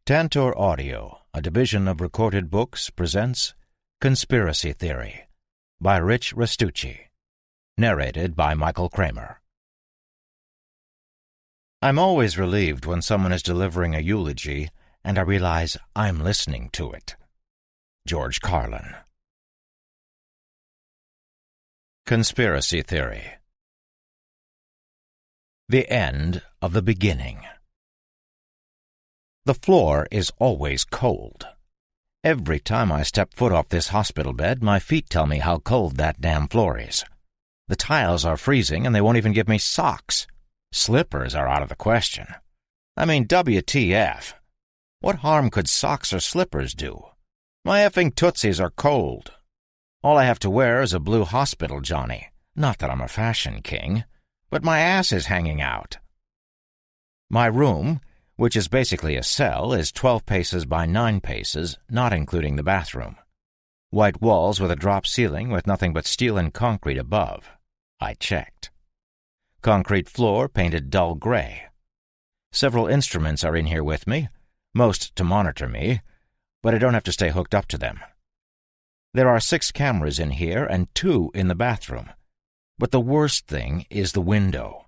Tantor Audio, a division of Recorded Books, presents Conspiracy Theory by Rich Restucci, narrated by Michael Kramer. I'm always relieved when someone is delivering a eulogy and I realize I'm listening to it. George Carlin. Conspiracy Theory. The end of the beginning. The floor is always cold. Every time I step foot off this hospital bed, my feet tell me how cold that damn floor is. The tiles are freezing and they won't even give me socks. Slippers are out of the question. I mean, WTF. What harm could socks or slippers do? My effing tootsies are cold. All I have to wear is a blue hospital johnny. Not that I'm a fashion king, but my ass is hanging out. My room, which is basically a cell, is 12 paces by 9 paces, not including the bathroom. White walls with a drop ceiling with nothing but steel and concrete above. I checked. Concrete floor painted dull gray. Several instruments are in here with me, most to monitor me, but I don't have to stay hooked up to them. There are 6 cameras in here and 2 in the bathroom. But the worst thing is the window.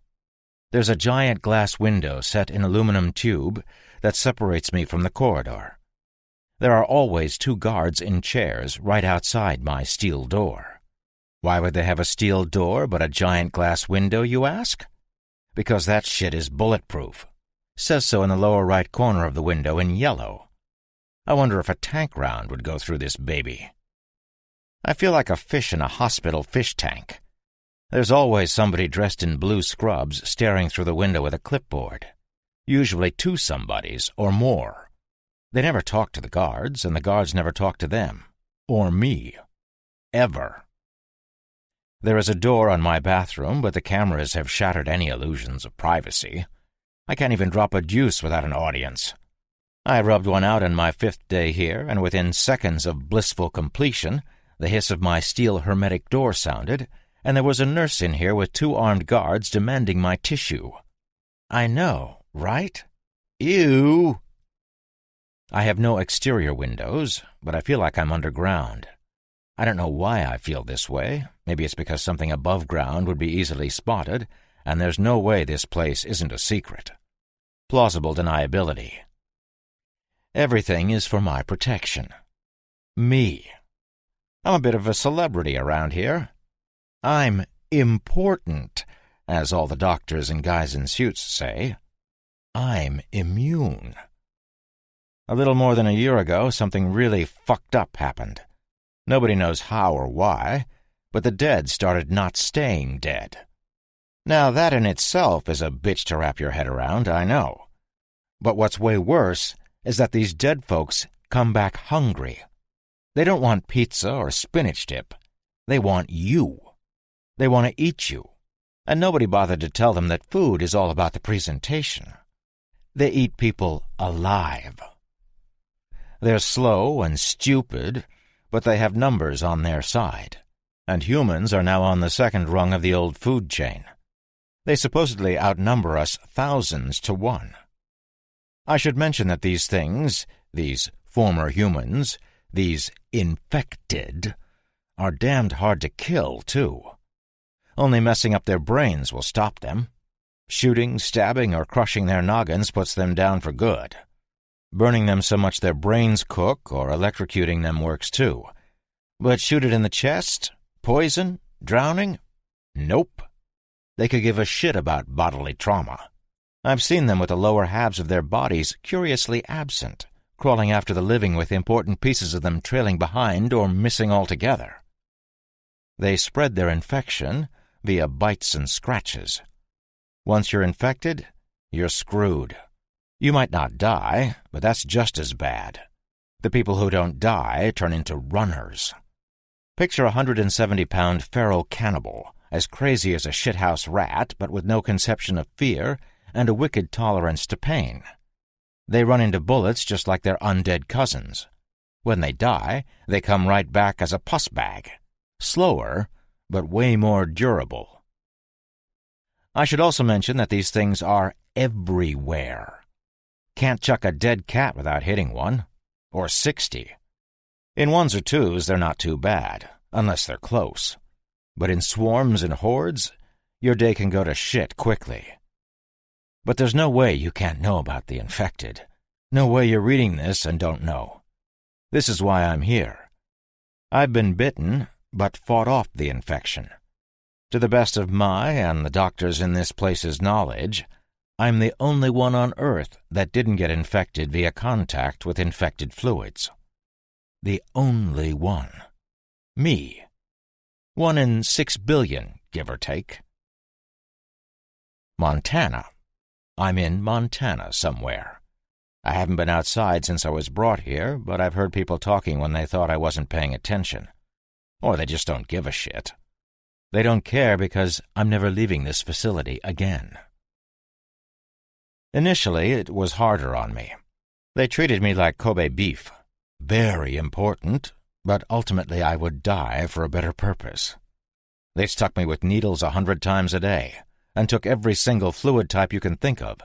There's a giant glass window set in aluminum tube that separates me from the corridor. There are always 2 guards in chairs right outside my steel door. Why would they have a steel door but a giant glass window, you ask? Because that shit is bulletproof. Says so in the lower right corner of the window in yellow. I wonder if a tank round would go through this baby. I feel like a fish in a hospital fish tank. There's always somebody dressed in blue scrubs staring through the window with a clipboard. Usually 2 somebodies or more. They never talk to the guards, and the guards never talk to them. Or me. Ever. There is a door on my bathroom, but the cameras have shattered any illusions of privacy. I can't even drop a deuce without an audience. I rubbed one out on my 5th day here, and within seconds of blissful completion, the hiss of my steel hermetic door sounded, and there was a nurse in here with 2 armed guards demanding my tissue. I know, right? Ew! I have no exterior windows, but I feel like I'm underground. I don't know why I feel this way. Maybe it's because something above ground would be easily spotted, and there's no way this place isn't a secret. Plausible deniability. Everything is for my protection. Me. I'm a bit of a celebrity around here. I'm important, as all the doctors and guys in suits say. I'm immune. A little more than a year ago, something really fucked up happened. Nobody knows how or why, but the dead started not staying dead. Now, that in itself is a bitch to wrap your head around, I know. But what's way worse is that these dead folks come back hungry. They don't want pizza or spinach dip. They want you. They want to eat you, and nobody bothered to tell them that food is all about the presentation. They eat people alive. They're slow and stupid, but they have numbers on their side, and humans are now on the 2nd rung of the old food chain. They supposedly outnumber us thousands to 1. I should mention that these things, these former humans, these infected, are damned hard to kill, too. Only messing up their brains will stop them. Shooting, stabbing, or crushing their noggins puts them down for good. Burning them so much their brains cook or electrocuting them works too. But shoot it in the chest? Poison? Drowning? Nope. They could give a shit about bodily trauma. I've seen them with the lower halves of their bodies curiously absent, crawling after the living with important pieces of them trailing behind or missing altogether. They spread their infection via bites and scratches. Once you're infected, you're screwed. You might not die, but that's just as bad. The people who don't die turn into runners. Picture a 170-pound feral cannibal, as crazy as a shithouse rat, but with no conception of fear and a wicked tolerance to pain. They run into bullets just like their undead cousins. When they die, they come right back as a pus bag. Slower, but way more durable. I should also mention that these things are everywhere. can't chuck a dead cat without hitting one. Or 60. In ones or twos, they're not too bad, unless they're close. But in swarms and hordes, your day can go to shit quickly. But there's no way you can't know about the infected. No way you're reading this and don't know. This is why I'm here. I've been bitten, but fought off the infection. To the best of my and the doctors in this place's knowledge, I'm the only one on Earth that didn't get infected via contact with infected fluids. The only one. Me. 1 in 6 billion, give or take. Montana. I'm in Montana somewhere. I haven't been outside since I was brought here, but I've heard people talking when they thought I wasn't paying attention. Or they just don't give a shit. They don't care because I'm never leaving this facility again. Initially, it was harder on me. They treated me like Kobe beef. Very important, but ultimately I would die for a better purpose. They stuck me with needles 100 times a day, and took every single fluid type you can think of.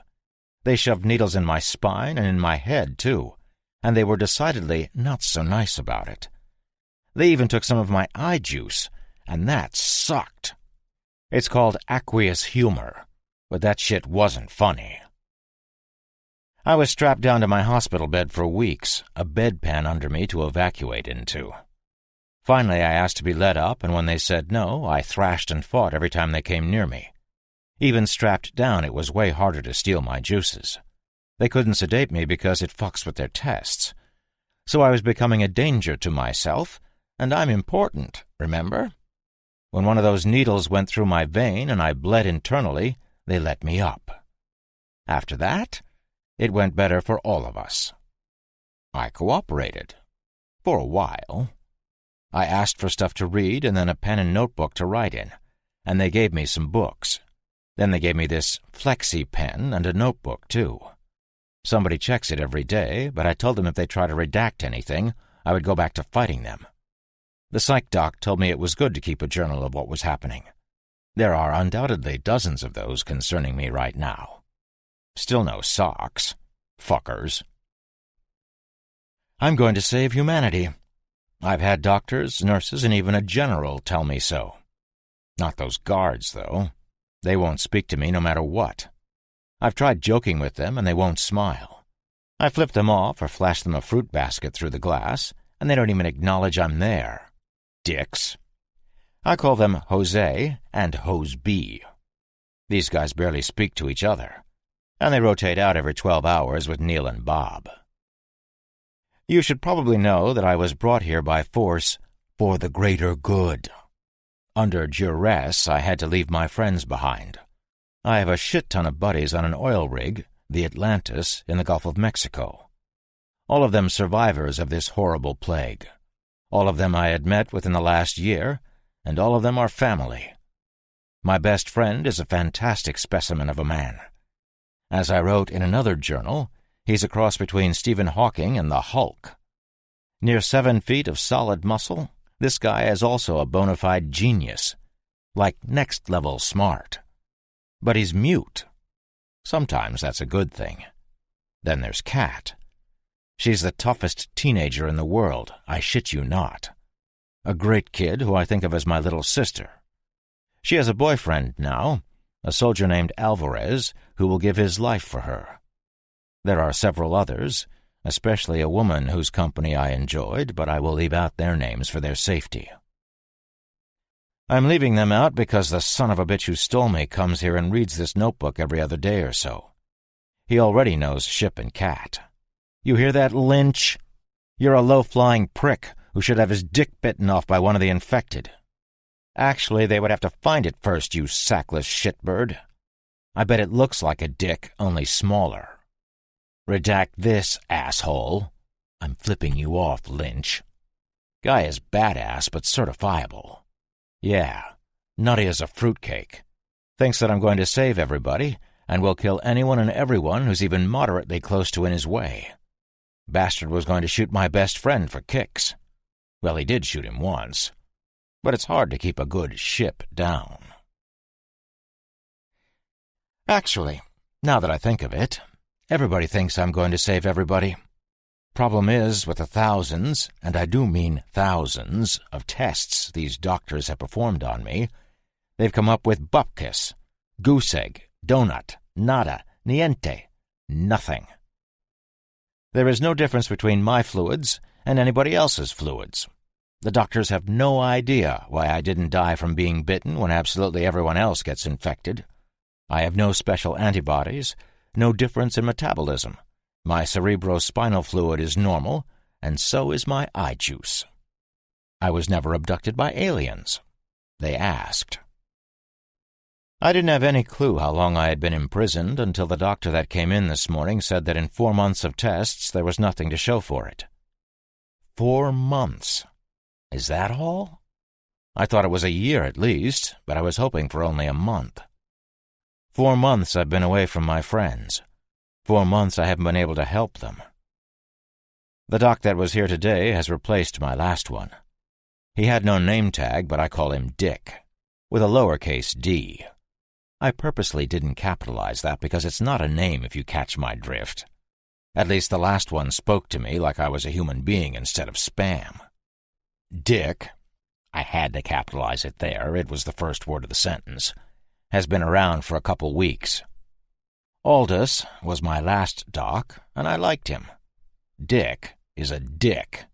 They shoved needles in my spine and in my head, too, and they were decidedly not so nice about it. They even took some of my eye juice, and that sucked. It's called aqueous humor, but that shit wasn't funny. I was strapped down to my hospital bed for weeks, a bedpan under me to evacuate into. Finally, I asked to be let up, and when they said no, I thrashed and fought every time they came near me. Even strapped down, it was way harder to steal my juices. They couldn't sedate me because it fucks with their tests. So I was becoming a danger to myself, and I'm important, remember? When one of those needles went through my vein and I bled internally, they let me up. After that, it went better for all of us. I cooperated. For a while. I asked for stuff to read and then a pen and notebook to write in, and they gave me some books. Then they gave me this flexi pen and a notebook, too. Somebody checks it every day, but I told them if they try to redact anything, I would go back to fighting them. The psych doc told me it was good to keep a journal of what was happening. There are undoubtedly dozens of those concerning me right now. Still no socks. Fuckers. I'm going to save humanity. I've had doctors, nurses, and even a general tell me so. Not those guards, though. They won't speak to me no matter what. I've tried joking with them, and they won't smile. I flip them off or flash them a fruit basket through the glass, and they don't even acknowledge I'm there. Dicks. I call them Jose and Hose B. These guys barely speak to each other, and they rotate out every 12 hours with Neil and Bob. You should probably know that I was brought here by force for the greater good. Under duress, I had to leave my friends behind. I have a shit ton of buddies on an oil rig, the Atlantis, in the Gulf of Mexico. All of them survivors of this horrible plague. All of them I had met within the last year, and all of them are family. My best friend is a fantastic specimen of a man. As I wrote in another journal, he's a cross between Stephen Hawking and the Hulk. Near 7 feet of solid muscle, this guy is also a bona fide genius, like next-level smart. But he's mute. Sometimes that's a good thing. Then there's Kat. She's the toughest teenager in the world, I shit you not. A great kid who I think of as my little sister. She has a boyfriend now, a soldier named Alvarez, who will give his life for her. There are several others, especially a woman whose company I enjoyed, but I will leave out their names for their safety. I'm leaving them out because the son of a bitch who stole me comes here and reads this notebook every other day or so. He already knows Ship and Cat. You hear that, Lynch? You're a low-flying prick who should have his dick bitten off by one of the infected. Actually, they would have to find it first, you sackless shitbird. I bet it looks like a dick, only smaller. Redact this, asshole. I'm flipping you off, Lynch. Guy is badass, but certifiable. Yeah, nutty as a fruitcake. Thinks that I'm going to save everybody, and will kill anyone and everyone who's even moderately close to in his way. Bastard was going to shoot my best friend for kicks. Well, he did shoot him once. But it's hard to keep a good ship down. Actually, now that I think of it, Everybody thinks I'm going to save everybody. Problem is, with the thousands, and I do mean thousands, of tests these doctors have performed on me, they've come up with bupkis, goose egg, donut, nada, niente, nothing. There is no difference between my fluids and anybody else's fluids. The doctors have no idea why I didn't die from being bitten when absolutely everyone else gets infected. I have no special antibodies, no difference in metabolism. My cerebrospinal fluid is normal, and so is my eye juice. I was never abducted by aliens. They asked. I didn't have any clue how long I had been imprisoned until the doctor that came in this morning said that in 4 months of tests there was nothing to show for it. 4 months. Is that all? I thought it was a year at least, but I was hoping for only a month. 4 months I've been away from my friends. 4 months I haven't been able to help them. The doc that was here today has replaced my last one. He had no name tag, but I call him Dick, with a lowercase d. I purposely didn't capitalize that because it's not a name if you catch my drift. At least the last one spoke to me like I was a human being instead of spam. Dick, I had to capitalize it there, it was the first word of the sentence, has been around for a couple weeks. Aldous was my last doc, and I liked him. Dick is a dick.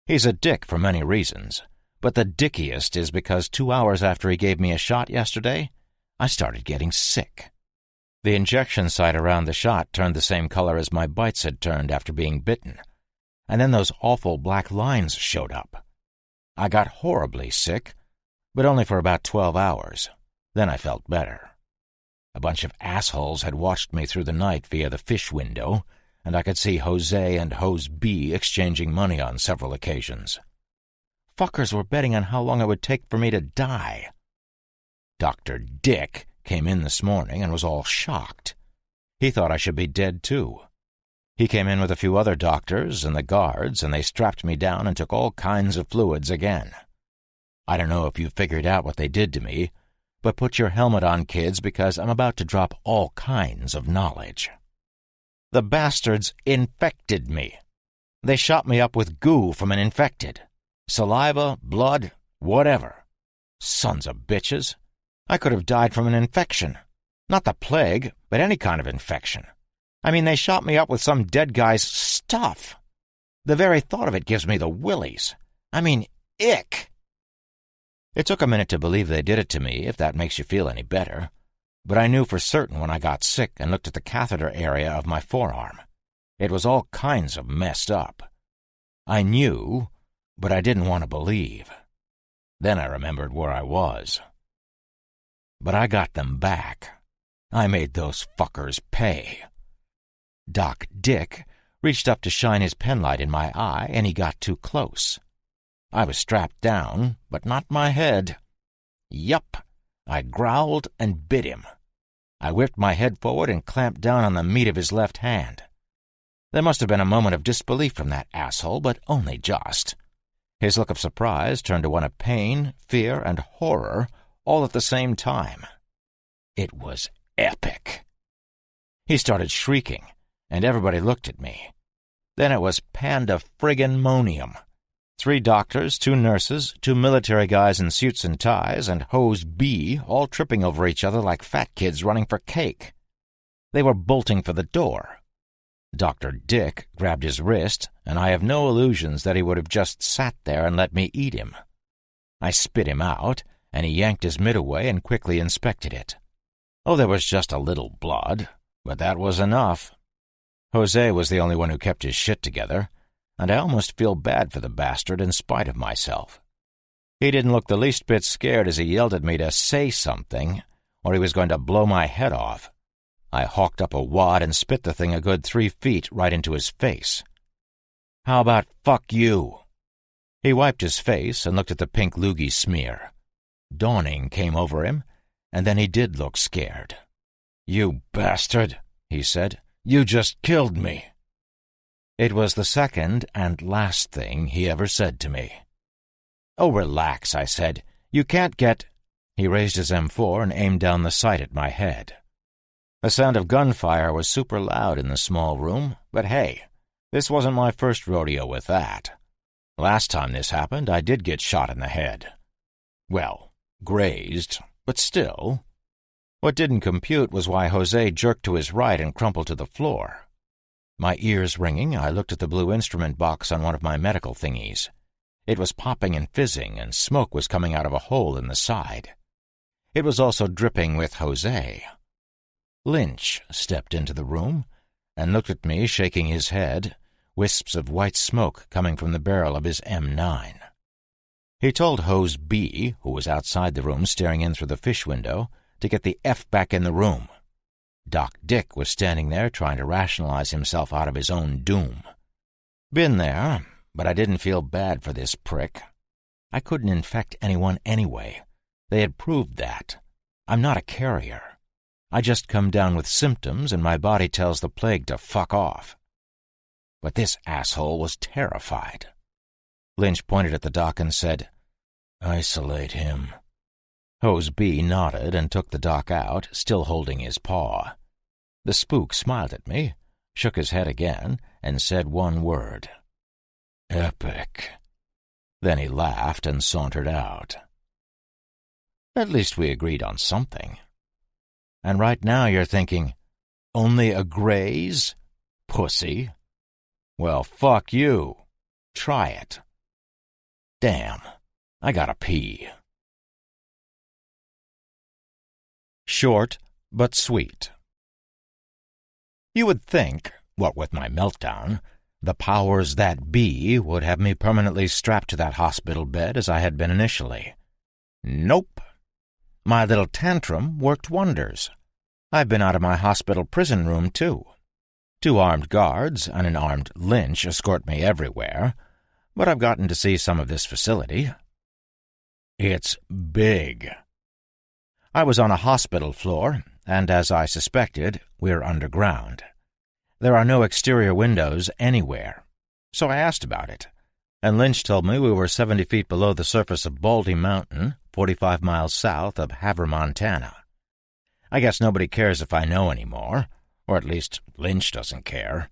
He's a dick for many reasons, but the dickiest is because 2 hours after he gave me a shot yesterday, I started getting sick. The injection site around the shot turned the same color as my bites had turned after being bitten, and then those awful black lines showed up. I got horribly sick, but only for about 12 hours. Then I felt better. A bunch of assholes had watched me through the night via the fish window, and I could see Jose and Hose B exchanging money on several occasions. Fuckers were betting on how long it would take for me to die. Dr. Dick came in this morning and was all shocked. He thought I should be dead, too. He came in with a few other doctors and the guards, and they strapped me down and took all kinds of fluids again. I don't know if you figured out what they did to me, but put your helmet on, kids, because I'm about to drop all kinds of knowledge. The bastards infected me. They shot me up with goo from an infected. Saliva, blood, whatever. Sons of bitches. I could have died from an infection. Not the plague, but any kind of infection. I mean, they shot me up with some dead guy's stuff. The very thought of it gives me the willies. I mean, ick. It took a minute to believe they did it to me, if that makes you feel any better. But I knew for certain when I got sick and looked at the catheter area of my forearm. It was all kinds of messed up. I knew, but I didn't want to believe. Then I remembered where I was. But I got them back. I made those fuckers pay. Doc Dick reached up to shine his penlight in my eye, and he got too close. I was strapped down, but not my head. Yup, I growled and bit him. I whipped my head forward and clamped down on the meat of his left hand. There must have been a moment of disbelief from that asshole, but only just. His look of surprise turned to one of pain, fear, and horror, all at the same time. It was epic. He started shrieking, and everybody looked at me. Then it was panda-friggin-monium. 3 doctors, 2 nurses, 2 military guys in suits and ties, and Hose B all tripping over each other like fat kids running for cake. They were bolting for the door. Dr. Dick grabbed his wrist, and I have no illusions that he would have just sat there and let me eat him. I spit him out, and he yanked his mitt away and quickly inspected it. Oh, there was just a little blood, but that was enough. Jose was the only one who kept his shit together, and I almost feel bad for the bastard in spite of myself. He didn't look the least bit scared as he yelled at me to say something, or he was going to blow my head off. I hawked up a wad and spit the thing a good 3 feet right into his face. How about fuck you? He wiped his face and looked at the pink loogie smear. Dawning came over him, and then he did look scared. "You bastard," he said. "You just killed me." It was the second and last thing he ever said to me. "Oh, relax," I said. "You can't get—" He raised his M4 and aimed down the sight at my head. The sound of gunfire was super loud in the small room, but hey, this wasn't my first rodeo with that. Last time this happened, I did get shot in the head. Well, grazed, but still. What didn't compute was why Jose jerked to his right and crumpled to the floor. My ears ringing, I looked at the blue instrument box on one of my medical thingies. It was popping and fizzing, and smoke was coming out of a hole in the side. It was also dripping with Jose. Lynch stepped into the room and looked at me, shaking his head, wisps of white smoke coming from the barrel of his M9. He told Hose B, who was outside the room staring in through the fish window, to get the F back in the room. Doc Dick was standing there trying to rationalize himself out of his own doom. Been there, but I didn't feel bad for this prick. I couldn't infect anyone anyway. They had proved that. I'm not a carrier. I just come down with symptoms and my body tells the plague to fuck off. But this asshole was terrified. Lynch pointed at the doc and said, "Isolate him." Hose B nodded and took the doc out, still holding his paw. The spook smiled at me, shook his head again, and said one word. "Epic." Then he laughed and sauntered out. At least we agreed on something. And right now you're thinking, only a graze? Pussy. Well, fuck you. Try it. Damn, I gotta pee. Short but sweet. You would think, what with my meltdown, the powers that be would have me permanently strapped to that hospital bed as I had been initially. Nope. My little tantrum worked wonders. I've been out of my hospital prison room, too. 2 armed guards and an armed Lynch escort me everywhere, but I've gotten to see some of this facility. It's big. I was on a hospital floor, and as I suspected, we're underground. There are no exterior windows anywhere, so I asked about it, and Lynch told me we were 70 feet below the surface of Baldy Mountain, 45 miles south of Havre, Montana. I guess nobody cares if I know anymore, or at least Lynch doesn't care.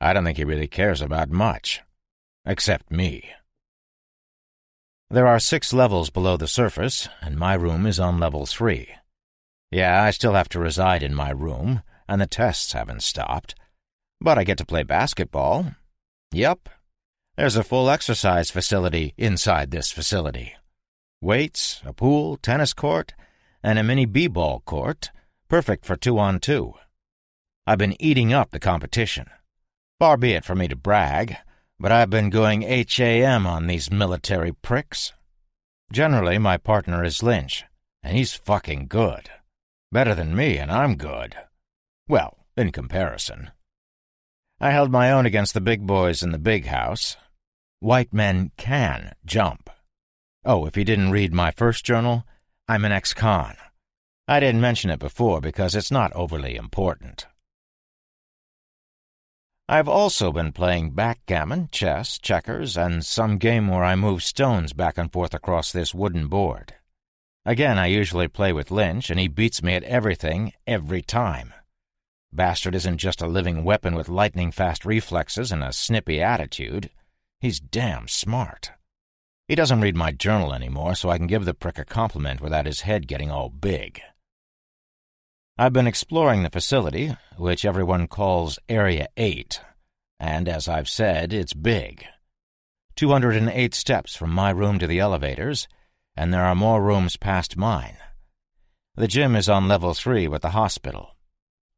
I don't think he really cares about much, except me. There are 6 levels below the surface, and my room is on level 3. Yeah, I still have to reside in my room, and the tests haven't stopped, but I get to play basketball. Yep, there's a full exercise facility inside this facility. Weights, a pool, tennis court, and a mini b-ball court, perfect for 2-on-2. I've been eating up the competition. Far be it for me to brag, but I've been going HAM on these military pricks. Generally, my partner is Lynch, and he's fucking good. Better than me, and I'm good. Well, in comparison. I held my own against the big boys in the big house. White men can jump. Oh, if you didn't read my first journal, I'm an ex-con. I didn't mention it before because it's not overly important. I've also been playing backgammon, chess, checkers, and some game where I move stones back and forth across this wooden board. Again, I usually play with Lynch, and he beats me at everything, every time. Bastard isn't just a living weapon with lightning-fast reflexes and a snippy attitude. He's damn smart. He doesn't read my journal anymore, so I can give the prick a compliment without his head getting all big. I've been exploring the facility, which everyone calls Area 8, and as I've said, it's big. 208 steps from my room to the elevators, and there are more rooms past mine. The gym is on level 3 with the hospital.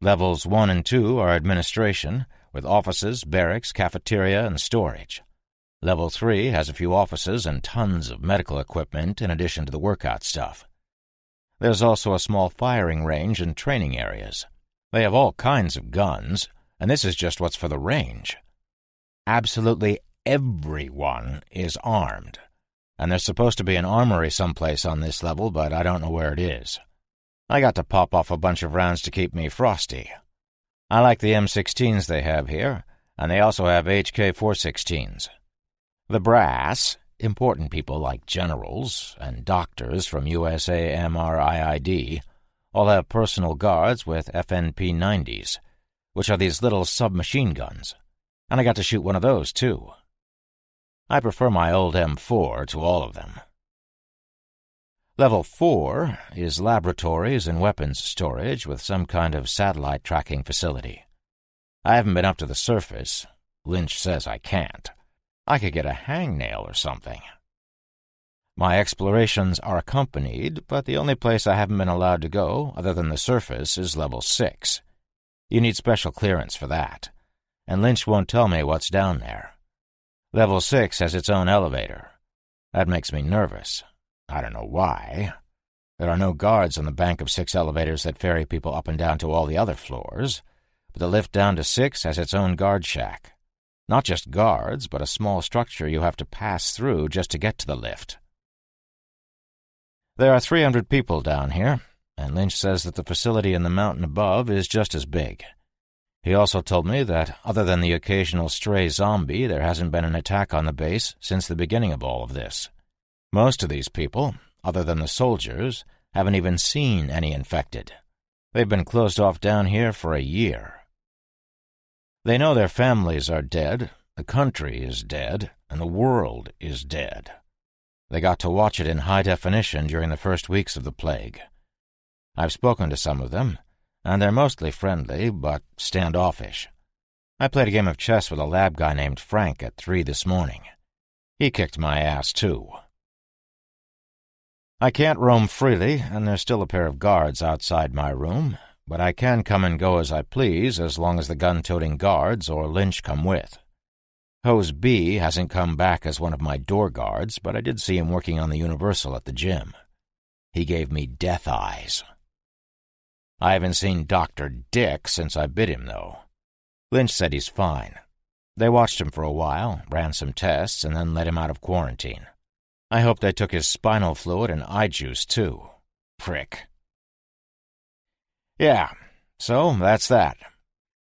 Levels 1 and 2 are administration, with offices, barracks, cafeteria, and storage. Level 3 has a few offices and tons of medical equipment in addition to the workout stuff. There's also a small firing range and training areas. They have all kinds of guns, and this is just what's for the range. Absolutely everyone is armed, and there's supposed to be an armory someplace on this level, but I don't know where it is. I got to pop off a bunch of rounds to keep me frosty. I like the M16s they have here, and they also have HK-416s. The brass, important people like generals and doctors from USAMRIID, All have personal guards with FNP 90s, which are these little submachine guns, and I got to shoot one of those, too. I prefer my old M4 to all of them. Level 4 is laboratories and weapons storage with some kind of satellite tracking facility. I haven't been up to the surface. Lynch says I can't. I could get a hangnail or something. My explorations are accompanied, but the only place I haven't been allowed to go, other than the surface, is Level 6. You need special clearance for that, and Lynch won't tell me what's down there. Level 6 has its own elevator. That makes me nervous. I don't know why. There are no guards on the bank of 6 elevators that ferry people up and down to all the other floors, but the lift down to 6 has its own guard shack. Not just guards, but a small structure you have to pass through just to get to the lift. There are 300 people down here, and Lynch says that the facility in the mountain above is just as big. He also told me that, other than the occasional stray zombie, there hasn't been an attack on the base since the beginning of all of this. Most of these people, other than the soldiers, haven't even seen any infected. They've been closed off down here for a year. They know their families are dead, the country is dead, and the world is dead. They got to watch it in high definition during the first weeks of the plague. I've spoken to some of them, and they're mostly friendly, but standoffish. I played a game of chess with a lab guy named Frank at 3 this morning. He kicked my ass, too. I can't roam freely, and there's still a pair of guards outside my room, but I can come and go as I please as long as the gun-toting guards or Lynch come with. Hose B hasn't come back as one of my door guards, but I did see him working on the Universal at the gym. He gave me death eyes. I haven't seen Dr. Dick since I bit him, though. Lynch said he's fine. They watched him for a while, ran some tests, and then let him out of quarantine. I hope they took his spinal fluid and eye juice, too. Prick. Yeah, so that's that.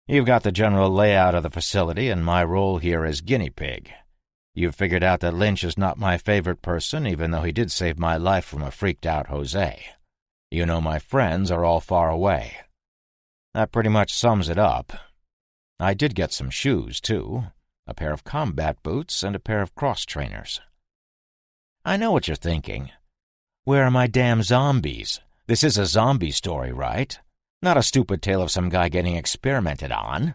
You've got the general layout of the facility, and my role here is guinea pig. You've figured out that Lynch is not my favorite person, even though he did save my life from a freaked-out Jose. You know my friends are all far away. That pretty much sums it up. I did get some shoes, too. A pair of combat boots and a pair of cross-trainers. I know what you're thinking. Where are my damn zombies? This is a zombie story, right? Not a stupid tale of some guy getting experimented on.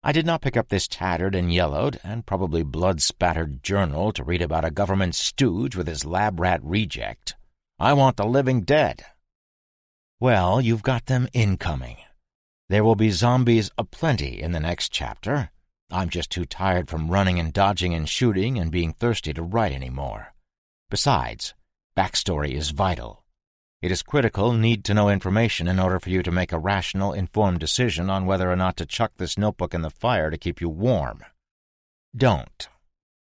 I did not pick up this tattered and yellowed and probably blood-spattered journal to read about a government stooge with his lab rat reject. I want the living dead. Well, you've got them incoming. There will be zombies aplenty in the next chapter. I'm just too tired from running and dodging and shooting and being thirsty to write anymore. Besides, backstory is vital. It is critical need-to-know information in order for you to make a rational, informed decision on whether or not to chuck this notebook in the fire to keep you warm. Don't.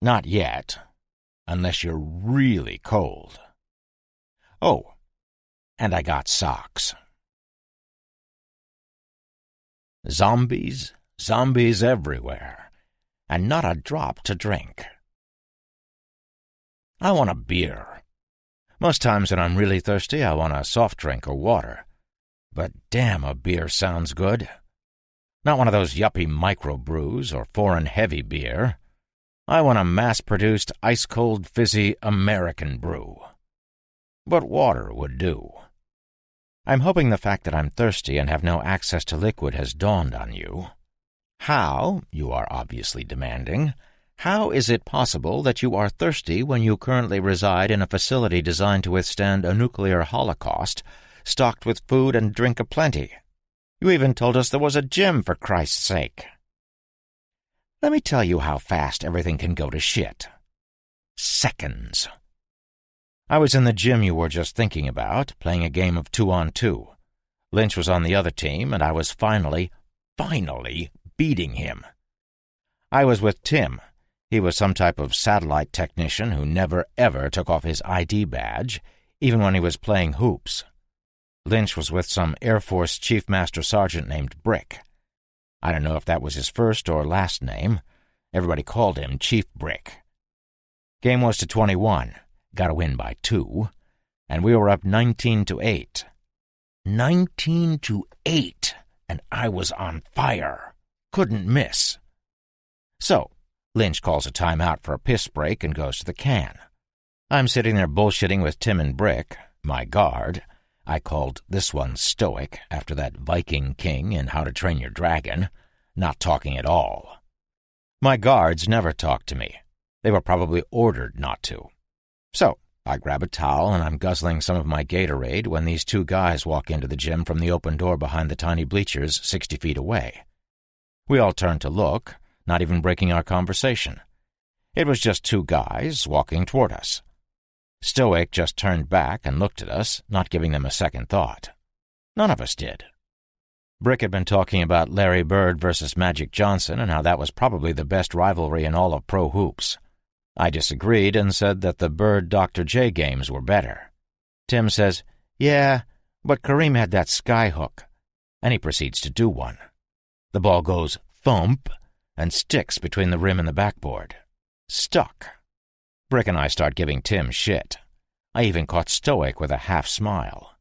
Not yet. Unless you're really cold. Oh, and I got socks. Zombies, zombies everywhere, and not a drop to drink. I want a beer. Most times when I'm really thirsty, I want a soft drink or water. But damn, a beer sounds good. Not one of those yuppie microbrews or foreign heavy beer. I want a mass-produced, ice-cold, fizzy American brew. But water would do. I'm hoping the fact that I'm thirsty and have no access to liquid has dawned on you. How, you are obviously demanding, how is it possible that you are thirsty when you currently reside in a facility designed to withstand a nuclear holocaust, stocked with food and drink aplenty? You even told us there was a gym, for Christ's sake. Let me tell you how fast everything can go to shit. Seconds. I was in the gym you were just thinking about, playing a game of 2-on-2. Lynch was on the other team, and I was finally beating him. I was with Tim. He was some type of satellite technician who never, ever took off his ID badge, even when he was playing hoops. Lynch was with some Air Force Chief Master Sergeant named Brick. I don't know if that was his first or last name. Everybody called him Chief Brick. Game was to 21. Got to win by 2. And we were up 19-8. 19-8, and I was on fire. Couldn't miss. So, Lynch calls a timeout for a piss break and goes to the can. I'm sitting there bullshitting with Tim and Brick, my guard. I called this one Stoic after that Viking king in How to Train Your Dragon, not talking at all. My guards never talk to me. They were probably ordered not to. So, I grab a towel and I'm guzzling some of my Gatorade when these two guys walk into the gym from the open door behind the tiny bleachers 60 feet away. We all turn to look, not even breaking our conversation. It was just two guys walking toward us. Stoic just turned back and looked at us, not giving them a second thought. None of us did. Brick had been talking about Larry Bird versus Magic Johnson and how that was probably the best rivalry in all of pro hoops. I disagreed and said that the Bird-Dr. J games were better. Tim says, "Yeah, but Kareem had that skyhook," and he proceeds to do one. The ball goes thump and sticks between the rim and the backboard. Stuck. Brick and I start giving Tim shit. I even caught Stoic with a half smile.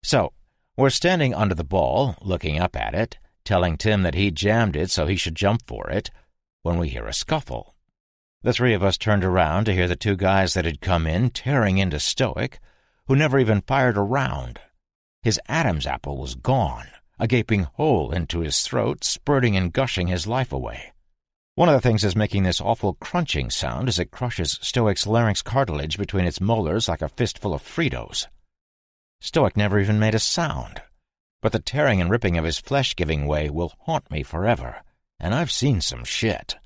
So, we're standing under the ball, looking up at it, telling Tim that he jammed it so he should jump for it, when we hear a scuffle. The three of us turned around to hear the two guys that had come in tearing into Stoic, who never even fired a round. His Adam's apple was gone, a gaping hole into his throat, spurting and gushing his life away. One of the things is making this awful crunching sound as it crushes Stoic's larynx cartilage between its molars like a fistful of Fritos. Stoic never even made a sound, but the tearing and ripping of his flesh giving way will haunt me forever, and I've seen some shit.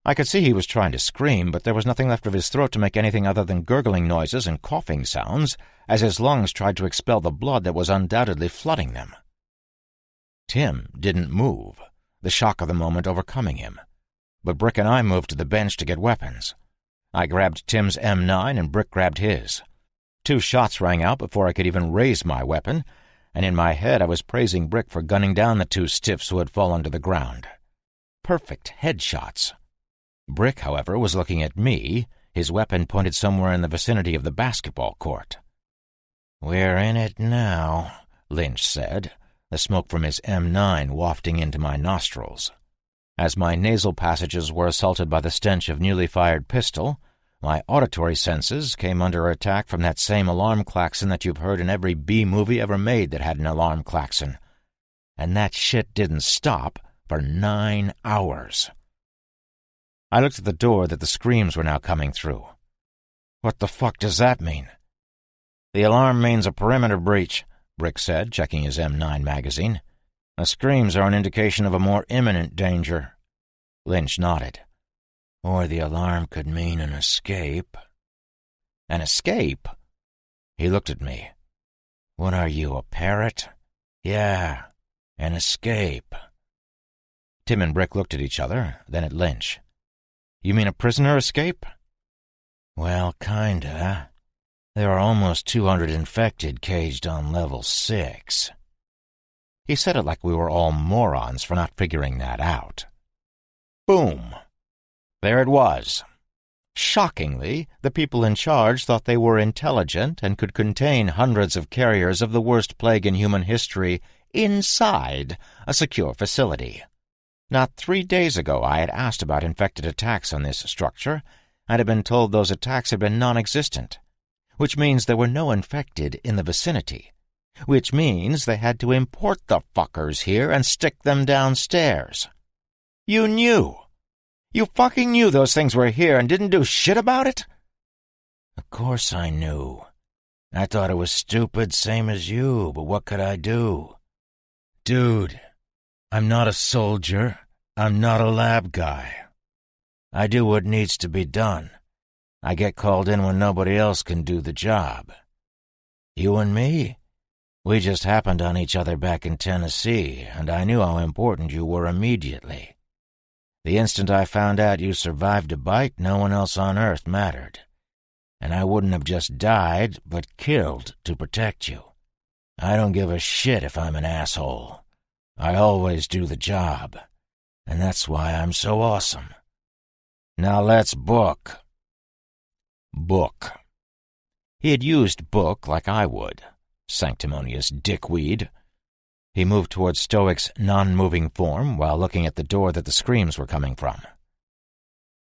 I could see he was trying to scream, but there was nothing left of his throat to make anything other than gurgling noises and coughing sounds as his lungs tried to expel the blood that was undoubtedly flooding them. Tim didn't move, the shock of the moment overcoming him, but Brick and I moved to the bench to get weapons. I grabbed Tim's M9 and Brick grabbed his. 2 shots rang out before I could even raise my weapon, and in my head I was praising Brick for gunning down the 2 stiffs who had fallen to the ground. Perfect headshots. Brick, however, was looking at me, his weapon pointed somewhere in the vicinity of the basketball court. "We're in it now," Lynch said, the smoke from his M9 wafting into my nostrils. As my nasal passages were assaulted by the stench of newly fired pistol, my auditory senses came under attack from that same alarm klaxon that you've heard in every B-movie ever made that had an alarm klaxon. And that shit didn't stop for 9 hours. I looked at the door that the screams were now coming through. "What the fuck does that mean?" "The alarm means a perimeter breach," Brick said, checking his M9 magazine. "The screams are an indication of a more imminent danger." Lynch nodded. "Or the alarm could mean an escape." "An escape?" He looked at me. "What are you, a parrot?" "Yeah, an escape." Tim and Brick looked at each other, then at Lynch. "You mean a prisoner escape?" "Well, kinda. There are almost 200 infected caged on level 6. He said it like we were all morons for not figuring that out. Boom. There it was. Shockingly, the people in charge thought they were intelligent and could contain hundreds of carriers of the worst plague in human history inside a secure facility. Not 3 days ago I had asked about infected attacks on this structure and had been told those attacks had been non-existent, which means there were no infected in the vicinity, which means they had to import the fuckers here and stick them downstairs. You knew. You fucking knew those things were here and didn't do shit about it? Of course I knew. I thought it was stupid, same as you, but what could I do? Dude, I'm not a soldier. I'm not a lab guy. I do what needs to be done. I get called in when nobody else can do the job. You and me? We just happened on each other back in Tennessee, and I knew how important you were immediately. The instant I found out you survived a bite, no one else on Earth mattered. And I wouldn't have just died, but killed to protect you. I don't give a shit if I'm an asshole. I always do the job. And that's why I'm so awesome. Now let's book. Book. He had used book like I would. Sanctimonious dickweed. He moved towards Stoic's non-moving form while looking at the door that the screams were coming from.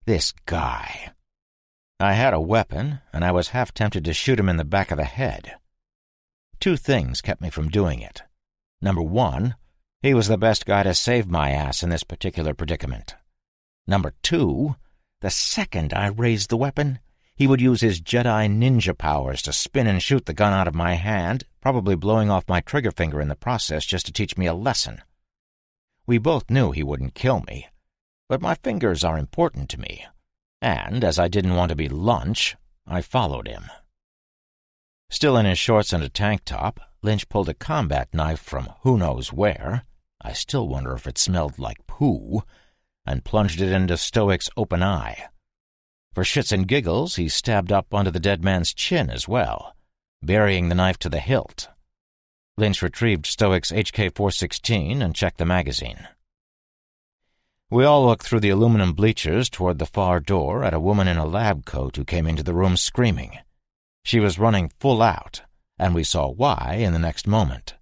This guy. I had a weapon, and I was half tempted to shoot him in the back of the head. Two things kept me from doing it. Number one, he was the best guy to save my ass in this particular predicament. Number two, the second I raised the weapon, he would use his Jedi ninja powers to spin and shoot the gun out of my hand, probably blowing off my trigger finger in the process just to teach me a lesson. We both knew he wouldn't kill me, but my fingers are important to me, and as I didn't want to be lunch, I followed him. Still in his shorts and a tank top, Lynch pulled a combat knife from who knows where, I still wonder if it smelled like poo, and plunged it into Stoic's open eye. For shits and giggles, he stabbed up onto the dead man's chin as well, burying the knife to the hilt. Lynch retrieved Stoic's HK-416 and checked the magazine. We all looked through the aluminum bleachers toward the far door at a woman in a lab coat who came into the room screaming. She was running full out, and we saw why in the next moment.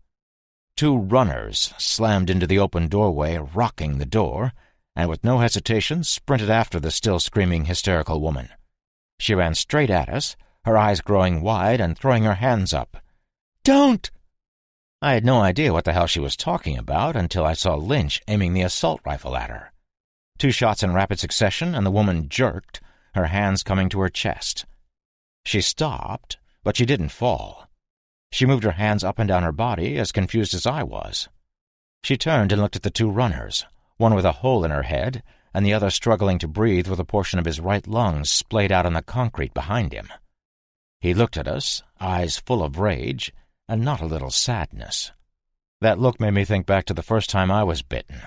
Two runners slammed into the open doorway, rocking the door, and with no hesitation sprinted after the still screaming hysterical woman. She ran straight at us, her eyes growing wide and throwing her hands up. "Don't!" I had no idea what the hell she was talking about until I saw Lynch aiming the assault rifle at her. 2 shots in rapid succession, and the woman jerked, her hands coming to her chest. She stopped, but she didn't fall. She moved her hands up and down her body, as confused as I was. She turned and looked at the 2 runners, one with a hole in her head, and the other struggling to breathe with a portion of his right lung splayed out on the concrete behind him. He looked at us, eyes full of rage, and not a little sadness. That look made me think back to the first time I was bitten,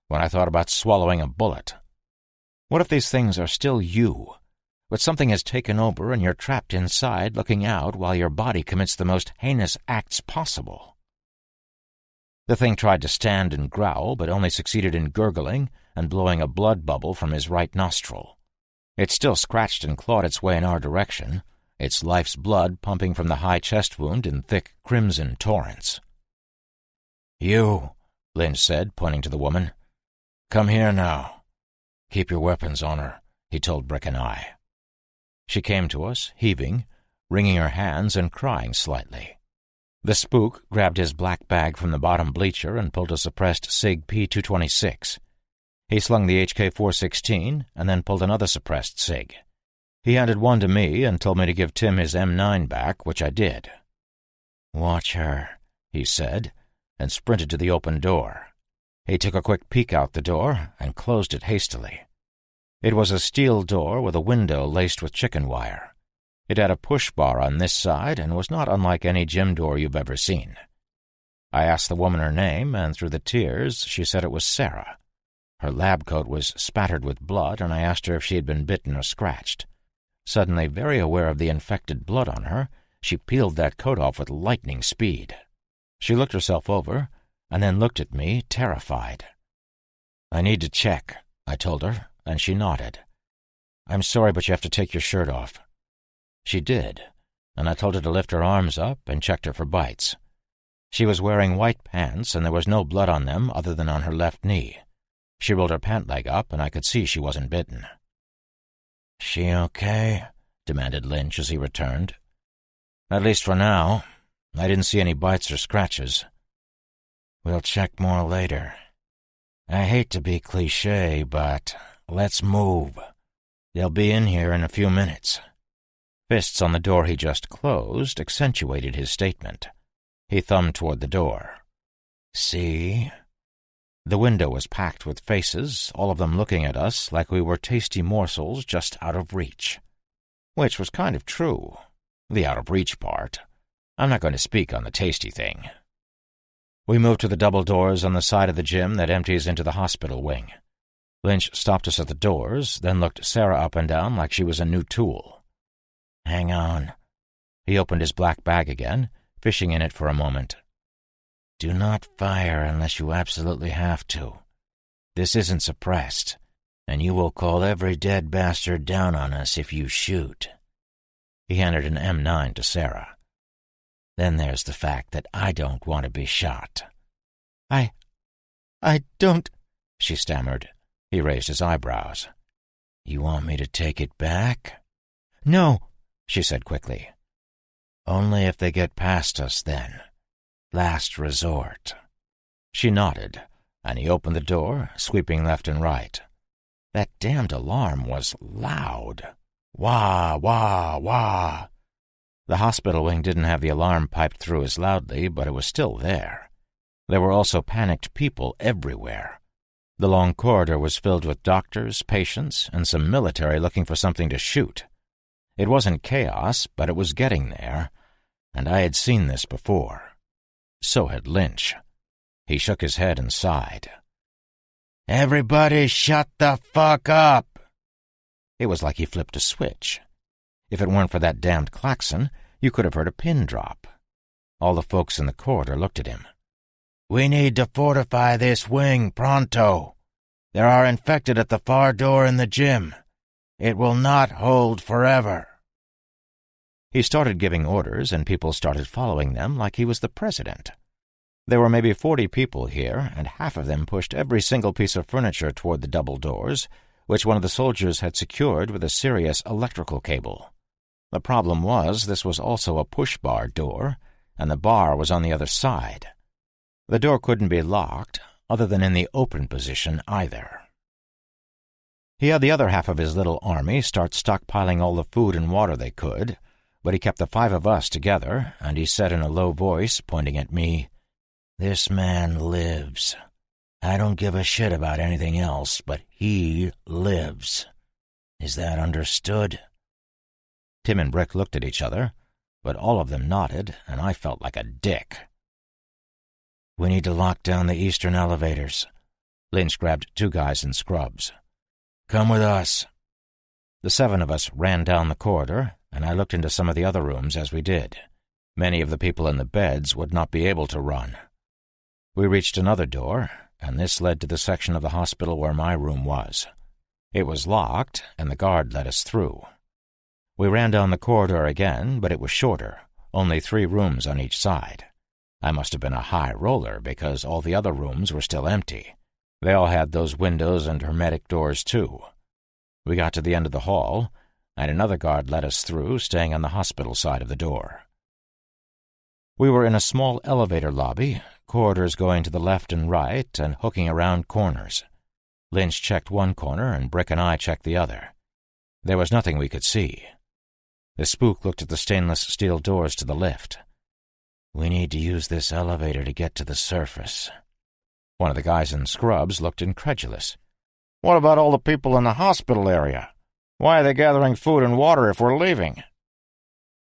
when I thought about swallowing a bullet. What if these things are still you, but something has taken over and you're trapped inside looking out while your body commits the most heinous acts possible? The thing tried to stand and growl, but only succeeded in gurgling and blowing a blood bubble from his right nostril. It still scratched and clawed its way in our direction, its life's blood pumping from the high chest wound in thick crimson torrents. "You," Lynch said, pointing to the woman. "Come here now. Keep your weapons on her," he told Brick and I. She came to us, heaving, wringing her hands and crying slightly. The spook grabbed his black bag from the bottom bleacher and pulled a suppressed SIG P226. He slung the HK-416 and then pulled another suppressed SIG. He handed one to me and told me to give Tim his M9 back, which I did. "Watch her," he said, and sprinted to the open door. He took a quick peek out the door and closed it hastily. It was a steel door with a window laced with chicken wire. It had a push bar on this side and was not unlike any gym door you've ever seen. I asked the woman her name, and through the tears she said it was Sarah. Her lab coat was spattered with blood, and I asked her if she had been bitten or scratched. Suddenly very aware of the infected blood on her, she peeled that coat off with lightning speed. She looked herself over, and then looked at me, terrified. "I need to check," I told her, and she nodded. "I'm sorry, but you have to take your shirt off." She did, and I told her to lift her arms up and checked her for bites. She was wearing white pants, and there was no blood on them other than on her left knee. She rolled her pant leg up, and I could see she wasn't bitten. "She okay?" demanded Lynch as he returned. "At least for now. I didn't see any bites or scratches. We'll check more later. I hate to be cliché, but let's move. They'll be in here in a few minutes." Fists on the door he just closed accentuated his statement. He thumbed toward the door. "See?" The window was packed with faces, all of them looking at us like we were tasty morsels just out of reach. Which was kind of true. The out-of-reach part. I'm not going to speak on the tasty thing. We moved to the double doors on the side of the gym that empties into the hospital wing. Lynch stopped us at the doors, then looked Sarah up and down like she was a new tool. "Hang on." He opened his black bag again, fishing in it for a moment. "Do not fire unless you absolutely have to. This isn't suppressed, and you will call every dead bastard down on us if you shoot." He handed an M9 to Sarah. Then there's the fact that I don't want to be shot." I don't—" she stammered. He raised his eyebrows. "You want me to take it back?" "No," she said quickly. "Only if they get past us, then. Last resort." She nodded, and he opened the door, sweeping left and right. That damned alarm was loud. Wah, wah, wah. The hospital wing didn't have the alarm piped through as loudly, but it was still there. There were also panicked people everywhere. The long corridor was filled with doctors, patients, and some military looking for something to shoot. It wasn't chaos, but it was getting there, and I had seen this before. So had Lynch. He shook his head and sighed. "Everybody shut the fuck up!" It was like he flipped a switch. If it weren't for that damned klaxon, you could have heard a pin drop. All the folks in the corridor looked at him. "We need to fortify this wing pronto. There are infected at the far door in the gym. It will not hold forever." He started giving orders, and people started following them like he was the president. There were maybe 40 people here, and half of them pushed every single piece of furniture toward the double doors, which one of the soldiers had secured with a serious electrical cable. The problem was this was also a push-bar door, and the bar was on the other side. The door couldn't be locked, other than in the open position either. He had the other half of his little army start stockpiling all the food and water they could, but he kept the 5 of us together, and he said in a low voice, pointing at me, "This man lives. I don't give a shit about anything else, but he lives. Is that understood?" Tim and Brick looked at each other, but all of them nodded, and I felt like a dick. "We need to lock down the eastern elevators." Lynch grabbed 2 guys in scrubs. "Come with us." The 7 of us ran down the corridor, and I looked into some of the other rooms as we did. Many of the people in the beds would not be able to run. We reached another door, and this led to the section of the hospital where my room was. It was locked, and the guard let us through. We ran down the corridor again, but it was shorter, only 3 rooms on each side. I must have been a high roller because all the other rooms were still empty. They all had those windows and hermetic doors, too. We got to the end of the hall, and another guard let us through, staying on the hospital side of the door. We were in a small elevator lobby, corridors going to the left and right and hooking around corners. Lynch checked one corner, and Brick and I checked the other. There was nothing we could see. The spook looked at the stainless steel doors to the lift. "We need to use this elevator to get to the surface." One of the guys in scrubs looked incredulous. "What about all the people in the hospital area? Why are they gathering food and water if we're leaving?"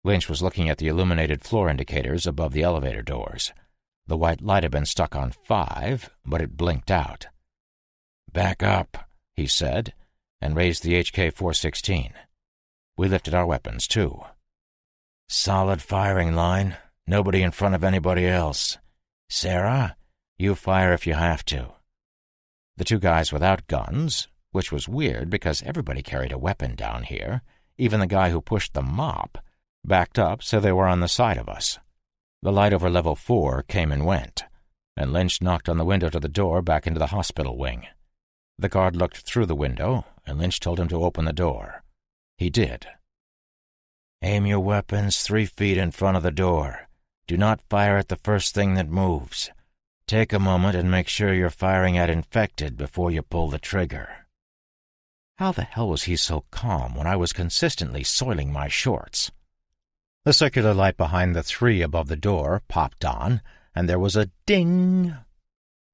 Lynch was looking at the illuminated floor indicators above the elevator doors. The white light had been stuck on 5, but it blinked out. "Back up," he said, and raised the HK-416. We lifted our weapons, too. "Solid firing line. Nobody in front of anybody else. Sarah, you fire if you have to." The 2 guys without guns, which was weird because everybody carried a weapon down here, even the guy who pushed the mop, backed up so they were on the side of us. The light over level 4 came and went, and Lynch knocked on the window to the door back into the hospital wing. The guard looked through the window, and Lynch told him to open the door. He did. "Aim your weapons 3 feet in front of the door. Do not fire at the first thing that moves. Take a moment and make sure you're firing at infected before you pull the trigger." How the hell was he so calm when I was consistently soiling my shorts? The circular light behind the 3 above the door popped on, and there was a ding.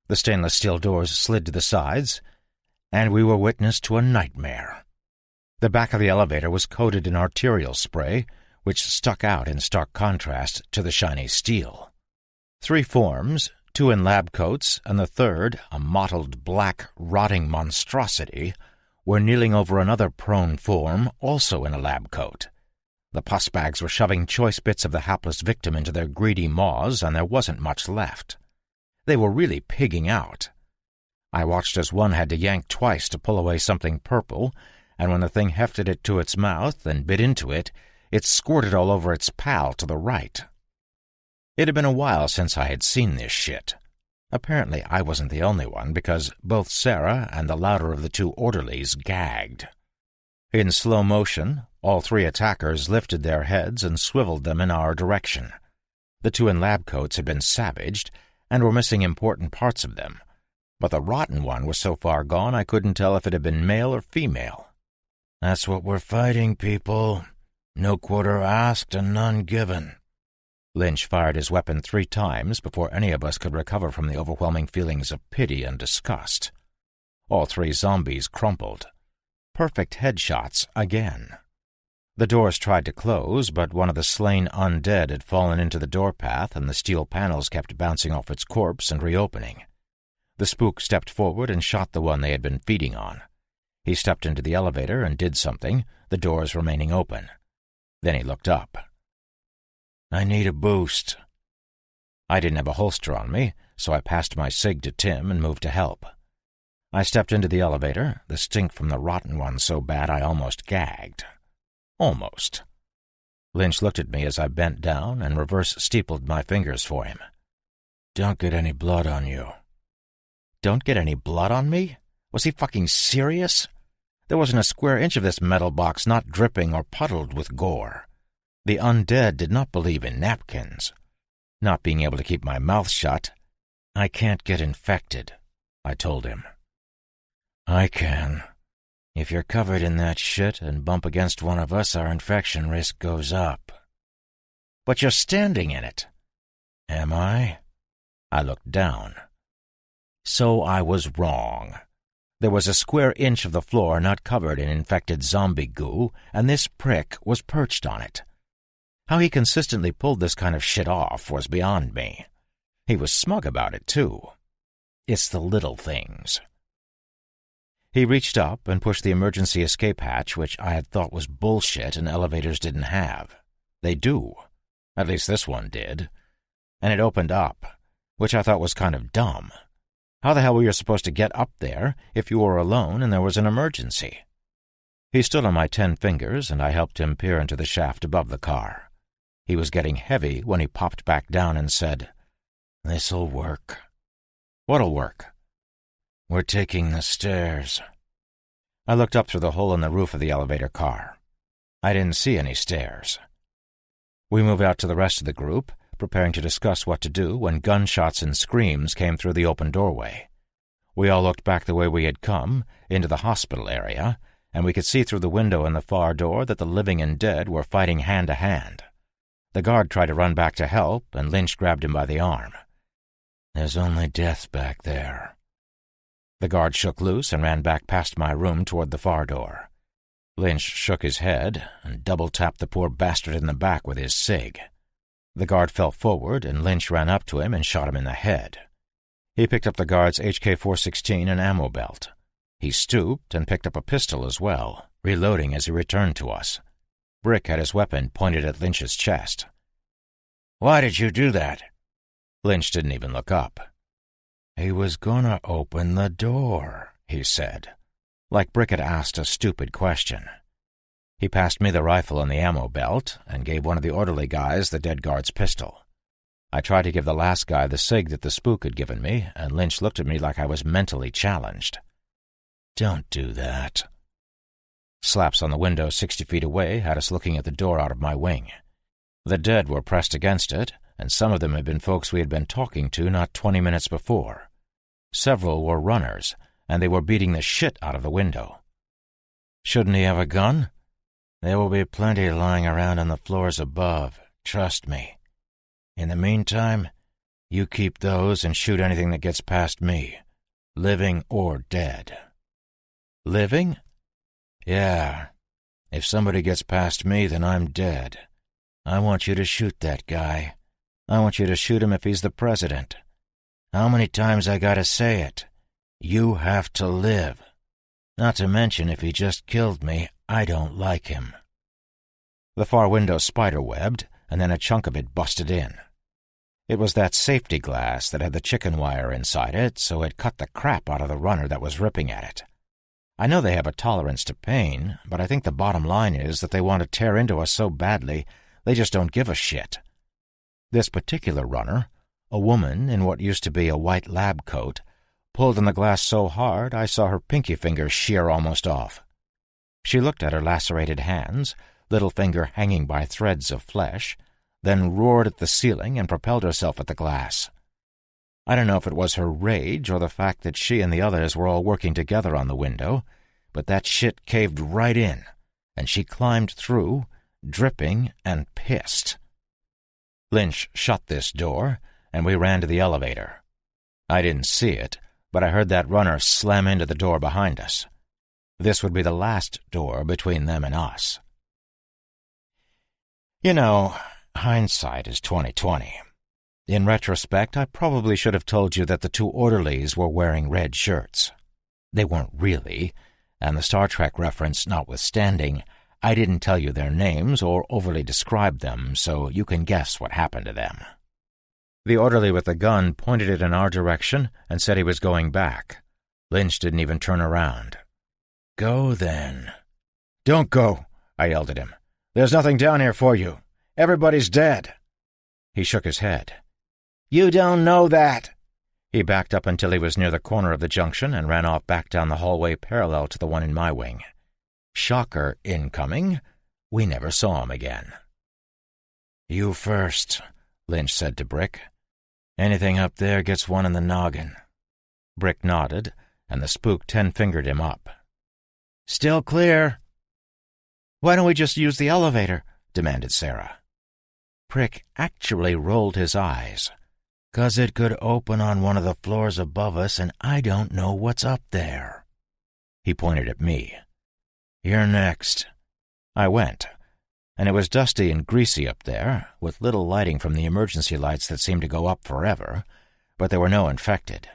The stainless steel doors slid to the sides, and we were witness to a nightmare. The back of the elevator was coated in arterial spray, which stuck out in stark contrast to the shiny steel. 3 forms, 2 in lab coats, and the third, a mottled black, rotting monstrosity, were kneeling over another prone form, also in a lab coat. The pus bags were shoving choice bits of the hapless victim into their greedy maws, and there wasn't much left. They were really pigging out. I watched as one had to yank twice to pull away something purple, and when the thing hefted it to its mouth and bit into it, it squirted all over its pal to the right. It had been a while since I had seen this shit. Apparently I wasn't the only one, because both Sarah and the louder of the two orderlies gagged. In slow motion, all three attackers lifted their heads and swiveled them in our direction. The two in lab coats had been savaged and were missing important parts of them, but the rotten one was so far gone I couldn't tell if it had been male or female. "That's what we're fighting, people. No quarter asked and none given." Lynch fired his weapon 3 times before any of us could recover from the overwhelming feelings of pity and disgust. All 3 zombies crumpled. Perfect headshots again. The doors tried to close, but one of the slain undead had fallen into the door path and the steel panels kept bouncing off its corpse and reopening. The spook stepped forward and shot the one they had been feeding on. He stepped into the elevator and did something, the doors remaining open. Then he looked up. "I need a boost." I didn't have a holster on me, so I passed my cig to Tim and moved to help. I stepped into the elevator, the stink from the rotten one so bad I almost gagged. Almost. Lynch looked at me as I bent down and reverse-steepled my fingers for him. "Don't get any blood on you." Don't get any blood on me? Was he fucking serious? There wasn't a square inch of this metal box not dripping or puddled with gore. The undead did not believe in napkins. Not being able to keep my mouth shut, "I can't get infected," I told him. "I can. If you're covered in that shit and bump against one of us, our infection risk goes up." "But you're standing in it." "Am I?" I looked down. So I was wrong. There was a square inch of the floor not covered in infected zombie goo, and this prick was perched on it. How he consistently pulled this kind of shit off was beyond me. He was smug about it, too. It's the little things. He reached up and pushed the emergency escape hatch, which I had thought was bullshit and elevators didn't have. They do. At least this one did. And it opened up, which I thought was kind of dumb. How the hell were you supposed to get up there if you were alone and there was an emergency? He stood on my 10 fingers, and I helped him peer into the shaft above the car. He was getting heavy when he popped back down and said, "This'll work." "What'll work?" "We're taking the stairs." I looked up through the hole in the roof of the elevator car. I didn't see any stairs. We moved out to the rest of the group, preparing to discuss what to do when gunshots and screams came through the open doorway. We all looked back the way we had come, into the hospital area, and we could see through the window in the far door that the living and dead were fighting hand to hand. The guard tried to run back to help, and Lynch grabbed him by the arm. "There's only death back there." The guard shook loose and ran back past my room toward the far door. Lynch shook his head and double-tapped the poor bastard in the back with his cig. The guard fell forward, and Lynch ran up to him and shot him in the head. He picked up the guard's HK-416 and ammo belt. He stooped and picked up a pistol as well, reloading as he returned to us. Brick had his weapon pointed at Lynch's chest. "Why did you do that?" Lynch didn't even look up. "He was gonna open the door," he said, like Brick had asked a stupid question. He passed me the rifle and the ammo belt and gave one of the orderly guys the dead guard's pistol. I tried to give the last guy the cig that the spook had given me, and Lynch looked at me like I was mentally challenged. "Don't do that." Slaps on the window 60 feet away had us looking at the door out of my wing. The dead were pressed against it, and some of them had been folks we had been talking to not 20 minutes before. Several were runners, and they were beating the shit out of the window. "Shouldn't he have a gun?" "There will be plenty lying around on the floors above, trust me. In the meantime, you keep those and shoot anything that gets past me, living or dead." "Living?" "Yeah. If somebody gets past me, then I'm dead. I want you to shoot that guy. I want you to shoot him if he's the president. How many times I gotta say it? You have to live. Not to mention, if he just killed me, I don't like him." The far window spider-webbed, and then a chunk of it busted in. It was that safety glass that had the chicken wire inside it, so it cut the crap out of the runner that was ripping at it. I know they have a tolerance to pain, but I think the bottom line is that they want to tear into us so badly, they just don't give a shit. This particular runner, a woman in what used to be a white lab coat, pulled on the glass so hard I saw her pinky finger shear almost off. She looked at her lacerated hands, little finger hanging by threads of flesh, then roared at the ceiling and propelled herself at the glass. I don't know if it was her rage or the fact that she and the others were all working together on the window, but that shit caved right in, and she climbed through, dripping and pissed. Lynch shut this door, and we ran to the elevator. I didn't see it, but I heard that runner slam into the door behind us. This would be the last door between them and us. You know, hindsight is 20/20. In retrospect, I probably should have told you that the two orderlies were wearing red shirts. They weren't really, and the Star Trek reference notwithstanding, I didn't tell you their names or overly describe them, so you can guess what happened to them. The orderly with the gun pointed it in our direction and said he was going back. Lynch didn't even turn around. "Go, then." "Don't go," I yelled at him. "There's nothing down here for you. Everybody's dead." He shook his head. "You don't know that." He backed up until he was near the corner of the junction and ran off back down the hallway parallel to the one in my wing. Shocker incoming, we never saw him again. "You first," Lynch said to Brick. "Anything up there gets one in the noggin." Brick nodded, and the spook 10-fingered him up. "Still clear." "Why don't we just use the elevator?" demanded Sarah. Brick actually rolled his eyes. "'Cause it could open on one of the floors above us, and I don't know what's up there." He pointed at me. "You're next." I went, and it was dusty and greasy up there, with little lighting from the emergency lights that seemed to go up forever, but there were no infected.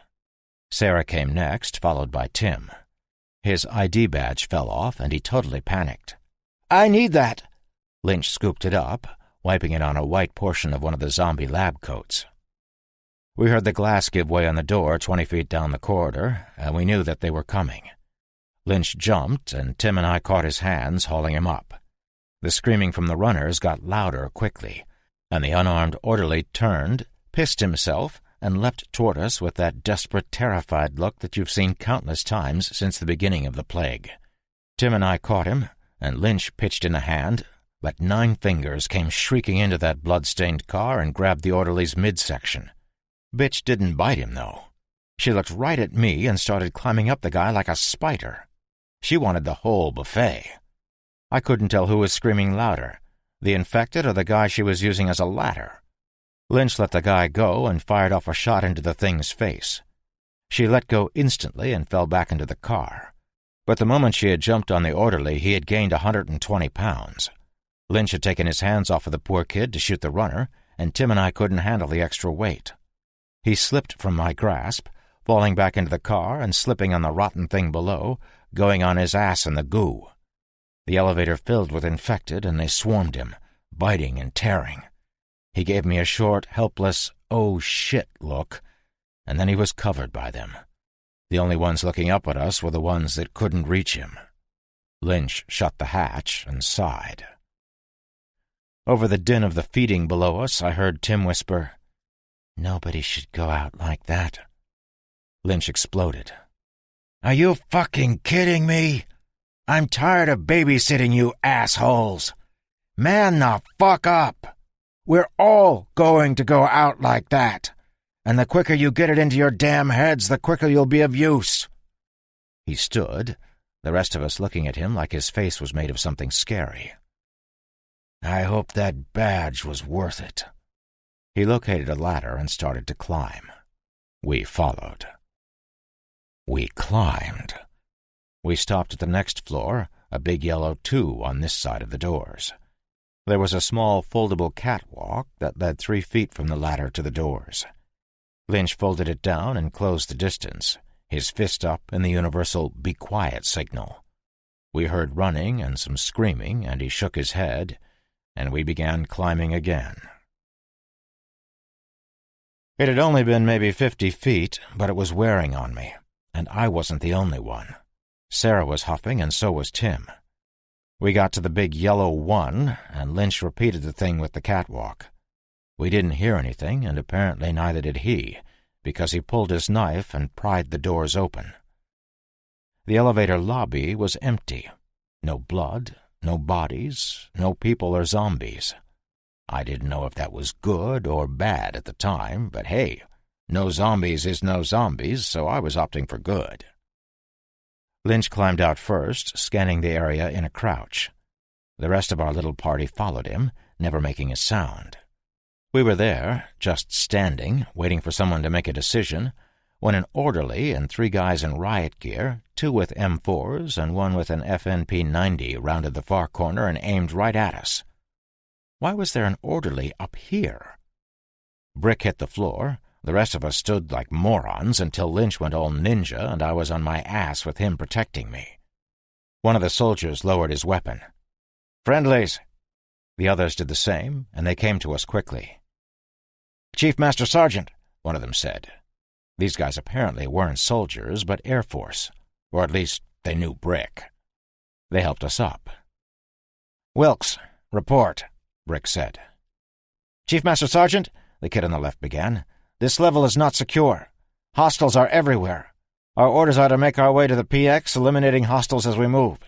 Sarah came next, followed by Tim. His ID badge fell off, and he totally panicked. "I need that." Lynch scooped it up, wiping it on a white portion of one of the zombie lab coats. We heard the glass give way on the door 20 feet down the corridor, and we knew that they were coming. Lynch jumped, and Tim and I caught his hands, hauling him up. The screaming from the runners got louder quickly, and the unarmed orderly turned, pissed himself, and leapt toward us with that desperate, terrified look that you've seen countless times since the beginning of the plague. Tim and I caught him, and Lynch pitched in a hand, but 9 fingers came shrieking into that blood-stained car and grabbed the orderly's midsection. Bitch didn't bite him, though. She looked right at me and started climbing up the guy like a spider. She wanted the whole buffet. I couldn't tell who was screaming louder, the infected or the guy she was using as a ladder. Lynch let the guy go and fired off a shot into the thing's face. She let go instantly and fell back into the car. But the moment she had jumped on the orderly, he had gained 120 pounds. Lynch had taken his hands off of the poor kid to shoot the runner, and Tim and I couldn't handle the extra weight. He slipped from my grasp, falling back into the car and slipping on the rotten thing below, going on his ass in the goo. The elevator filled with infected, and they swarmed him, biting and tearing. He gave me a short, helpless, "oh shit" look, and then he was covered by them. The only ones looking up at us were the ones that couldn't reach him. Lynch shut the hatch and sighed. Over the din of the feeding below us, I heard Tim whisper, "Nobody should go out like that." Lynch exploded. "Are you fucking kidding me? I'm tired of babysitting you assholes. Man the fuck up. We're all going to go out like that. And the quicker you get it into your damn heads, the quicker you'll be of use." He stood, the rest of us looking at him like his face was made of something scary. "I hope that badge was worth it." He located a ladder and started to climb. We followed. We climbed. We stopped at the next floor, a big yellow 2 on this side of the doors. There was a small foldable catwalk that led 3 feet from the ladder to the doors. Lynch folded it down and closed the distance, his fist up in the universal "be quiet" signal. We heard running and some screaming, and he shook his head, and we began climbing again. It had only been maybe 50 feet, but it was wearing on me, and I wasn't the only one. Sarah was huffing, and so was Tim. We got to the big yellow 1, and Lynch repeated the thing with the catwalk. We didn't hear anything, and apparently neither did he, because he pulled his knife and pried the doors open. The elevator lobby was empty. No blood, no bodies, no people or zombies. I didn't know if that was good or bad at the time, but hey, no zombies is no zombies, so I was opting for good. Lynch climbed out first, scanning the area in a crouch. The rest of our little party followed him, never making a sound. We were there, just standing, waiting for someone to make a decision, when an orderly and 3 guys in riot gear, 2 with M4s and 1 with an FNP-90, rounded the far corner and aimed right at us. Why was there an orderly up here? Brick hit the floor. The rest of us stood like morons until Lynch went all ninja and I was on my ass with him protecting me. One of the soldiers lowered his weapon. "Friendlies!" The others did the same, and they came to us quickly. "Chief Master Sergeant," one of them said. These guys apparently weren't soldiers, but Air Force, or at least they knew Brick. They helped us up. "Wilkes, report," Brick said. "Chief Master Sergeant," the kid on the left began, "this level is not secure. Hostiles are everywhere. Our orders are to make our way to the PX, eliminating hostiles as we move.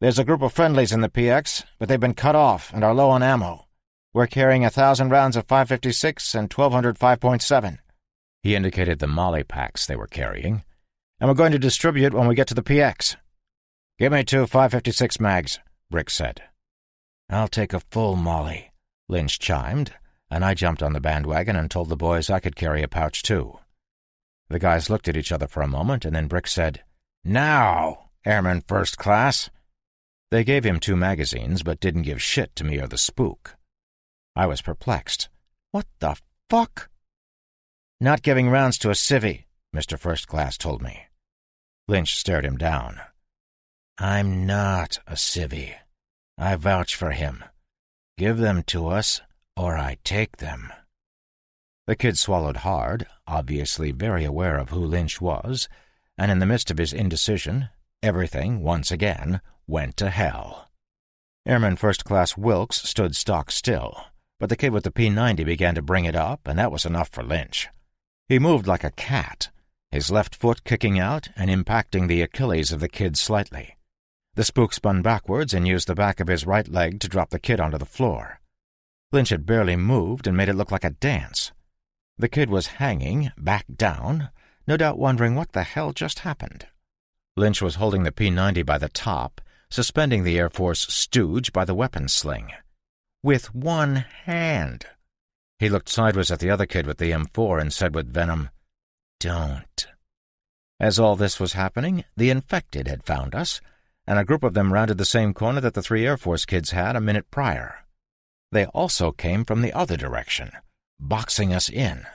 There's a group of friendlies in the PX, but they've been cut off and are low on ammo. We're carrying 1,000 rounds of 5.56 and 1,200 5.7. He indicated the molly packs they were carrying. "And we're going to distribute when we get to the PX. "Give me 2 5.56 mags," Brick said. "I'll take a full molly," Lynch chimed, and I jumped on the bandwagon and told the boys I could carry a pouch too. The guys looked at each other for a moment, and then Brick said, "Now, Airman First Class." They gave him 2 magazines, but didn't give shit to me or the spook. I was perplexed. What the fuck? "Not giving rounds to a civvy," Mr. First Class told me. Lynch stared him down. "I'm not a civvy. I vouch for him. Give them to us, or I take them." The kid swallowed hard, obviously very aware of who Lynch was, and in the midst of his indecision, everything, once again, went to hell. Airman First Class Wilkes stood stock still, but the kid with the P90 began to bring it up, and that was enough for Lynch. He moved like a cat, his left foot kicking out and impacting the Achilles of the kid slightly. The spook spun backwards and used the back of his right leg to drop the kid onto the floor. Lynch had barely moved and made it look like a dance. The kid was hanging, back down, no doubt wondering what the hell just happened. Lynch was holding the P90 by the top, suspending the Air Force stooge by the weapon sling. With one hand. He looked sideways at the other kid with the M4 and said with venom, "Don't." As all this was happening, the infected had found us, and a group of them rounded the same corner that the 3 Air Force kids had a minute prior. They also came from the other direction, boxing us in.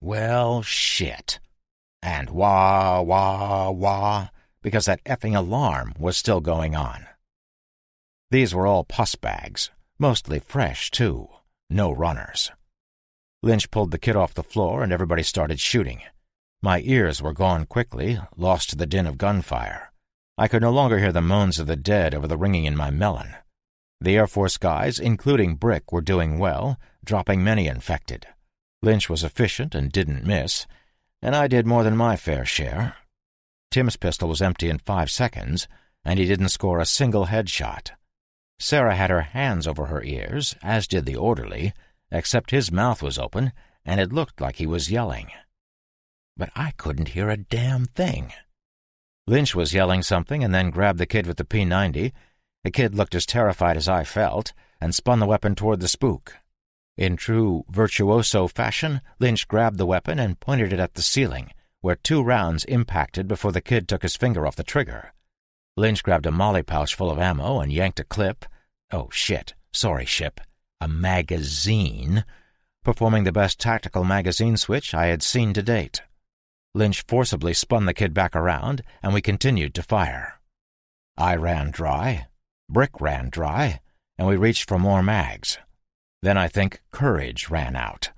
Well, shit. And wah, wah, wah, because that effing alarm was still going on. These were all pus bags, mostly fresh, too. No runners. Lynch pulled the kid off the floor and everybody started shooting. My ears were gone quickly, lost to the din of gunfire. I could no longer hear the moans of the dead over the ringing in my melon. The Air Force guys, including Brick, were doing well, dropping many infected. Lynch was efficient and didn't miss, and I did more than my fair share. Tim's pistol was empty in 5 seconds, and he didn't score a single headshot. Sarah had her hands over her ears, as did the orderly, except his mouth was open, and it looked like he was yelling. But I couldn't hear a damn thing. Lynch was yelling something and then grabbed the kid with the P90. The kid looked as terrified as I felt, and spun the weapon toward the spook. In true virtuoso fashion, Lynch grabbed the weapon and pointed it at the ceiling, where 2 rounds impacted before the kid took his finger off the trigger. Lynch grabbed a molly pouch full of ammo and yanked a clip. Oh, shit. Sorry, Ship. A magazine, performing the best tactical magazine switch I had seen to date. Lynch forcibly spun the kid back around, and we continued to fire. I ran dry, Brick ran dry, and we reached for more mags. Then I think courage ran out.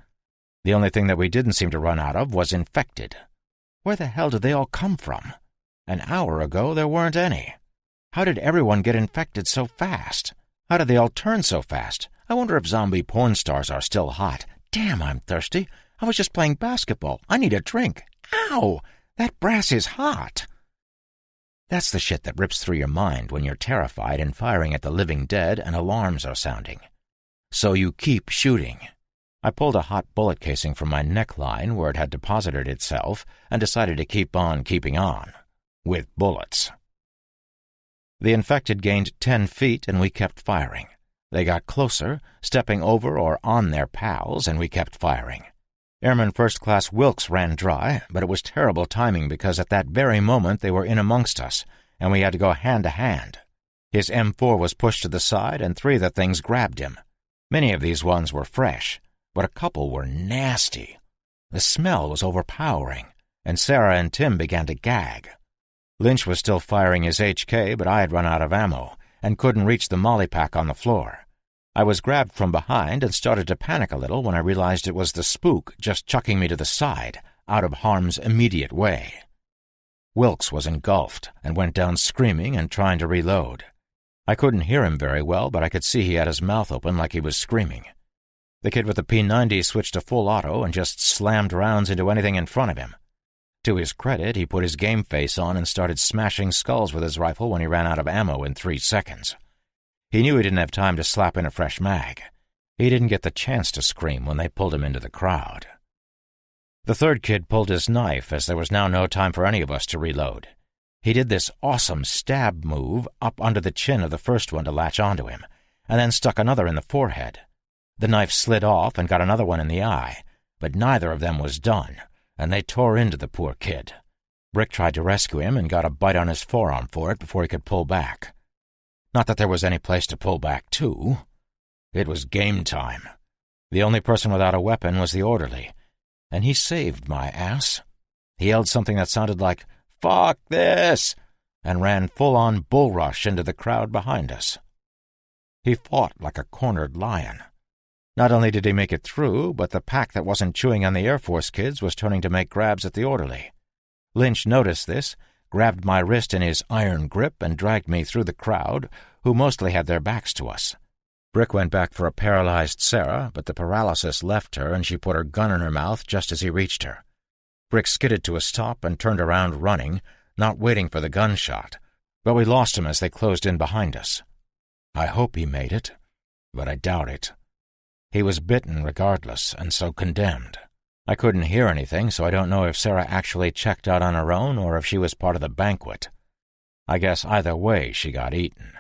The only thing that we didn't seem to run out of was infected. Where the hell did they all come from? An hour ago there weren't any. How did everyone get infected so fast? How did they all turn so fast? I wonder if zombie porn stars are still hot. Damn, I'm thirsty. I was just playing basketball. I need a drink. Ow! That brass is hot. That's the shit that rips through your mind when you're terrified and firing at the living dead and alarms are sounding. So you keep shooting. I pulled a hot bullet casing from my neckline where it had deposited itself and decided to keep on keeping on. With bullets. The infected gained 10 feet and we kept firing. They got closer, stepping over or on their pals, and we kept firing. Airman First Class Wilkes ran dry, but it was terrible timing because at that very moment they were in amongst us, and we had to go hand to hand. His M4 was pushed to the side, and 3 of the things grabbed him. Many of these ones were fresh, but a couple were nasty. The smell was overpowering, and Sarah and Tim began to gag. Lynch was still firing his HK, but I had run out of ammo, and couldn't reach the molly pack on the floor. I was grabbed from behind and started to panic a little when I realized it was the spook just chucking me to the side, out of harm's immediate way. Wilkes was engulfed and went down screaming and trying to reload. I couldn't hear him very well, but I could see he had his mouth open like he was screaming. The kid with the P90 switched to full auto and just slammed rounds into anything in front of him. To his credit, he put his game face on and started smashing skulls with his rifle when he ran out of ammo in 3 seconds. He knew he didn't have time to slap in a fresh mag. He didn't get the chance to scream when they pulled him into the crowd. The third kid pulled his knife as there was now no time for any of us to reload. He did this awesome stab move up under the chin of the first one to latch onto him, and then stuck another in the forehead. The knife slid off and got another one in the eye, but neither of them was done, and they tore into the poor kid. Brick tried to rescue him and got a bite on his forearm for it before he could pull back. Not that there was any place to pull back to. It was game time. The only person without a weapon was the orderly, and he saved my ass. He yelled something that sounded like, "Fuck this!" and ran full-on bull rush into the crowd behind us. He fought like a cornered lion. Not only did he make it through, but the pack that wasn't chewing on the Air Force kids was turning to make grabs at the orderly. Lynch noticed this, grabbed my wrist in his iron grip, and dragged me through the crowd, who mostly had their backs to us. Brick went back for a paralyzed Sarah, but the paralysis left her and she put her gun in her mouth just as he reached her. Brick skidded to a stop and turned around running, not waiting for the gunshot, but we lost him as they closed in behind us. I hope he made it, but I doubt it. He was bitten regardless, and so condemned. I couldn't hear anything, so I don't know if Sarah actually checked out on her own or if she was part of the banquet. I guess either way she got eaten.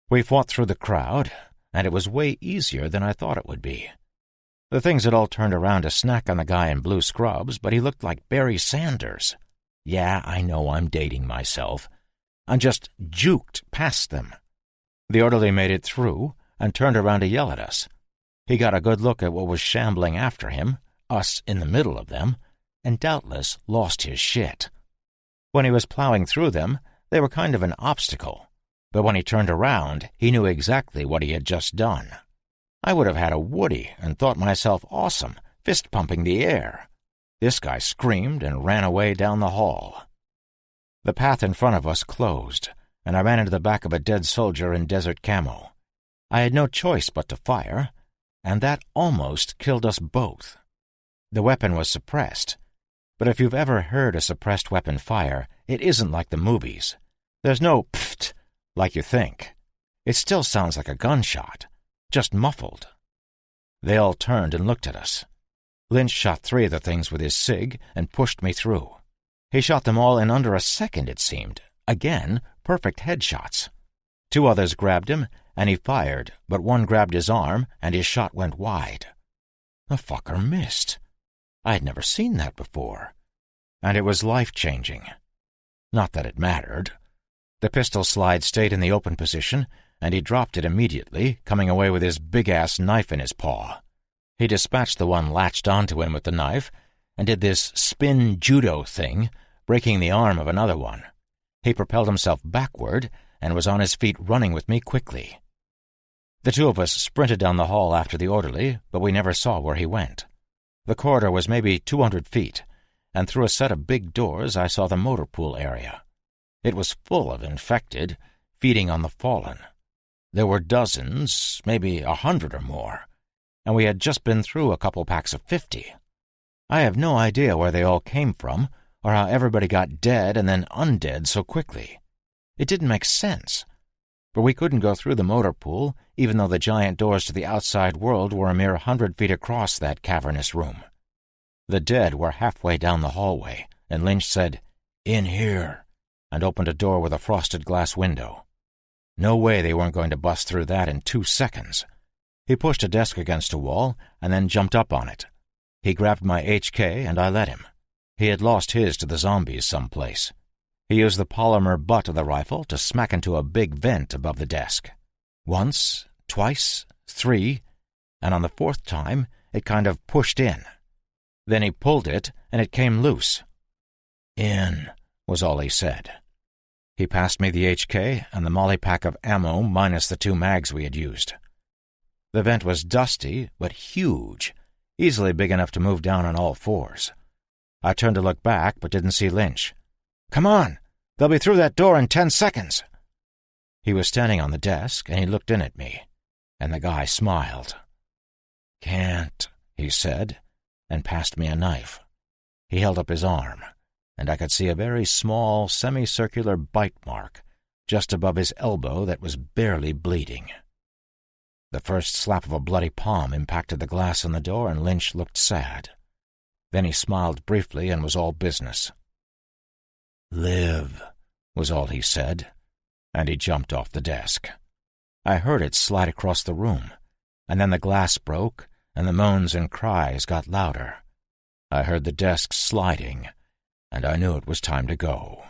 We fought through the crowd, and it was way easier than I thought it would be. The things had all turned around to snack on the guy in blue scrubs, but he looked like Barry Sanders. Yeah, I know I'm dating myself. I just juked past them. The orderly made it through and turned around to yell at us. He got a good look at what was shambling after him, us in the middle of them, and doubtless lost his shit. When he was plowing through them, they were kind of an obstacle, but when he turned around, he knew exactly what he had just done. I would have had a Woody and thought myself awesome, fist-pumping the air. This guy screamed and ran away down the hall. The path in front of us closed, and I ran into the back of a dead soldier in desert camo. I had no choice but to fire, and that almost killed us both. The weapon was suppressed, but if you've ever heard a suppressed weapon fire, it isn't like the movies. There's no pfft like you think. It still sounds like a gunshot, just muffled. They all turned and looked at us. Lynch shot 3 of the things with his SIG and pushed me through. He shot them all in under a second, it seemed. Again, perfect headshots. 2 others grabbed him, and he fired, but one grabbed his arm, and his shot went wide. The fucker missed. I had never seen that before, and it was life-changing. Not that it mattered. The pistol slide stayed in the open position, and he dropped it immediately, coming away with his big-ass knife in his paw. He dispatched the one latched onto him with the knife, and did this spin judo thing, breaking the arm of another one. He propelled himself backward, and was on his feet running with me quickly. The 2 of us sprinted down the hall after the orderly, but we never saw where he went. The corridor was maybe 200 feet, and through a set of big doors I saw the motor pool area. It was full of infected, feeding on the fallen. There were dozens, maybe 100 or more, and we had just been through a couple packs of 50. I have no idea where they all came from, or how everybody got dead and then undead so quickly. It didn't make sense. But we couldn't go through the motor pool, even though the giant doors to the outside world were a mere 100 feet across that cavernous room. The dead were halfway down the hallway, and Lynch said, "In here," and opened a door with a frosted glass window. No way they weren't going to bust through that in 2 seconds. He pushed a desk against a wall and then jumped up on it. He grabbed my HK and I let him. He had lost his to the zombies someplace. He used the polymer butt of the rifle to smack into a big vent above the desk. Once, twice, 3, and on the 4th time, it kind of pushed in. Then he pulled it, and it came loose. "In," was all he said. He passed me the HK and the molly pack of ammo minus the 2 mags we had used. The vent was dusty, but huge, easily big enough to move down on all 4s. I turned to look back, but didn't see Lynch. "Come on! They'll be through that door in 10 seconds!" He was standing on the desk, and he looked in at me, and the guy smiled. "Can't," he said, and passed me a knife. He held up his arm, and I could see a very small, semicircular bite mark just above his elbow that was barely bleeding. The first slap of a bloody palm impacted the glass on the door, and Lynch looked sad. Then he smiled briefly and was all business. "Live," was all he said, and he jumped off the desk. I heard it slide across the room, and then the glass broke, and the moans and cries got louder. I heard the desk sliding, and I knew it was time to go.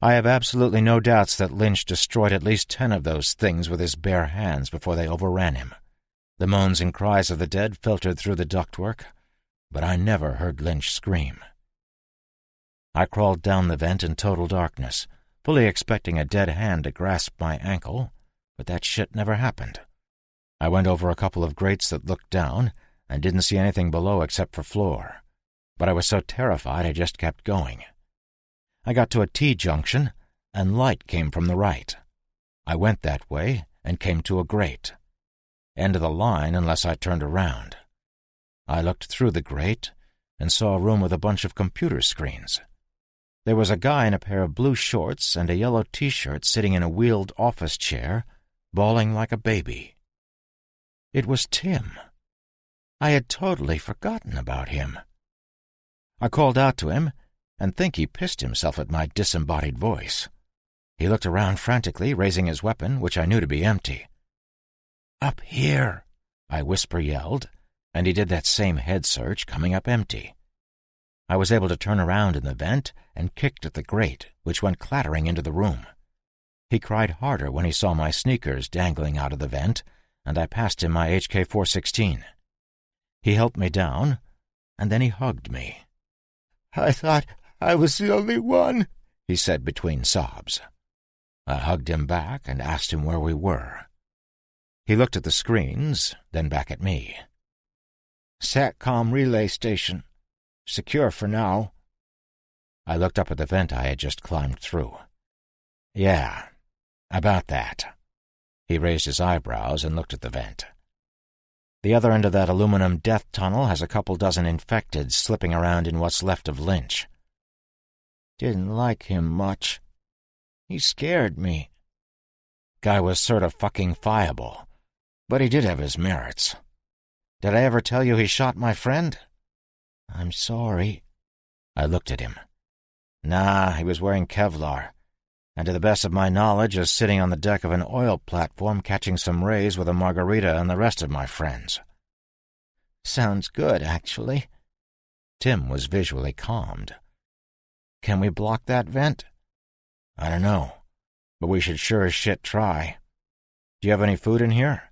I have absolutely no doubts that Lynch destroyed at least 10 of those things with his bare hands before they overran him. The moans and cries of the dead filtered through the ductwork, but I never heard Lynch scream. I crawled down the vent in total darkness, fully expecting a dead hand to grasp my ankle, but that shit never happened. I went over a couple of grates that looked down and didn't see anything below except for floor, but I was so terrified I just kept going. I got to a T-junction, and light came from the right. I went that way and came to a grate. End of the line unless I turned around. I looked through the grate and saw a room with a bunch of computer screens. There was a guy in a pair of blue shorts and a yellow T-shirt sitting in a wheeled office chair, bawling like a baby. It was Tim. I had totally forgotten about him. I called out to him and think he pissed himself at my disembodied voice. He looked around frantically, raising his weapon, which I knew to be empty. "Up here," I whisper-yelled, and he did that same head search, coming up empty. I was able to turn around in the vent and kicked at the grate, which went clattering into the room. He cried harder when he saw my sneakers dangling out of the vent, and I passed him my HK-416. He helped me down, and then he hugged me. "I thought I was the only one," he said between sobs. I hugged him back and asked him where we were. He looked at the screens, then back at me. "SATCOM relay station. Secure for now." I looked up at the vent I had just climbed through. "Yeah, about that." He raised his eyebrows and looked at the vent. "The other end of that aluminum death tunnel has a couple dozen infected slipping around in what's left of Lynch." "Didn't like him much. He scared me." "Guy was sort of fucking fiable, but he did have his merits. Did I ever tell you he shot my friend?" "I'm sorry." I looked at him. "Nah, he was wearing Kevlar, and to the best of my knowledge is sitting on the deck of an oil platform catching some rays with a margarita and the rest of my friends." "Sounds good, actually." Tim was visually calmed. "Can we block that vent?" "I don't know, but we should sure as shit try. Do you have any food in here?"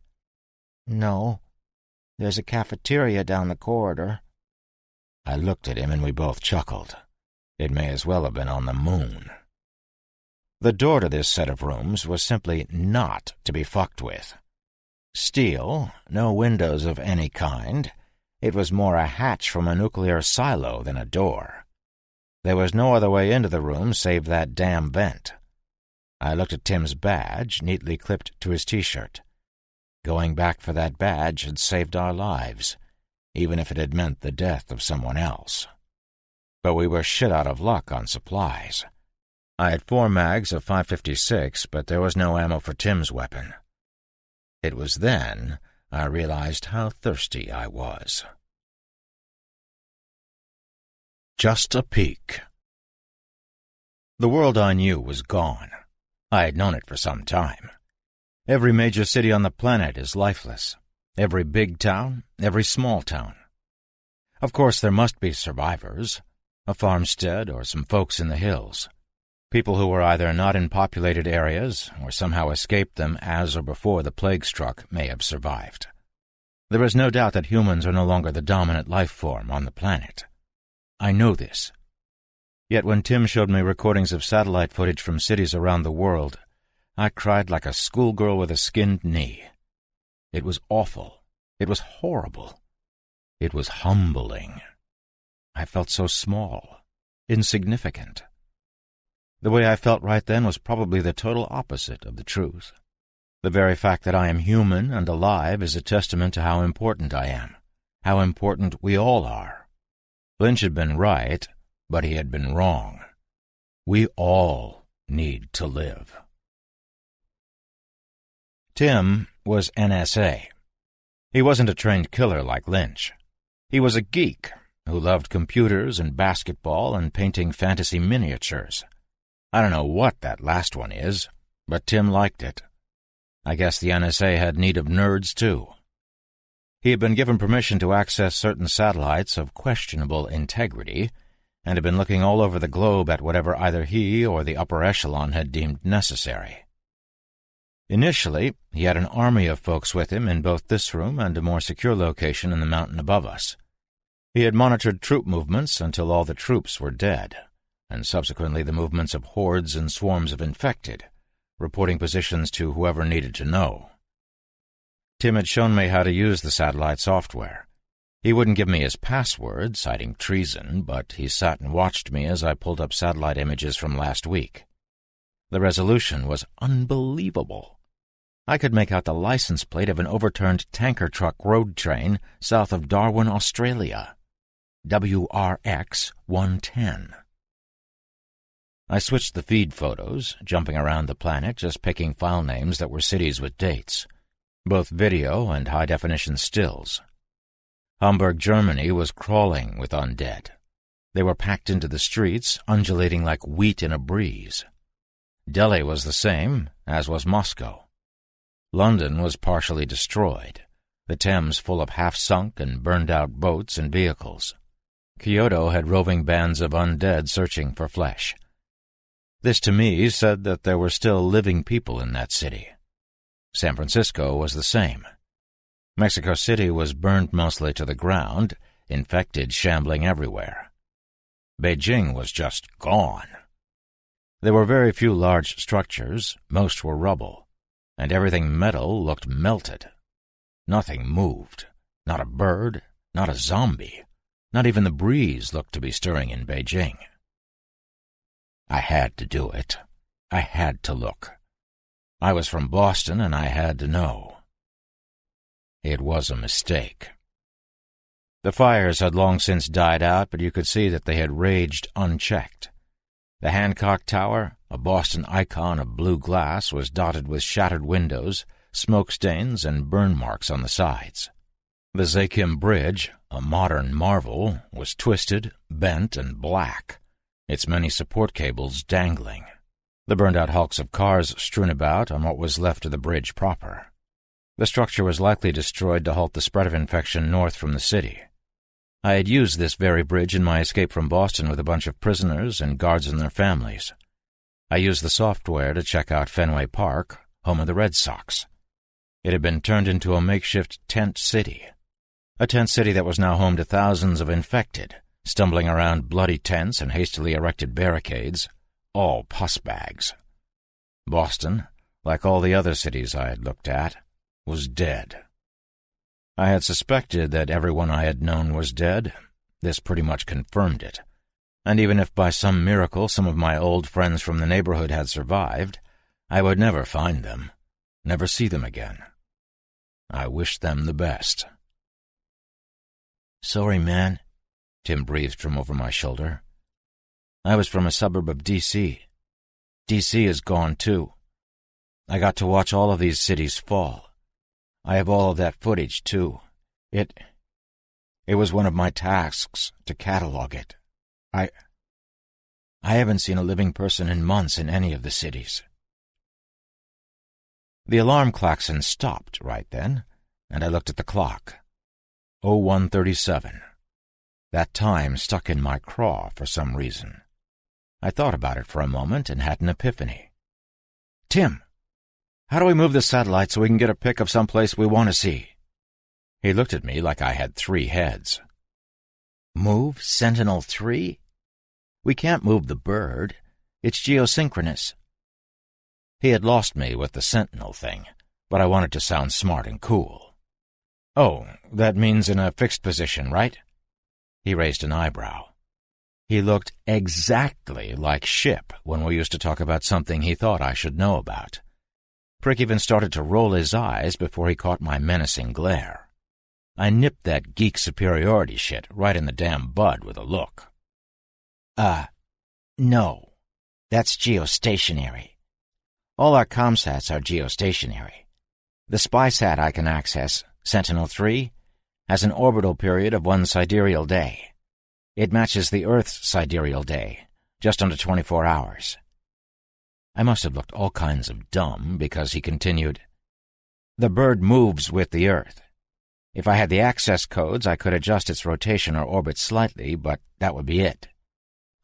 "No. There's a cafeteria down the corridor." I looked at him and we both chuckled. It may as well have been on the moon. The door to this set of rooms was simply not to be fucked with. Steel, no windows of any kind. It was more a hatch from a nuclear silo than a door. There was no other way into the room save that damn vent. I looked at Tim's badge, neatly clipped to his T-shirt. Going back for that badge had saved our lives, even if it had meant the death of someone else. But we were shit out of luck on supplies. I had 4 mags of .556, but there was no ammo for Tim's weapon. It was then I realized how thirsty I was. Just a peek. The world I knew was gone. I had known it for some time. Every major city on the planet is lifeless. Every big town, every small town. Of course, there must be survivors, a farmstead or some folks in the hills. People who were either not in populated areas or somehow escaped them as or before the plague struck may have survived. There is no doubt that humans are no longer the dominant life form on the planet. I know this. Yet when Tim showed me recordings of satellite footage from cities around the world, I cried like a schoolgirl with a skinned knee. It was awful. It was horrible. It was humbling. I felt so small, insignificant. The way I felt right then was probably the total opposite of the truth. The very fact that I am human and alive is a testament to how important I am, how important we all are. Lynch had been right, but he had been wrong. We all need to live. Tim was NSA. He wasn't a trained killer like Lynch. He was a geek who loved computers and basketball and painting fantasy miniatures. I don't know what that last one is, but Tim liked it. I guess the NSA had need of nerds, too. He had been given permission to access certain satellites of questionable integrity and had been looking all over the globe at whatever either he or the upper echelon had deemed necessary. Initially, he had an army of folks with him in both this room and a more secure location in the mountain above us. He had monitored troop movements until all the troops were dead, and subsequently the movements of hordes and swarms of infected, reporting positions to whoever needed to know. Tim had shown me how to use the satellite software. He wouldn't give me his password, citing treason, but he sat and watched me as I pulled up satellite images from last week. The resolution was unbelievable. I could make out the license plate of an overturned tanker truck road train south of Darwin, Australia. WRX 110. I switched the feed photos, jumping around the planet, just picking file names that were cities with dates, both video and high-definition stills. Hamburg, Germany was crawling with undead. They were packed into the streets, undulating like wheat in a breeze. Delhi was the same, as was Moscow. London was partially destroyed, the Thames full of half-sunk and burned-out boats and vehicles. Kyoto had roving bands of undead searching for flesh. This to me said that there were still living people in that city. San Francisco was the same. Mexico City was burned mostly to the ground, infected shambling everywhere. Beijing was just gone. There were very few large structures, most were rubble, and everything metal looked melted. Nothing moved, not a bird, not a zombie, not even the breeze looked to be stirring in Beijing. I had to do it. I had to look. I was from Boston, and I had to know. It was a mistake. The fires had long since died out, but you could see that they had raged unchecked. The Hancock Tower, a Boston icon of blue glass, was dotted with shattered windows, smoke stains, and burn marks on the sides. The Zakim Bridge, a modern marvel, was twisted, bent, and black, its many support cables dangling. The burned-out hulks of cars strewn about on what was left of the bridge proper. The structure was likely destroyed to halt the spread of infection north from the city. I had used this very bridge in my escape from Boston with a bunch of prisoners and guards and their families. I used the software to check out Fenway Park, home of the Red Sox. It had been turned into a makeshift tent city. A tent city that was now home to thousands of infected, stumbling around bloody tents and hastily erected barricades, all pus bags. Boston, like all the other cities I had looked at, was dead. I had suspected that everyone I had known was dead. This pretty much confirmed it. And even if by some miracle some of my old friends from the neighborhood had survived, I would never find them, never see them again. I wished them the best. "Sorry, man," Tim breathed from over my shoulder. "I was from a suburb of D.C. D.C. is gone, too. I got to watch all of these cities fall. I have all of that footage, too. It was one of my tasks to catalog it. I haven't seen a living person in months in any of the cities." The alarm klaxon stopped right then, and I looked at the clock. 01:37. That time stuck in my craw for some reason. I thought about it for a moment and had an epiphany. "Tim, how do we move the satellite so we can get a pic of some place we want to see?" He looked at me like I had 3 heads. "Move Sentinel-3? We can't move the bird. It's geosynchronous." He had lost me with the Sentinel thing, but I wanted to sound smart and cool. "Oh, that means in a fixed position, right?" He raised an eyebrow. He looked exactly like Ship when we used to talk about something he thought I should know about. Prick even started to roll his eyes before he caught my menacing glare. I nipped that geek superiority shit right in the damn bud with a look. No. That's geostationary. All our comsats are geostationary. The spysat I can access, Sentinel-3, has an orbital period of 1 sidereal day. It matches the Earth's sidereal day, just under 24 hours. I must have looked all kinds of dumb because he continued, "The bird moves with the Earth. If I had the access codes, I could adjust its rotation or orbit slightly, but that would be it.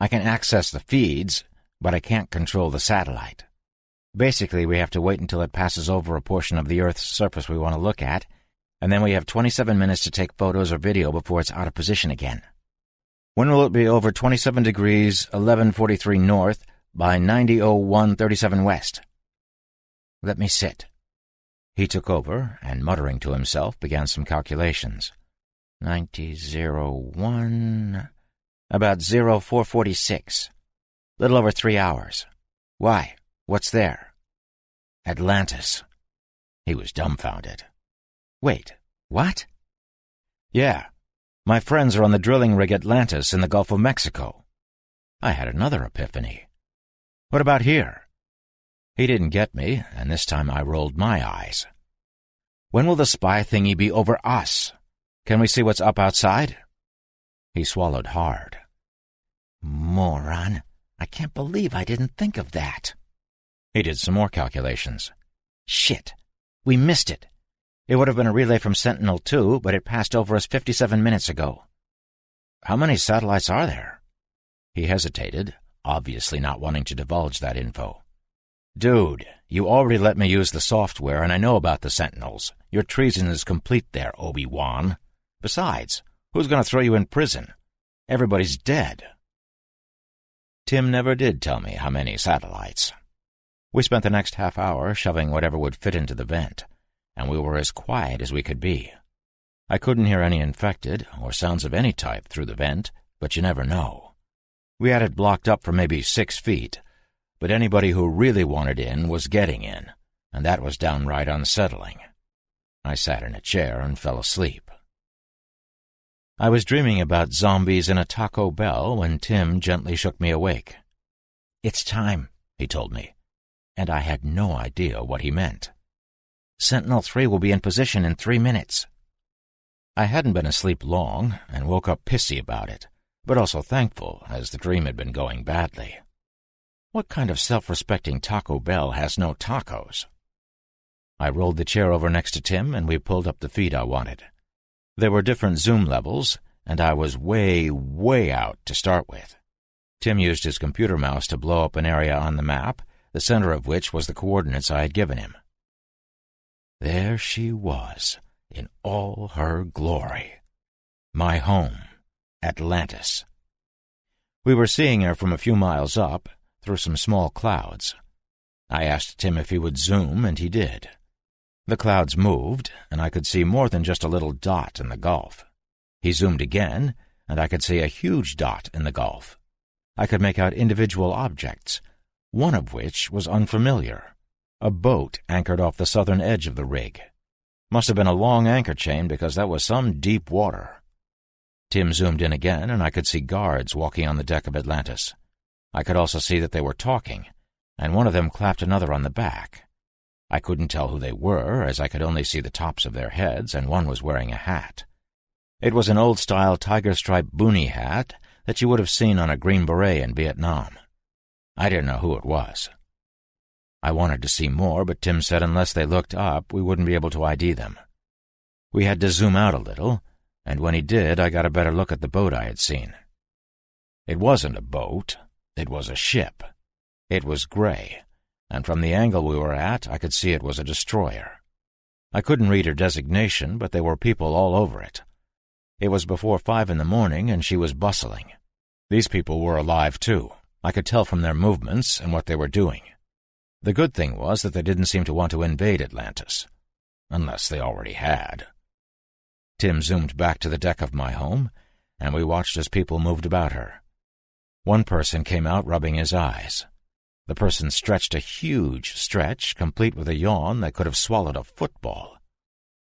I can access the feeds, but I can't control the satellite. Basically, we have to wait until it passes over a portion of the Earth's surface we want to look at, and then we have 27 minutes to take photos or video before it's out of position again. When will it be over 27 degrees, 11:43 north, by 90:01:37 west?" "Let me sit." He took over, and muttering to himself, began some calculations. 90:01... about 04:46. Little over 3 hours. "Why? What's there?" "Atlantis." He was dumbfounded. "Wait, what?" "Yeah. My friends are on the drilling rig Atlantis in the Gulf of Mexico." I had another epiphany. "What about here?" He didn't get me, and this time I rolled my eyes. "When will the spy thingy be over us? Can we see what's up outside?" He swallowed hard. "Moron. I can't believe I didn't think of that." He did some more calculations. "Shit. We missed it. It would have been a relay from Sentinel-2, but it passed over us 57 minutes ago." "How many satellites are there?" He hesitated, obviously not wanting to divulge that info. "Dude, you already let me use the software, and I know about the Sentinels. Your treason is complete there, Obi-Wan. Besides, who's going to throw you in prison? Everybody's dead." Tim never did tell me how many satellites. We spent the next half hour shoving whatever would fit into the vent, and we were as quiet as we could be. I couldn't hear any infected or sounds of any type through the vent, but you never know. We had it blocked up for maybe 6 feet, but anybody who really wanted in was getting in, and that was downright unsettling. I sat in a chair and fell asleep. I was dreaming about zombies in a Taco Bell when Tim gently shook me awake. "It's time," he told me, and I had no idea what he meant. "Sentinel-3 will be in position in 3 minutes." I hadn't been asleep long and woke up pissy about it, but also thankful as the dream had been going badly. What kind of self-respecting Taco Bell has no tacos? I rolled the chair over next to Tim and we pulled up the feed I wanted. There were different zoom levels, and I was way, way out to start with. Tim used his computer mouse to blow up an area on the map, the center of which was the coordinates I had given him. There she was, in all her glory. My home, Atlantis. We were seeing her from a few miles up, through some small clouds. I asked Tim if he would zoom, and he did. The clouds moved, and I could see more than just a little dot in the gulf. He zoomed again, and I could see a huge dot in the gulf. I could make out individual objects, one of which was unfamiliar, A boat anchored off the southern edge of the rig. Must have been a long anchor chain because that was some deep water. Tim zoomed in again, and I could see guards walking on the deck of Atlantis. I could also see that they were talking, and one of them clapped another on the back. I couldn't tell who they were, as I could only see the tops of their heads, and one was wearing a hat. It was an old-style tiger-striped boonie hat that you would have seen on a Green Beret in Vietnam. I didn't know who it was. I wanted to see more, but Tim said unless they looked up, we wouldn't be able to ID them. We had to zoom out a little, and when he did, I got a better look at the boat I had seen. It wasn't a boat. It was a ship. It was gray, and from the angle we were at, I could see it was a destroyer. I couldn't read her designation, but there were people all over it. It was before 5 in the morning, and she was bustling. These people were alive, too. I could tell from their movements and what they were doing. The good thing was that they didn't seem to want to invade Atlantis. Unless they already had. Tim zoomed back to the deck of my home, and we watched as people moved about her. One person came out rubbing his eyes. The person stretched a huge stretch, complete with a yawn that could have swallowed a football.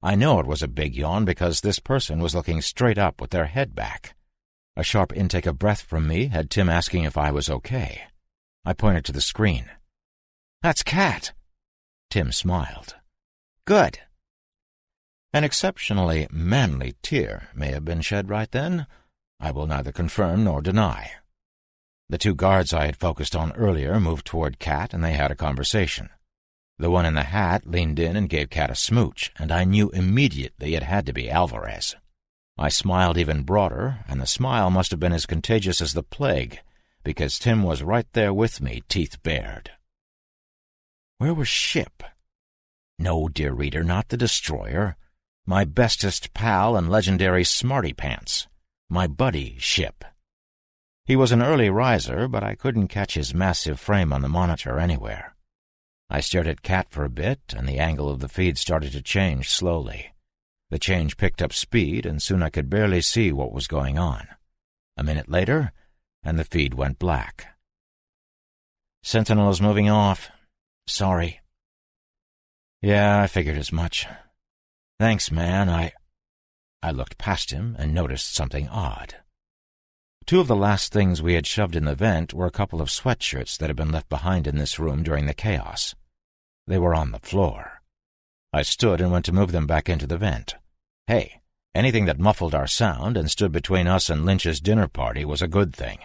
I know it was a big yawn because this person was looking straight up with their head back. A sharp intake of breath from me had Tim asking if I was okay. I pointed to the screen. "That's Kat." Tim smiled. "Good." An exceptionally manly tear may have been shed right then. I will neither confirm nor deny. The 2 guards I had focused on earlier moved toward Kat, and they had a conversation. The one in the hat leaned in and gave Kat a smooch, and I knew immediately it had to be Alvarez. I smiled even broader, and the smile must have been as contagious as the plague, because Tim was right there with me, teeth bared. Where was Ship? No, dear reader, not the destroyer. My bestest pal and legendary smarty pants. My buddy, Ship. He was an early riser, but I couldn't catch his massive frame on the monitor anywhere. I stared at Kat for a bit, and the angle of the feed started to change slowly. The change picked up speed, and soon I could barely see what was going on. A minute later, and the feed went black. "Sentinel is moving off. Sorry." "Yeah, I figured as much. Thanks, man, I looked past him and noticed something odd. 2 of the last things we had shoved in the vent were a couple of sweatshirts that had been left behind in this room during the chaos. They were on the floor. I stood and went to move them back into the vent. Hey, anything that muffled our sound and stood between us and Lynch's dinner party was a good thing.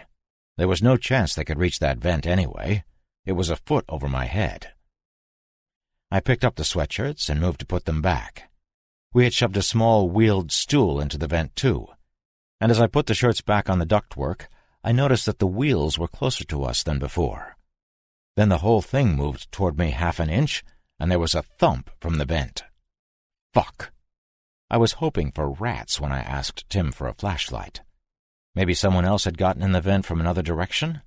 There was no chance they could reach that vent anyway. It was a foot over my head. I picked up the sweatshirts and moved to put them back. We had shoved a small wheeled stool into the vent, too, and as I put the shirts back on the ductwork, I noticed that the wheels were closer to us than before. Then the whole thing moved toward me half an inch, and there was a thump from the vent. Fuck! I was hoping for rats when I asked Tim for a flashlight. Maybe someone else had gotten in the vent from another direction?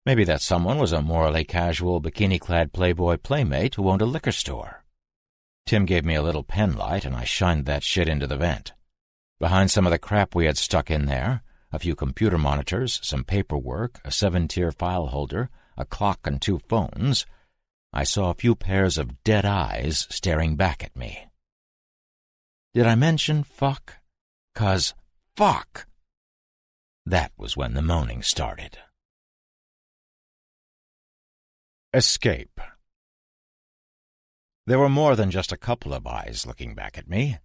Maybe that someone was a morally casual, bikini-clad playboy playmate who owned a liquor store. Tim gave me a little pen light, and I shined that shit into the vent. Behind some of the crap we had stuck in there, a few computer monitors, some paperwork, a 7-tier file holder, a clock and 2 phones, I saw a few pairs of dead eyes staring back at me. Did I mention fuck? 'Cause fuck! That was when the moaning started. Escape. There were more than just a couple of eyes looking back at me.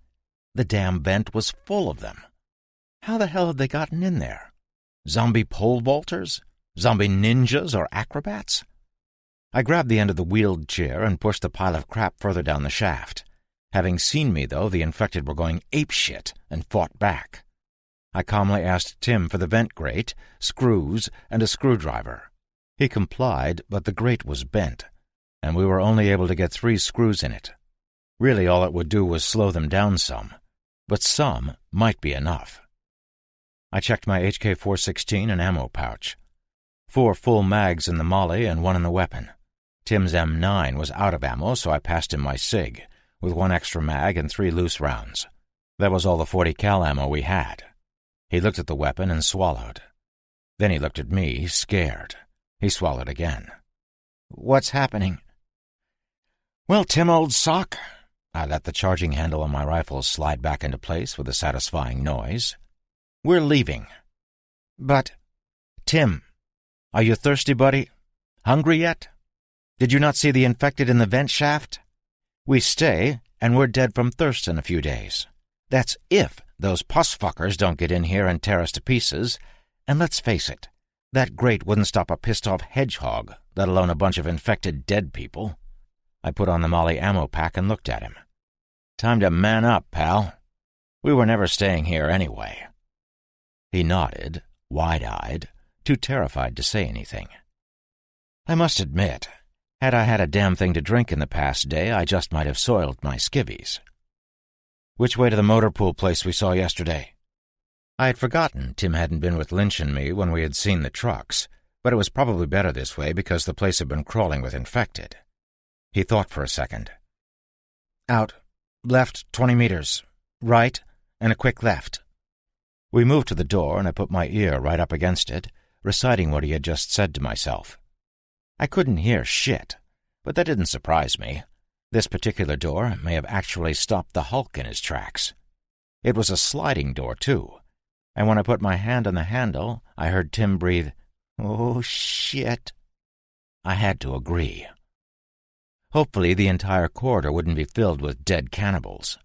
The damn vent was full of them. How the hell had they gotten in there? Zombie pole vaulters? Zombie ninjas or acrobats? I grabbed the end of the wheeled chair and pushed the pile of crap further down the shaft. Having seen me, though, the infected were going apeshit and fought back. I calmly asked Tim for the vent grate, screws, and a screwdriver. He complied, but the grate was bent, and we were only able to get 3 screws in it. Really, all it would do was slow them down some, but some might be enough. I checked my HK-416 and ammo pouch. 4 full mags in the molly and 1 in the weapon. Tim's M9 was out of ammo, so I passed him my SIG, with 1 extra mag and 3 loose rounds. That was all the 40 cal ammo we had. He looked at the weapon and swallowed. Then he looked at me, scared. He swallowed again. "What's happening?" Well, Tim, old sock, I let the charging handle on my rifle slide back into place with a satisfying noise. We're leaving. But, Tim, are you thirsty, buddy? Hungry yet? Did you not see the infected in the vent shaft? We stay, and we're dead from thirst in a few days. That's if those puss-fuckers don't get in here and tear us to pieces. And let's face it, that grate wouldn't stop a pissed-off hedgehog, let alone a bunch of infected dead people. I put on the Molly ammo pack and looked at him. Time to man up, pal. We were never staying here anyway. He nodded, wide-eyed, too terrified to say anything. I must admit, had I had a damn thing to drink in the past day, I just might have soiled my skivvies. Which way to the motor pool place we saw yesterday? I had forgotten Tim hadn't been with Lynch and me when we had seen the trucks, but it was probably better this way because the place had been crawling with infected. He thought for a second. Out. Left 20 meters. Right, and a quick left. We moved to the door, and I put my ear right up against it, reciting what he had just said to myself. I couldn't hear shit, but that didn't surprise me. This particular door may have actually stopped the Hulk in his tracks. It was a sliding door, too, and when I put my hand on the handle, I heard Tim breathe, "Oh, shit." I had to agree. Hopefully the entire corridor wouldn't be filled with dead cannibals.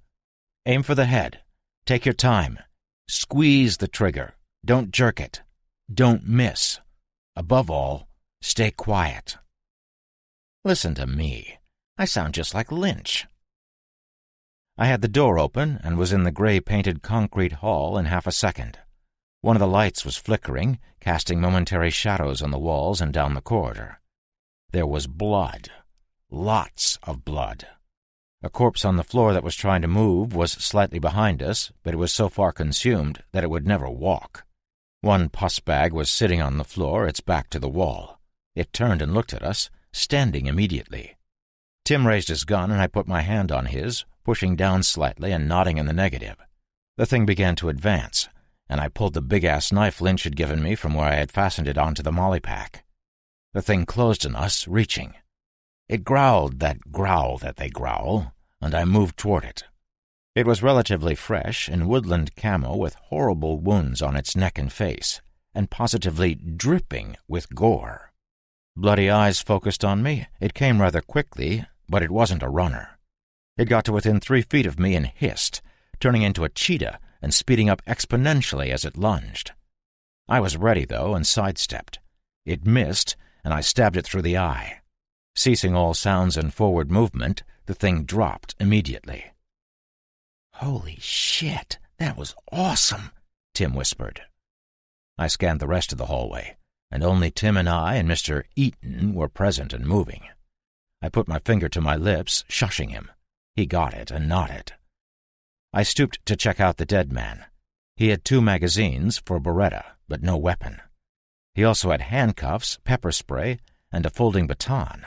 Aim for the head. Take your time. Squeeze the trigger. Don't jerk it. Don't miss. Above all, stay quiet. Listen to me. I sound just like Lynch. I had the door open and was in the gray-painted concrete hall in half a second. One of the lights was flickering, casting momentary shadows on the walls and down the corridor. There was blood. Lots of blood. A corpse on the floor that was trying to move was slightly behind us, but it was so far consumed that it would never walk. One pus bag was sitting on the floor, its back to the wall. It turned and looked at us, standing immediately. Tim raised his gun, and I put my hand on his, pushing down slightly and nodding in the negative. The thing began to advance, and I pulled the big-ass knife Lynch had given me from where I had fastened it onto the molly pack. The thing closed on us, reaching. It growled that growl that they growl, and I moved toward it. It was relatively fresh, in woodland camo with horrible wounds on its neck and face, and positively dripping with gore. Bloody eyes focused on me. It came rather quickly, but it wasn't a runner. It got to within 3 feet of me and hissed, turning into a cheetah and speeding up exponentially as it lunged. I was ready, though, and sidestepped. It missed, and I stabbed it through the eye. Ceasing all sounds and forward movement, the thing dropped immediately. "Holy shit, that was awesome," Tim whispered. I scanned the rest of the hallway, and only Tim and I and Mr. Eaton were present and moving. I put my finger to my lips, shushing him. He got it and nodded. I stooped to check out the dead man. He had 2 magazines for a Beretta, but no weapon. He also had handcuffs, pepper spray, and a folding baton.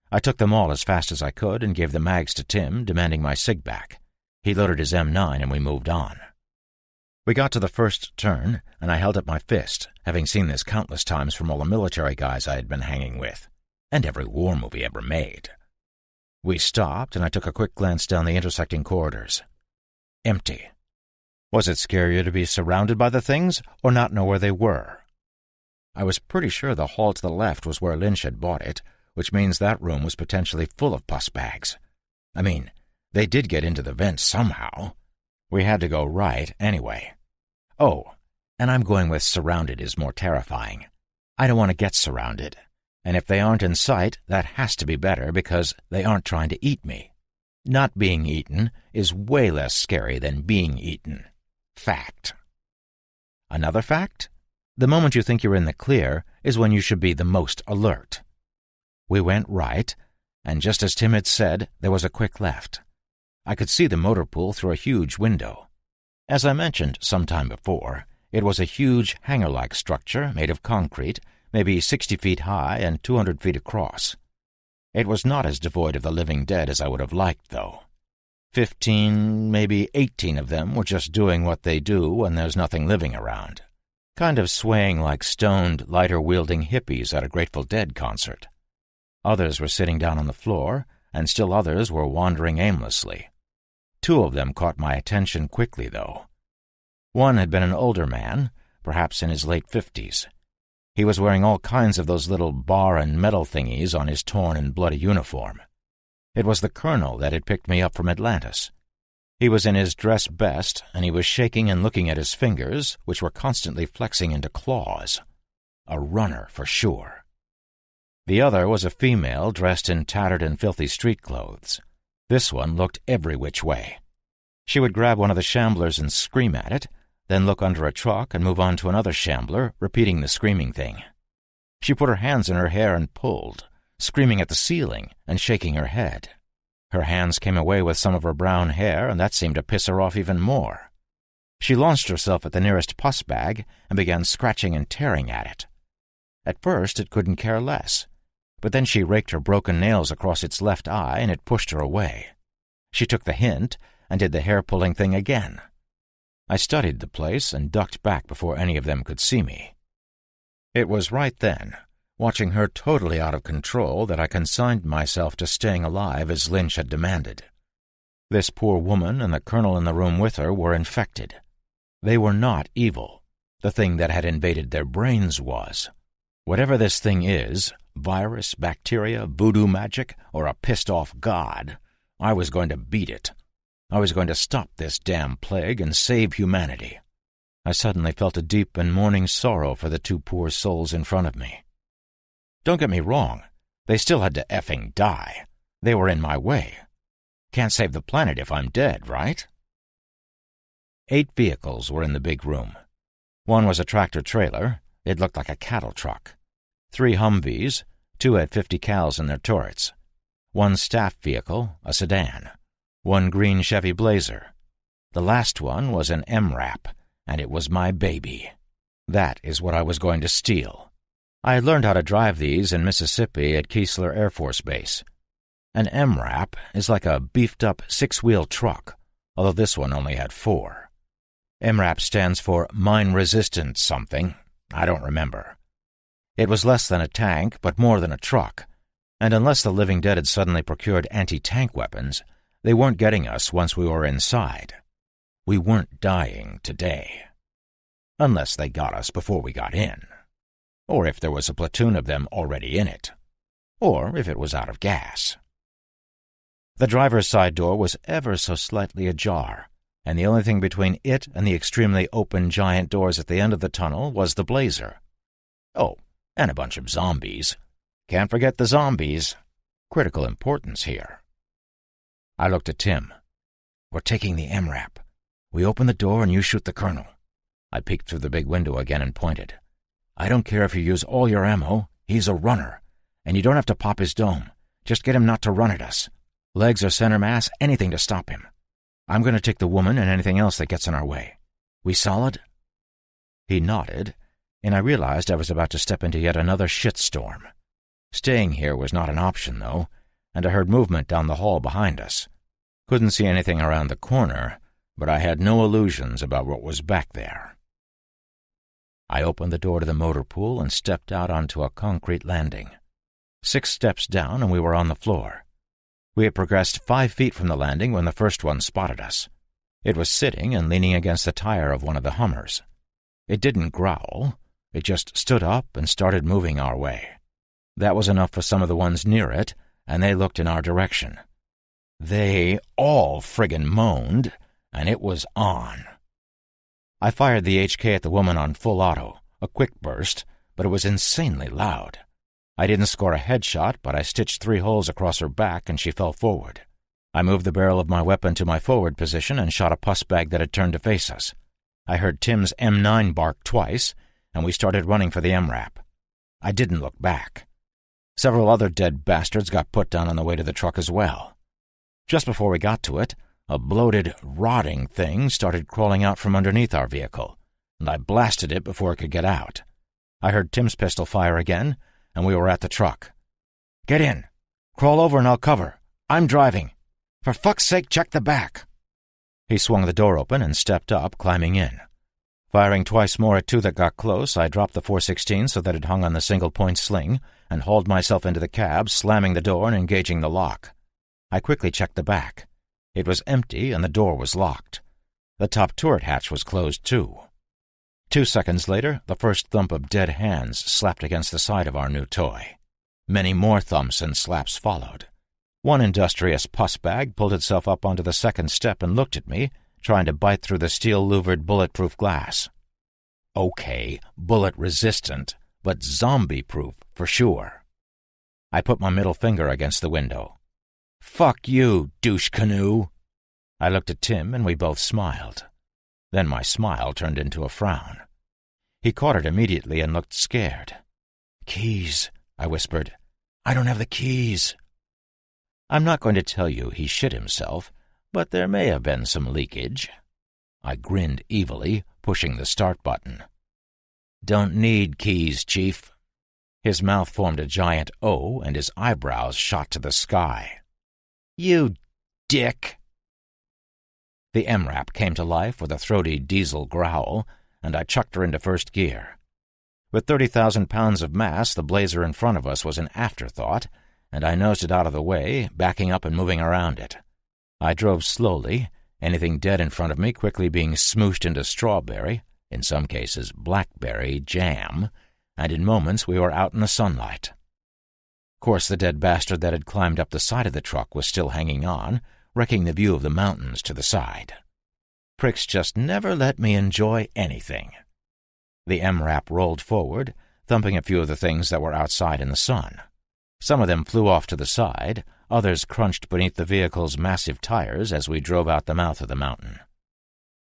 I took them all as fast as I could and gave the mags to Tim, demanding my sig back. He loaded his M9 and we moved on. We got to the first turn, and I held up my fist, having seen this countless times from all the military guys I had been hanging with, and every war movie ever made. We stopped, and I took a quick glance down the intersecting corridors. Empty. Was it scarier to be surrounded by the things, or not know where they were? I was pretty sure the hall to the left was where Lynch had bought it, which means that room was potentially full of pus bags. I mean, they did get into the vents somehow. We had to go right anyway. Oh, and I'm going with surrounded is more terrifying. I don't want to get surrounded. And if they aren't in sight, that has to be better because they aren't trying to eat me. Not being eaten is way less scary than being eaten. Fact. Another fact? The moment you think you're in the clear is when you should be the most alert. We went right, and just as Tim had said, there was a quick left. I could see the motor pool through a huge window. As I mentioned some time before, it was a huge hangar-like structure made of concrete, maybe 60 feet high and 200 feet across. It was not as devoid of the living dead as I would have liked, though. 15, maybe 18 of them were just doing what they do when there's nothing living around, kind of swaying like stoned, lighter-wielding hippies at a Grateful Dead concert. Others were sitting down on the floor, and still others were wandering aimlessly. 2 of them caught my attention quickly, though. One had been an older man, perhaps in his late 50s. He was wearing all kinds of those little bar and metal thingies on his torn and bloody uniform. It was the colonel that had picked me up from Atlantis. He was in his dress best, and he was shaking and looking at his fingers, which were constantly flexing into claws. A runner, for sure. The other was a female dressed in tattered and filthy street clothes. This one looked every which way. She would grab one of the shamblers and scream at it, then look under a truck and move on to another shambler, repeating the screaming thing. She put her hands in her hair and pulled, screaming at the ceiling and shaking her head. Her hands came away with some of her brown hair, and that seemed to piss her off even more. She launched herself at the nearest pus bag and began scratching and tearing at it. At first it couldn't care less, but then she raked her broken nails across its left eye and it pushed her away. She took the hint and did the hair-pulling thing again. I studied the place and ducked back before any of them could see me. It was right then, watching her totally out of control, that I consigned myself to staying alive as Lynch had demanded. This poor woman and the colonel in the room with her were infected. They were not evil. The thing that had invaded their brains was. Whatever this thing is, virus, bacteria, voodoo magic, or a pissed-off god, I was going to beat it. I was going to stop this damn plague and save humanity. I suddenly felt a deep and mourning sorrow for the 2 poor souls in front of me. Don't get me wrong. They still had to effing die. They were in my way. Can't save the planet if I'm dead, right? 8 vehicles were in the big room. One was a tractor-trailer. It looked like a cattle truck. 3 Humvees. 2 had 50 cals in their turrets. 1 staff vehicle, a sedan. 1 green Chevy Blazer. The last one was an MRAP, and it was my baby. That is what I was going to steal. I had learned how to drive these in Mississippi at Keesler Air Force Base. An MRAP is like a beefed-up 6-wheel truck, although this one only had 4. MRAP stands for Mine-Resistant something. I don't remember. It was less than a tank, but more than a truck, and unless the living dead had suddenly procured anti-tank weapons, they weren't getting us once we were inside. We weren't dying today. Unless they got us before we got in. Or if there was a platoon of them already in it. Or if it was out of gas. The driver's side door was ever so slightly ajar, and the only thing between it and the extremely open giant doors at the end of the tunnel was the Blazer. Oh, and a bunch of zombies. Can't forget the zombies. Critical importance here. I looked at Tim. We're taking the MRAP. We open the door and you shoot the colonel. I peeked through the big window again and pointed. I don't care if you use all your ammo. He's a runner. And you don't have to pop his dome. Just get him not to run at us. Legs or center mass, anything to stop him. I'm going to take the woman and anything else that gets in our way. We solid? He nodded, and I realized I was about to step into yet another shitstorm. Staying here was not an option, though, and I heard movement down the hall behind us. Couldn't see anything around the corner, but I had no illusions about what was back there. I opened the door to the motor pool and stepped out onto a concrete landing. 6 steps down and we were on the floor. We had progressed 5 feet from the landing when the first one spotted us. It was sitting and leaning against the tire of one of the Hummers. It didn't growl. It just stood up and started moving our way. That was enough for some of the ones near it, and they looked in our direction. They all friggin' moaned, and it was on. I fired the HK at the woman on full auto, a quick burst, but it was insanely loud. I didn't score a headshot, but I stitched 3 holes across her back and she fell forward. I moved the barrel of my weapon to my forward position and shot a pus bag that had turned to face us. I heard Tim's M9 bark twice, and we started running for the MRAP. I didn't look back. Several other dead bastards got put down on the way to the truck as well. Just before we got to it, a bloated, rotting thing started crawling out from underneath our vehicle, and I blasted it before it could get out. I heard Tim's pistol fire again, and we were at the truck. Get in. Crawl over and I'll cover. I'm driving. For fuck's sake, check the back. He swung the door open and stepped up, climbing in. Firing twice more at 2 that got close, I dropped the .416 so that it hung on the single-point sling and hauled myself into the cab, slamming the door and engaging the lock. I quickly checked the back. It was empty and the door was locked. The top turret hatch was closed too. 2 seconds later, the first thump of dead hands slapped against the side of our new toy. Many more thumps and slaps followed. One industrious pussbag pulled itself up onto the second step and looked at me, trying to bite through the steel-louvered bulletproof glass. Okay, bullet-resistant, but zombie-proof for sure. I put my middle finger against the window. "Fuck you, douche canoe!" I looked at Tim and we both smiled. Then my smile turned into a frown. He caught it immediately and looked scared. "Keys," I whispered. "I don't have the keys." I'm not going to tell you he shit himself, but there may have been some leakage. I grinned evilly, pushing the start button. "Don't need keys, Chief." His mouth formed a giant O and his eyebrows shot to the sky. "You dick!" The MRAP came to life with a throaty diesel growl, and I chucked her into first gear. With 30,000 pounds of mass, the blazer in front of us was an afterthought, and I nosed it out of the way, backing up and moving around it. I drove slowly, anything dead in front of me quickly being smooshed into strawberry, in some cases blackberry, jam, and in moments we were out in the sunlight. Of course, the dead bastard that had climbed up the side of the truck was still hanging on, wrecking the view of the mountains to the side. Pricks just never let me enjoy anything. The MRAP rolled forward, thumping a few of the things that were outside in the sun. Some of them flew off to the side, others crunched beneath the vehicle's massive tires as we drove out the mouth of the mountain.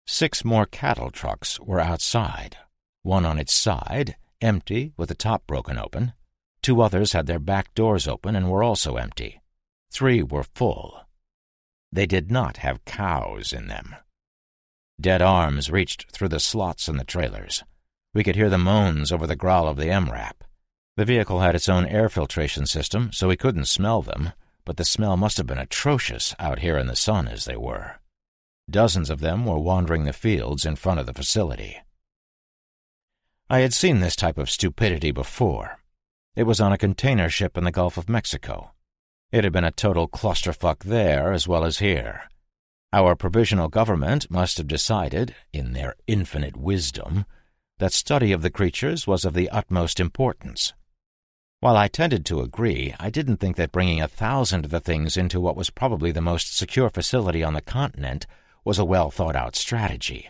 6 more cattle trucks were outside, one on its side, empty, with the top broken open. 2 others had their back doors open and were also empty. 3 were full. They did not have cows in them. Dead arms reached through the slots in the trailers. We could hear the moans over the growl of the MRAP. The vehicle had its own air filtration system, so we couldn't smell them, but the smell must have been atrocious out here in the sun as they were. Dozens of them were wandering the fields in front of the facility. I had seen this type of stupidity before. It was on a container ship in the Gulf of Mexico. It had been a total clusterfuck there as well as here. Our provisional government must have decided, in their infinite wisdom, that study of the creatures was of the utmost importance. While I tended to agree, I didn't think that bringing 1,000 of the things into what was probably the most secure facility on the continent was a well-thought-out strategy.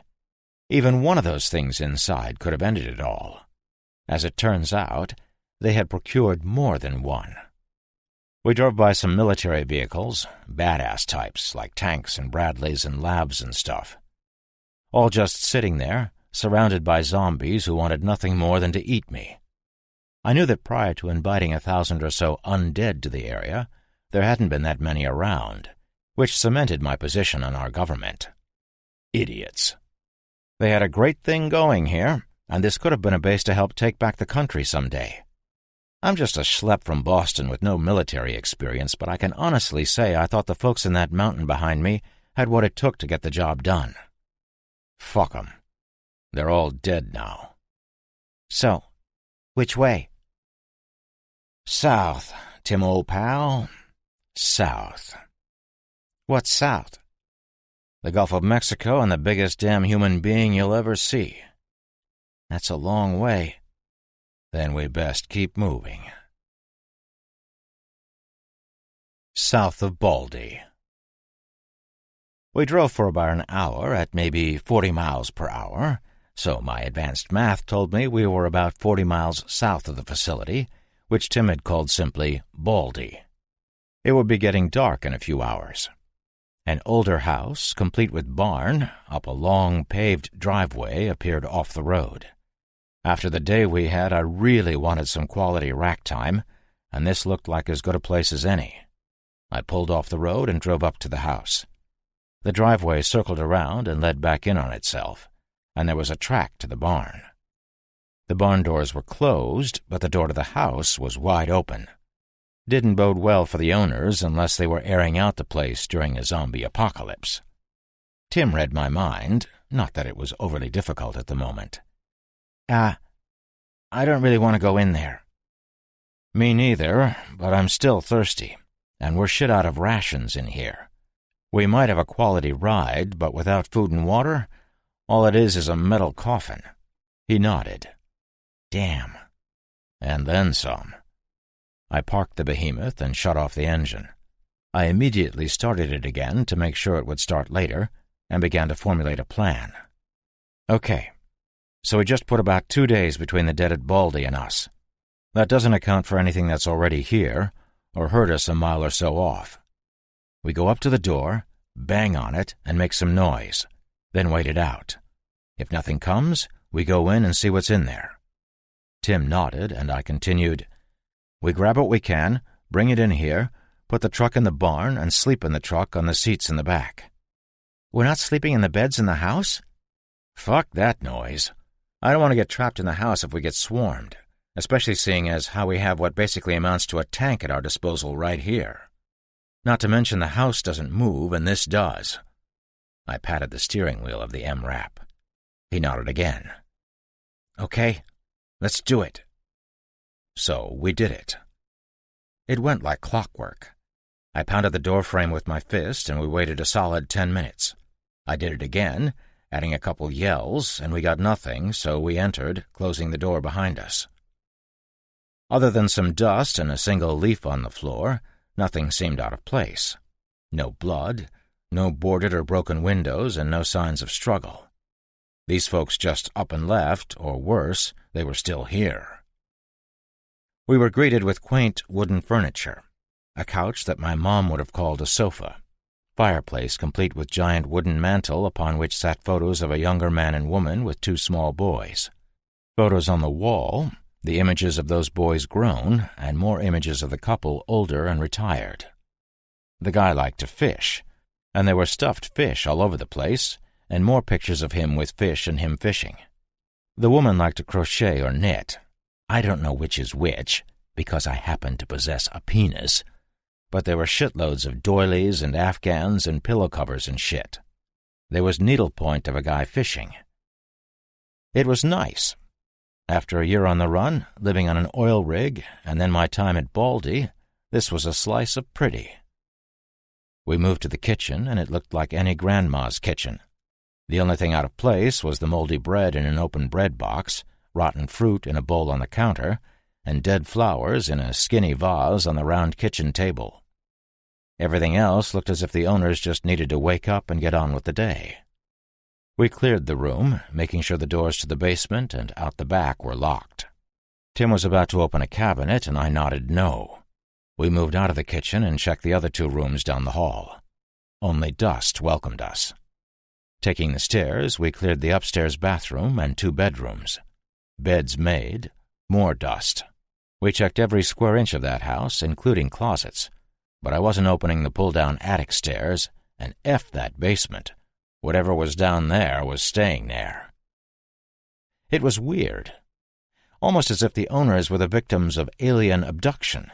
Even one of those things inside could have ended it all. As it turns out, they had procured more than one. We drove by some military vehicles, badass types like tanks and Bradleys and labs and stuff. All just sitting there, surrounded by zombies who wanted nothing more than to eat me. I knew that prior to inviting 1,000 or so undead to the area, there hadn't been that many around, which cemented my position on our government. Idiots. They had a great thing going here, and this could have been a base to help take back the country someday. I'm just a schlep from Boston with no military experience, but I can honestly say I thought the folks in that mountain behind me had what it took to get the job done. Fuck 'em. They're all dead now. So, which way? South, Tim, old pal. South. What's south? The Gulf of Mexico and the biggest damn human being you'll ever see. That's a long way. Then we best keep moving. South of Baldy. We drove for about an hour at maybe 40 miles per hour, so my advanced math told me we were about 40 miles south of the facility, which Tim had called simply Baldy. It would be getting dark in a few hours. An older house, complete with barn, up a long paved driveway, appeared off the road. After the day we had, I really wanted some quality rack time, and this looked like as good a place as any. I pulled off the road and drove up to the house. The driveway circled around and led back in on itself, and there was a track to the barn. The barn doors were closed, but the door to the house was wide open. Didn't bode well for the owners unless they were airing out the place during a zombie apocalypse. Tim read my mind, not that it was overly difficult at the moment. I don't really want to go in there. Me neither, but I'm still thirsty. and we're shit out of rations in here. We might have a quality ride, but without food and water, all it is a metal coffin." He nodded. "Damn." And then some. I parked the behemoth and shut off the engine. I immediately started it again to make sure it would start later, and began to formulate a plan. Okay, so we just put about 2 days between the dead at Baldy and us. That doesn't account for anything that's already here, or heard us a mile or so off. We go up to the door, bang on it, and make some noise, then wait it out. If nothing comes, we go in and see what's in there. Tim nodded, and I continued, "We grab what we can, bring it in here, put the truck in the barn, and sleep in the truck on the seats in the back." "We're not sleeping in the beds in the house?" "Fuck that noise. I don't want to get trapped in the house if we get swarmed, especially seeing as how we have what basically amounts to a tank at our disposal right here. Not to mention the house doesn't move, and this does." I patted the steering wheel of the MRAP. He nodded again. "Okay, let's do it." So we did it. It went like clockwork. I pounded the doorframe with my fist, and we waited a solid 10 minutes. I did it again, adding a couple yells, and we got nothing, so we entered, closing the door behind us. Other than some dust and a single leaf on the floor, nothing seemed out of place. No blood, no boarded or broken windows, and no signs of struggle. These folks just up and left, or worse, they were still here. We were greeted with quaint wooden furniture, a couch that my mom would have called a sofa, fireplace complete with giant wooden mantel upon which sat photos of a younger man and woman with 2 small boys. Photos on the wall, the images of those boys grown, and more images of the couple older and retired. The guy liked to fish, and there were stuffed fish all over the place, and more pictures of him with fish and him fishing. The woman liked to crochet or knit. I don't know which is which, because I happen to possess a penis, but there were shitloads of doilies and afghans and pillow covers and shit. There was needlepoint of a guy fishing. It was nice. After a year on the run, living on an oil rig, and then my time at Baldy, this was a slice of pretty. We moved to the kitchen, and it looked like any grandma's kitchen. The only thing out of place was the moldy bread in an open bread box, rotten fruit in a bowl on the counter, and dead flowers in a skinny vase on the round kitchen table. Everything else looked as if the owners just needed to wake up and get on with the day. We cleared the room, making sure the doors to the basement and out the back were locked. Tim was about to open a cabinet, and I nodded no. We moved out of the kitchen and checked the other 2 rooms down the hall. Only dust welcomed us. Taking the stairs, we cleared the upstairs bathroom and 2 bedrooms. Beds made, more dust. We checked every square inch of that house, including closets, but I wasn't opening the pull-down attic stairs, and F that basement. Whatever was down there was staying there. It was weird, almost as if the owners were the victims of alien abduction.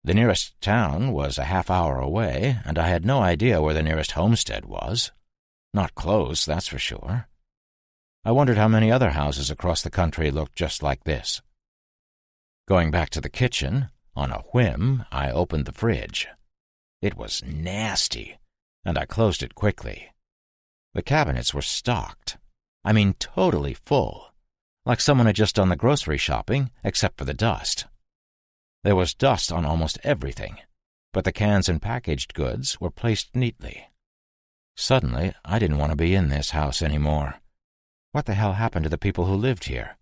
The nearest town was a half-hour away, and I had no idea where the nearest homestead was. Not close, that's for sure. I wondered how many other houses across the country looked just like this. Going back to the kitchen, on a whim, I opened the fridge. It was nasty, and I closed it quickly. The cabinets were stocked. I mean totally full, like someone had just done the grocery shopping, except for the dust. There was dust on almost everything, but the cans and packaged goods were placed neatly. Suddenly, I didn't want to be in this house anymore. What the hell happened to the people who lived here?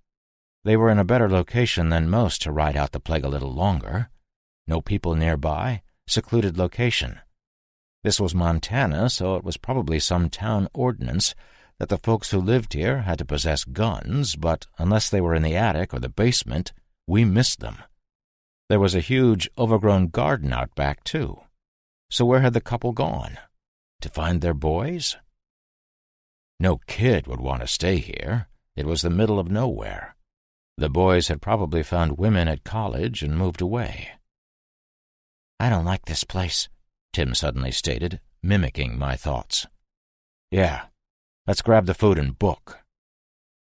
They were in a better location than most to ride out the plague a little longer. No people nearby, secluded location. This was Montana, so it was probably some town ordinance that the folks who lived here had to possess guns, but unless they were in the attic or the basement, we missed them. There was a huge, overgrown garden out back, too. So where had the couple gone? To find their boys? No kid would want to stay here. It was the middle of nowhere. The boys had probably found women at college and moved away. "I don't like this place," Tim suddenly stated, mimicking my thoughts. "Yeah, let's grab the food and book."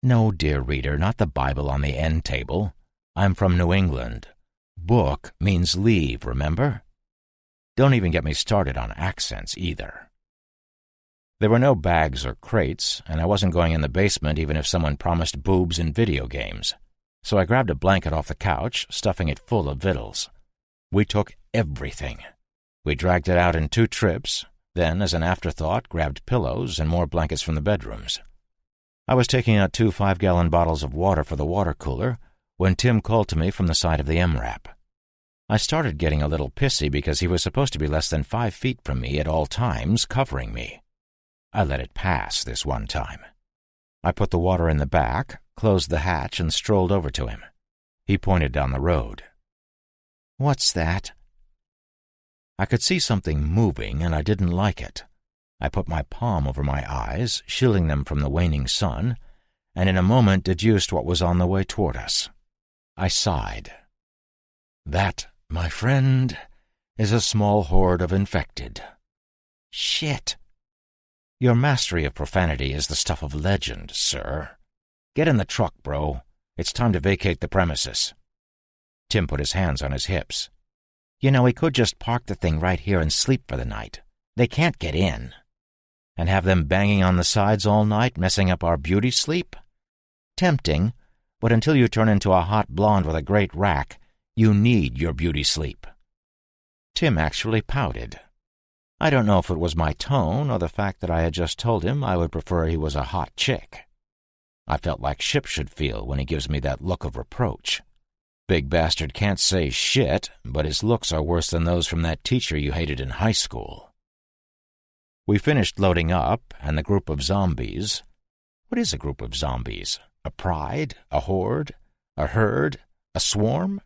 "No, dear reader, not the Bible on the end table. I'm from New England. Book means leave, remember?" Don't even get me started on accents, either. There were no bags or crates, and I wasn't going in the basement even if someone promised boobs and video games. So I grabbed a blanket off the couch, stuffing it full of victuals. We took everything. We dragged it out in 2 trips, then, as an afterthought, grabbed pillows and more blankets from the bedrooms. I was taking out 2 5-gallon bottles of water for the water cooler when Tim called to me from the side of the MRAP. I started getting a little pissy because he was supposed to be less than 5 feet from me at all times, covering me. I let it pass this one time. I put the water in the back, closed the hatch, and strolled over to him. He pointed down the road. "What's that?" I could see something moving, and I didn't like it. I put my palm over my eyes, shielding them from the waning sun, and in a moment deduced what was on the way toward us. I sighed. "That, my friend, is a small horde of infected." "Shit." "Your mastery of profanity is the stuff of legend, sir. Get in the truck, bro. It's time to vacate the premises." Tim put his hands on his hips. "You know, we could just park the thing right here and sleep for the night. They can't get in." "And have them banging on the sides all night, messing up our beauty sleep?" "Tempting, but until you turn into a hot blonde with a great rack, you need your beauty sleep." Tim actually pouted. I don't know if it was my tone or the fact that I had just told him I would prefer he was a hot chick. I felt like Ship should feel when he gives me that look of reproach. Big bastard can't say shit, but his looks are worse than those from that teacher you hated in high school. We finished loading up, and the group of zombies— what is a group of zombies? A pride? A horde? A herd? A swarm?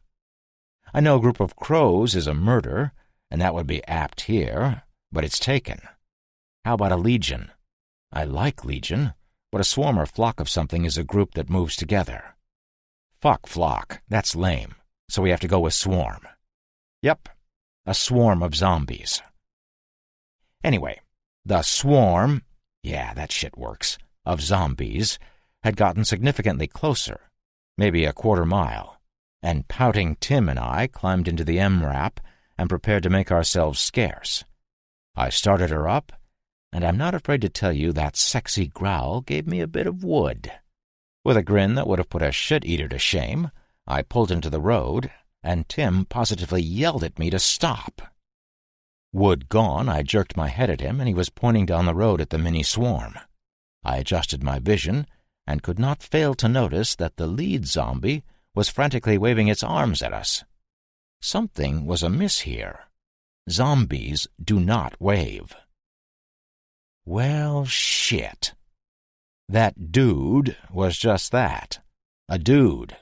I know a group of crows is a murder, and that would be apt here, but it's taken. How about a legion? I like legion, but a swarm or flock of something is a group that moves together. Fuck flock, that's lame, so we have to go with swarm. Yep, a swarm of zombies. Anyway, the swarm, yeah, that shit works, of zombies had gotten significantly closer, maybe a quarter mile, and pouting Tim and I climbed into the MRAP and prepared to make ourselves scarce. I started her up, and I'm not afraid to tell you that sexy growl gave me a bit of wood. With a grin that would have put a shit-eater to shame, I pulled into the road, and Tim positively yelled at me to stop. Wood gone, I jerked my head at him, and he was pointing down the road at the mini-swarm. I adjusted my vision, and could not fail to notice that the lead zombie was frantically waving its arms at us. Something was amiss here. Zombies do not wave. Well, shit. That dude was just that. A dude.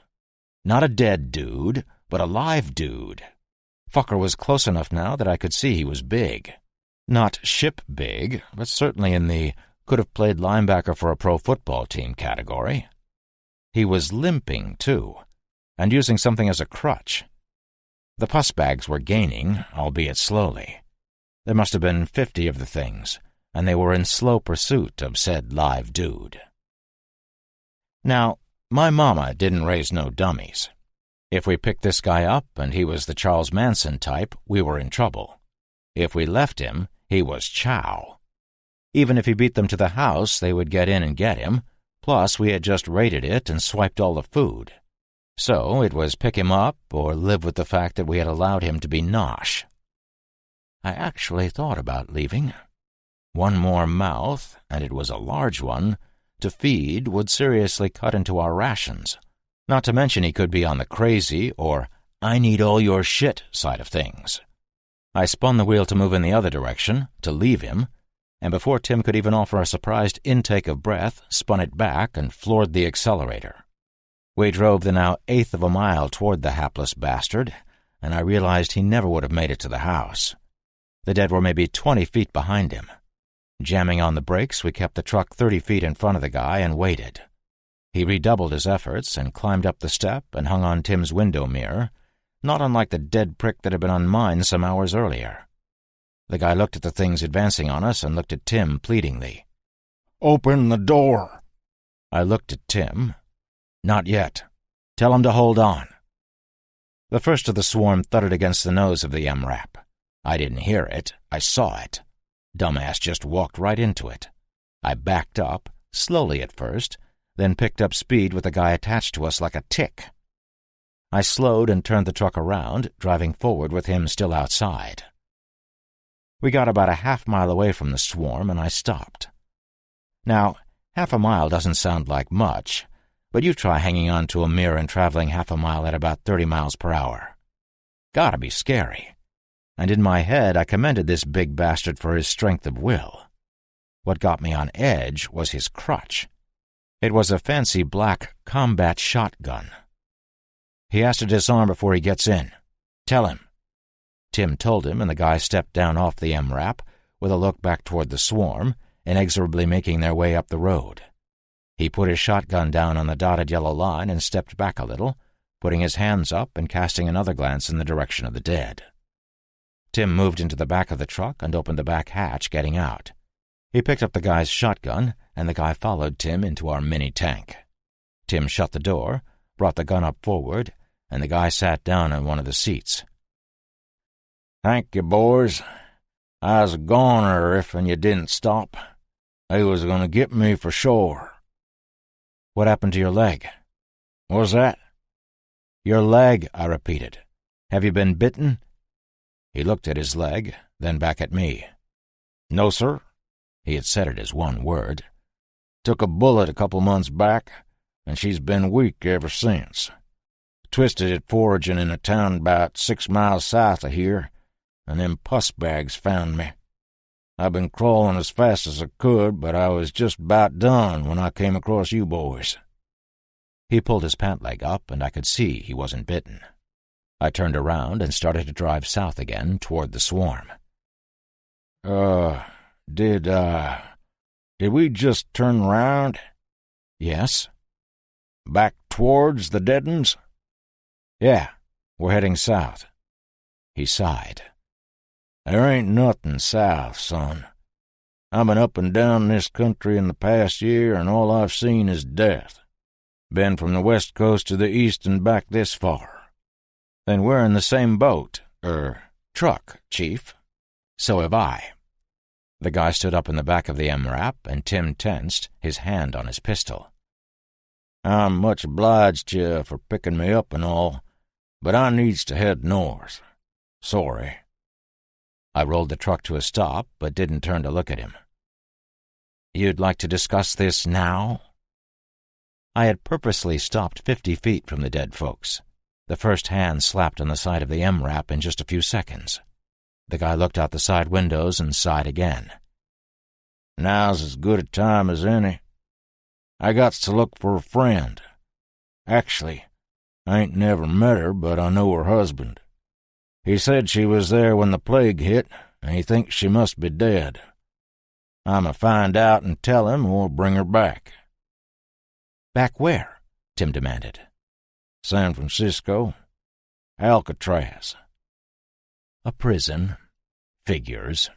Not a dead dude, but a live dude. Fucker was close enough now that I could see he was big. Not Ship big, but certainly in the could-have-played linebacker for a pro football team category. He was limping, too, and using something as a crutch. The pus bags were gaining, albeit slowly. There must have been 50 of the things, and they were in slow pursuit of said live dude. Now, my mama didn't raise no dummies. If we picked this guy up and he was the Charles Manson type, we were in trouble. If we left him, he was chow. Even if he beat them to the house, they would get in and get him, plus we had just raided it and swiped all the food. So it was pick him up or live with the fact that we had allowed him to be nosh. I actually thought about leaving. One more mouth, and it was a large one, to feed would seriously cut into our rations. Not to mention he could be on the crazy or I need all your shit side of things. I spun the wheel to move in the other direction, to leave him, and before Tim could even offer a surprised intake of breath, spun it back and floored the accelerator. We drove the now 1/8 of a mile toward the hapless bastard, and I realized he never would have made it to the house. The dead were maybe 20 feet behind him. Jamming on the brakes, we kept the truck 30 feet in front of the guy and waited. He redoubled his efforts and climbed up the step and hung on Tim's window mirror, not unlike the dead prick that had been on mine some hours earlier. The guy looked at the things advancing on us and looked at Tim pleadingly. "Open the door." I looked at Tim. "Not yet. Tell him to hold on." The first of the swarm thudded against the nose of the MRAP. I didn't hear it, I saw it. Dumbass just walked right into it. I backed up, slowly at first, then picked up speed with the guy attached to us like a tick. I slowed and turned the truck around, driving forward with him still outside. We got about a half-mile away from the swarm, and I stopped. Now, half a mile doesn't sound like much, but you try hanging on to a mirror and traveling half a mile at about 30 miles per hour. Gotta be scary. And in my head, I commended this big bastard for his strength of will. What got me on edge was his crutch. It was a fancy black combat shotgun. He has to disarm before he gets in. Tell him. Tim told him, and the guy stepped down off the MRAP with a look back toward the swarm, inexorably making their way up the road. He put his shotgun down on the dotted yellow line and stepped back a little, putting his hands up and casting another glance in the direction of the dead. Tim moved into the back of the truck and opened the back hatch, getting out. He picked up the guy's shotgun, and the guy followed Tim into our mini-tank. Tim shut the door, brought the gun up forward, and the guy sat down on one of the seats. "Thank you, boys. I was a goner if you didn't stop. They was going to get me for sure." "What happened to your leg?" "What's that?" "Your leg," I repeated. "Have you been bitten?" He looked at his leg, then back at me. "No, sir." He had said it as one word. "Took a bullet a couple months back, and she's been weak ever since. Twisted it foraging in a town about 6 miles south of here, and them pus bags found me. I've been crawling as fast as I could, but I was just about done when I came across you boys." He pulled his pant leg up, and I could see he wasn't bitten. I turned around and started to drive south again toward the swarm. Did we just turn round?" "Yes." "Back towards the dead uns?" "Yeah, we're heading south." He sighed. "There ain't nothing south, son. I've been up and down this country in the past year, and all I've seen is death. Been from the west coast to the east and back this far." "Then we're in the same boat, truck, Chief." "So have I." The guy stood up in the back of the MRAP, and Tim tensed, his hand on his pistol. "I'm much obliged to you for picking me up and all, but I needs to head north. Sorry." I rolled the truck to a stop, but didn't turn to look at him. "You'd like to discuss this now?" I had purposely stopped 50 feet from the dead folks. The first hand slapped on the side of the MRAP in just a few seconds. The guy looked out the side windows and sighed again. "Now's as good a time as any. I gots to look for a friend. Actually, I ain't never met her, but I know her husband. He said she was there when the plague hit, and he thinks she must be dead. I'ma find out and tell him or bring her back." "Back where?" Tim demanded. "San Francisco. Alcatraz." A prison. Figures.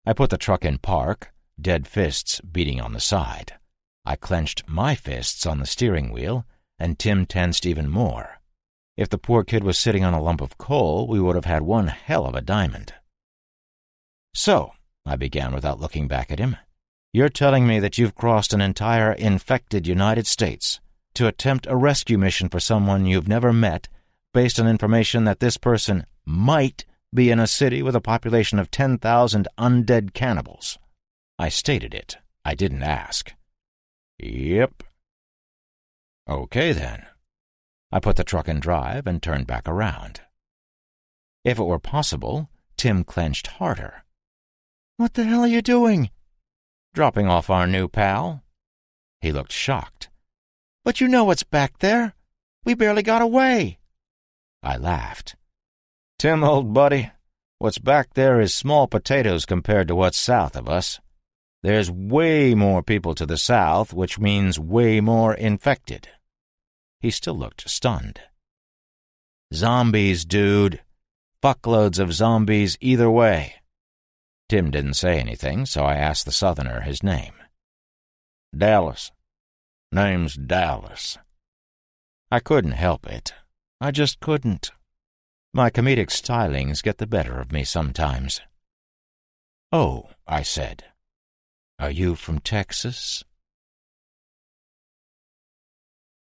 I put the truck in park, dead fists beating on the side. I clenched my fists on the steering wheel, and Tim tensed even more. If the poor kid was sitting on a lump of coal, we would have had one hell of a diamond. "So," I began without looking back at him, "you're telling me that you've crossed an entire infected United States to attempt a rescue mission for someone you've never met, based on information that this person might be in a city with a population of 10,000 undead cannibals." I stated it. I didn't ask. "Yep." "Okay, then." I put the truck in drive and turned back around. If it were possible, Tim clenched harder. "What the hell are you doing?" "Dropping off our new pal." He looked shocked. "But you know what's back there. We barely got away." I laughed. "Tim, old buddy, what's back there is small potatoes compared to what's south of us. There's way more people to the south, which means way more infected." He still looked stunned. "Zombies, dude. Fuckloads of zombies either way." Tim didn't say anything, so I asked the southerner his name. "Dallas. Name's Dallas." I couldn't help it. I just couldn't. My comedic stylings get the better of me sometimes. "Oh," I said. "Are you from Texas?"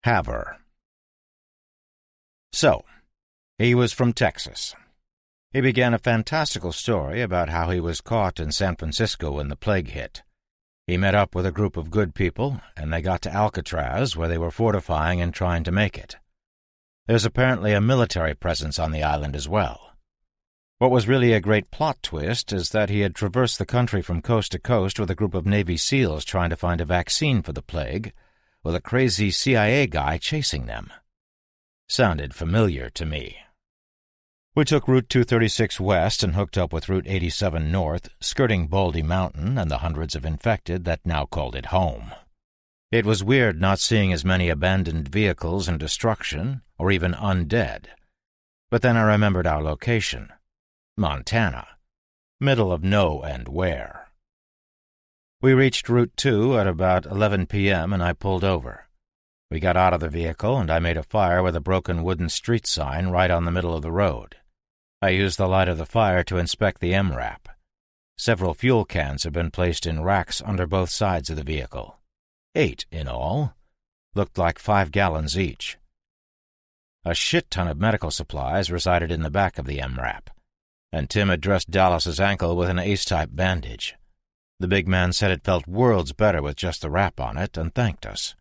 Haver. So, he was from Texas. He began a fantastical story about how he was caught in San Francisco when the plague hit. He met up with a group of good people, and they got to Alcatraz, where they were fortifying and trying to make it. There's apparently a military presence on the island as well. What was really a great plot twist is that he had traversed the country from coast to coast with a group of Navy SEALs trying to find a vaccine for the plague, with a crazy CIA guy chasing them. Sounded familiar to me. We took Route 236 west and hooked up with Route 87 north, skirting Baldy Mountain and the hundreds of infected that now called it home. It was weird not seeing as many abandoned vehicles and destruction, or even undead. But then I remembered our location. Montana. Middle of no and where. We reached Route 2 at about 11 p.m. and I pulled over. We got out of the vehicle and I made a fire with a broken wooden street sign right on the middle of the road. I used the light of the fire to inspect the MRAP. Several fuel cans had been placed in racks under both sides of the vehicle. 8 in all. Looked like 5 gallons each. A shit ton of medical supplies resided in the back of the MRAP, and Tim had dressed Dallas's ankle with an ace-type bandage. The big man said it felt worlds better with just the wrap on it and thanked us.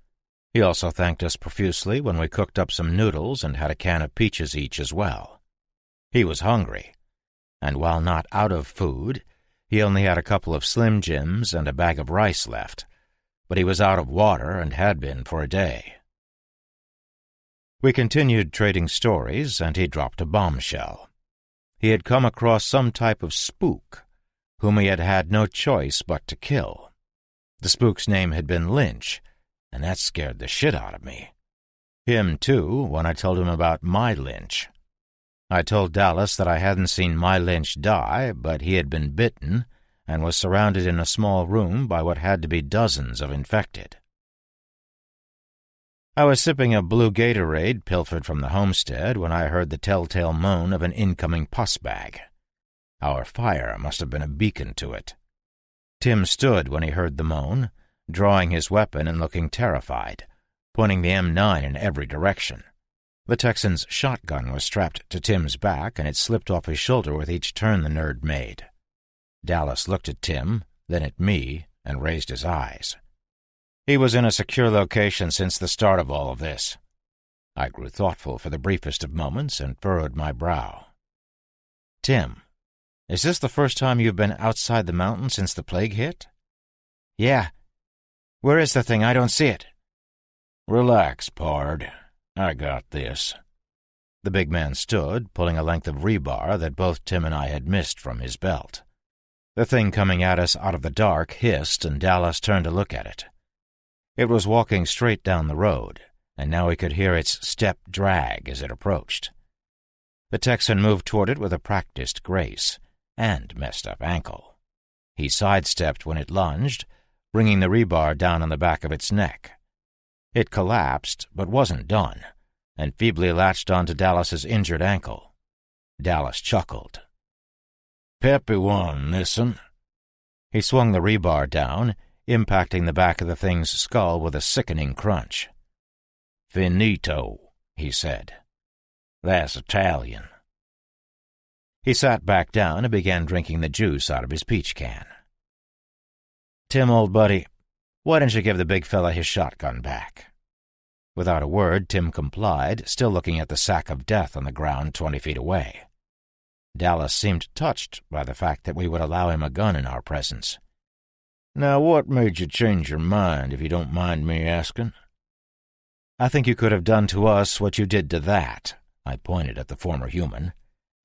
He also thanked us profusely when we cooked up some noodles and had a can of peaches each as well. He was hungry, and while not out of food, he only had a couple of Slim Jims and a bag of rice left, but he was out of water and had been for a day. We continued trading stories, and he dropped a bombshell. He had come across some type of spook, whom he had had no choice but to kill. The spook's name had been Lynch, and that scared the shit out of me. Him, too, when I told him about my Lynch. I told Dallas that I hadn't seen my Lynch die, but he had been bitten and was surrounded in a small room by what had to be dozens of infected. I was sipping a blue Gatorade pilfered from the homestead when I heard the telltale moan of an incoming pus bag. Our fire must have been a beacon to it. Tim stood when he heard the moan, drawing his weapon and looking terrified, pointing the M9 in every direction. The Texan's shotgun was strapped to Tim's back, and it slipped off his shoulder with each turn the nerd made. Dallas looked at Tim, then at me, and raised his eyes. He was in a secure location since the start of all of this. I grew thoughtful for the briefest of moments and furrowed my brow. "Tim, is this the first time you've been outside the mountain since the plague hit?" "Yeah. Where is the thing? I don't see it." "Relax, pard. I got this." The big man stood, pulling a length of rebar that both Tim and I had missed from his belt. The thing coming at us out of the dark hissed, and Dallas turned to look at it. It was walking straight down the road, and now we could hear its step drag as it approached. The Texan moved toward it with a practiced grace and messed-up ankle. He sidestepped when it lunged, bringing the rebar down on the back of its neck. It collapsed, but wasn't done, and feebly latched onto Dallas's injured ankle. Dallas chuckled. "Peppy one, this'n." He swung the rebar down, impacting the back of the thing's skull with a sickening crunch. "Finito," he said. "That's Italian." He sat back down and began drinking the juice out of his peach can. "Tim, old buddy, why don't you give the big fella his shotgun back?" Without a word, Tim complied, still looking at the sack of death on the ground 20 feet away. Dallas seemed touched by the fact that we would allow him a gun in our presence. "Now, what made you change your mind, if you don't mind me asking?" "I think you could have done to us what you did to that," I pointed at the former human,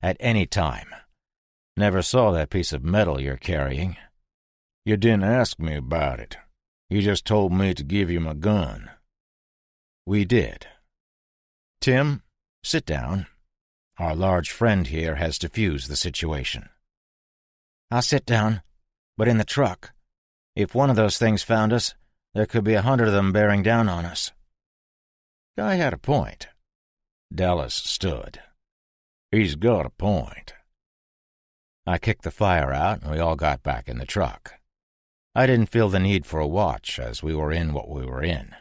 "at any time. Never saw that piece of metal you're carrying." "You didn't ask me about it. You just told me to give you my gun." "We did. Tim, sit down. Our large friend here has diffused the situation." "I'll sit down, but in the truck. If one of those things found us, there could be 100 of them bearing down on us." I had a point. Dallas stood. He's got a point. I kicked the fire out, and we all got back in the truck. I didn't feel the need for a watch, as we were in what we were in.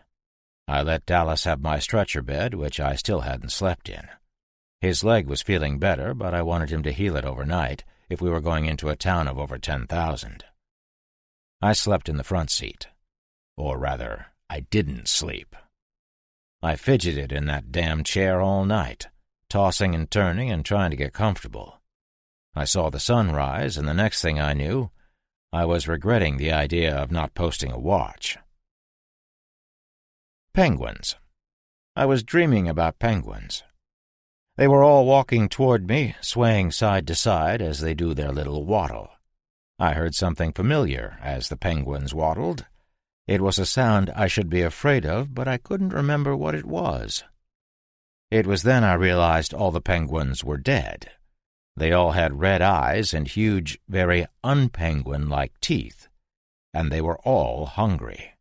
I let Dallas have my stretcher bed, which I still hadn't slept in. His leg was feeling better, but I wanted him to heal it overnight if we were going into a town of over 10,000. I slept in the front seat. Or rather, I didn't sleep. I fidgeted in that damn chair all night, tossing and turning and trying to get comfortable. I saw the sun rise, and the next thing I knew, I was regretting the idea of not posting a watch. Penguins. I was dreaming about penguins. They were all walking toward me, swaying side to side as they do their little waddle. I heard something familiar as the penguins waddled. It was a sound I should be afraid of, but I couldn't remember what it was. It was then I realized all the penguins were dead. They all had red eyes and huge, very unpenguin-like teeth, and they were all hungry.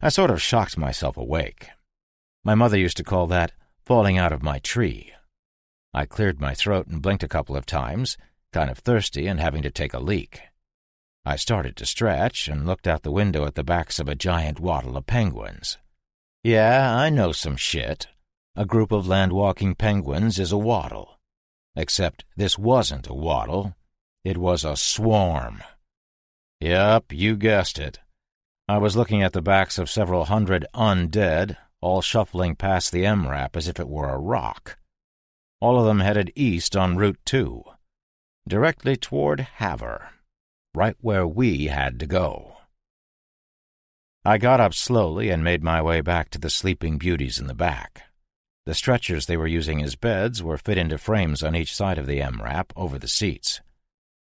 I sort of shocked myself awake. My mother used to call that falling out of my tree. I cleared my throat and blinked a couple of times, kind of thirsty and having to take a leak. I started to stretch and looked out the window at the backs of a giant waddle of penguins. Yeah, I know some shit. A group of land-walking penguins is a waddle. Except this wasn't a waddle. It was a swarm. Yep, you guessed it. I was looking at the backs of several hundred undead, all shuffling past the MRAP as if it were a rock. All of them headed east on Route 2, directly toward Havre, right where we had to go. I got up slowly and made my way back to the sleeping beauties in the back. The stretchers they were using as beds were fit into frames on each side of the MRAP over the seats.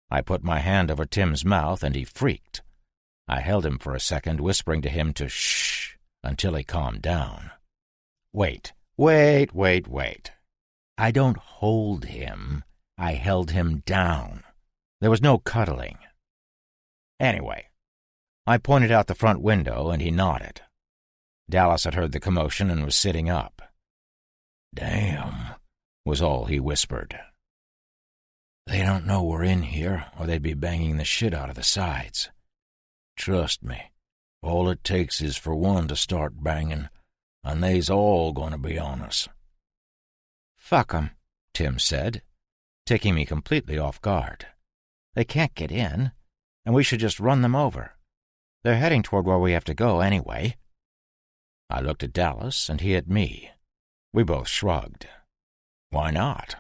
I put my hand over Tim's mouth, and he freaked. I held him for a second, whispering to him to shh until he calmed down. Wait. I don't hold him. I held him down. There was no cuddling. Anyway, I pointed out the front window, and he nodded. Dallas had heard the commotion and was sitting up. "Damn," was all he whispered. "They don't know we're in here, or they'd be banging the shit out of the sides. Trust me, all it takes is for one to start banging, and they's all going to be on us." "Fuck 'em," Tim said, taking me completely off guard. "They can't get in, and we should just run them over. They're heading toward where we have to go anyway." I looked at Dallas, and he at me. We both shrugged. Why not?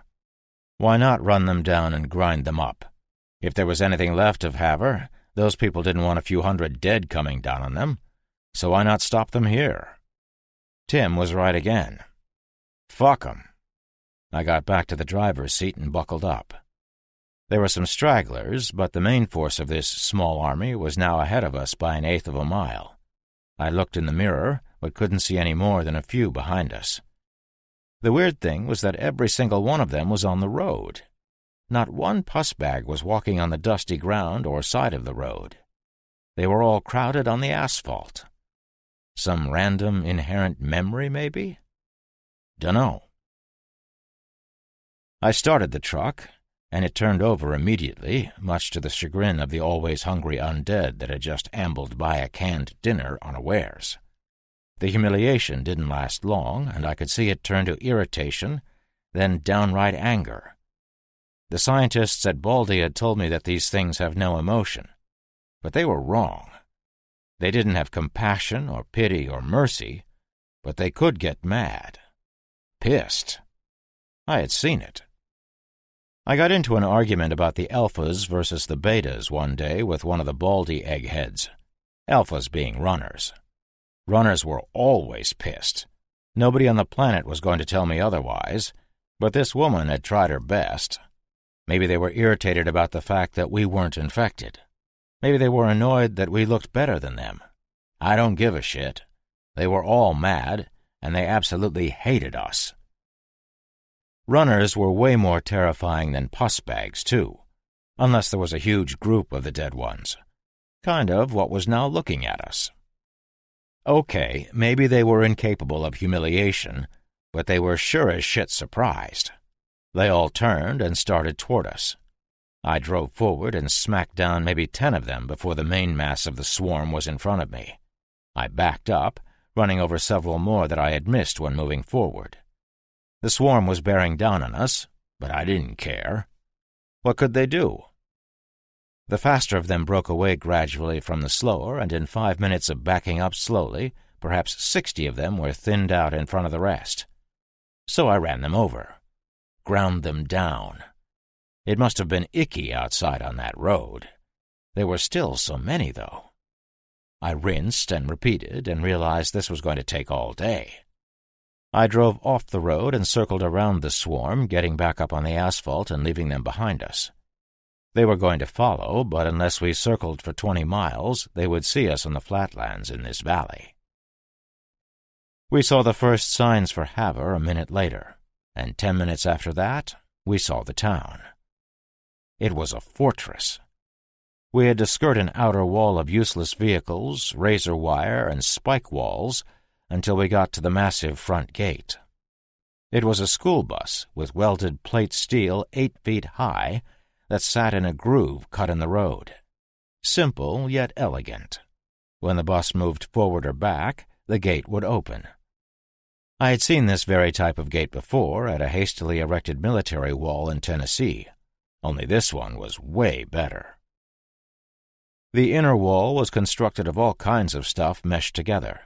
Why not run them down and grind them up? If there was anything left of Havre, those people didn't want a few hundred dead coming down on them, so why not stop them here? Tim was right again. Fuck 'em. I got back to the driver's seat and buckled up. There were some stragglers, but the main force of this small army was now ahead of us by 1/8 of a mile. I looked in the mirror, but couldn't see any more than a few behind us. The weird thing was that every single one of them was on the road. Not one pussbag was walking on the dusty ground or side of the road. They were all crowded on the asphalt. Some random inherent memory, maybe? Dunno. I started the truck, and it turned over immediately, much to the chagrin of the always hungry undead that had just ambled by a canned dinner unawares. The humiliation didn't last long, and I could see it turn to irritation, then downright anger. The scientists at Baldy had told me that these things have no emotion, but they were wrong. They didn't have compassion or pity or mercy, but they could get mad. Pissed. I had seen it. I got into an argument about the alphas versus the betas one day with one of the Baldy eggheads, alphas being runners. Runners were always pissed. Nobody on the planet was going to tell me otherwise, but this woman had tried her best. Maybe they were irritated about the fact that we weren't infected. Maybe they were annoyed that we looked better than them. I don't give a shit. They were all mad, and they absolutely hated us. Runners were way more terrifying than pussbags, too, unless there was a huge group of the dead ones. Kind of what was now looking at us. Okay, maybe they were incapable of humiliation, but they were sure as shit surprised. They all turned and started toward us. I drove forward and smacked down maybe 10 of them before the main mass of the swarm was in front of me. I backed up, running over several more that I had missed when moving forward. The swarm was bearing down on us, but I didn't care. What could they do? The faster of them broke away gradually from the slower, and in 5 minutes of backing up slowly, perhaps 60 of them were thinned out in front of the rest. So I ran them over, ground them down. It must have been icky outside on that road. There were still so many, though. I rinsed and repeated and realized this was going to take all day. I drove off the road and circled around the swarm, getting back up on the asphalt and leaving them behind us. They were going to follow, but unless we circled for 20 miles, they would see us on the flatlands in this valley. We saw the first signs for Havre a minute later, and 10 minutes after that, we saw the town. It was a fortress. We had to skirt an outer wall of useless vehicles, razor wire, and spike walls until we got to the massive front gate. It was a school bus with welded plate steel 8 feet high that sat in a groove cut in the road. Simple yet elegant. When the bus moved forward or back, the gate would open. I had seen this very type of gate before at a hastily erected military wall in Tennessee, only this one was way better. The inner wall was constructed of all kinds of stuff meshed together.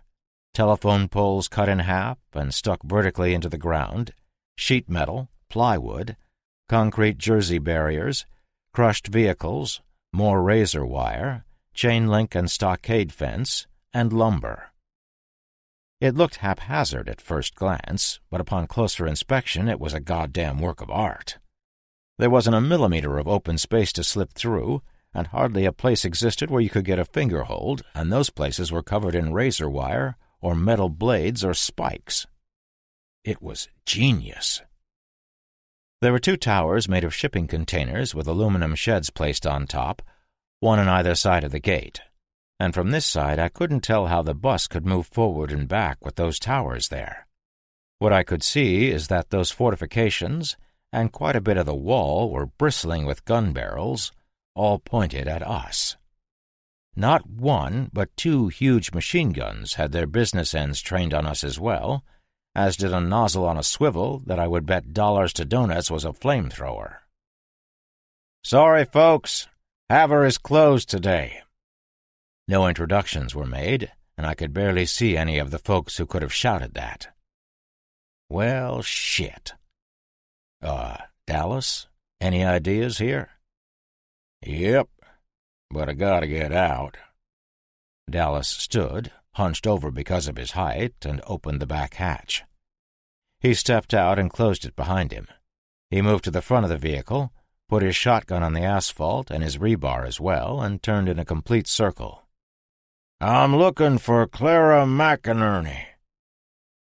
Telephone poles cut in half and stuck vertically into the ground, sheet metal, plywood, concrete jersey barriers, crushed vehicles, more razor wire, chain link and stockade fence, and lumber. It looked haphazard at first glance, but upon closer inspection it was a goddamn work of art. There wasn't a millimeter of open space to slip through, and hardly a place existed where you could get a finger hold, and those places were covered in razor wire or metal blades or spikes. It was genius. There were 2 towers made of shipping containers with aluminum sheds placed on top, one on either side of the gate, and from this side I couldn't tell how the bus could move forward and back with those towers there. What I could see is that those fortifications and quite a bit of the wall were bristling with gun barrels, all pointed at us. Not 1, but 2 huge machine guns had their business ends trained on us as well, as did a nozzle on a swivel that I would bet dollars to donuts was a flamethrower. "Sorry, folks, Havre is closed today." No introductions were made, and I could barely see any of the folks who could have shouted that. Well, shit. Dallas, any ideas here? "Yep, but I gotta get out." Dallas stood, hunched over because of his height, and opened the back hatch. He stepped out and closed it behind him. He moved to the front of the vehicle, put his shotgun on the asphalt and his rebar as well, and turned in a complete circle. "I'm looking for Clara McInerney."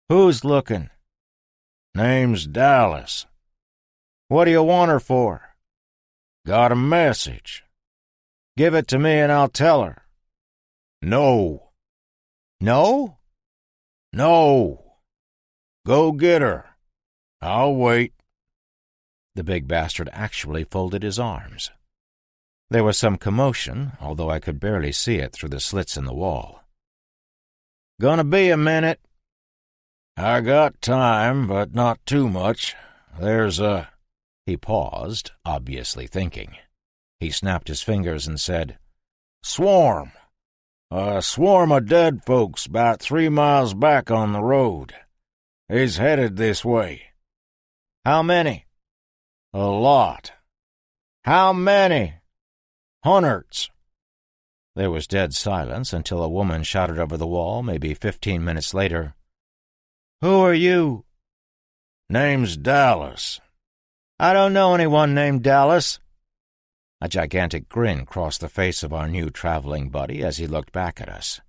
"Who's looking?" "Name's Dallas." "What do you want her for?" "Got a message." "Give it to me and I'll tell her." "No." "No?" "No. Go get her. I'll wait." The big bastard actually folded his arms. There was some commotion, although I could barely see it through the slits in the wall. "Gonna be a minute." "I got time, but not too much. There's a—" He paused, obviously thinking. He snapped his fingers and said, "Swarm. A swarm of dead folks about 3 miles back on the road. He's headed this way." "How many?" "A lot." "How many?" "Hundreds." There was dead silence until a woman shouted over the wall, maybe 15 minutes later, "Who are you?" "Name's Dallas." "I don't know anyone named Dallas." A gigantic grin crossed the face of our new traveling buddy as he looked back at us.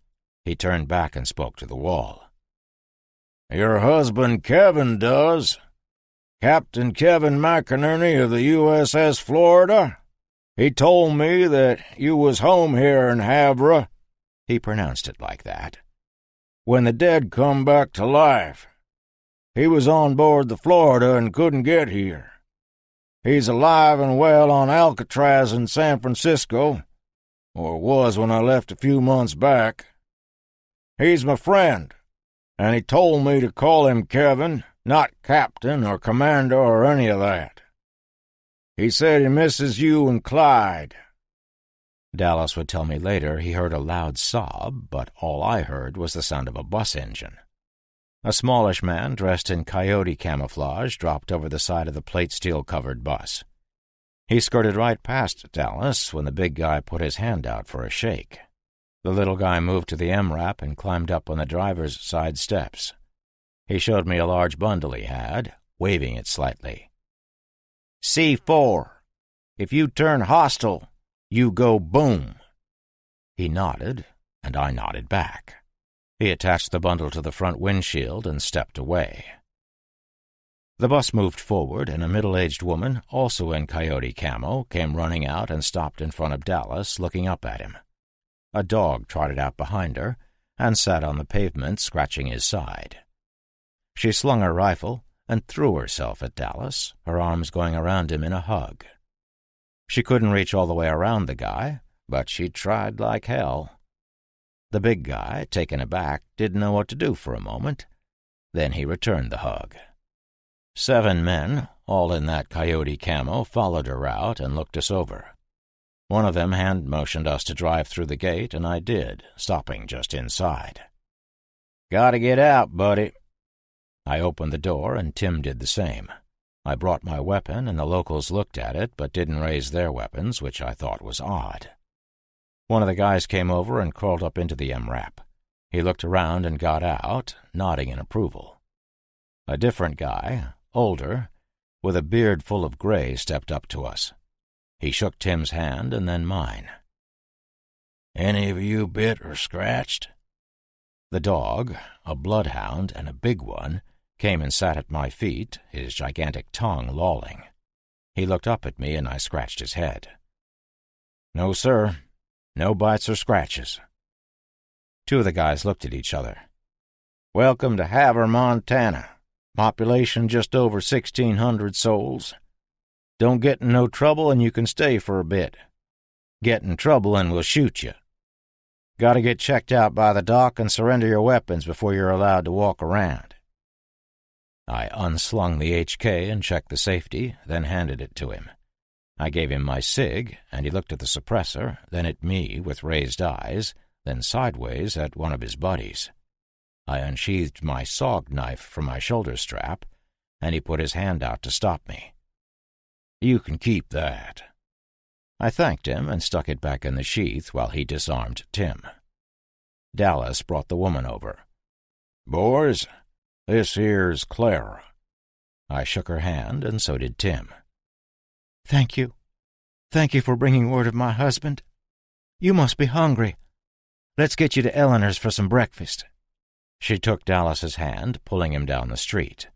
He turned back and spoke to the wall. "Your husband Kevin does. Captain Kevin McInerney of the USS Florida. He told me that you was home here in Havre." He pronounced it like that. "When the dead come back to life. He was on board the Florida and couldn't get here. He's alive and well on Alcatraz in San Francisco, or was when I left a few months back. He's my friend, and he told me to call him Kevin, not Captain or Commander or any of that. He said he misses you and Clyde." Dallas would tell me later he heard a loud sob, but all I heard was the sound of a bus engine. A smallish man dressed in coyote camouflage dropped over the side of the plate steel-covered bus. He skirted right past Dallas when the big guy put his hand out for a shake. The little guy moved to the MRAP and climbed up on the driver's side steps. He showed me a large bundle he had, waving it slightly. "C4. If you turn hostile, you go boom." He nodded, and I nodded back. He attached the bundle to the front windshield and stepped away. The bus moved forward, and a middle-aged woman, also in coyote camo, came running out and stopped in front of Dallas, looking up at him. A dog trotted out behind her and sat on the pavement, scratching his side. She slung her rifle and threw herself at Dallas, her arms going around him in a hug. She couldn't reach all the way around the guy, but she tried like hell. The big guy, taken aback, didn't know what to do for a moment. Then he returned the hug. 7 men, all in that coyote camo, followed her out and looked us over. One of them hand-motioned us to drive through the gate, and I did, stopping just inside. "Gotta get out, buddy." I opened the door, and Tim did the same. I brought my weapon, and the locals looked at it but didn't raise their weapons, which I thought was odd. One of the guys came over and crawled up into the MRAP. He looked around and got out, nodding in approval. A different guy, older, with a beard full of gray, stepped up to us. He shook Tim's hand and then mine. "Any of you bit or scratched?" The dog, a bloodhound and a big one, came and sat at my feet, his gigantic tongue lolling. He looked up at me and I scratched his head. "No, sir. No bites or scratches." 2 of the guys looked at each other. "Welcome to Havre, Montana. Population just over 1,600 souls. Don't get in no trouble and you can stay for a bit. Get in trouble and we'll shoot you. Gotta get checked out by the doc and surrender your weapons before you're allowed to walk around." I unslung the HK and checked the safety, then handed it to him. I gave him my cig, and he looked at the suppressor, then at me with raised eyes, then sideways at one of his buddies. I unsheathed my SOG knife from my shoulder strap, and he put his hand out to stop me. "You can keep that." I thanked him and stuck it back in the sheath while he disarmed Tim. Dallas brought the woman over. "Boys, this here's Clara." I shook her hand, and so did Tim. "Thank you. Thank you for bringing word of my husband. You must be hungry. Let's get you to Eleanor's for some breakfast." She took Dallas's hand, pulling him down the street.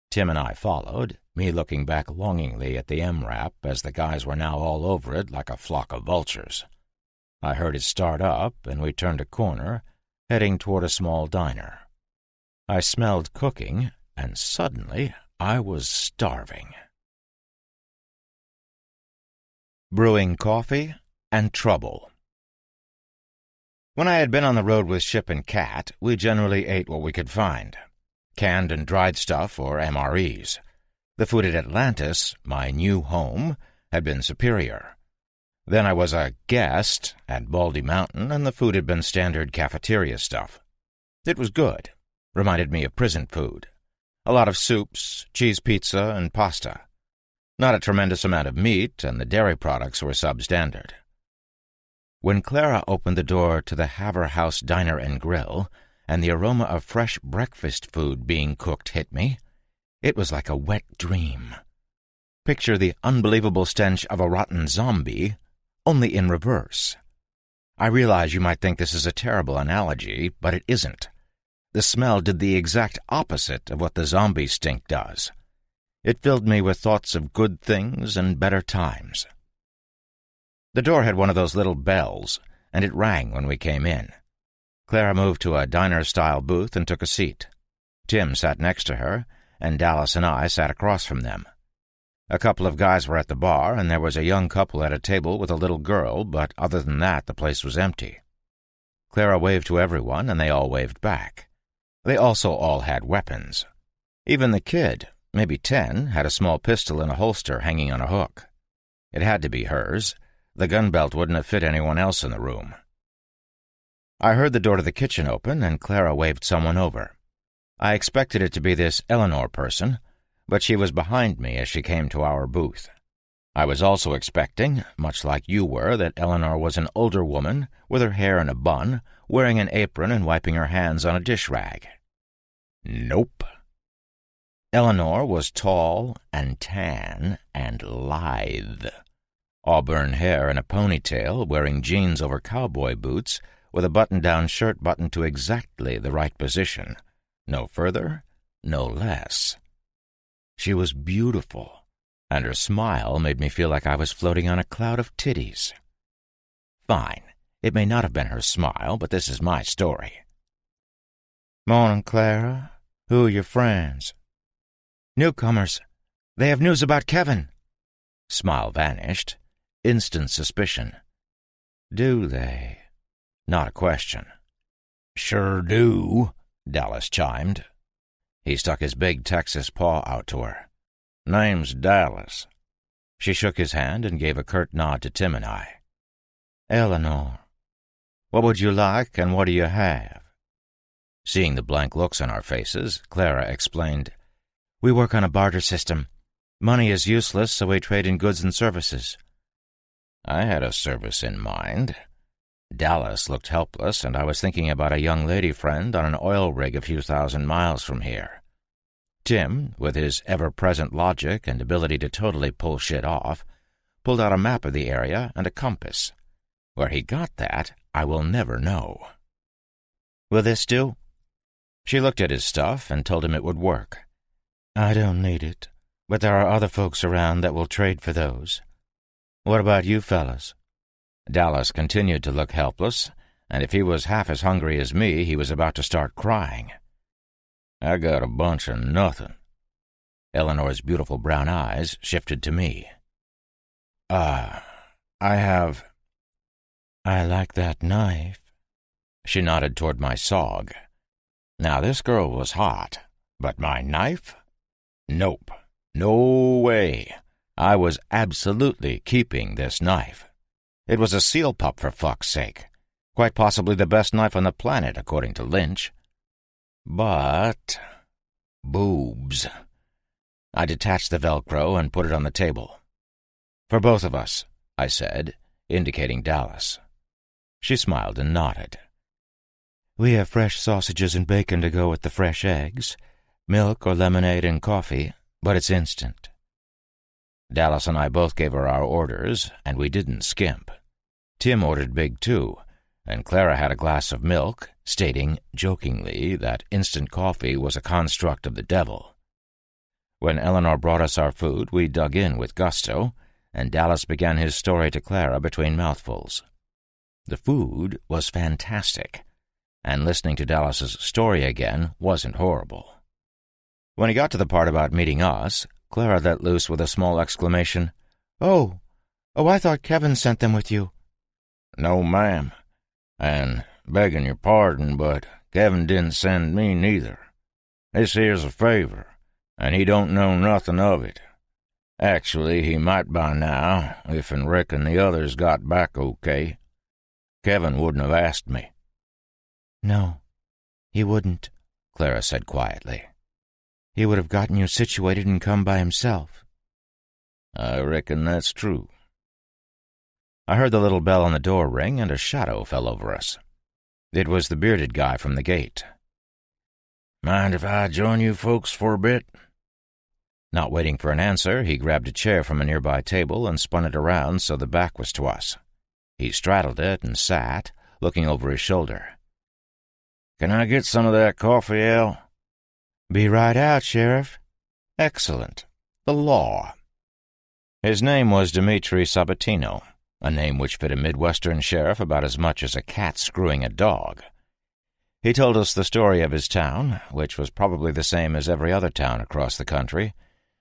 Tim and I followed, me looking back longingly at the MRAP as the guys were now all over it like a flock of vultures. I heard it start up, and we turned a corner, heading toward a small diner. I smelled cooking, and suddenly I was starving. Brewing coffee and trouble. When I had been on the road with Ship and Cat, we generally ate what we could find. Canned and dried stuff or MREs. The food at Atlantis, my new home, had been superior. Then I was a guest at Baldy Mountain, and the food had been standard cafeteria stuff. It was good. Reminded me of prison food. A lot of soups, cheese pizza, and pasta. Not a tremendous amount of meat, and the dairy products were substandard. When Clara opened the door to the Havre House Diner and Grill, and the aroma of fresh breakfast food being cooked hit me, it was like a wet dream. Picture the unbelievable stench of a rotten zombie, only in reverse. I realize you might think this is a terrible analogy, but it isn't. The smell did the exact opposite of what the zombie stink does. It filled me with thoughts of good things and better times. The door had one of those little bells, and it rang when we came in. Clara moved to a diner-style booth and took a seat. Tim sat next to her, and Dallas and I sat across from them. A couple of guys were at the bar, and there was a young couple at a table with a little girl, but other than that, the place was empty. Clara waved to everyone, and they all waved back. They also all had weapons. Even the kid, maybe 10, had a small pistol in a holster hanging on a hook. It had to be hers. The gun belt wouldn't have fit anyone else in the room. I heard the door to the kitchen open, and Clara waved someone over. I expected it to be this Eleanor person, but she was behind me as she came to our booth. I was also expecting, much like you were, that Eleanor was an older woman with her hair in a bun, wearing an apron and wiping her hands on a dish rag. Nope. Eleanor was tall and tan and lithe. Auburn hair in a ponytail, wearing jeans over cowboy boots, with a button-down shirt buttoned to exactly the right position. No further, no less. She was beautiful, and her smile made me feel like I was floating on a cloud of titties. Fine, it may not have been her smile, but this is my story. Morning, Clara. Who are your friends? Newcomers. They have news about Kevin. Smile vanished. Instant suspicion. Do they? Not a question. Sure do, Dallas chimed. He stuck his big Texas paw out to her. Name's Dallas. She shook his hand and gave a curt nod to Tim and I. Eleanor, what would you like and what do you have? Seeing the blank looks on our faces, Clara explained, We work on a barter system. Money is useless, so we trade in goods and services. I had a service in mind. Dallas looked helpless, and I was thinking about a young lady friend on an oil rig a few thousand miles from here. Tim, with his ever-present logic and ability to totally pull shit off, pulled out a map of the area and a compass. Where he got that, I will never know. Will this do? She looked at his stuff and told him it would work. I don't need it, but there are other folks around that will trade for those. What about you fellas? Dallas continued to look helpless, and if he was half as hungry as me, he was about to start crying. I got a bunch of nothing. Eleanor's beautiful brown eyes shifted to me. I like that knife. She nodded toward my SOG. Now this girl was hot, but my knife? Nope. No way. I was absolutely keeping this knife. It was a seal pup, for fuck's sake. Quite possibly the best knife on the planet, according to Lynch. But boobs. I detached the Velcro and put it on the table. For both of us, I said, indicating Dallas. She smiled and nodded. We have fresh sausages and bacon to go with the fresh eggs, milk or lemonade and coffee, but it's instant. Dallas and I both gave her our orders, and we didn't skimp. Tim ordered big too, and Clara had a glass of milk, stating, jokingly, that instant coffee was a construct of the devil. When Eleanor brought us our food, we dug in with gusto, and Dallas began his story to Clara between mouthfuls. The food was fantastic, and listening to Dallas's story again wasn't horrible. When he got to the part about meeting us, Clara let loose with a small exclamation. Oh, I thought Kevin sent them with you. No, ma'am. And, begging your pardon, but Kevin didn't send me neither. This here's a favor, and he don't know nothing of it. Actually, he might by now, if and reckon the others got back okay. Kevin wouldn't have asked me. No, he wouldn't, Clara said quietly. He would have gotten you situated and come by himself. I reckon that's true. I heard the little bell on the door ring, and a shadow fell over us. It was the bearded guy from the gate. Mind if I join you folks for a bit? Not waiting for an answer, he grabbed a chair from a nearby table and spun it around so the back was to us. He straddled it and sat, looking over his shoulder. Can I get some of that coffee, Al? Be right out, Sheriff. Excellent. The law. His name was Dimitri Sabatino, a name which fit a Midwestern sheriff about as much as a cat screwing a dog. He told us the story of his town, which was probably the same as every other town across the country,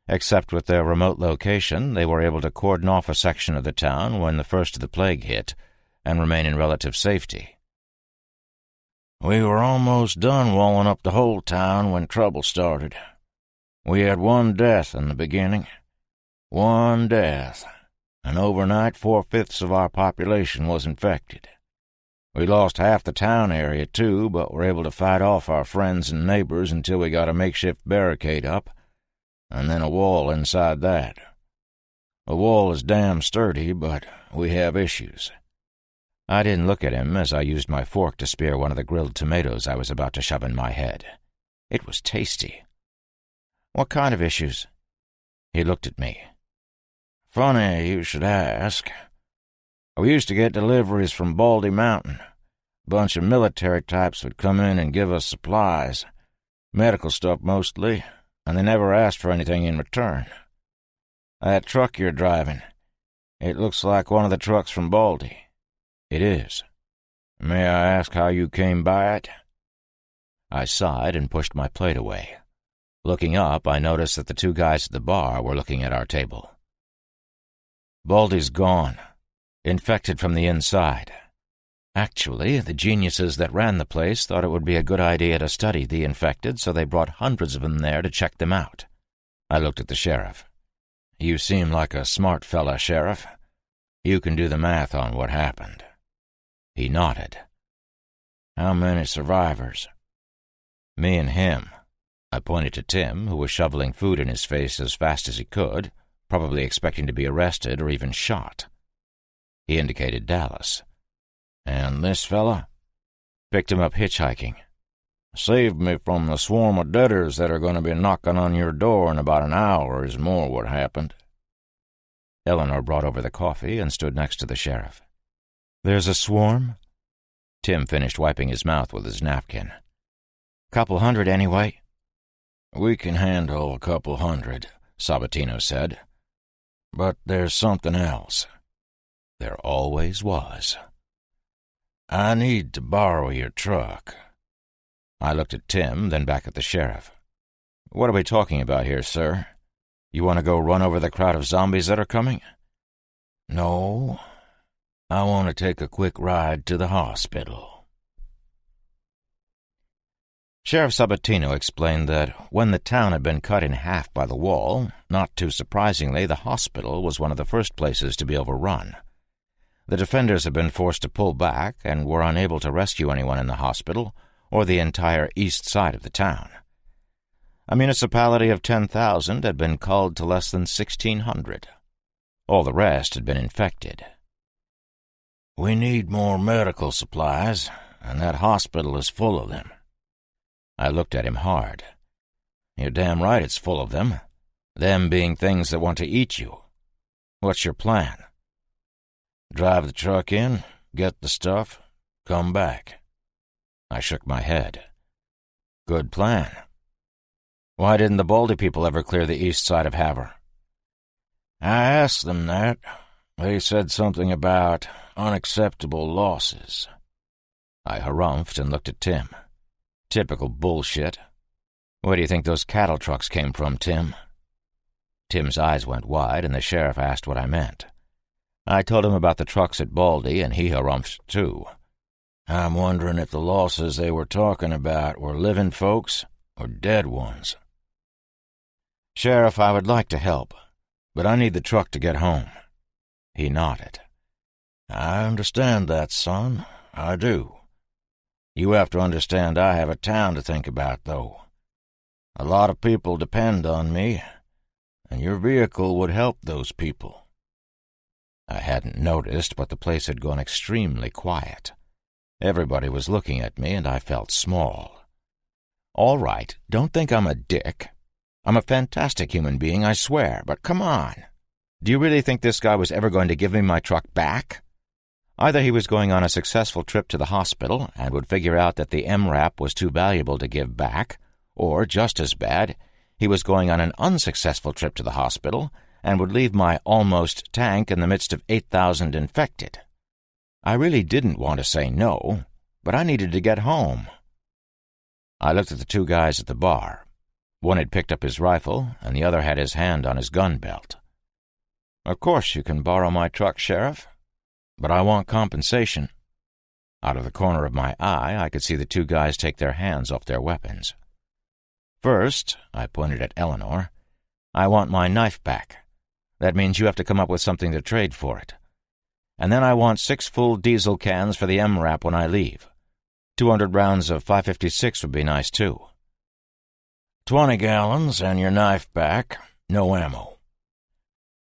Except with their remote location, they were able to cordon off a section of the town when the first of the plague hit and remain in relative safety. We were almost done walling up the whole town when trouble started. We had one death in the beginning. One death. And overnight 4/5 of our population was infected. We lost half the town area, too, but were able to fight off our friends and neighbors until we got a makeshift barricade up, and then a wall inside that. The wall is damn sturdy, but we have issues. I didn't look at him as I used my fork to spear one of the grilled tomatoes I was about to shove in my head. It was tasty. What kind of issues? He looked at me. Funny you should ask. We used to get deliveries from Baldy Mountain. A bunch of military types would come in and give us supplies, medical stuff mostly, and they never asked for anything in return. That truck you're driving, it looks like one of the trucks from Baldy. It is. May I ask how you came by it? I sighed and pushed my plate away. Looking up, I noticed that the two guys at the bar were looking at our table. Baldy's gone. Infected from the inside. Actually, the geniuses that ran the place thought it would be a good idea to study the infected, so they brought hundreds of them there to check them out. I looked at the sheriff. You seem like a smart fella, Sheriff. You can do the math on what happened. He nodded. How many survivors? Me and him. I pointed to Tim, who was shoveling food in his face as fast as he could, probably expecting to be arrested or even shot. He indicated Dallas. And this fella? Picked him up hitchhiking. Saved me from the swarm of debtors that are going to be knocking on your door in about an hour is more what happened. Eleanor brought over the coffee and stood next to the sheriff. There's a swarm? Tim finished wiping his mouth with his napkin. Couple hundred, anyway. We can handle a couple hundred, Sabatino said. But there's something else. There always was. I need to borrow your truck. I looked at Tim, then back at the sheriff. What are we talking about here, sir? You want to go run over the crowd of zombies that are coming? No. I want to take a quick ride to the hospital. Sheriff Sabatino explained that when the town had been cut in half by the wall, not too surprisingly, the hospital was one of the first places to be overrun. The defenders had been forced to pull back and were unable to rescue anyone in the hospital or the entire east side of the town. A municipality of 10,000 had been culled to less than 1,600. All the rest had been infected. We need more medical supplies, and that hospital is full of them. I looked at him hard. You're damn right it's full of them. Them being things that want to eat you. What's your plan? Drive the truck in, get the stuff, come back. I shook my head. Good plan. Why didn't the Baldy people ever clear the east side of Havre? I asked them that. They said something about unacceptable losses. I harumphed and looked at Tim. Typical bullshit. Where do you think those cattle trucks came from, Tim? Tim's eyes went wide, and the sheriff asked what I meant. I told him about the trucks at Baldy, and he harumphed too. I'm wondering if the losses they were talking about were living folks or dead ones. Sheriff, I would like to help, but I need the truck to get home. He nodded. I understand that, son. I do. You have to understand I have a town to think about, though. A lot of people depend on me, and your vehicle would help those people. I hadn't noticed, but the place had gone extremely quiet. Everybody was looking at me, and I felt small. All right, don't think I'm a dick. I'm a fantastic human being, I swear, but come on. Do you really think this guy was ever going to give me my truck back? Either he was going on a successful trip to the hospital and would figure out that the MRAP was too valuable to give back, or, just as bad, he was going on an unsuccessful trip to the hospital and would leave my almost tank in the midst of 8,000 infected. I really didn't want to say no, but I needed to get home. I looked at the two guys at the bar. One had picked up his rifle, and the other had his hand on his gun belt. "Of course you can borrow my truck, Sheriff, but I want compensation." Out of the corner of my eye, I could see the two guys take their hands off their weapons. "First," I pointed at Eleanor, "I want my knife back. That means you have to come up with something to trade for it. And then I want 6 full diesel cans for the MRAP when I leave. 200 rounds of 5.56 would be nice, too." 20 gallons and your knife back, no ammo.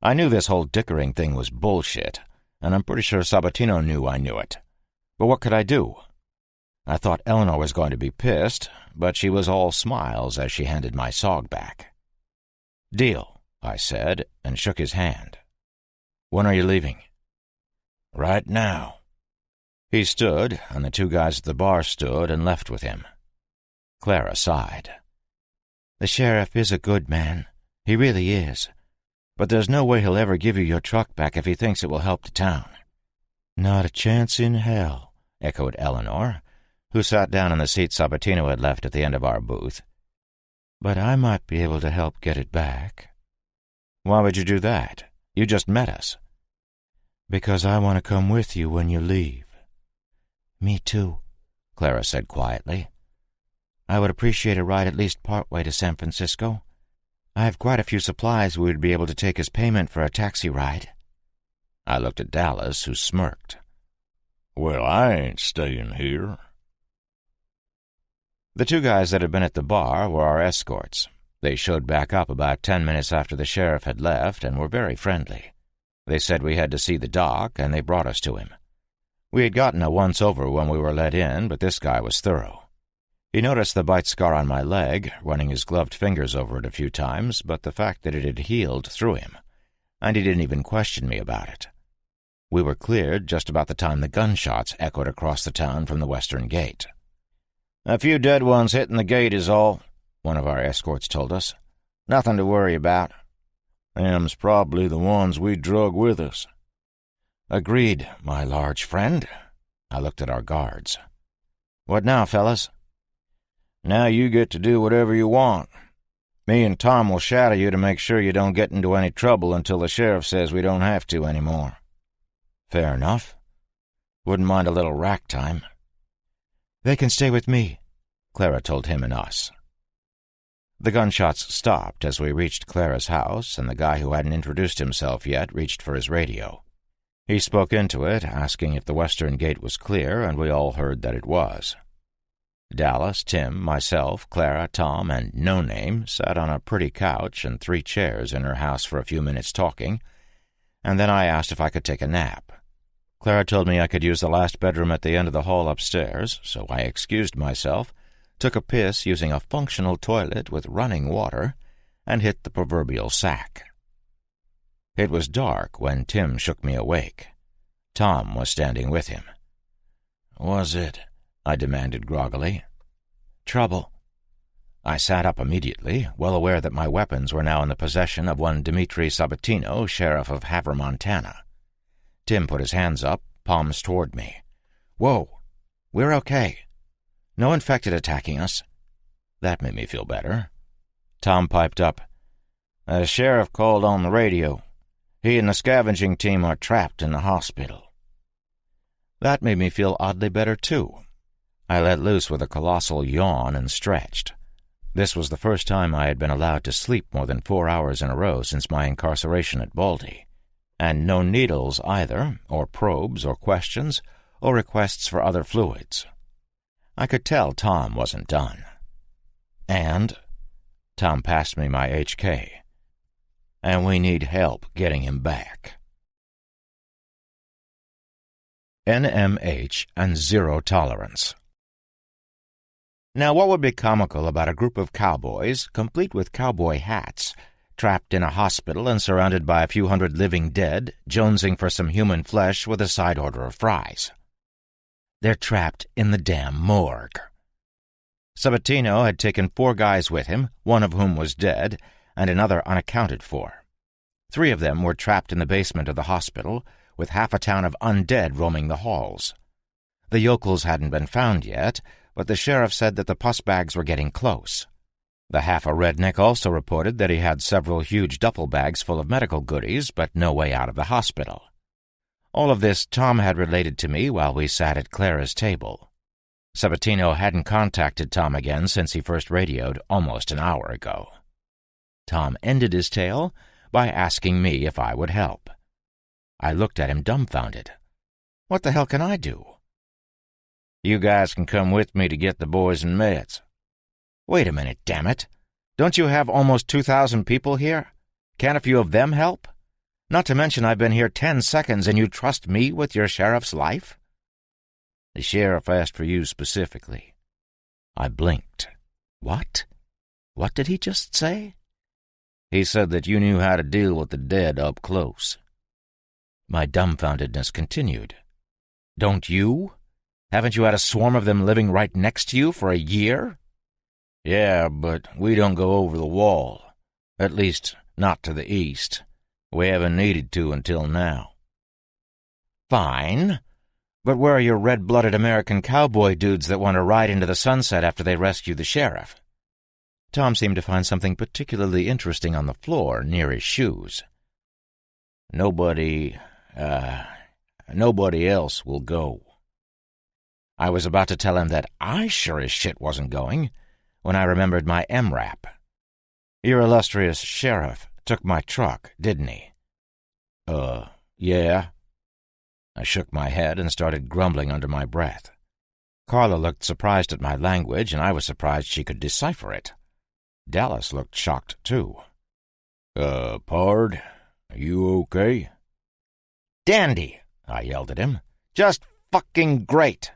I knew this whole dickering thing was bullshit, and I'm pretty sure Sabatino knew I knew it. But what could I do? I thought Eleanor was going to be pissed, but she was all smiles as she handed my SOG back. "Deal," I said, and shook his hand. "When are you leaving?" "Right now." He stood, and the two guys at the bar stood and left with him. Clara sighed. "The sheriff is a good man. He really is. But there's no way he'll ever give you your truck back if he thinks it will help the town." "Not a chance in hell," echoed Eleanor, who sat down in the seat Sabatino had left at the end of our booth. "But I might be able to help get it back." "Why would you do that? You just met us." "Because I want to come with you when you leave." "Me too," Clara said quietly. "I would appreciate a ride at least part way to San Francisco. I have quite a few supplies we would be able to take as payment for a taxi ride." I looked at Dallas, who smirked. "Well, I ain't staying here." The two guys that had been at the bar were our escorts. They showed back up about 10 minutes after the sheriff had left and were very friendly. They said we had to see the doc, and they brought us to him. We had gotten a once-over when we were let in, but this guy was thorough. He noticed the bite scar on my leg, running his gloved fingers over it a few times, but the fact that it had healed threw him, and he didn't even question me about it. We were cleared just about the time the gunshots echoed across the town from the western gate. "A few dead ones hitting the gate is all," one of our escorts told us. "Nothing to worry about. Them's probably the ones we drug with us." "Agreed, my large friend." I looked at our guards. "What now, fellas?" "Now you get to do whatever you want. Me and Tom will shadow you to make sure you don't get into any trouble until the sheriff says we don't have to anymore." "Fair enough. Wouldn't mind a little rack time." "They can stay with me," Clara told him and us. The gunshots stopped as we reached Clara's house, and the guy who hadn't introduced himself yet reached for his radio. He spoke into it, asking if the western gate was clear, and we all heard that it was. Dallas, Tim, myself, Clara, Tom, and No Name sat on a pretty couch and 3 chairs in her house for a few minutes talking, and then I asked if I could take a nap. Clara told me I could use the last bedroom at the end of the hall upstairs, so I excused myself, took a piss using a functional toilet with running water, and hit the proverbial sack. It was dark when Tim shook me awake. Tom was standing with him. "Was it?" I demanded groggily. "Trouble." I sat up immediately, well aware that my weapons were now in the possession of one Dmitri Sabatino, sheriff of Havre, Montana. Tim put his hands up, palms toward me. "Whoa, we're okay. No infected attacking us." That made me feel better. Tom piped up, "The sheriff called on the radio. He and the scavenging team are trapped in the hospital." That made me feel oddly better, too. I let loose with a colossal yawn and stretched. This was the first time I had been allowed to sleep more than 4 hours in a row since my incarceration at Baldy, and no needles either, or probes, or questions, or requests for other fluids. I could tell Tom wasn't done. "And," Tom passed me my HK, "and we need help getting him back." NMH and zero tolerance. Now, what would be comical about a group of cowboys, complete with cowboy hats, trapped in a hospital and surrounded by a few hundred living dead, jonesing for some human flesh with a side order of fries? They're trapped in the damn morgue. Sabatino had taken 4 guys with him, one of whom was dead, and another unaccounted for. 3 of them were trapped in the basement of the hospital, with half a town of undead roaming the halls. The yokels hadn't been found yet, but the sheriff said that the pus bags were getting close. The half-a-redneck also reported that he had several huge duffel bags full of medical goodies, but no way out of the hospital. All of this Tom had related to me while we sat at Clara's table. Sabatino hadn't contacted Tom again since he first radioed almost an hour ago. Tom ended his tale by asking me if I would help. I looked at him dumbfounded. What the hell can I do? You guys can come with me to get the boys and meds. Wait a minute, damn it. Don't you have almost 2,000 people here? Can't a few of them help? Not to mention I've been here 10 seconds and you trust me with your sheriff's life? The sheriff asked for you specifically. I blinked. What? What did he just say? He said that you knew how to deal with the dead up close. My dumbfoundedness continued. Don't you? Haven't you had a swarm of them living right next to you for a year? Yeah, but we don't go over the wall. At least, not to the east. We haven't needed to until now. Fine. But where are your red-blooded American cowboy dudes that want to ride into the sunset after they rescue the sheriff? Tom seemed to find something particularly interesting on the floor near his shoes. Nobody else will go. I was about to tell him that I sure as shit wasn't going when I remembered my MRAP. Your illustrious sheriff took my truck, didn't he? Yeah. I shook my head and started grumbling under my breath. Carla looked surprised at my language, and I was surprised she could decipher it. Dallas looked shocked, too. Pard, are you okay? Dandy, I yelled at him. Just fucking great.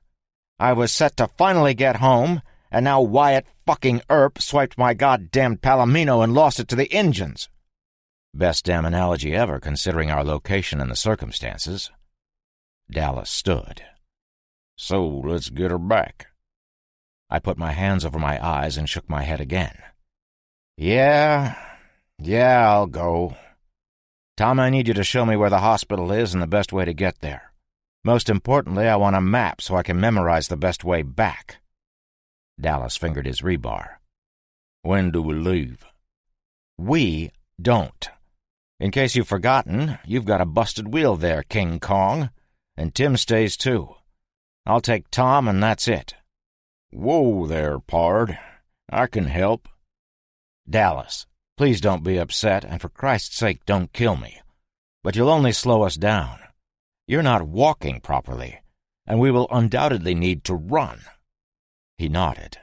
I was set to finally get home, and now Wyatt fucking Earp swiped my goddamn Palomino and lost it to the Injuns. Best damn analogy ever, considering our location and the circumstances. Dallas stood. So let's get her back. I put my hands over my eyes and shook my head again. Yeah, I'll go. Tom, I need you to show me where the hospital is and the best way to get there. Most importantly, I want a map so I can memorize the best way back. Dallas fingered his rebar. When do we leave? We don't. In case you've forgotten, you've got a busted wheel there, King Kong. And Tim stays too. I'll take Tom, and that's it. Whoa there, Pard. I can help. Dallas, please don't be upset, and for Christ's sake, don't kill me. But you'll only slow us down. You're not walking properly, and we will undoubtedly need to run. He nodded.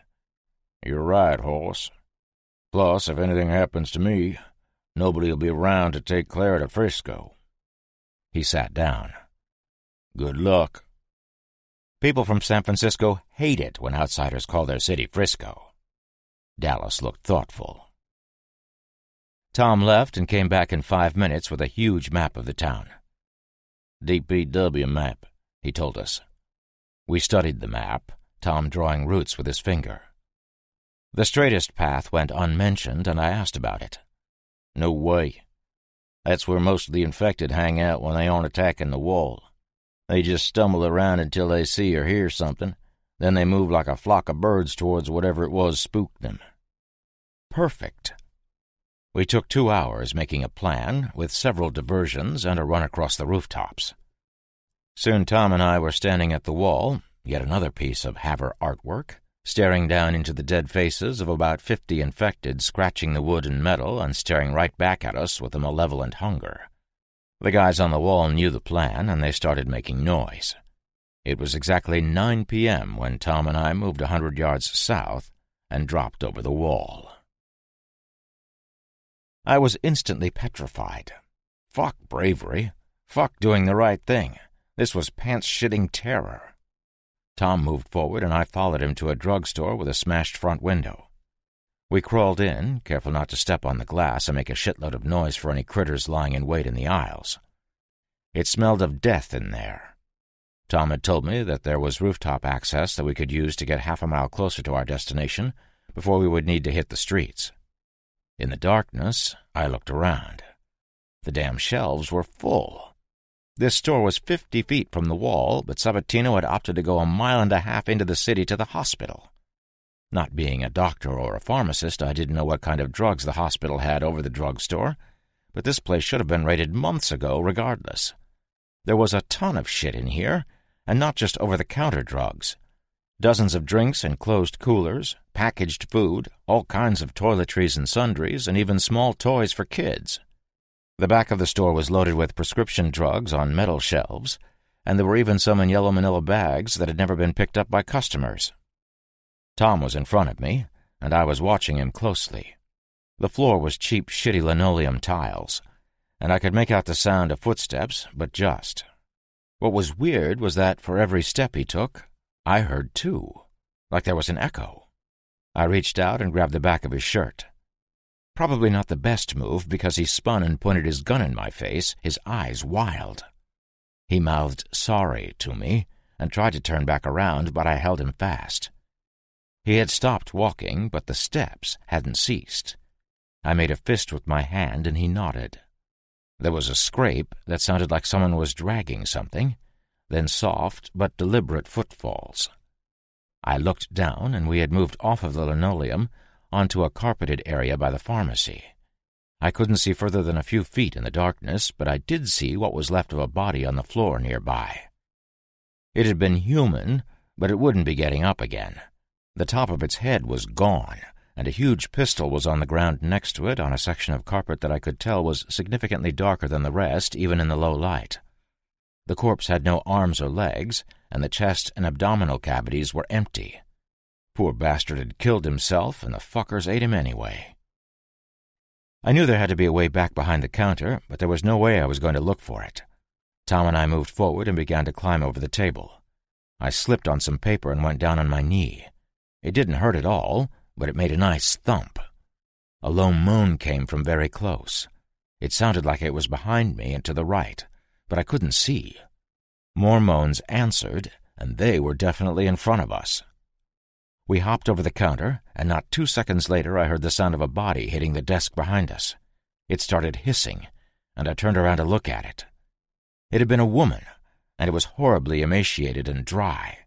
You're right, horse. Plus, if anything happens to me, nobody will be around to take Clara to Frisco. He sat down. Good luck. People from San Francisco hate it when outsiders call their city Frisco. Dallas looked thoughtful. Tom left and came back in 5 minutes with a huge map of the town. DPW map, he told us. We studied the map, Tom drawing routes with his finger. The straightest path went unmentioned, and I asked about it. No way. That's where most of the infected hang out when they aren't attacking the wall. They just stumble around until they see or hear something, then they move like a flock of birds towards whatever it was spooked them. Perfect. We took 2 hours making a plan, with several diversions and a run across the rooftops. Soon Tom and I were standing at the wall, yet another piece of Haver artwork, staring down into the dead faces of about 50 infected, scratching the wood and metal and staring right back at us with a malevolent hunger. The guys on the wall knew the plan, and they started making noise. It was exactly 9 p.m. when Tom and I moved 100 yards south and dropped over the wall. I was instantly petrified. Fuck bravery. Fuck doing the right thing. This was pants-shitting terror. Tom moved forward, and I followed him to a drugstore with a smashed front window. We crawled in, careful not to step on the glass and make a shitload of noise for any critters lying in wait in the aisles. It smelled of death in there. Tom had told me that there was rooftop access that we could use to get half a mile closer to our destination before we would need to hit the streets. In the darkness, I looked around. The damn shelves were full. This store was 50 feet from the wall, but Sabatino had opted to go 1.5 miles into the city to the hospital. Not being a doctor or a pharmacist, I didn't know what kind of drugs the hospital had over the drugstore, but this place should have been raided months ago regardless. There was a ton of shit in here, and not just over-the-counter drugs. Dozens of drinks in closed coolers, packaged food, all kinds of toiletries and sundries, and even small toys for kids. The back of the store was loaded with prescription drugs on metal shelves, and there were even some in yellow manila bags that had never been picked up by customers. Tom was in front of me, and I was watching him closely. The floor was cheap, shitty linoleum tiles, and I could make out the sound of footsteps, but just. What was weird was that for every step he took, I heard two, like there was an echo. I reached out and grabbed the back of his shirt. Probably not the best move because he spun and pointed his gun in my face, his eyes wild. He mouthed sorry to me and tried to turn back around, but I held him fast. He had stopped walking, but the steps hadn't ceased. I made a fist with my hand and he nodded. There was a scrape that sounded like someone was dragging something, then soft but deliberate footfalls. I looked down, and we had moved off of the linoleum onto a carpeted area by the pharmacy. I couldn't see further than a few feet in the darkness, but I did see what was left of a body on the floor nearby. It had been human, but it wouldn't be getting up again. The top of its head was gone, and a huge pistol was on the ground next to it on a section of carpet that I could tell was significantly darker than the rest, even in the low light. The corpse had no arms or legs, and the chest and abdominal cavities were empty. Poor bastard had killed himself, and the fuckers ate him anyway. I knew there had to be a way back behind the counter, but there was no way I was going to look for it. Tom and I moved forward and began to climb over the table. I slipped on some paper and went down on my knee. It didn't hurt at all, but it made a nice thump. A low moan came from very close. It sounded like it was behind me and to the right, but I couldn't see. More moans answered, and they were definitely in front of us. We hopped over the counter, and not 2 seconds later I heard the sound of a body hitting the desk behind us. It started hissing, and I turned around to look at it. It had been a woman, and it was horribly emaciated and dry.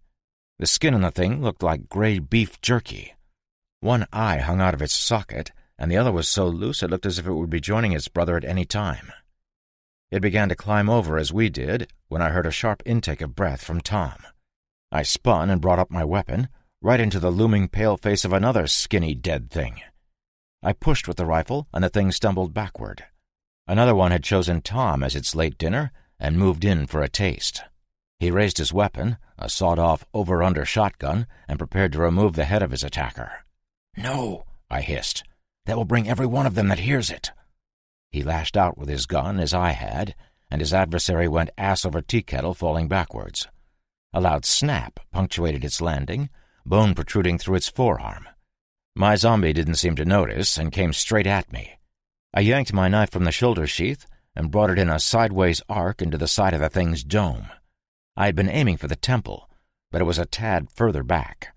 The skin on the thing looked like gray beef jerky. One eye hung out of its socket, and the other was so loose it looked as if it would be joining its brother at any time. It began to climb over as we did when I heard a sharp intake of breath from Tom. I spun and brought up my weapon, right into the looming pale face of another skinny dead thing. I pushed with the rifle, and the thing stumbled backward. Another one had chosen Tom as its late dinner and moved in for a taste. He raised his weapon, a sawed-off over-under shotgun, and prepared to remove the head of his attacker. "No," I hissed. "That will bring every one of them that hears it." He lashed out with his gun as I had, and his adversary went ass over tea kettle, falling backwards. A loud snap punctuated its landing, bone protruding through its forearm. My zombie didn't seem to notice and came straight at me. I yanked my knife from the shoulder sheath and brought it in a sideways arc into the side of the thing's dome. I had been aiming for the temple, but it was a tad further back.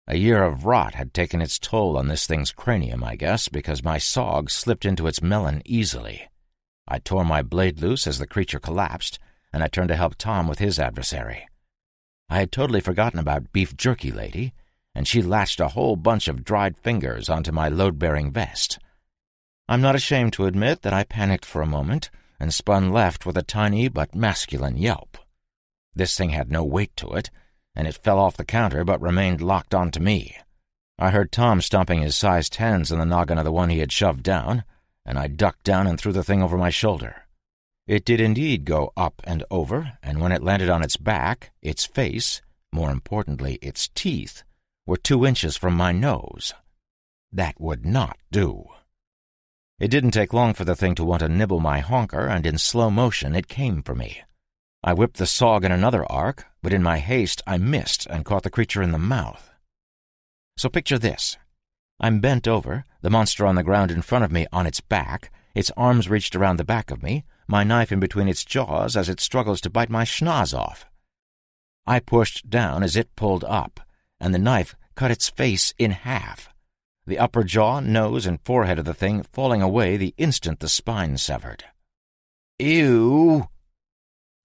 A year of rot had taken its toll on this thing's cranium, I guess, because my sawg slipped into its melon easily. I tore my blade loose as the creature collapsed, and I turned to help Tom with his adversary. I had totally forgotten about Beef Jerky Lady, and she latched a whole bunch of dried fingers onto my load-bearing vest. I'm not ashamed to admit that I panicked for a moment and spun left with a tiny but masculine yelp. This thing had no weight to it, and it fell off the counter but remained locked onto me. I heard Tom stomping his sized hands on the noggin of the one he had shoved down, and I ducked down and threw the thing over my shoulder. It did indeed go up and over, and when it landed on its back, its face, more importantly its teeth, were 2 inches from my nose. That would not do. It didn't take long for the thing to want to nibble my honker, and in slow motion it came for me. I whipped the sawg in another arc, but in my haste I missed and caught the creature in the mouth. So picture this. I'm bent over, the monster on the ground in front of me on its back, its arms reached around the back of me, my knife in between its jaws as it struggles to bite my schnoz off. I pushed down as it pulled up, and the knife cut its face in half, the upper jaw, nose, and forehead of the thing falling away the instant the spine severed. "Ew!"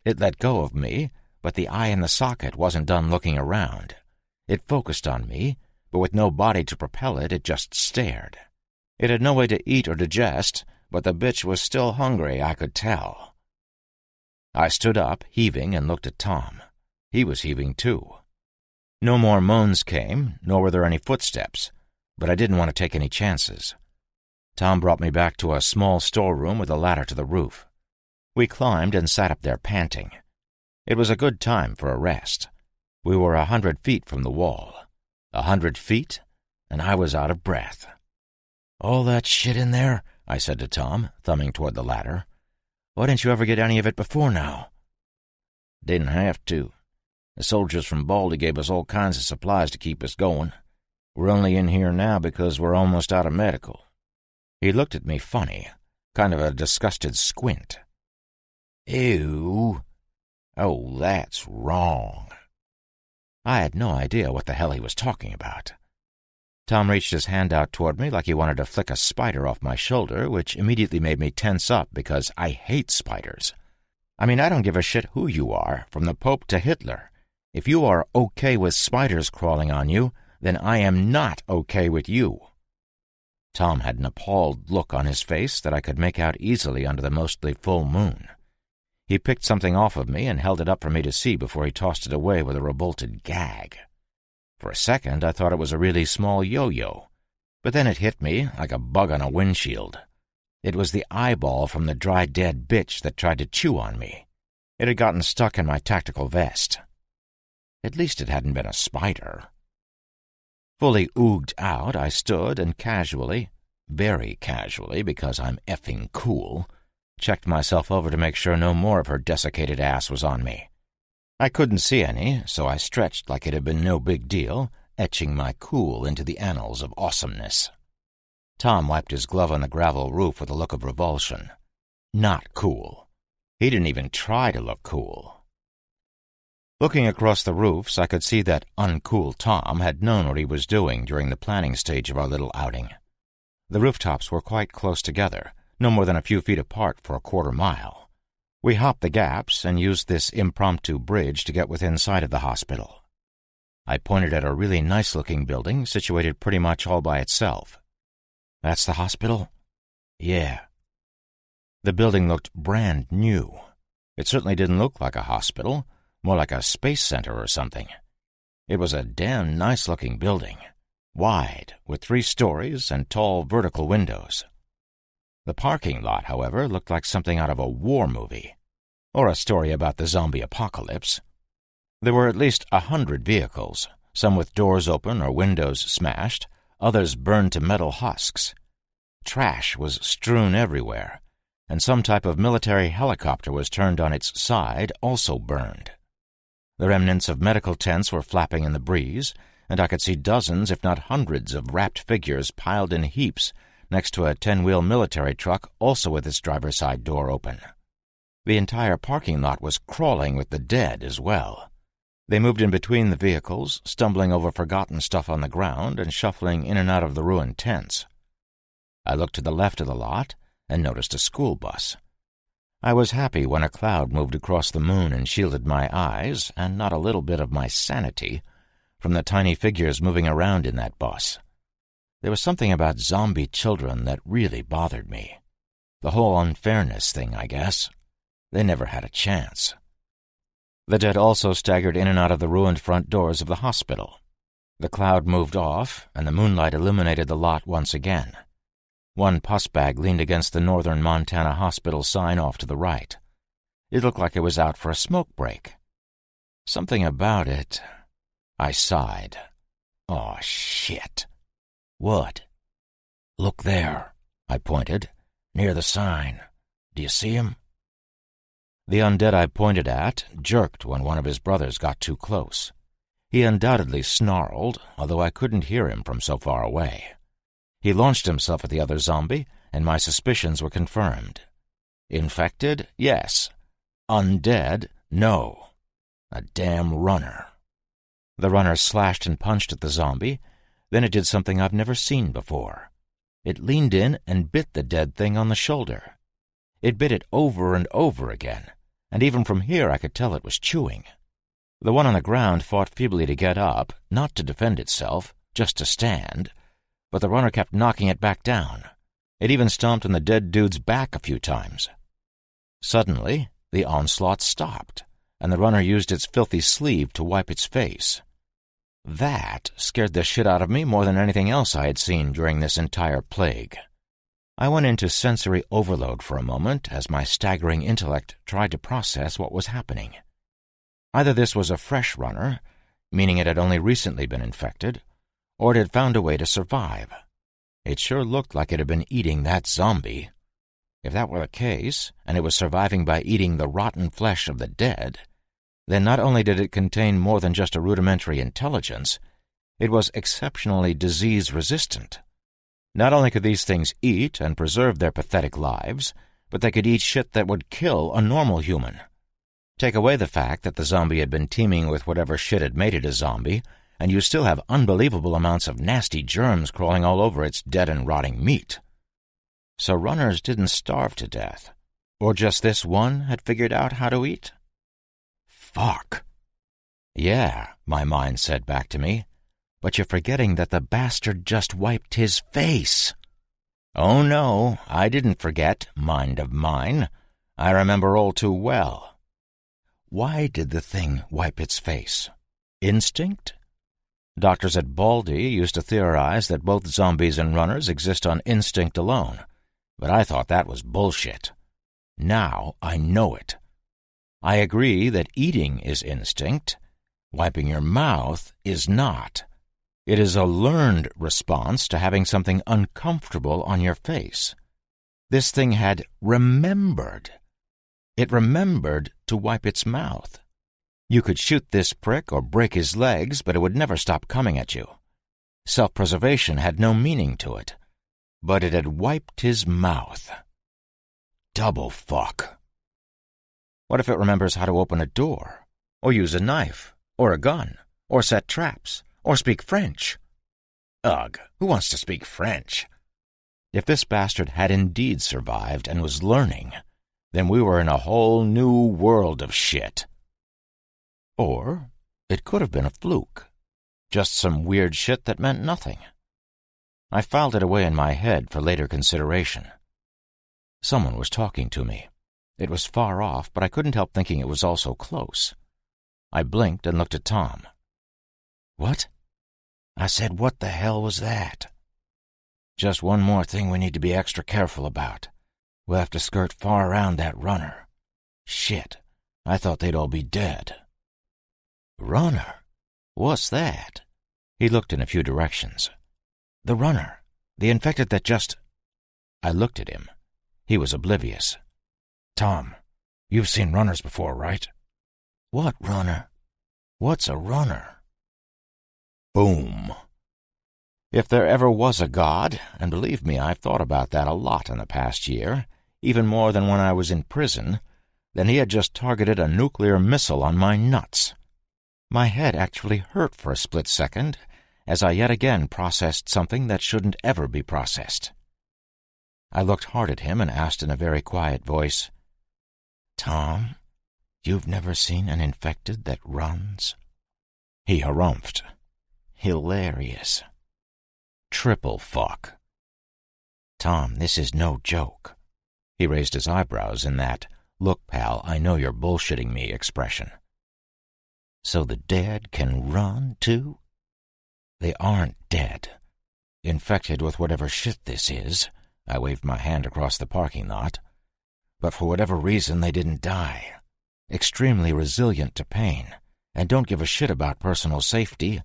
It let go of me, but the eye in the socket wasn't done looking around. It focused on me, but with no body to propel it, it just stared. It had no way to eat or digest, but the bitch was still hungry, I could tell. I stood up, heaving, and looked at Tom. He was heaving too. No more moans came, nor were there any footsteps, but I didn't want to take any chances. Tom brought me back to a small storeroom with a ladder to the roof. We climbed and sat up there panting. It was a good time for a rest. We were 100 feet from the wall. 100 feet, and I was out of breath. "All that shit in there?" I said to Tom, thumbing toward the ladder. "Why didn't you ever get any of it before now?" "Didn't have to. The soldiers from Baldy gave us all kinds of supplies to keep us going. We're only in here now because we're almost out of medical." He looked at me funny, kind of a disgusted squint. "Ew. Oh, that's wrong." I had no idea what the hell he was talking about. Tom reached his hand out toward me like he wanted to flick a spider off my shoulder, which immediately made me tense up because I hate spiders. I mean, I don't give a shit who you are, from the Pope to Hitler. If you are okay with spiders crawling on you, then I am not okay with you. Tom had an appalled look on his face that I could make out easily under the mostly full moon. He picked something off of me and held it up for me to see before he tossed it away with a revolted gag. For a second, I thought it was a really small yo-yo, but then it hit me like a bug on a windshield. It was the eyeball from the dry-dead bitch that tried to chew on me. It had gotten stuck in my tactical vest. At least it hadn't been a spider. Fully ooged out, I stood and casually, very casually because I'm effing cool, checked myself over to make sure no more of her desiccated ass was on me. I couldn't see any, so I stretched like it had been no big deal, etching my cool into the annals of awesomeness. Tom wiped his glove on the gravel roof with a look of revulsion. Not cool. He didn't even try to look cool. Looking across the roofs, I could see that uncool Tom had known what he was doing during the planning stage of our little outing. The rooftops were quite close together, no more than a few feet apart for a quarter mile. We hopped the gaps and used this impromptu bridge to get within sight of the hospital. I pointed at a really nice-looking building situated pretty much all by itself. "That's the hospital?" "Yeah." The building looked brand new. It certainly didn't look like a hospital, more like a space center or something. It was a damn nice-looking building, wide, with 3 stories and tall vertical windows. The parking lot, however, looked like something out of a war movie, or a story about the zombie apocalypse. There were at least 100 vehicles, some with doors open or windows smashed, others burned to metal husks. Trash was strewn everywhere, and some type of military helicopter was turned on its side, also burned. The remnants of medical tents were flapping in the breeze, and I could see dozens, if not hundreds, of wrapped figures piled in heaps next to a 10-wheel military truck, also with its driver's side door open. The entire parking lot was crawling with the dead as well. They moved in between the vehicles, stumbling over forgotten stuff on the ground and shuffling in and out of the ruined tents. I looked to the left of the lot and noticed a school bus. I was happy when a cloud moved across the moon and shielded my eyes, and not a little bit of my sanity, from the tiny figures moving around in that bus. There was something about zombie children that really bothered me. The whole unfairness thing, I guess. They never had a chance. The dead also staggered in and out of the ruined front doors of the hospital. The cloud moved off, and the moonlight illuminated the lot once again. One pus bag leaned against the northern Montana hospital sign off to the right. It looked like it was out for a smoke break. Something about it... I sighed. "Aw, shit." "What?" "Look there," I pointed, "near the sign. Do you see him?" The undead I pointed at jerked when one of his brothers got too close. He undoubtedly snarled, although I couldn't hear him from so far away. He launched himself at the other zombie, and my suspicions were confirmed. Infected? Yes. Undead? No. A damn runner. The runner slashed and punched at the zombie. Then it did something I've never seen before. It leaned in and bit the dead thing on the shoulder. It bit it over and over again, and even from here I could tell it was chewing. The one on the ground fought feebly to get up, not to defend itself, just to stand, but the runner kept knocking it back down. It even stomped on the dead dude's back a few times. Suddenly, the onslaught stopped, and the runner used its filthy sleeve to wipe its face. That scared the shit out of me more than anything else I had seen during this entire plague. I went into sensory overload for a moment as my staggering intellect tried to process what was happening. Either this was a fresh runner, meaning it had only recently been infected, or it had found a way to survive. It sure looked like it had been eating that zombie. If that were the case, and it was surviving by eating the rotten flesh of the dead, then not only did it contain more than just a rudimentary intelligence, it was exceptionally disease-resistant. Not only could these things eat and preserve their pathetic lives, but they could eat shit that would kill a normal human. Take away the fact that the zombie had been teeming with whatever shit had made it a zombie, and you still have unbelievable amounts of nasty germs crawling all over its dead and rotting meat. So runners didn't starve to death. Or just this one had figured out how to eat? Fuck. Yeah, my mind said back to me, but you're forgetting that the bastard just wiped his face. Oh no, I didn't forget, mind of mine. I remember all too well. Why did the thing wipe its face? Instinct? Doctors at Baldy used to theorize that both zombies and runners exist on instinct alone, but I thought that was bullshit. Now I know it. I agree that eating is instinct. Wiping your mouth is not. It is a learned response to having something uncomfortable on your face. This thing had remembered. It remembered to wipe its mouth. You could shoot this prick or break his legs, but it would never stop coming at you. Self-preservation had no meaning to it. But it had wiped his mouth. Double fuck. What if it remembers how to open a door, or use a knife, or a gun, or set traps, or speak French? Ugh, who wants to speak French? If this bastard had indeed survived and was learning, then we were in a whole new world of shit. Or it could have been a fluke. Just some weird shit that meant nothing. I filed it away in my head for later consideration. Someone was talking to me. It was far off, but I couldn't help thinking it was also close. I blinked and looked at Tom. What? I said, what the hell was that? Just one more thing we need to be extra careful about. We'll have to skirt far around that runner. Shit, I thought they'd all be dead. Runner? What's that? He looked in a few directions. The runner. The infected that just... I looked at him. He was oblivious. Tom, you've seen runners before, right? What runner? What's a runner? Boom. If there ever was a God, and believe me, I've thought about that a lot in the past year, even more than when I was in prison, then he had just targeted a nuclear missile on my nuts. My head actually hurt for a split second, as I yet again processed something that shouldn't ever be processed. I looked hard at him and asked in a very quiet voice, Tom, you've never seen an infected that runs? He harumphed. Hilarious. Triple fuck. Tom, this is no joke. He raised his eyebrows in that, look, pal, I know you're bullshitting me expression. So the dead can run, too? They aren't dead. Infected with whatever shit this is, I waved my hand across the parking lot, but for whatever reason they didn't die. Extremely resilient to pain, and don't give a shit about personal safety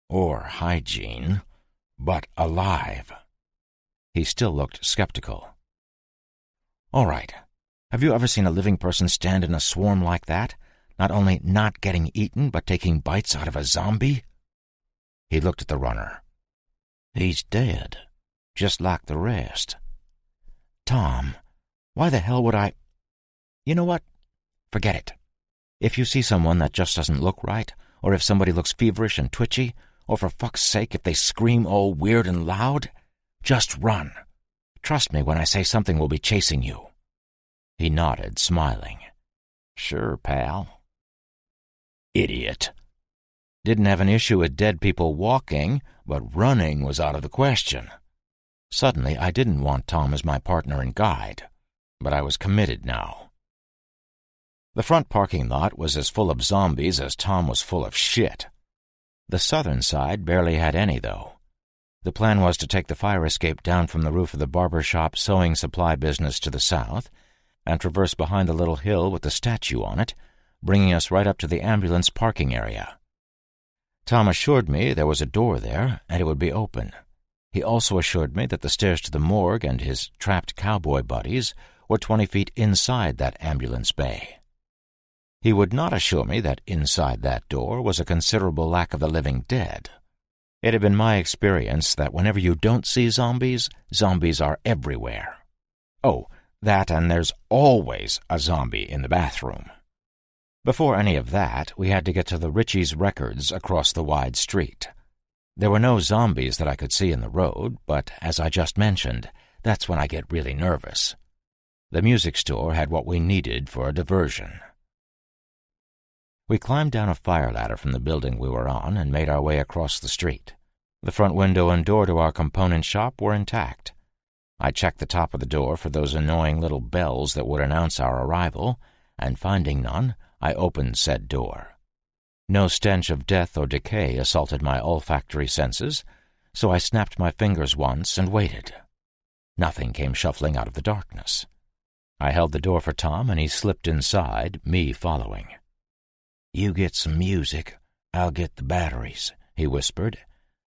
or hygiene, but alive. He still looked skeptical. All right, have you ever seen a living person stand in a swarm like that, not only not getting eaten, but taking bites out of a zombie? He looked at the runner. He's dead, just like the rest. Tom, why the hell would I... You know what? Forget it. If you see someone that just doesn't look right, or if somebody looks feverish and twitchy, or for fuck's sake if they scream all weird and loud, just run. Trust me when I say something will be chasing you. He nodded, smiling. Sure, pal. Idiot. Didn't have an issue with dead people walking, but running was out of the question. Suddenly, I didn't want Tom as my partner and guide, but I was committed now. The front parking lot was as full of zombies as Tom was full of shit. The southern side barely had any, though. The plan was to take the fire escape down from the roof of the barber shop sewing supply business to the south and traverse behind the little hill with the statue on it, bringing us right up to the ambulance parking area. Tom assured me there was a door there and it would be open. He also assured me that the stairs to the morgue and his trapped cowboy buddies were 20 feet inside that ambulance bay. He would not assure me that inside that door was a considerable lack of the living dead. It had been my experience that whenever you don't see zombies, zombies are everywhere. Oh, that and there's always a zombie in the bathroom. Before any of that, we had to get to the Ritchie's Records across the wide street. There were no zombies that I could see in the road, but as I just mentioned, that's when I get really nervous. The music store had what we needed for a diversion. We climbed down a fire ladder from the building we were on and made our way across the street. The front window and door to our component shop were intact. I checked the top of the door for those annoying little bells that would announce our arrival, and finding none, I opened said door. No stench of death or decay assaulted my olfactory senses, so I snapped my fingers once and waited. Nothing came shuffling out of the darkness. I held the door for Tom, and he slipped inside, me following. "You get some music, I'll get the batteries," he whispered,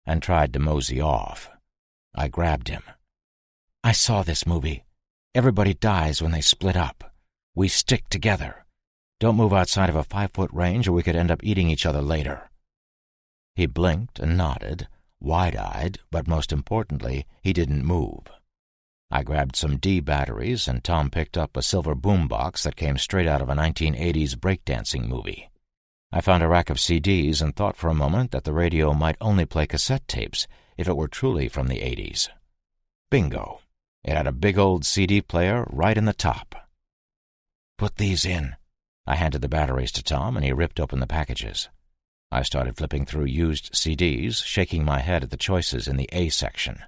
and tried to mosey off. I grabbed him. "I saw this movie. Everybody dies when they split up. We stick together. Don't move outside of a 5-foot range or we could end up eating each other later." He blinked and nodded, wide-eyed, but most importantly, he didn't move. I grabbed some D batteries, and Tom picked up a silver boombox that came straight out of a 1980s breakdancing movie. I found a rack of CDs and thought for a moment that the radio might only play cassette tapes if it were truly from the 80s. Bingo! It had a big old CD player right in the top. "Put these in." I handed the batteries to Tom, and he ripped open the packages. I started flipping through used CDs, shaking my head at the choices in the A section.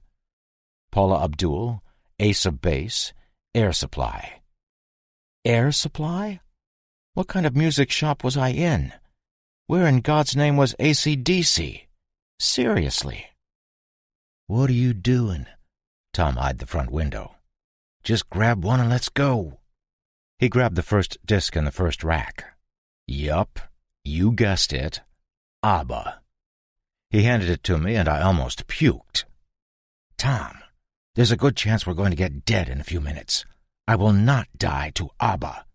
Paula Abdul, Ace of Base, Air Supply. Air Supply? What kind of music shop was I in? Where in God's name was AC/DC? Seriously. "What are you doing?" Tom eyed the front window. "Just grab one and let's go." He grabbed the first disc in the first rack. Yup, you guessed it. ABBA. He handed it to me, and I almost puked. "Tom, there's a good chance we're going to get dead in a few minutes. I will not die to ABBA.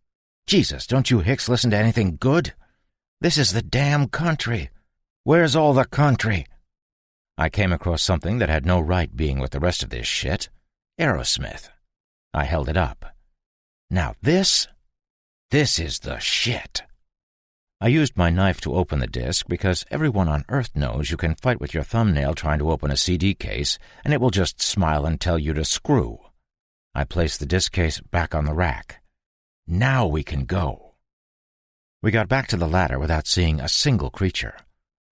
Jesus, don't you hicks listen to anything good? This is the damn country. Where's all the country?" I came across something that had no right being with the rest of this shit. Aerosmith. I held it up. "Now this is the shit." I used my knife to open the disc because everyone on Earth knows you can fight with your thumbnail trying to open a CD case, and it will just smile and tell you to screw. I placed the disc case back on the rack. Now we can go. We got back to the ladder without seeing a single creature.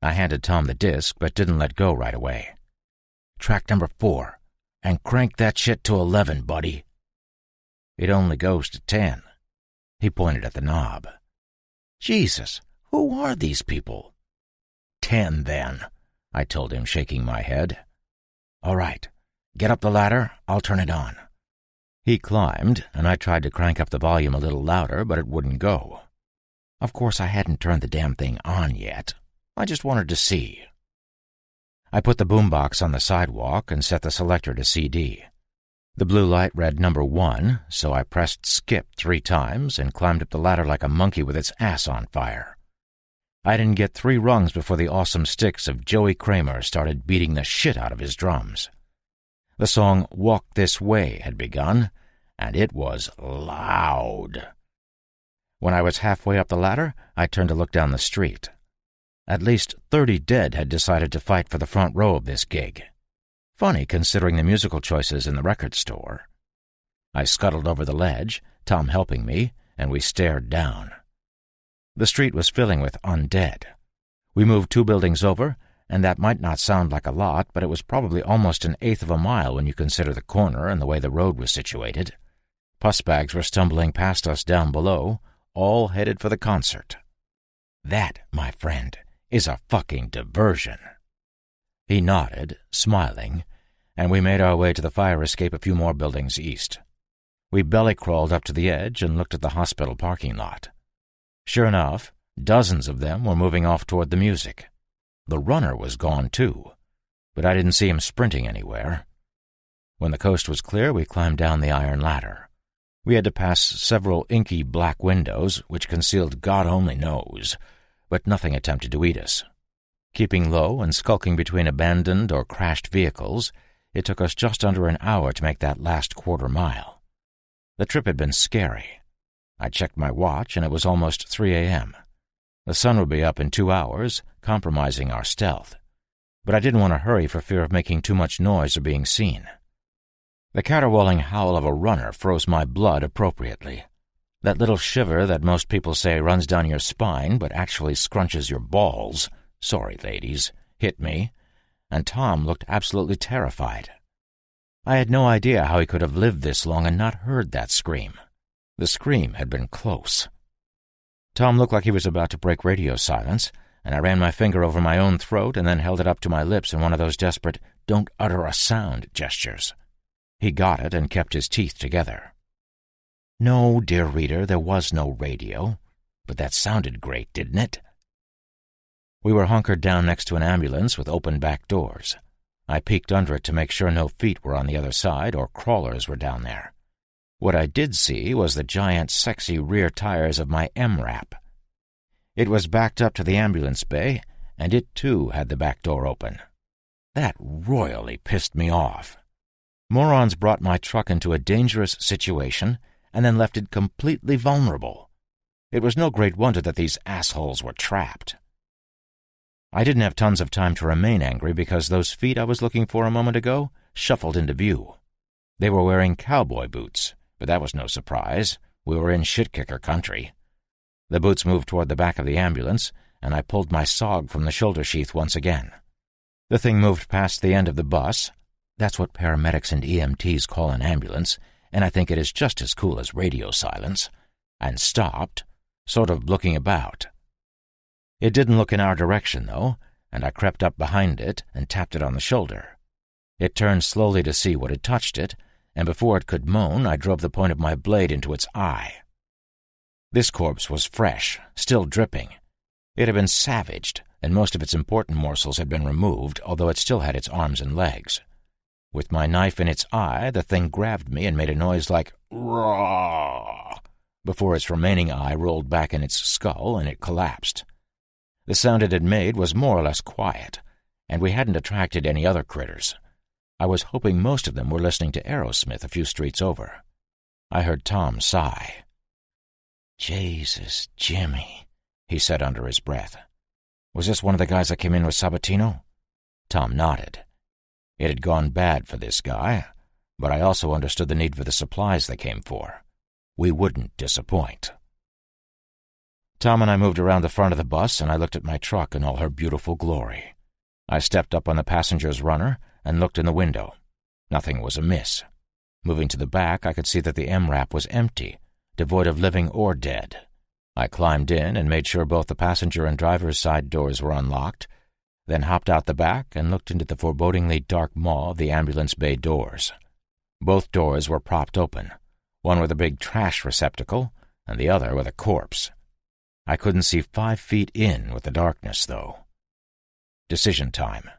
I handed Tom the disc, but didn't let go right away. "Track number 4, and crank that shit to 11, buddy." "It only goes to 10. He pointed at the knob. "Jesus, who are these people?" 10, then, I told him, shaking my head. "All right, get up the ladder, I'll turn it on." He climbed, and I tried to crank up the volume a little louder, but it wouldn't go. Of course, I hadn't turned the damn thing on yet. I just wanted to see. I put the boombox on the sidewalk and set the selector to CD. The blue light read number 1, so I pressed skip 3 times and climbed up the ladder like a monkey with its ass on fire. I didn't get 3 rungs before the awesome sticks of Joey Kramer started beating the shit out of his drums. The song Walk This Way had begun, and it was loud. When I was halfway up the ladder, I turned to look down the street. At least 30 dead had decided to fight for the front row of this gig. Funny, considering the musical choices in the record store. I scuttled over the ledge, Tom helping me, and we stared down. The street was filling with undead. We moved 2 buildings over, and that might not sound like a lot, but it was probably almost 1/8 of a mile when you consider the corner and the way the road was situated. Pussbags were stumbling past us down below, all headed for the concert. That, my friend, is a fucking diversion. He nodded, smiling, and we made our way to the fire escape a few more buildings east. We belly-crawled up to the edge and looked at the hospital parking lot. Sure enough, dozens of them were moving off toward the music. The runner was gone, too, but I didn't see him sprinting anywhere. When the coast was clear, we climbed down the iron ladder. We had to pass several inky black windows, which concealed God only knows, but nothing attempted to eat us. Keeping low and skulking between abandoned or crashed vehicles, it took us just under an hour to make that last quarter mile. The trip had been scary. I checked my watch, and it was almost 3 a.m. The sun would be up in 2 hours, compromising our stealth. But I didn't want to hurry for fear of making too much noise or being seen. The caterwauling howl of a runner froze my blood appropriately. That little shiver that most people say runs down your spine but actually scrunches your balls, sorry ladies, hit me, and Tom looked absolutely terrified. I had no idea how he could have lived this long and not heard that scream. The scream had been close. Tom looked like he was about to break radio silence, and I ran my finger over my own throat and then held it up to my lips in one of those desperate "don't utter a sound" gestures. He got it and kept his teeth together. No, dear reader, there was no radio, but that sounded great, didn't it? We were hunkered down next to an ambulance with open back doors. I peeked under it to make sure no feet were on the other side or crawlers were down there. What I did see was the giant, sexy rear tires of my MRAP. It was backed up to the ambulance bay, and it too had the back door open. That royally pissed me off. Morons brought my truck into a dangerous situation and then left it completely vulnerable. It was no great wonder that these assholes were trapped. I didn't have tons of time to remain angry because those feet I was looking for a moment ago shuffled into view. They were wearing cowboy boots, but that was no surprise. We were in shit-kicker country. The boots moved toward the back of the ambulance, and I pulled my SOG from the shoulder sheath once again. The thing moved past the end of the bus. That's what paramedics and EMTs call an ambulance, and I think it is just as cool as radio silence, and stopped, sort of looking about. It didn't look in our direction, though, and I crept up behind it and tapped it on the shoulder. It turned slowly to see what had touched it, and before it could moan, I drove the point of my blade into its eye. This corpse was fresh, still dripping. It had been savaged, and most of its important morsels had been removed, although it still had its arms and legs. With my knife in its eye, the thing grabbed me and made a noise like "raw" before its remaining eye rolled back in its skull and it collapsed. The sound it had made was more or less quiet, and we hadn't attracted any other critters. I was hoping most of them were listening to Aerosmith a few streets over. I heard Tom sigh. "Jesus, Jimmy," he said under his breath. "Was this one of the guys that came in with Sabatino?" Tom nodded. It had gone bad for this guy, but I also understood the need for the supplies they came for. We wouldn't disappoint. Tom and I moved around the front of the bus, and I looked at my truck in all her beautiful glory. I stepped up on the passenger's runner and looked in the window. Nothing was amiss. Moving to the back, I could see that the MRAP was empty, devoid of living or dead. I climbed in and made sure both the passenger and driver's side doors were unlocked, then hopped out the back and looked into the forebodingly dark maw of the ambulance bay doors. Both doors were propped open, one with a big trash receptacle and the other with a corpse. I couldn't see 5 feet in with the darkness, though. Decision time.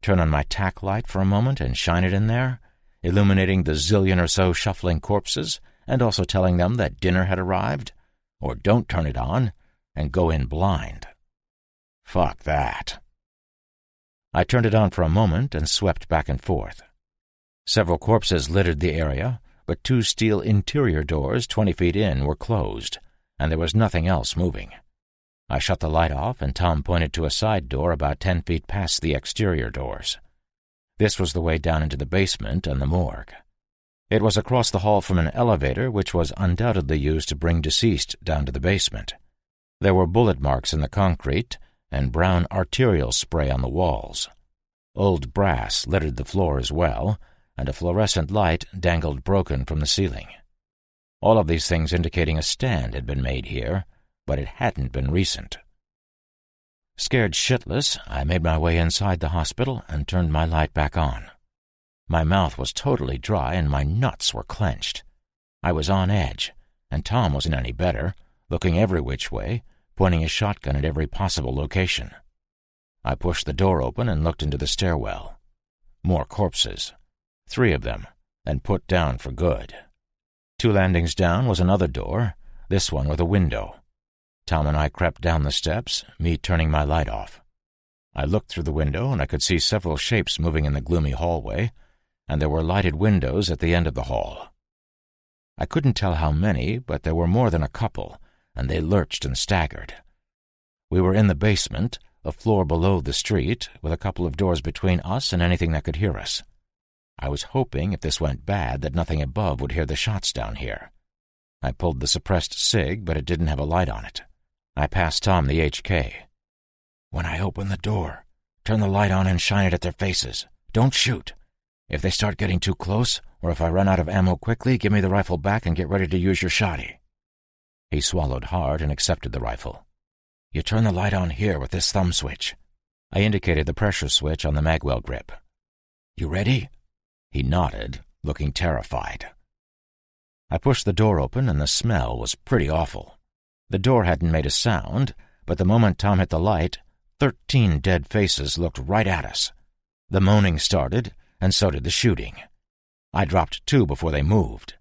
Turn on my tack light for a moment and shine it in there, illuminating the zillion or so shuffling corpses and also telling them that dinner had arrived, or don't turn it on and go in blind. Fuck that. I turned it on for a moment and swept back and forth. Several corpses littered the area, but 2 steel interior doors 20 feet in were closed, and there was nothing else moving. I shut the light off, and Tom pointed to a side door about 10 feet past the exterior doors. This was the way down into the basement and the morgue. It was across the hall from an elevator which was undoubtedly used to bring deceased down to the basement. There were bullet marks in the concrete, and brown arterial spray on the walls. Old brass littered the floor as well, and a fluorescent light dangled broken from the ceiling. All of these things indicating a stand had been made here, but it hadn't been recent. Scared shitless, I made my way inside the hospital and turned my light back on. My mouth was totally dry and my nuts were clenched. I was on edge, and Tom wasn't any better, looking every which way, pointing his shotgun at every possible location. I pushed the door open and looked into the stairwell. More corpses. 3 of them, and put down for good. 2 landings down was another door, this one with a window. Tom and I crept down the steps, me turning my light off. I looked through the window and I could see several shapes moving in the gloomy hallway, and there were lighted windows at the end of the hall. I couldn't tell how many, but there were more than a couple, and they lurched and staggered. We were in the basement, a floor below the street, with a couple of doors between us and anything that could hear us. I was hoping, if this went bad, that nothing above would hear the shots down here. I pulled the suppressed cig, but it didn't have a light on it. I passed Tom the HK. "When I open the door, turn the light on and shine it at their faces. Don't shoot. If they start getting too close, or if I run out of ammo quickly, give me the rifle back and get ready to use your shotty." He swallowed hard and accepted the rifle. "You turn the light on here with this thumb switch." I indicated the pressure switch on the magwell grip. "You ready?" He nodded, looking terrified. I pushed the door open, and the smell was pretty awful. The door hadn't made a sound, but the moment Tom hit the light, 13 dead faces looked right at us. The moaning started, and so did the shooting. I dropped 2 before they moved.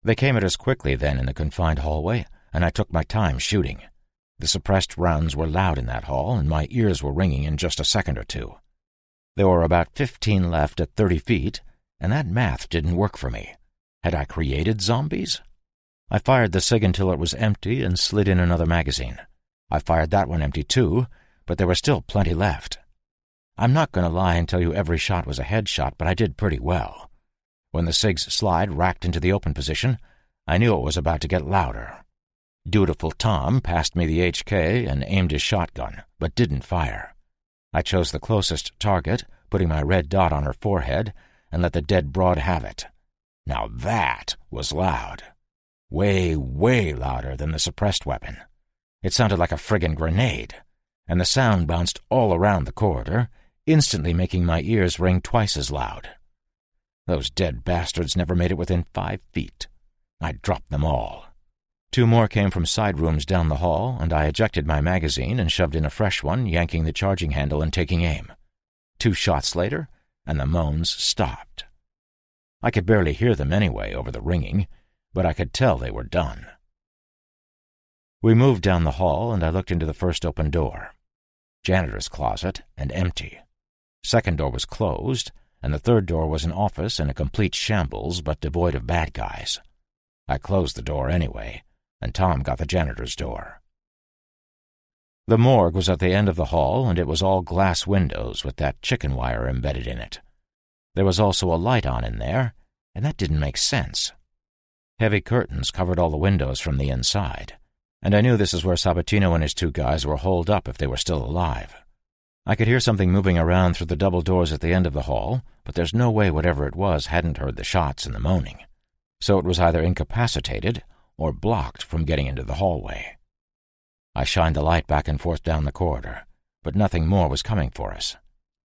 They came at us quickly then in the confined hallway, and I took my time shooting. The suppressed rounds were loud in that hall, and my ears were ringing in just a second or 2. There were about 15 left at 30 feet, and that math didn't work for me. Had I created zombies? I fired the cig until it was empty and slid in another magazine. I fired that one empty too, but there were still plenty left. I'm not going to lie and tell you every shot was a headshot, but I did pretty well. When the cig's slide racked into the open position, I knew it was about to get louder. Dutiful Tom passed me the HK and aimed his shotgun, but didn't fire. I chose the closest target, putting my red dot on her forehead, and let the dead broad have it. Now that was loud. Way, way louder than the suppressed weapon. It sounded like a friggin' grenade, and the sound bounced all around the corridor, instantly making my ears ring twice as loud. Those dead bastards never made it within 5 feet. I dropped them all. 2 more came from side rooms down the hall, and I ejected my magazine and shoved in a fresh one, yanking the charging handle and taking aim. 2 shots later, and the moans stopped. I could barely hear them anyway over the ringing, but I could tell they were done. We moved down the hall, and I looked into the first open door. Janitor's closet, and empty. Second door was closed, and the third door was an office in a complete shambles but devoid of bad guys. I closed the door anyway, and Tom got the janitor's door. The morgue was at the end of the hall, and it was all glass windows with that chicken wire embedded in it. There was also a light on in there, and that didn't make sense. Heavy curtains covered all the windows from the inside, and I knew this is where Sabatino and his 2 guys were holed up if they were still alive. I could hear something moving around through the double doors at the end of the hall, but there's no way whatever it was hadn't heard the shots and the moaning. So it was either incapacitated or blocked from getting into the hallway. I shined the light back and forth down the corridor, but nothing more was coming for us.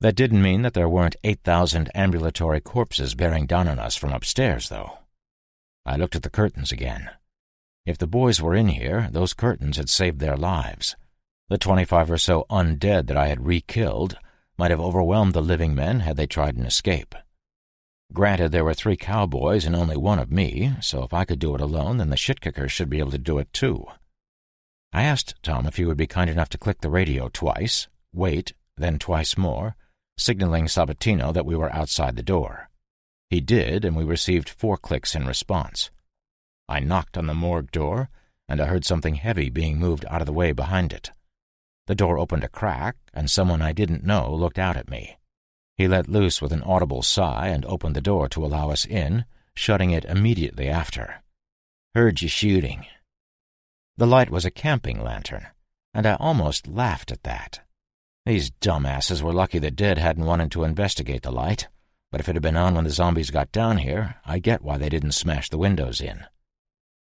That didn't mean that there weren't 8,000 ambulatory corpses bearing down on us from upstairs, though. I looked at the curtains again. If the boys were in here, those curtains had saved their lives. The 25 or so undead that I had re-killed might have overwhelmed the living men had they tried an escape. Granted, there were 3 cowboys and only 1 of me, so if I could do it alone, then the shit-kickers should be able to do it too. I asked Tom if he would be kind enough to click the radio twice, wait, then twice more, signaling Sabatino that we were outside the door. He did, and we received 4 clicks in response. I knocked on the morgue door, and I heard something heavy being moved out of the way behind it. The door opened a crack, and someone I didn't know looked out at me. He let loose with an audible sigh and opened the door to allow us in, shutting it immediately after. "Heard you shooting." The light was a camping lantern, and I almost laughed at that. These dumbasses were lucky the dead hadn't wanted to investigate the light, but if it had been on when the zombies got down here, I get why they didn't smash the windows in.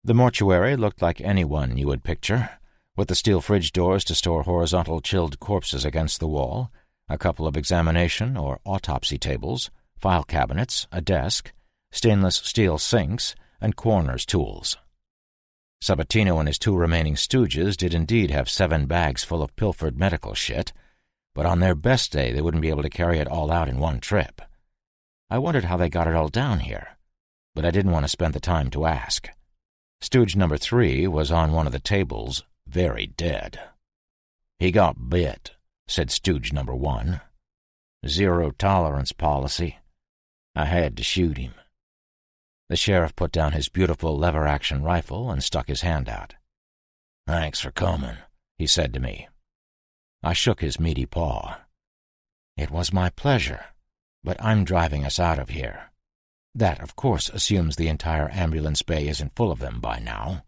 The mortuary looked like any one you would picture, with the steel fridge doors to store horizontal chilled corpses against the wall, a couple of examination or autopsy tables, file cabinets, a desk, stainless steel sinks, and coroner's tools. Sabatino and his 2 remaining stooges did indeed have 7 bags full of pilfered medical shit, but on their best day they wouldn't be able to carry it all out in one trip. I wondered how they got it all down here, but I didn't want to spend the time to ask. Stooge number 3 was on one of the tables, very dead. "He got bit," said stooge number 1. "Zero-tolerance policy. I had to shoot him." The sheriff put down his beautiful lever-action rifle and stuck his hand out. "Thanks for coming," he said to me. I shook his meaty paw. "It was my pleasure, but I'm driving us out of here. That, of course, assumes the entire ambulance bay isn't full of them by now."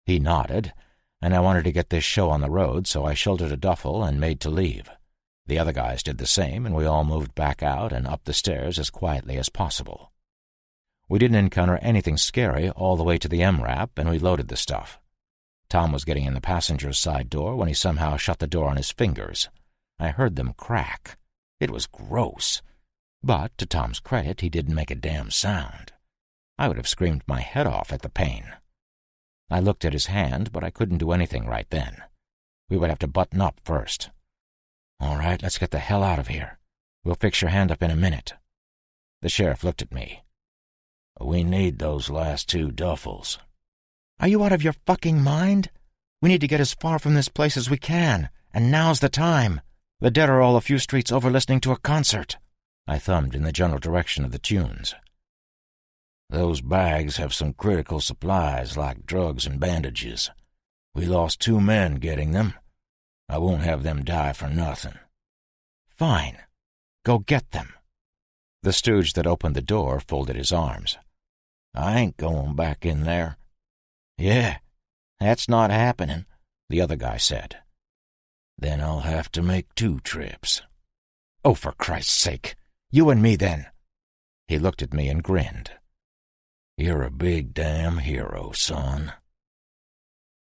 He nodded, and I wanted to get this show on the road, so I shouldered a duffel and made to leave. The other guys did the same, and we all moved back out and up the stairs as quietly as possible. We didn't encounter anything scary all the way to the MRAP, and we loaded the stuff. Tom was getting in the passenger's side door when he somehow shut the door on his fingers. I heard them crack. It was gross. But, to Tom's credit, he didn't make a damn sound. I would have screamed my head off at the pain. I looked at his hand, but I couldn't do anything right then. We would have to button up first. "All right, let's get the hell out of here. We'll fix your hand up in a minute." The sheriff looked at me. "We need those last 2 duffels." "Are you out of your fucking mind? We need to get as far from this place as we can, and now's the time. The dead are all a few streets over listening to a concert." I thumbed in the general direction of the tunes. "Those bags have some critical supplies like drugs and bandages. We lost 2 men getting them. I won't have them die for nothing." "Fine. Go get them." The stooge that opened the door folded his arms. "I ain't going back in there." "Yeah, that's not happening," the other guy said. "Then I'll have to make 2 trips." "Oh, for Christ's sake. You and me, then." He looked at me and grinned. "You're a big damn hero, son."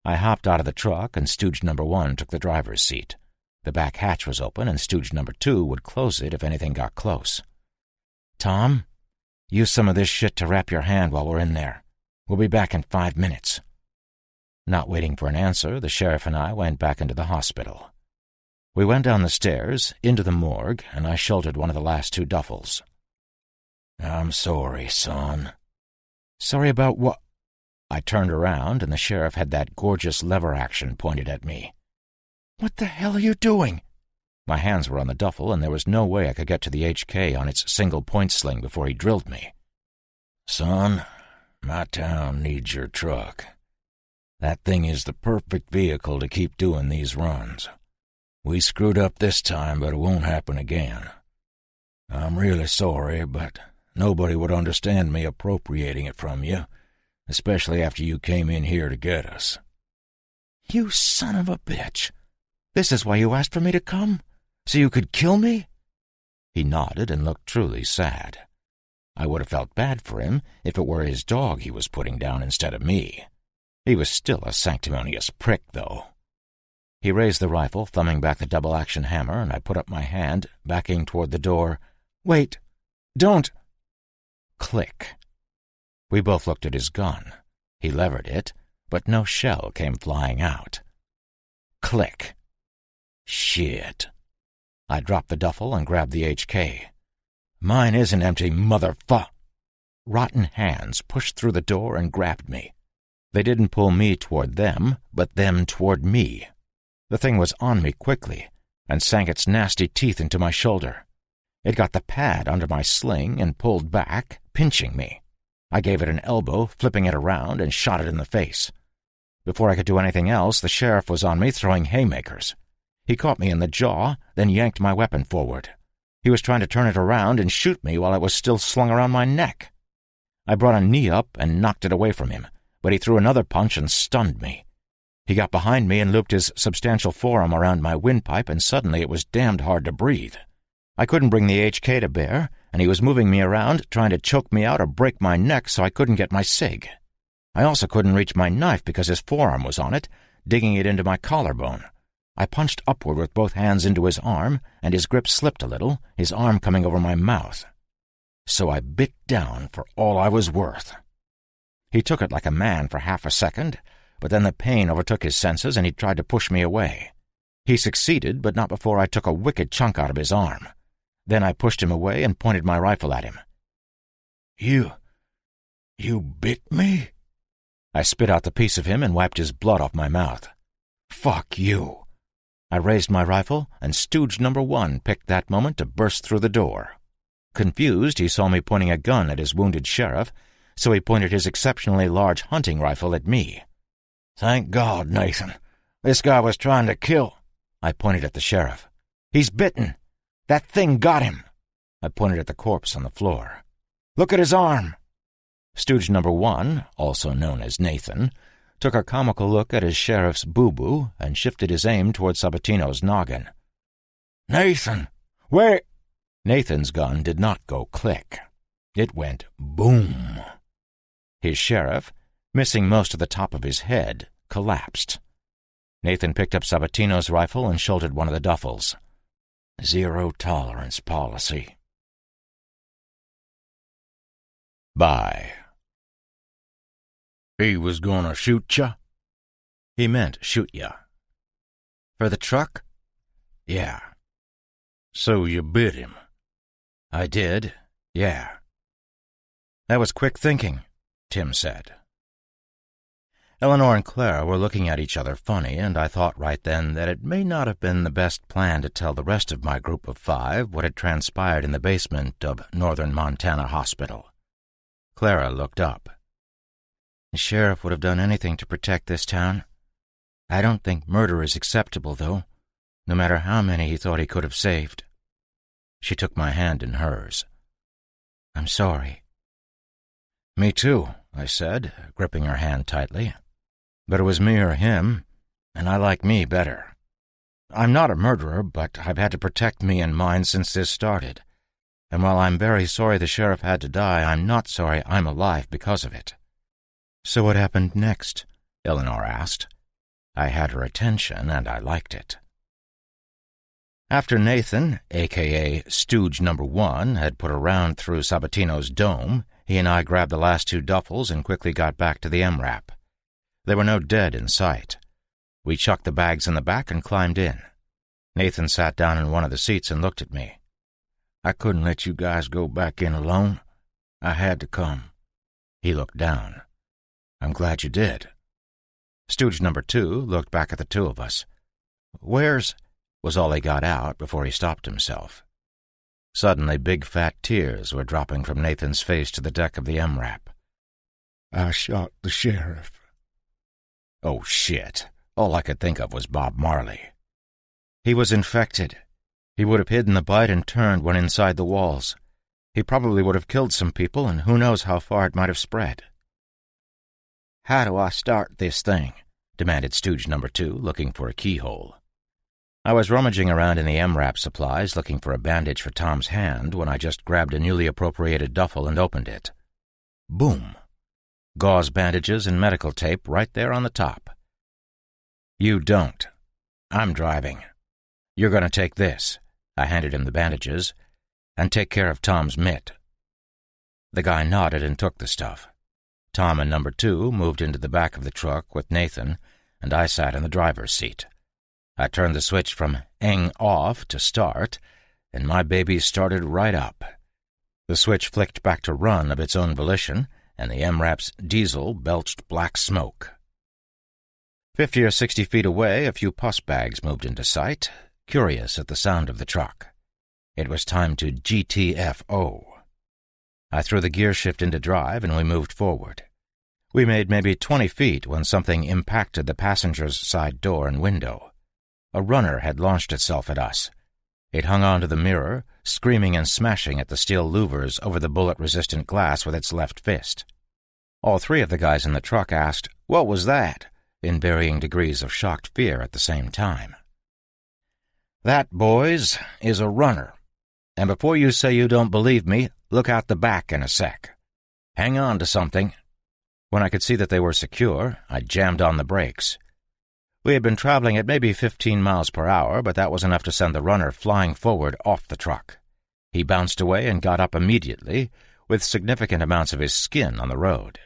I hopped out of the truck, and stooge number 1 took the driver's seat. The back hatch was open, and stooge number 2 would close it if anything got close. "Tom, use some of this shit to wrap your hand while we're in there. We'll be back in 5 minutes." Not waiting for an answer, the sheriff and I went back into the hospital. We went down the stairs, into the morgue, and I shouldered one of the last 2 duffels. "I'm sorry, son." "Sorry about what?" I turned around, and the sheriff had that gorgeous lever action pointed at me. "What the hell are you doing?" My hands were on the duffel, and there was no way I could get to the HK on its single-point sling before he drilled me. "Son, my town needs your truck. That thing is the perfect vehicle to keep doing these runs. We screwed up this time, but it won't happen again. I'm really sorry, but nobody would understand me appropriating it from you, especially after you came in here to get us." "You son of a bitch! This is why you asked for me to come? So you could kill me?" He nodded and looked truly sad. I would have felt bad for him if it were his dog he was putting down instead of me. He was still a sanctimonious prick, though. He raised the rifle, thumbing back the double-action hammer, and I put up my hand, backing toward the door. "Wait! Don't!" Click. We both looked at his gun. He levered it, but no shell came flying out. Click. Shit. I dropped the duffel and grabbed the HK. "Mine isn't empty, motherfu—" Rotten hands pushed through the door and grabbed me. They didn't pull me toward them, but them toward me. The thing was on me quickly, and sank its nasty teeth into my shoulder. It got the pad under my sling and pulled back, pinching me. I gave it an elbow, flipping it around, and shot it in the face. Before I could do anything else, the sheriff was on me, throwing haymakers. He caught me in the jaw, then yanked my weapon forward. He was trying to turn it around and shoot me while it was still slung around my neck. I brought a knee up and knocked it away from him, but he threw another punch and stunned me. He got behind me and looped his substantial forearm around my windpipe, and suddenly it was damned hard to breathe. I couldn't bring the HK to bear, and he was moving me around, trying to choke me out or break my neck so I couldn't get my cig. I also couldn't reach my knife because his forearm was on it, digging it into my collarbone. I punched upward with both hands into his arm, and his grip slipped a little, his arm coming over my mouth. So I bit down for all I was worth. He took it like a man for half a second, but then the pain overtook his senses and he tried to push me away. He succeeded, but not before I took a wicked chunk out of his arm. Then I pushed him away and pointed my rifle at him. You bit me?" I spit out the piece of him and wiped his blood off my mouth. "Fuck you." I raised my rifle, and stooge number 1 picked that moment to burst through the door. Confused, he saw me pointing a gun at his wounded sheriff, so he pointed his exceptionally large hunting rifle at me. "Thank God, Nathan. This guy was trying to kill—" I pointed at the sheriff. "He's bitten. That thing got him." I pointed at the corpse on the floor. "Look at his arm." Stooge number 1, also known as Nathan, took a comical look at his sheriff's boo-boo and shifted his aim toward Sabatino's noggin. "Nathan, where—" Nathan's gun did not go click. It went boom. His sheriff, missing most of the top of his head, collapsed. Nathan picked up Sabatino's rifle and shouldered one of the duffels. Zero-tolerance policy. Bye. "He was gonna shoot ya?" He meant shoot ya. "For the truck?" Yeah. "So you bit him?" I did, yeah. That was quick thinking, Tim said. Eleanor and Clara were looking at each other funny, and I thought right then that it may not have been the best plan to tell the rest of my group of 5 what had transpired in the basement of Northern Montana Hospital. Clara looked up. The sheriff would have done anything to protect this town. I don't think murder is acceptable, though, no matter how many he thought he could have saved. She took my hand in hers. I'm sorry. Me too, I said, gripping her hand tightly. But it was me or him, and I like me better. I'm not a murderer, but I've had to protect me and mine since this started. And while I'm very sorry the sheriff had to die, I'm not sorry I'm alive because of it. So what happened next? Eleanor asked. I had her attention, and I liked it. After Nathan, a.k.a. Stooge number 1, had put a round through Sabatino's dome, he and I grabbed the last 2 duffels and quickly got back to the MRAP. There were no dead in sight. We chucked the bags in the back and climbed in. Nathan sat down in one of the seats and looked at me. I couldn't let you guys go back in alone. I had to come. He looked down. I'm glad you did. Stooge number 2 looked back at the 2 of us. Where's... was all he got out before he stopped himself. Suddenly, big fat tears were dropping from Nathan's face to the deck of the MRAP. I shot the sheriff. Oh, shit. All I could think of was Bob Marley. He was infected. He would have hidden the bite and turned when inside the walls. He probably would have killed some people, and who knows how far it might have spread. How do I start this thing? Demanded Stooge number 2, looking for a keyhole. I was rummaging around in the MRAP supplies looking for a bandage for Tom's hand when I just grabbed a newly appropriated duffel and opened it. Boom! Gauze bandages and medical tape right there on the top. You don't. I'm driving. You're going to take this. I handed him the bandages. And take care of Tom's mitt. The guy nodded and took the stuff. Tom and number 2 moved into the back of the truck with Nathan, and I sat in the driver's seat. I turned the switch from eng off to start, and my baby started right up. The switch flicked back to run of its own volition, and the MRAP's diesel belched black smoke. 50 or 60 feet away, a few pus bags moved into sight, curious at the sound of the truck. It was time to GTFO. I threw the gear shift into drive, and we moved forward. We made maybe 20 feet when something impacted the passenger's side door and window. A runner had launched itself at us. It hung onto the mirror, screaming and smashing at the steel louvers over the bullet-resistant glass with its left fist. All 3 of the guys in the truck asked, "What was that?" in varying degrees of shocked fear at the same time. "That, boys, is a runner. And before you say you don't believe me, look out the back in a sec. Hang on to something." When I could see that they were secure, I jammed on the brakes. We had been traveling at maybe 15 miles per hour, but that was enough to send the runner flying forward off the truck. He bounced away and got up immediately, with significant amounts of his skin on the road.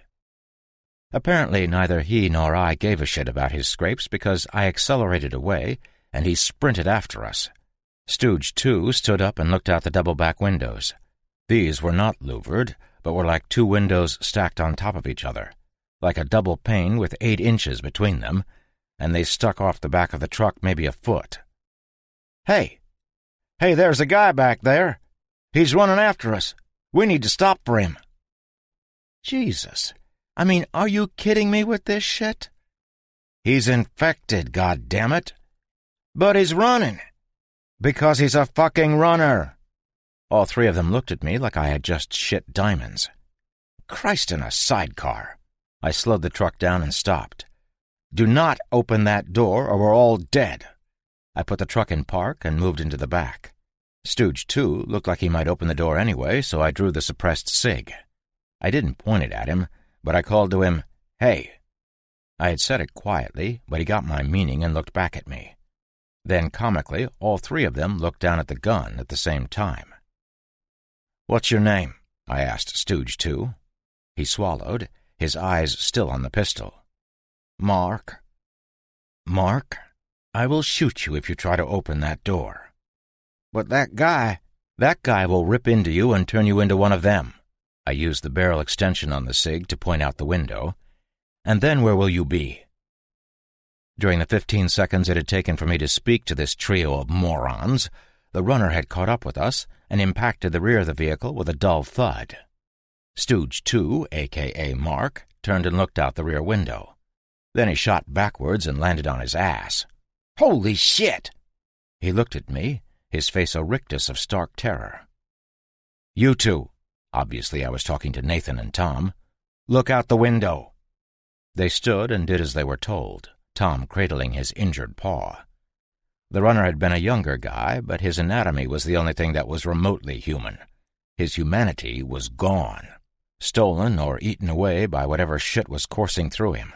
Apparently neither he nor I gave a shit about his scrapes because I accelerated away, and he sprinted after us. Stooge 2 stood up and looked out the double-back windows. These were not louvered, but were like two windows stacked on top of each other, like a double pane with 8 inches between them, and they stuck off the back of the truck maybe a foot. Hey, there's a guy back there. He's running after us. We need to stop for him." Jesus. I mean, are you kidding me with this shit? "He's infected, goddammit." "But he's running." "Because he's a fucking runner." All 3 of them looked at me like I had just shit diamonds. Christ in a sidecar. I slowed the truck down and stopped. "Do not open that door or we're all dead." I put the truck in park and moved into the back. Stooge 2 looked like he might open the door anyway, so I drew the suppressed cig. I didn't point it at him, but I called to him, "Hey." I had said it quietly, but he got my meaning and looked back at me. Then, comically, all 3 of them looked down at the gun at the same time. "What's your name?" I asked Stooge 2. He swallowed, his eyes still on the pistol. "Mark." "Mark, I will shoot you if you try to open that door." "But that guy will rip into you and turn you into one of them." I used the barrel extension on the cig to point out the window. "And then where will you be?" During the 15 seconds it had taken for me to speak to this trio of morons, the runner had caught up with us and impacted the rear of the vehicle with a dull thud. Stooge 2, a.k.a. Mark, turned and looked out the rear window. Then he shot backwards and landed on his ass. "Holy shit!" He looked at me, his face a rictus of stark terror. "You 2, obviously I was talking to Nathan and Tom, "look out the window." They stood and did as they were told, Tom cradling his injured paw. The runner had been a younger guy, but his anatomy was the only thing that was remotely human. His humanity was gone, stolen or eaten away by whatever shit was coursing through him.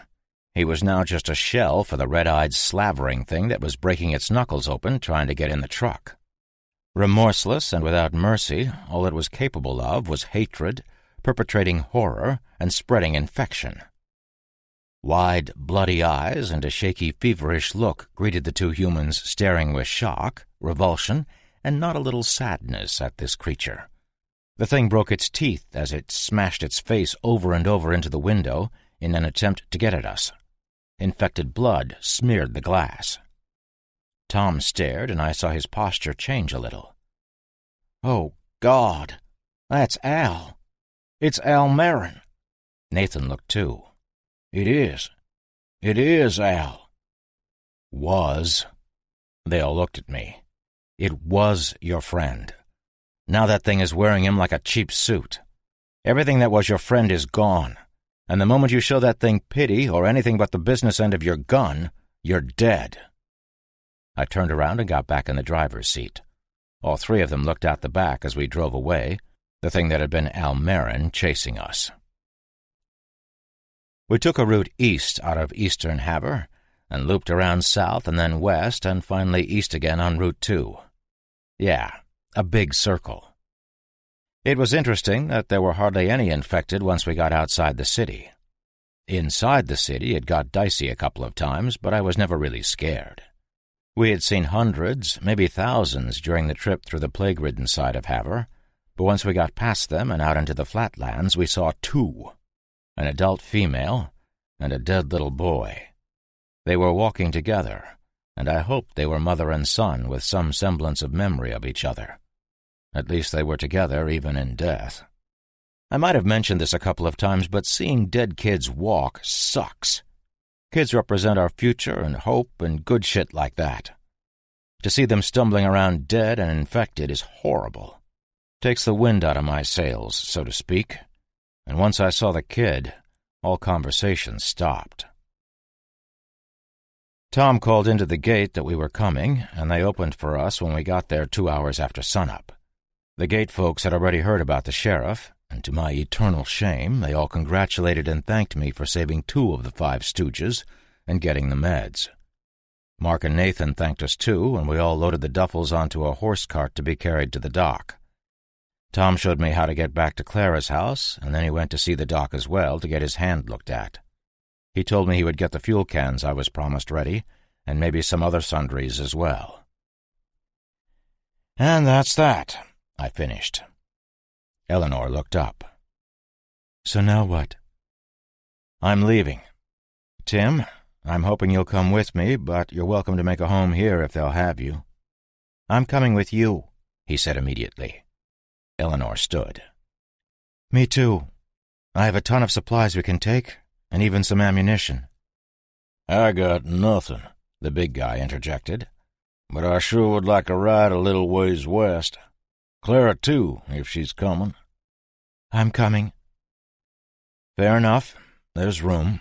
He was now just a shell for the red-eyed slavering thing that was breaking its knuckles open trying to get in the truck. Remorseless and without mercy, all it was capable of was hatred, perpetrating horror, and spreading infection. Wide, bloody eyes and a shaky, feverish look greeted the 2 humans staring with shock, revulsion, and not a little sadness at this creature. The thing broke its teeth as it smashed its face over and over into the window in an attempt to get at us. Infected blood smeared the glass. Tom stared, and I saw his posture change a little. "Oh, God, that's Al. It's Al Marin." Nathan looked too. It is Al." "Was." They all looked at me. "It was your friend. Now that thing is wearing him like a cheap suit. Everything that was your friend is gone, and the moment you show that thing pity or anything but the business end of your gun, you're dead." I turned around and got back in the driver's seat. All 3 of them looked out the back as we drove away, the thing that had been Al Marin chasing us. We took a route east out of eastern Havre, and looped around south and then west and finally east again on Route 2. Yeah, a big circle. It was interesting that there were hardly any infected once we got outside the city. Inside the city it got dicey a couple of times, but I was never really scared. We had seen hundreds, maybe thousands, during the trip through the plague-ridden side of Havre, but once we got past them and out into the flatlands we saw 2. An adult female, and a dead little boy. They were walking together, and I hoped they were mother and son with some semblance of memory of each other. At least they were together even in death. I might have mentioned this a couple of times, but seeing dead kids walk sucks. Kids represent our future and hope and good shit like that. To see them stumbling around dead and infected is horrible. Takes the wind out of my sails, so to speak. And once I saw the kid, all conversation stopped. Tom called into the gate that we were coming, and they opened for us when we got there 2 hours after sunup. The gate folks had already heard about the sheriff, and to my eternal shame, they all congratulated and thanked me for saving 2 of the 5 stooges and getting the meds. Mark and Nathan thanked us too, and we all loaded the duffels onto a horse cart to be carried to the dock. Tom showed me how to get back to Clara's house, and then he went to see the dock as well to get his hand looked at. He told me he would get the fuel cans I was promised ready, and maybe some other sundries as well. And that's that, I finished. Eleanor looked up. So now what? I'm leaving. Tim, I'm hoping you'll come with me, but you're welcome to make a home here if they'll have you. I'm coming with you, he said immediately. Eleanor stood. Me too. I have a ton of supplies we can take, and even some ammunition. I got nothing, the big guy interjected, but I sure would like a ride a little ways west. Clara, too, if she's coming. I'm coming. Fair enough. There's room.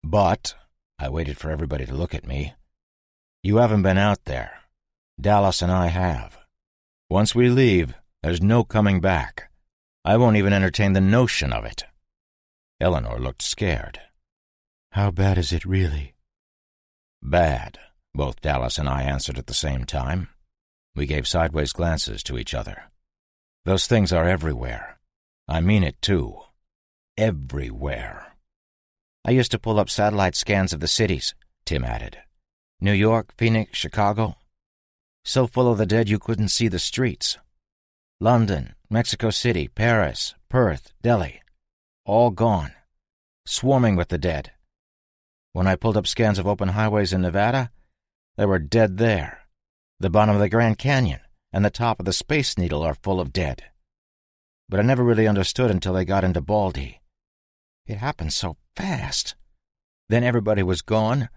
But, I waited for everybody to look at me, you haven't been out there. Dallas and I have. Once we leave, there's no coming back. I won't even entertain the notion of it. Eleanor looked scared. How bad is it really? Bad, both Dallas and I answered at the same time. We gave sideways glances to each other. Those things are everywhere. I mean it, too. Everywhere. I used to pull up satellite scans of the cities, Tim added. New York, Phoenix, Chicago. So full of the dead you couldn't see the streets. London, Mexico City, Paris, Perth, Delhi. All gone. Swarming with the dead. When I pulled up scans of open highways in Nevada, there were dead there. The bottom of the Grand Canyon and the top of the Space Needle are full of dead. But I never really understood until they got into Baldy. It happened so fast. Then everybody was gone,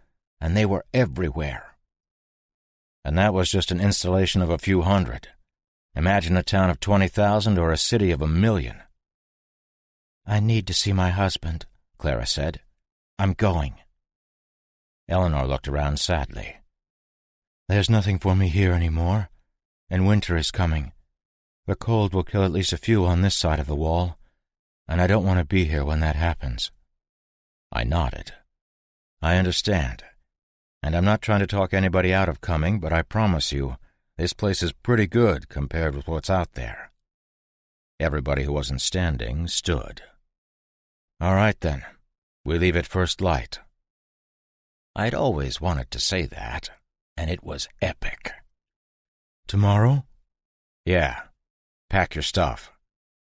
and they were everywhere. And that was just an installation of a few hundred. Imagine a town of 20,000 or a city of 1,000,000. I need to see my husband, Clara said. I'm going. Eleanor looked around sadly. There's nothing for me here anymore, and winter is coming. The cold will kill at least a few on this side of the wall, and I don't want to be here when that happens. I nodded. I understand. And I'm not trying to talk anybody out of coming, but I promise you, this place is pretty good compared with what's out there. Everybody who wasn't standing stood. All right, then. We leave at first light. I'd always wanted to say that, and it was epic. Tomorrow? Yeah. Pack your stuff.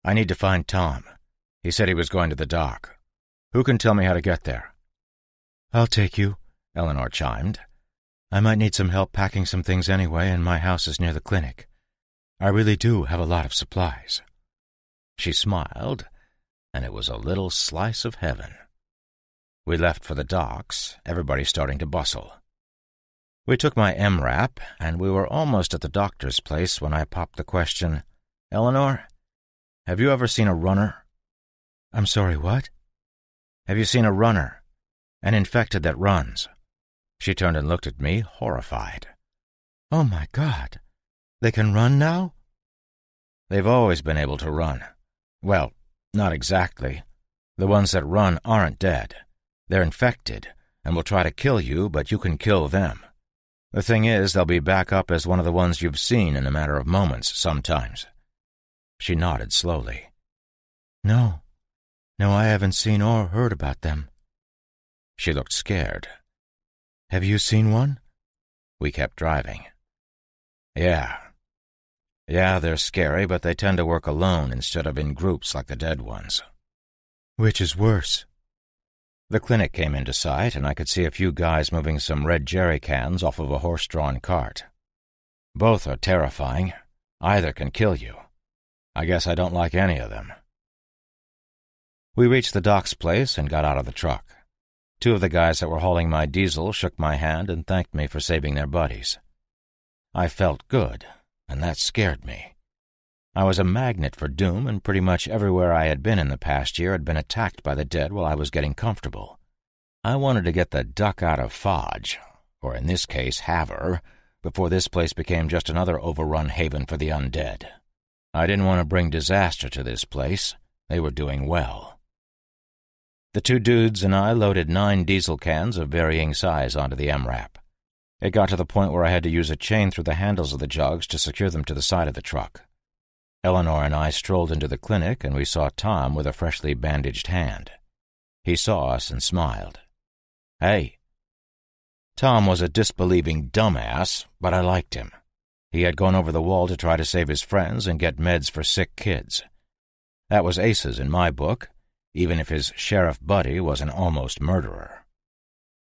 I need to find Tom. He said he was going to the dock. Who can tell me how to get there? I'll take you, Eleanor chimed. I might need some help packing some things anyway, and my house is near the clinic. I really do have a lot of supplies. She smiled, and it was a little slice of heaven. We left for the docks, everybody starting to bustle. We took my MRAP, and we were almost at the doctor's place when I popped the question, Eleanor, have you ever seen a runner? I'm sorry, what? Have you seen a runner? An infected that runs? She turned and looked at me, horrified. Oh, my God. They can run now? They've always been able to run. Well, not exactly. The ones that run aren't dead. They're infected, and will try to kill you, but you can kill them. The thing is, they'll be back up as one of the ones you've seen in a matter of moments sometimes. She nodded slowly. No, I haven't seen or heard about them. She looked scared. Have you seen one? We kept driving. Yeah, they're scary, but they tend to work alone instead of in groups like the dead ones. Which is worse? The clinic came into sight, and I could see a few guys moving some red jerry cans off of a horse-drawn cart. Both are terrifying. Either can kill you. I guess I don't like any of them. We reached the doc's place and got out of the truck. 2 of the guys that were hauling my diesel shook my hand and thanked me for saving their buddies. I felt good, and that scared me. I was a magnet for doom, and pretty much everywhere I had been in the past year had been attacked by the dead while I was getting comfortable. I wanted to get the duck out of Fodge, or in this case Haver, before this place became just another overrun haven for the undead. I didn't want to bring disaster to this place. They were doing well. The two dudes and I loaded 9 diesel cans of varying size onto the MRAP. It got to the point where I had to use a chain through the handles of the jugs to secure them to the side of the truck. Eleanor and I strolled into the clinic, and we saw Tom with a freshly bandaged hand. He saw us and smiled. "Hey." Tom was a disbelieving dumbass, but I liked him. He had gone over the wall to try to save his friends and get meds for sick kids. That was aces in my book, even if his sheriff buddy was an almost murderer.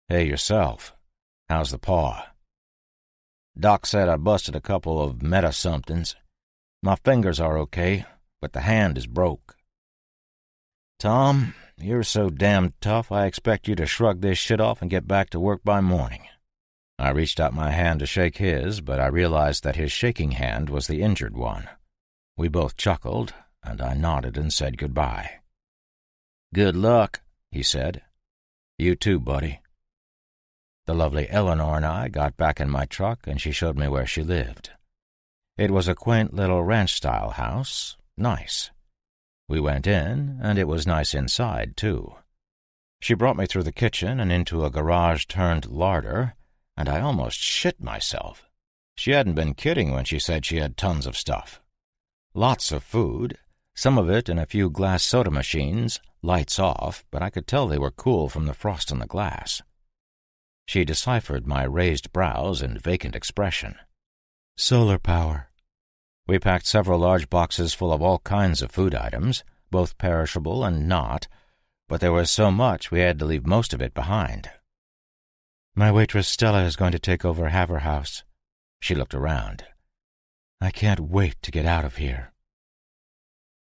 "Hey, yourself. How's the paw?" "Doc said I busted a couple of meta-somethings. My fingers are okay, but the hand is broke." "Tom, you're so damn tough, I expect you to shrug this shit off and get back to work by morning." I reached out my hand to shake his, but I realized that his shaking hand was the injured one. We both chuckled, and I nodded and said goodbye. "Good luck," he said. "You too, buddy." The lovely Eleanor and I got back in my truck, and she showed me where she lived. It was a quaint little ranch-style house. Nice. We went in, and it was nice inside, too. She brought me through the kitchen and into a garage-turned larder, and I almost shit myself. She hadn't been kidding when she said she had tons of stuff. Lots of food, some of it in a few glass soda machines, lights off, but I could tell they were cool from the frost on the glass. She deciphered my raised brows and vacant expression. "Solar power." We packed several large boxes full of all kinds of food items, both perishable and not, but there was so much we had to leave most of it behind. "My waitress Stella is going to take over Haver House." She looked around. "I can't wait to get out of here."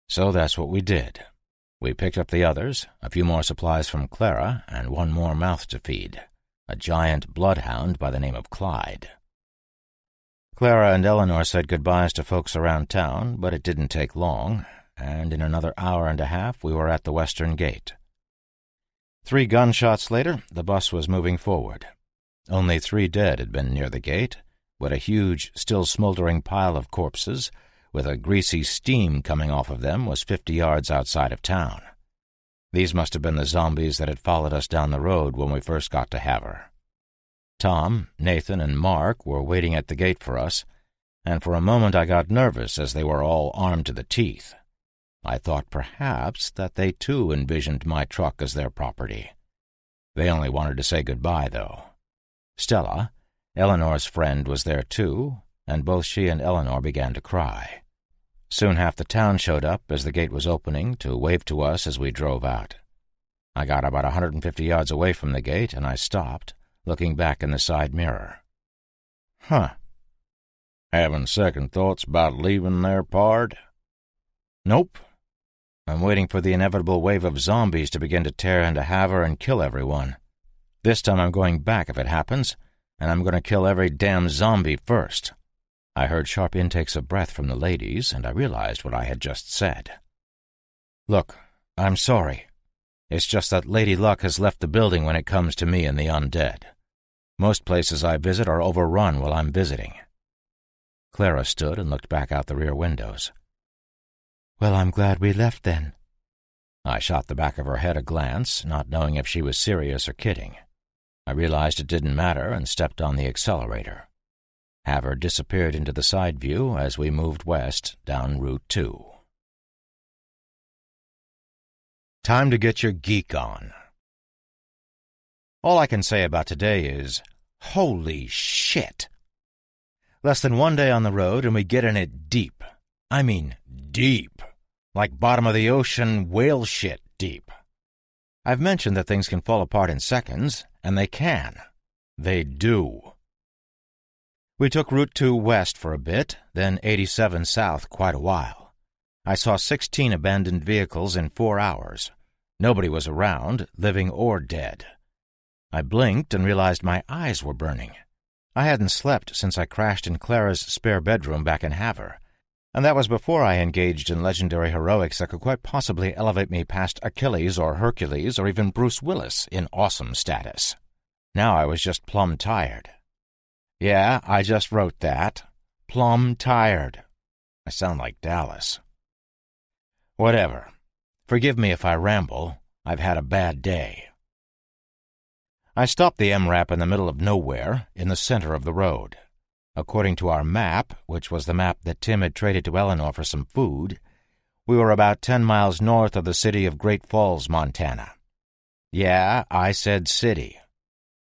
So that's what we did. We picked up the others, a few more supplies from Clara, and one more mouth to feed, a giant bloodhound by the name of Clyde. Clara and Eleanor said goodbyes to folks around town, but it didn't take long, and in another hour and a half we were at the western gate. 3 gunshots later, the bus was moving forward. Only 3 dead had been near the gate, but a huge, still smoldering pile of corpses, with a greasy steam coming off of them, was 50 yards outside of town. These must have been the zombies that had followed us down the road when we first got to Haver. Tom, Nathan, and Mark were waiting at the gate for us, and for a moment I got nervous as they were all armed to the teeth. I thought perhaps that they too envisioned my truck as their property. They only wanted to say goodbye, though. Stella, Eleanor's friend, was there too, and both she and Eleanor began to cry. Soon half the town showed up as the gate was opening to wave to us as we drove out. I got about 150 yards away from the gate, and I stopped, looking back in the side mirror. Having second thoughts about leaving there, pard?" "Nope. I'm waiting for the inevitable wave of zombies to begin to tear into Haver and kill everyone. This time I'm going back if it happens, and I'm going to kill every damn zombie first." I heard sharp intakes of breath from the ladies, and I realized what I had just said. "Look, I'm sorry. It's just that Lady Luck has left the building when it comes to me and the undead. Most places I visit are overrun while I'm visiting." Clara stood and looked back out the rear windows. "Well, I'm glad we left then." I shot the back of her head a glance, not knowing if she was serious or kidding. I realized it didn't matter and stepped on the accelerator. Haver disappeared into the side view as we moved west down Route 2. Time to get your geek on. All I can say about today is, holy shit! Less than 1 day on the road and we get in it deep. I mean deep. Like bottom-of-the-ocean whale shit deep. I've mentioned that things can fall apart in seconds, and they can. They do. We took Route 2 west for a bit, then 87 south quite a while. I saw 16 abandoned vehicles in 4 hours. Nobody was around, living or dead. I blinked and realized my eyes were burning. I hadn't slept since I crashed in Clara's spare bedroom back in Haver, and that was before I engaged in legendary heroics that could quite possibly elevate me past Achilles or Hercules or even Bruce Willis in awesome status. Now I was just plumb tired, Yeah, I just wrote that. Plumb tired. I sound like Dallas. Whatever. Forgive me if I ramble. I've had a bad day. I stopped the MRAP in the middle of nowhere, in the center of the road. According to our map, which was the map that Tim had traded to Eleanor for some food, we were about 10 miles north of the city of Great Falls, Montana. Yeah, I said city.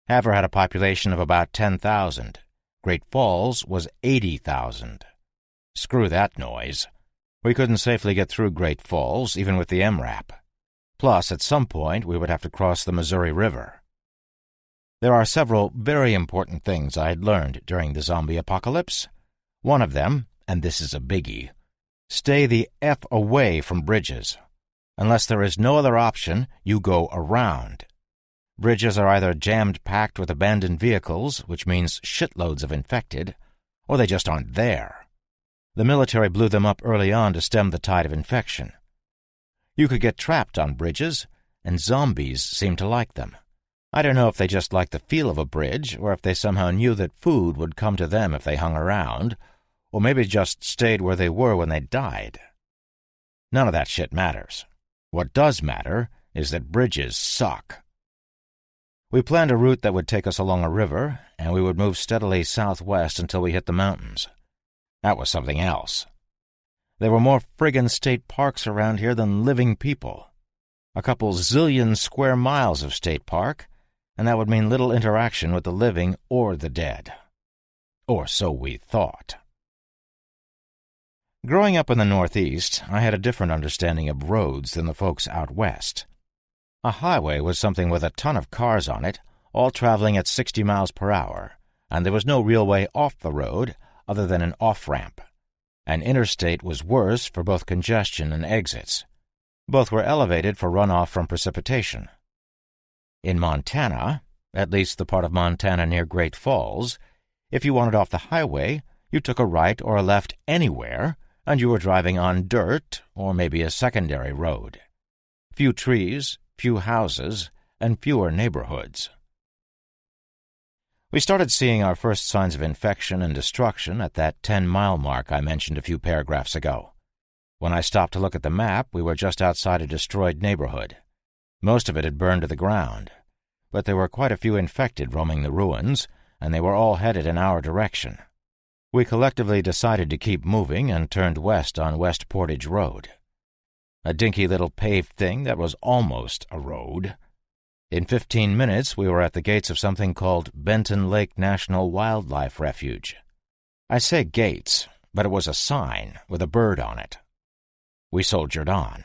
Havre had a population of about 10,000. Great Falls was 80,000. Screw that noise. We couldn't safely get through Great Falls, even with the MRAP. Plus, at some point, we would have to cross the Missouri River. There are several very important things I had learned during the zombie apocalypse. One of them, and this is a biggie, stay the F away from bridges. Unless there is no other option, you go around. Bridges are either jammed-packed with abandoned vehicles, which means shitloads of infected, or they just aren't there. The military blew them up early on to stem the tide of infection. You could get trapped on bridges, and zombies seem to like them. I don't know if they just like the feel of a bridge, or if they somehow knew that food would come to them if they hung around, or maybe just stayed where they were when they died. None of that shit matters. What does matter is that bridges suck. We planned a route that would take us along a river, and we would move steadily southwest until we hit the mountains. That was something else. There were more friggin' state parks around here than living people. A couple zillion square miles of state park, and that would mean little interaction with the living or the dead. Or so we thought. Growing up in the Northeast, I had a different understanding of roads than the folks out west. A highway was something with a ton of cars on it, all traveling at 60 miles per hour, and there was no real way off the road other than an off-ramp. An interstate was worse for both congestion and exits. Both were elevated for runoff from precipitation. In Montana, at least the part of Montana near Great Falls, if you wanted off the highway, you took a right or a left anywhere, and you were driving on dirt or maybe a secondary road. Few trees, few houses, and fewer neighborhoods. We started seeing our first signs of infection and destruction at that 10-mile mark I mentioned a few paragraphs ago. When I stopped to look at the map, we were just outside a destroyed neighborhood. Most of it had burned to the ground, but there were quite a few infected roaming the ruins, and they were all headed in our direction. We collectively decided to keep moving and turned west on West Portage Road. A dinky little paved thing that was almost a road. In 15 minutes, we were at the gates of something called Benton Lake National Wildlife Refuge. I say gates, but it was a sign with a bird on it. We soldiered on,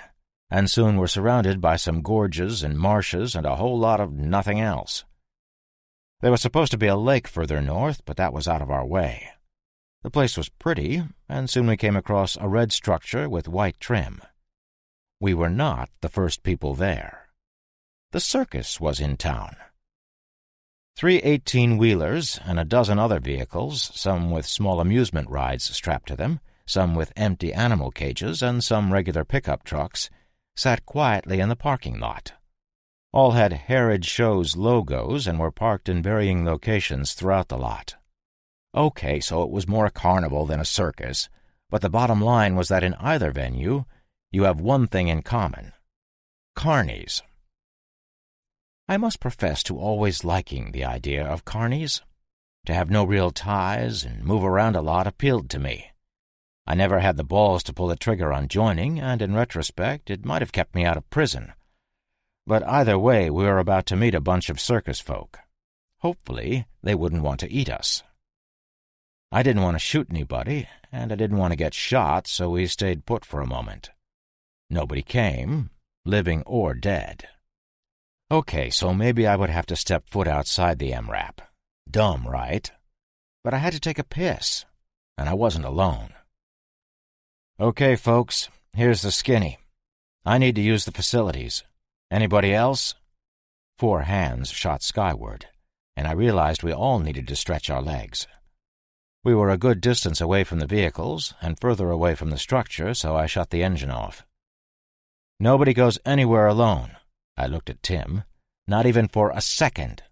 and soon were surrounded by some gorges and marshes and a whole lot of nothing else. There was supposed to be a lake further north, but that was out of our way. The place was pretty, and soon we came across a red structure with white trim. We were not the first people there. The circus was in town. 3 18-wheelers and a dozen other vehicles, some with small amusement rides strapped to them, some with empty animal cages, and some regular pickup trucks, sat quietly in the parking lot. All had Harrod Show's logos and were parked in varying locations throughout the lot. Okay, so it was more a carnival than a circus, but the bottom line was that in either venue, you have one thing in common: carnies. I must profess to always liking the idea of carnies. To have no real ties and move around a lot appealed to me. I never had the balls to pull the trigger on joining, and in retrospect it might have kept me out of prison. But either way, we were about to meet a bunch of circus folk. Hopefully, they wouldn't want to eat us. I didn't want to shoot anybody, and I didn't want to get shot, so we stayed put for a moment. Nobody came, living or dead. Okay, so maybe I would have to step foot outside the MRAP. Dumb, right? But I had to take a piss, and I wasn't alone. Okay, folks, here's the skinny. I need to use the facilities. Anybody else? 4 hands shot skyward, and I realized we all needed to stretch our legs. We were a good distance away from the vehicles and further away from the structure, so I shut the engine off. Nobody goes anywhere alone. I looked at Tim. Not even for a second.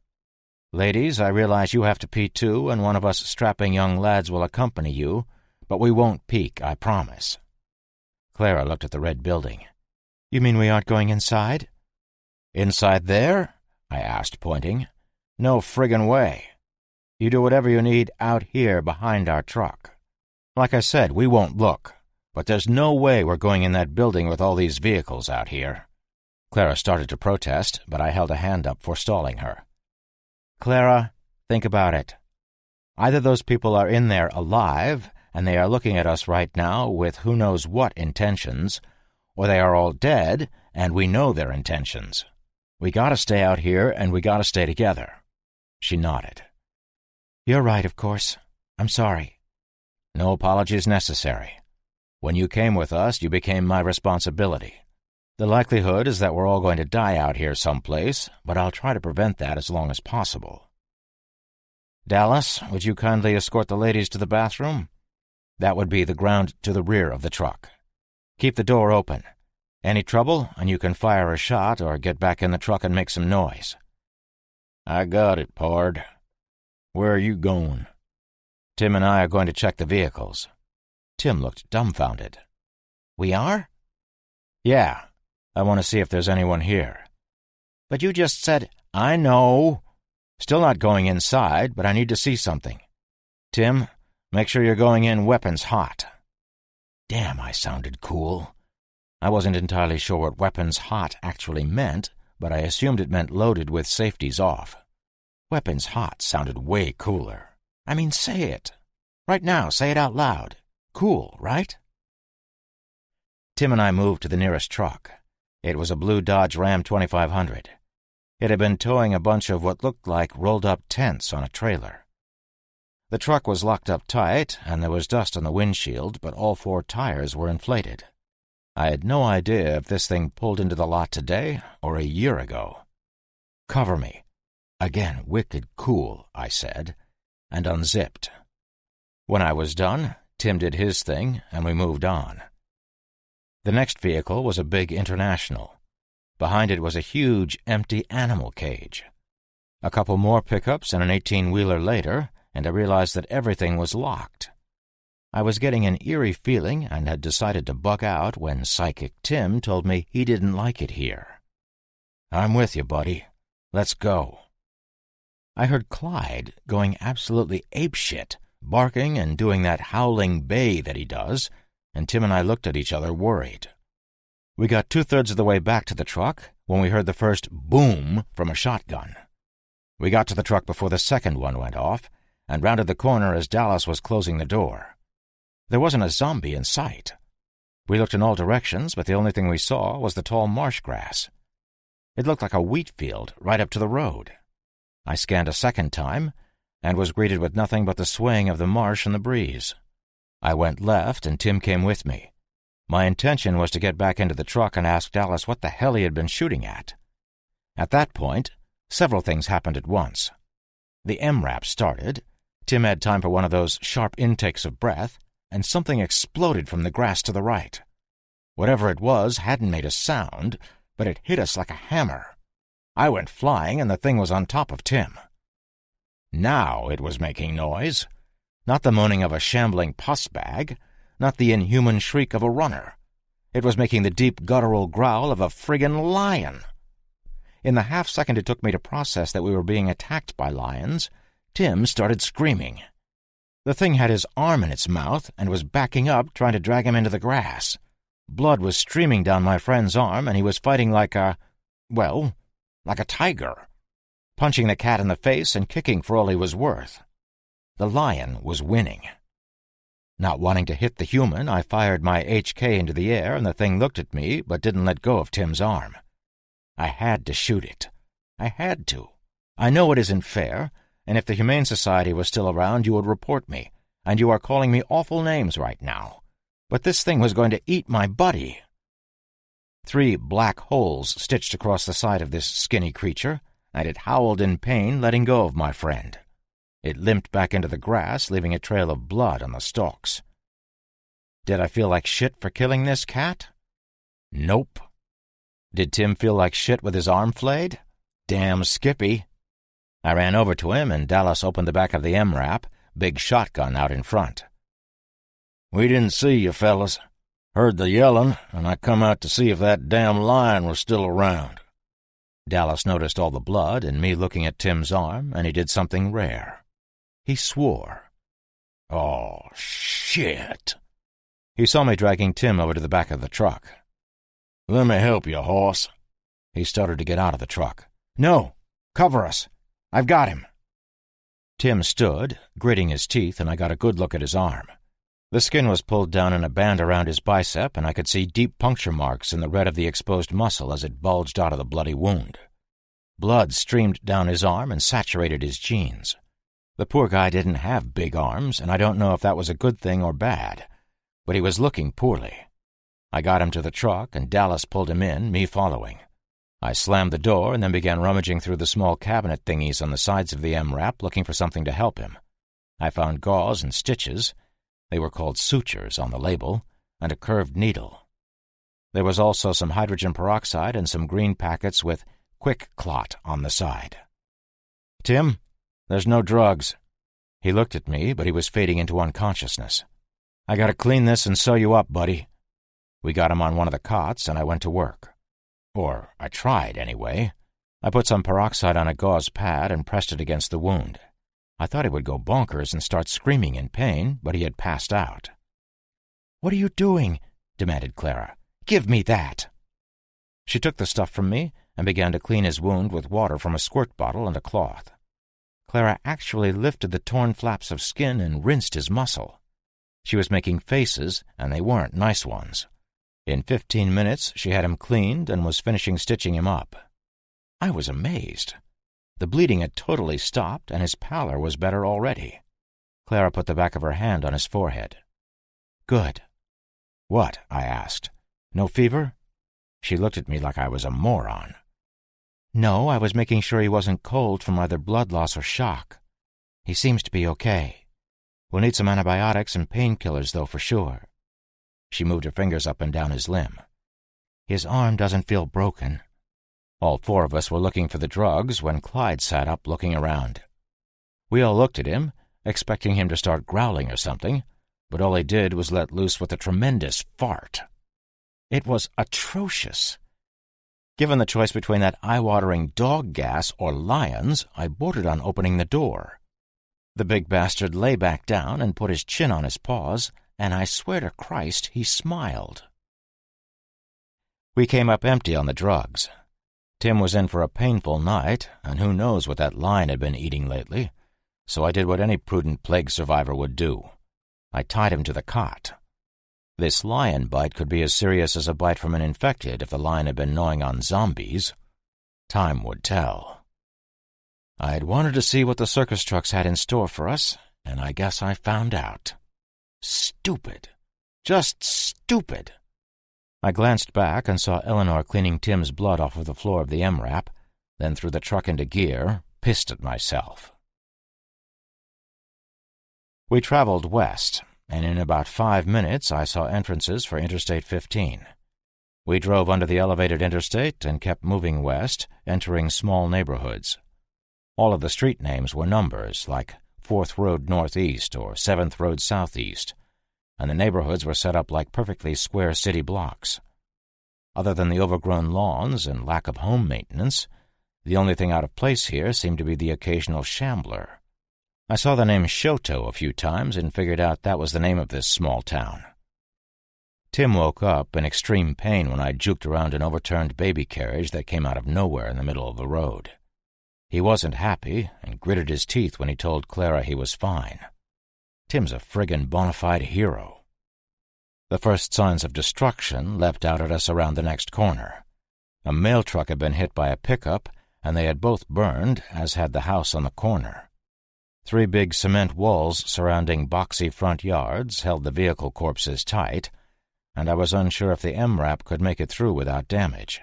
Ladies, I realize you have to pee too, and one of us strapping young lads will accompany you, but we won't peek, I promise. Clara looked at the red building. You mean we aren't going inside? Inside there? I asked, pointing. No friggin' way. You do whatever you need out here behind our truck. Like I said, we won't look, but there's no way we're going in that building with all these vehicles out here. Clara started to protest, but I held a hand up, forestalling her. Clara, think about it. Either those people are in there alive, and they are looking at us right now with who knows what intentions, or they are all dead, and we know their intentions. We gotta stay out here, and we gotta stay together. She nodded. You're right, of course. I'm sorry. No apologies necessary. When you came with us, you became my responsibility. The likelihood is that we're all going to die out here someplace, but I'll try to prevent that as long as possible. Dallas, would you kindly escort the ladies to the bathroom? That would be the ground to the rear of the truck. Keep the door open. Any trouble, and you can fire a shot or get back in the truck and make some noise. I got it, pard. Where are you going? Tim and I are going to check the vehicles. Tim looked dumbfounded. We are? Yeah. I want to see if there's anyone here. But you just said, I know. Still not going inside, but I need to see something. Tim, make sure you're going in weapons hot. Damn, I sounded cool. I wasn't entirely sure what weapons hot actually meant, but I assumed it meant loaded with safeties off. Weapons hot sounded way cooler. I mean, say it. Right now, say it out loud. Cool, right? Tim and I moved to the nearest truck. It was a blue Dodge Ram 2500. It had been towing a bunch of what looked like rolled-up tents on a trailer. The truck was locked up tight, and there was dust on the windshield, but all 4 tires were inflated. I had no idea if this thing pulled into the lot today or a year ago. Cover me. Again, wicked cool, I said, and unzipped. When I was done, Tim did his thing, and we moved on. The next vehicle was a big International. Behind it was a huge, empty animal cage. A couple more pickups and an 18-wheeler later, and I realized that everything was locked. I was getting an eerie feeling and had decided to bug out when Psychic Tim told me he didn't like it here. I'm with you, buddy. Let's go. I heard Clyde going absolutely apeshit, barking and doing that howling bay that he does, and Tim and I looked at each other worried. We got 2/3 of the way back to the truck when we heard the first boom from a shotgun. We got to the truck before the second one went off and rounded the corner as Dallas was closing the door. There wasn't a zombie in sight. We looked in all directions, but the only thing we saw was the tall marsh grass. It looked like a wheat field right up to the road. I scanned a second time and was greeted with nothing but the swaying of the marsh in the breeze. I went left, and Tim came with me. My intention was to get back into the truck and ask Dallas what the hell he had been shooting at. At that point, several things happened at once. The MRAP started, Tim had time for one of those sharp intakes of breath, and something exploded from the grass to the right. Whatever it was hadn't made a sound, but it hit us like a hammer. I went flying, and the thing was on top of Tim. Now it was making noise. Not the moaning of a shambling pus bag, not the inhuman shriek of a runner. It was making the deep guttural growl of a friggin' lion. In the half-second it took me to process that we were being attacked by lions, Tim started screaming. The thing had his arm in its mouth and was backing up, trying to drag him into the grass. Blood was streaming down my friend's arm, and he was fighting like a tiger, punching the cat in the face and kicking for all he was worth. The lion was winning. Not wanting to hit the human, I fired my HK into the air, and the thing looked at me but didn't let go of Tim's arm. I had to shoot it. I had to. I know it isn't fair, and if the Humane Society was still around, you would report me, and you are calling me awful names right now. But this thing was going to eat my buddy. 3 black holes stitched across the side of this skinny creature, and it howled in pain, letting go of my friend. It limped back into the grass, leaving a trail of blood on the stalks. Did I feel like shit for killing this cat? Nope. Did Tim feel like shit with his arm flayed? Damn Skippy. I ran over to him, and Dallas opened the back of the MRAP, big shotgun out in front. "We didn't see you, fellas. Heard the yelling, and I come out to see if that damn lion was still around." Dallas noticed all the blood and me looking at Tim's arm, and he did something rare. He swore. "Oh, shit." He saw me dragging Tim over to the back of the truck. "Let me help you, hoss." He started to get out of the truck. "No! Cover us! I've got him!" Tim stood, gritting his teeth, and I got a good look at his arm. The skin was pulled down in a band around his bicep, and I could see deep puncture marks in the red of the exposed muscle as it bulged out of the bloody wound. Blood streamed down his arm and saturated his jeans. The poor guy didn't have big arms, and I don't know if that was a good thing or bad, but he was looking poorly. I got him to the truck, and Dallas pulled him in, me following. I slammed the door and then began rummaging through the small cabinet thingies on the sides of the MRAP looking for something to help him. I found gauze and stitches. They were called sutures on the label, and a curved needle. There was also some hydrogen peroxide and some green packets with Quick Clot on the side. "Tim, there's no drugs." He looked at me, but he was fading into unconsciousness. "I gotta clean this and sew you up, buddy." We got him on one of the cots, and I went to work. Or I tried, anyway. I put some peroxide on a gauze pad and pressed it against the wound. I thought he would go bonkers and start screaming in pain, but he had passed out. "What are you doing?" demanded Clara. "Give me that." She took the stuff from me and began to clean his wound with water from a squirt bottle and a cloth. Clara actually lifted the torn flaps of skin and rinsed his muscle. She was making faces, and they weren't nice ones. In 15 minutes, she had him cleaned and was finishing stitching him up. I was amazed. The bleeding had totally stopped, and his pallor was better already. Clara put the back of her hand on his forehead. "Good." "What?" I asked. "No fever?" She looked at me like I was a moron. "No, I was making sure he wasn't cold from either blood loss or shock. He seems to be okay. We'll need some antibiotics and painkillers, though, for sure." She moved her fingers up and down his limb. "His arm doesn't feel broken." All four of us were looking for the drugs when Clyde sat up looking around. We all looked at him, expecting him to start growling or something, but all he did was let loose with a tremendous fart. It was atrocious. Given the choice between that eye-watering dog gas or lions, I bordered on opening the door. The big bastard lay back down and put his chin on his paws, and I swear to Christ he smiled. We came up empty on the drugs. Tim was in for a painful night, and who knows what that lion had been eating lately, so I did what any prudent plague survivor would do. I tied him to the cot. This lion bite could be as serious as a bite from an infected if the lion had been gnawing on zombies. Time would tell. I had wanted to see what the circus trucks had in store for us, and I guess I found out. Stupid. Just stupid. I glanced back and saw Eleanor cleaning Tim's blood off of the floor of the MRAP, then threw the truck into gear, pissed at myself. We traveled west, and in about 5 minutes I saw entrances for Interstate 15. We drove under the elevated interstate and kept moving west, entering small neighborhoods. All of the street names were numbers, like 4th Road Northeast or 7th Road Southeast, and the neighborhoods were set up like perfectly square city blocks. Other than the overgrown lawns and lack of home maintenance, the only thing out of place here seemed to be the occasional shambler. I saw the name Shoto a few times and figured out that was the name of this small town. Tim woke up in extreme pain when I juked around an overturned baby carriage that came out of nowhere in the middle of the road. He wasn't happy and gritted his teeth when he told Clara he was fine. Tim's a friggin' bona fide hero. The first signs of destruction leapt out at us around the next corner. A mail truck had been hit by a pickup, and they had both burned, as had the house on the corner. 3 big cement walls surrounding boxy front yards held the vehicle corpses tight, and I was unsure if the MRAP could make it through without damage.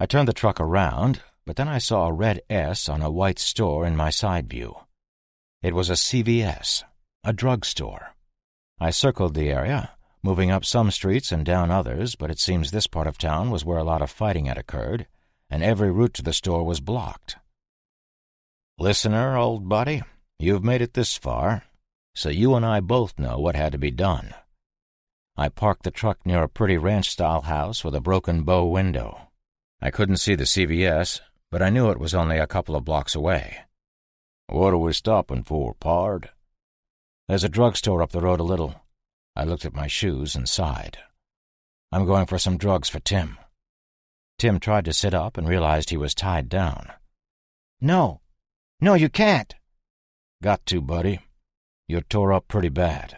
I turned the truck around, but then I saw a red S on a white store in my side view. It was a CVS. A drugstore. I circled the area, moving up some streets and down others, but it seems this part of town was where a lot of fighting had occurred, and every route to the store was blocked. Listener, old buddy, you've made it this far, so you and I both know what had to be done. I parked the truck near a pretty ranch-style house with a broken bow window. I couldn't see the CVS, but I knew it was only a couple of blocks away. What are we stopping for, pard? There's a drugstore up the road a little. I looked at my shoes and sighed. I'm going for some drugs for Tim. Tim tried to sit up and realized he was tied down. No, you can't. Got to, buddy. You're tore up pretty bad.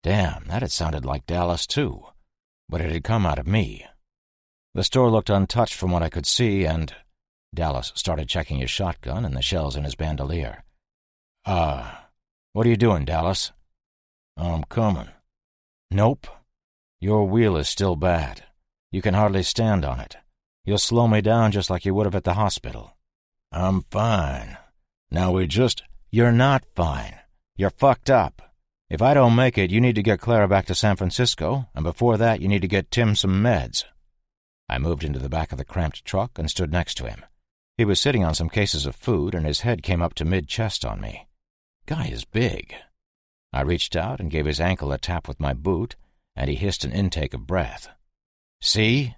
Damn, that had sounded like Dallas, too, but it had come out of me. The store looked untouched from what I could see, and Dallas started checking his shotgun and the shells in his bandolier. What are you doing, Dallas? I'm coming. Nope. Your wheel is still bad. You can hardly stand on it. You'll slow me down just like you would have at the hospital. I'm fine. Now You're not fine. You're fucked up. If I don't make it, you need to get Clara back to San Francisco, and before that you need to get Tim some meds. I moved into the back of the cramped truck and stood next to him. He was sitting on some cases of food, and his head came up to mid-chest on me. Guy is big. I reached out and gave his ankle a tap with my boot, and he hissed an intake of breath. See?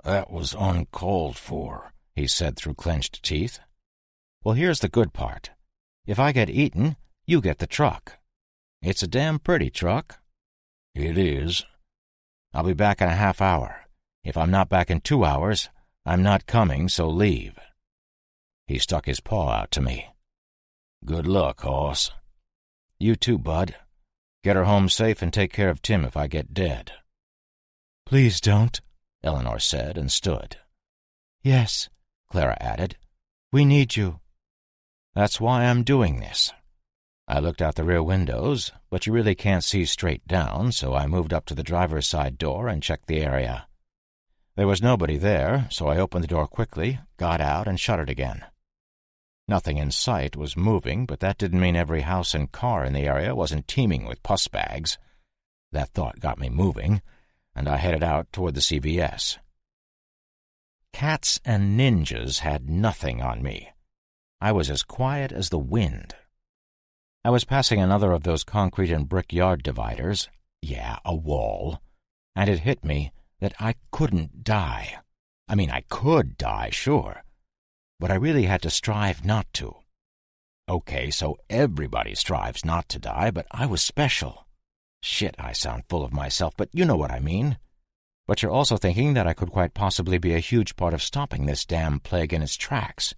That was uncalled for, he said through clenched teeth. Well, here's the good part. If I get eaten, you get the truck. It's a damn pretty truck. It is. I'll be back in a half hour. If I'm not back in 2 hours, I'm not coming, so leave. He stuck his paw out to me. Good luck, hoss. You too, bud. Get her home safe and take care of Tim if I get dead. Please don't, Eleanor said and stood. Yes, Clara added. We need you. That's why I'm doing this. I looked out the rear windows, but you really can't see straight down, so I moved up to the driver's side door and checked the area. There was nobody there, so I opened the door quickly, got out, and shut it again. Nothing in sight was moving, but that didn't mean every house and car in the area wasn't teeming with puss bags. That thought got me moving, and I headed out toward the CVS. Cats and ninjas had nothing on me. I was as quiet as the wind. I was passing another of those concrete and brick yard dividers, a wall, and it hit me that I couldn't die. I mean, I could die, sure, but I really had to strive not to. Okay, so everybody strives not to die, but I was special. Shit, I sound full of myself, but you know what I mean. But you're also thinking that I could quite possibly be a huge part of stopping this damn plague in its tracks.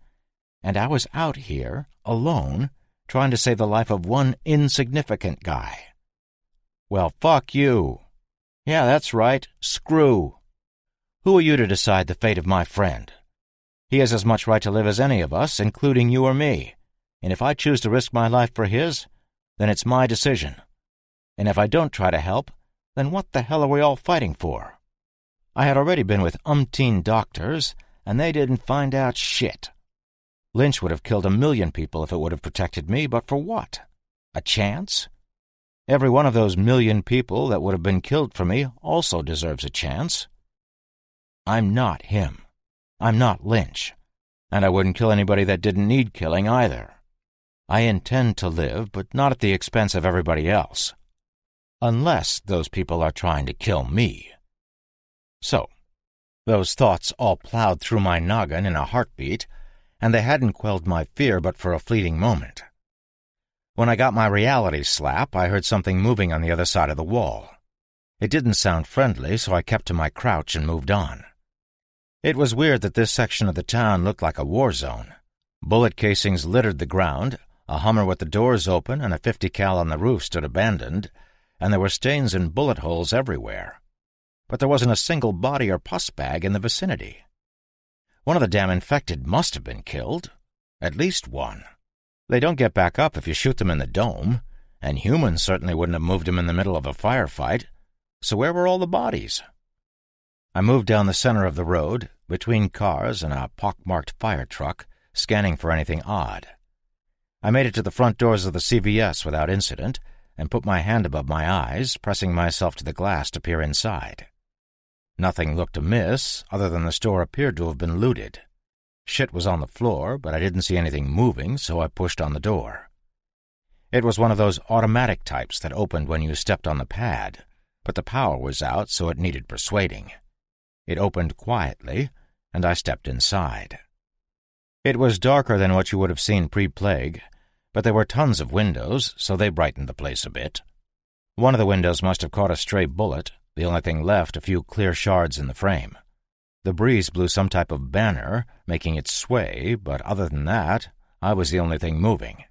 And I was out here, alone, trying to save the life of one insignificant guy. Well, fuck you. Yeah, that's right, screw. Who are you to decide the fate of my friend? He has as much right to live as any of us, including you or me. And if I choose to risk my life for his, then it's my decision. And if I don't try to help, then what the hell are we all fighting for? I had already been with umpteen doctors, and they didn't find out shit. Lynch would have killed 1 million people if it would have protected me, but for what? A chance? Every one of those 1 million people that would have been killed for me also deserves a chance. I'm not him. I'm not Lynch. And I wouldn't kill anybody that didn't need killing either. I intend to live, but not at the expense of everybody else. Unless those people are trying to kill me. So, those thoughts all plowed through my noggin in a heartbeat, and they hadn't quelled my fear but for a fleeting moment. When I got my reality slap, I heard something moving on the other side of the wall. It didn't sound friendly, so I kept to my crouch and moved on. It was weird that this section of the town looked like a war zone. Bullet casings littered the ground, a Hummer with the doors open and a .50 cal on the roof stood abandoned, and there were stains and bullet holes everywhere. But there wasn't a single body or pus bag in the vicinity. One of the damn infected must have been killed. At least one. They don't get back up if you shoot them in the dome, and humans certainly wouldn't have moved them in the middle of a firefight. So where were all the bodies? I moved down the center of the road, between cars and a pockmarked fire truck, scanning for anything odd. I made it to the front doors of the CVS without incident, and put my hand above my eyes, pressing myself to the glass to peer inside. Nothing looked amiss, other than the store appeared to have been looted. Shit was on the floor, but I didn't see anything moving, so I pushed on the door. It was one of those automatic types that opened when you stepped on the pad, but the power was out, so it needed persuading. It opened quietly, and I stepped inside. It was darker than what you would have seen pre-plague, but there were tons of windows, so they brightened the place a bit. One of the windows must have caught a stray bullet, the only thing left a few clear shards in the frame. The breeze blew some type of banner, making it sway, but other than that, I was the only thing moving.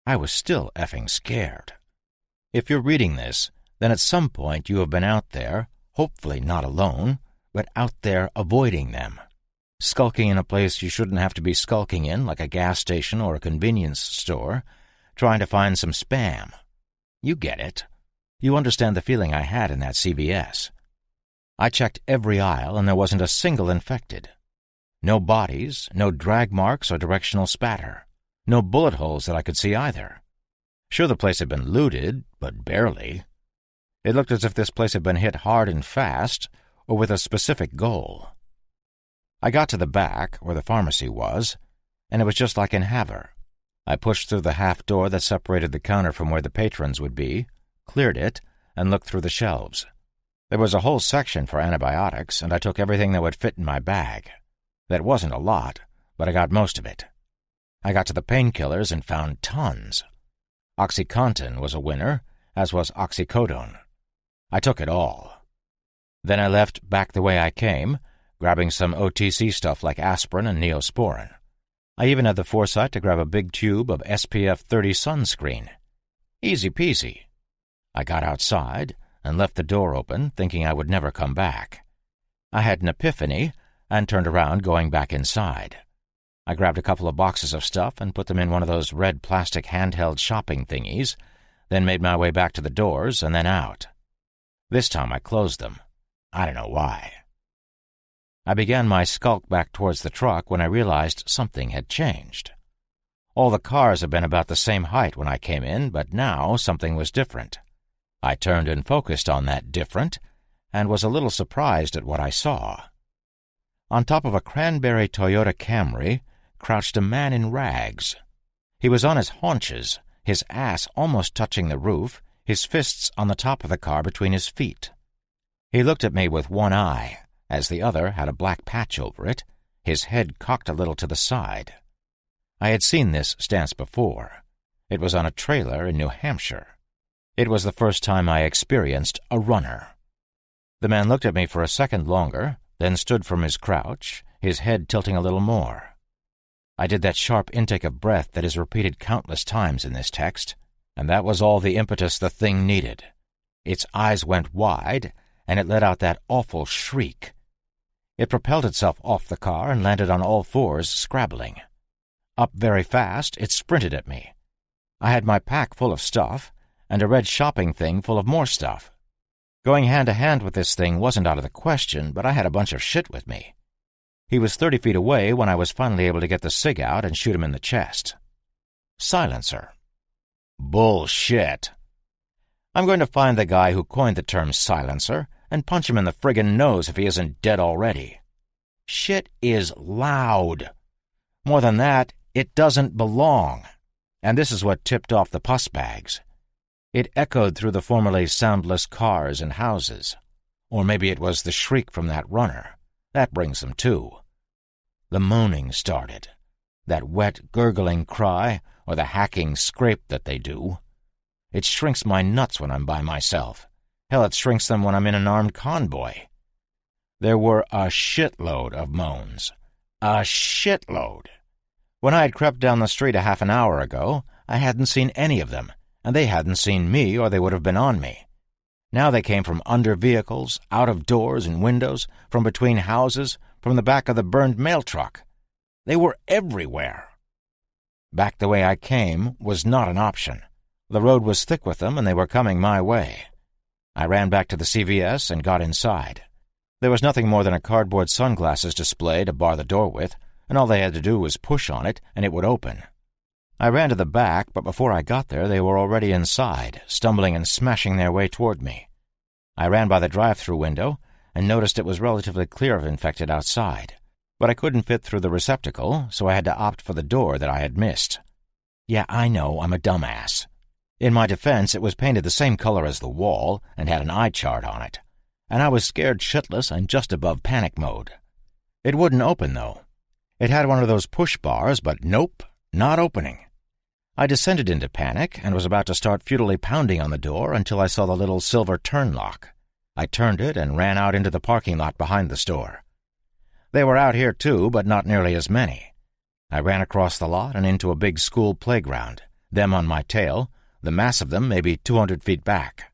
I was still effing scared. If you're reading this, then at some point you have been out there, hopefully not alone, but out there avoiding them. Skulking in a place you shouldn't have to be skulking in, like a gas station or a convenience store, trying to find some spam. You get it. You understand the feeling I had in that CVS. I checked every aisle, and there wasn't a single infected. No bodies, no drag marks or directional spatter. No bullet holes that I could see either. Sure, the place had been looted, but barely. It looked as if this place had been hit hard and fast, or with a specific goal. I got to the back, where the pharmacy was, and it was just like in Havre. I pushed through the half door that separated the counter from where the patrons would be, cleared it, and looked through the shelves. There was a whole section for antibiotics, and I took everything that would fit in my bag. That wasn't a lot, but I got most of it. I got to the painkillers and found tons. OxyContin was a winner, as was oxycodone. I took it all. Then I left back the way I came, grabbing some OTC stuff like aspirin and Neosporin. I even had the foresight to grab a big tube of SPF 30 sunscreen. Easy peasy. I got outside and left the door open, thinking I would never come back. I had an epiphany and turned around, going back inside. I grabbed a couple of boxes of stuff and put them in one of those red plastic handheld shopping thingies, then made my way back to the doors and then out. This time I closed them. I don't know why. I began my skulk back towards the truck when I realized something had changed. All the cars had been about the same height when I came in, but now something was different. I turned and focused on that different, and was a little surprised at what I saw. On top of a cranberry Toyota Camry crouched a man in rags. He was on his haunches, his ass almost touching the roof, his fists on the top of the car between his feet. He looked at me with one eye, as the other had a black patch over it, his head cocked a little to the side. I had seen this stance before. It was on a trailer in New Hampshire. It was the first time I experienced a runner. The man looked at me for a second longer, then stood from his crouch, his head tilting a little more. I did that sharp intake of breath that is repeated countless times in this text, and that was all the impetus the thing needed. Its eyes went wide, and it let out that awful shriek. It propelled itself off the car and landed on all fours, scrabbling. Up very fast, it sprinted at me. I had my pack full of stuff, and a red shopping thing full of more stuff. Going hand-to-hand with this thing wasn't out of the question, but I had a bunch of shit with me. He was 30 feet away when I was finally able to get the cig out and shoot him in the chest. Silencer. Bullshit. I'm going to find the guy who coined the term silencer and punch him in the friggin' nose if he isn't dead already. Shit is loud. More than that, it doesn't belong. And this is what tipped off the pus bags. It echoed through the formerly soundless cars and houses. Or maybe it was the shriek from that runner. That brings them too. The moaning started. That wet, gurgling cry, or the hacking scrape that they do. It shrinks my nuts when I'm by myself. Hell, it shrinks them when I'm in an armed convoy. There were a shitload of moans. A shitload. When I had crept down the street a half an hour ago, I hadn't seen any of them, and they hadn't seen me or they would have been on me. Now they came from under vehicles, out of doors and windows, from between houses, from the back of the burned mail truck. They were everywhere. Back the way I came was not an option. The road was thick with them, and they were coming my way. I ran back to the CVS and got inside. There was nothing more than a cardboard sunglasses display to bar the door with, and all they had to do was push on it, and it would open. I ran to the back, but before I got there, they were already inside, stumbling and smashing their way toward me. I ran by the drive-through window and noticed it was relatively clear of infected outside. But I couldn't fit through the receptacle, so I had to opt for the door that I had missed. Yeah, I know, I'm a dumbass. In my defense, it was painted the same color as the wall and had an eye chart on it, and I was scared shitless and just above panic mode. It wouldn't open, though. It had one of those push bars, but nope, not opening. I descended into panic and was about to start futilely pounding on the door until I saw the little silver turn lock. I turned it and ran out into the parking lot behind the store. They were out here too, but not nearly as many. I ran across the lot and into a big school playground, them on my tail, the mass of them maybe 200 feet back.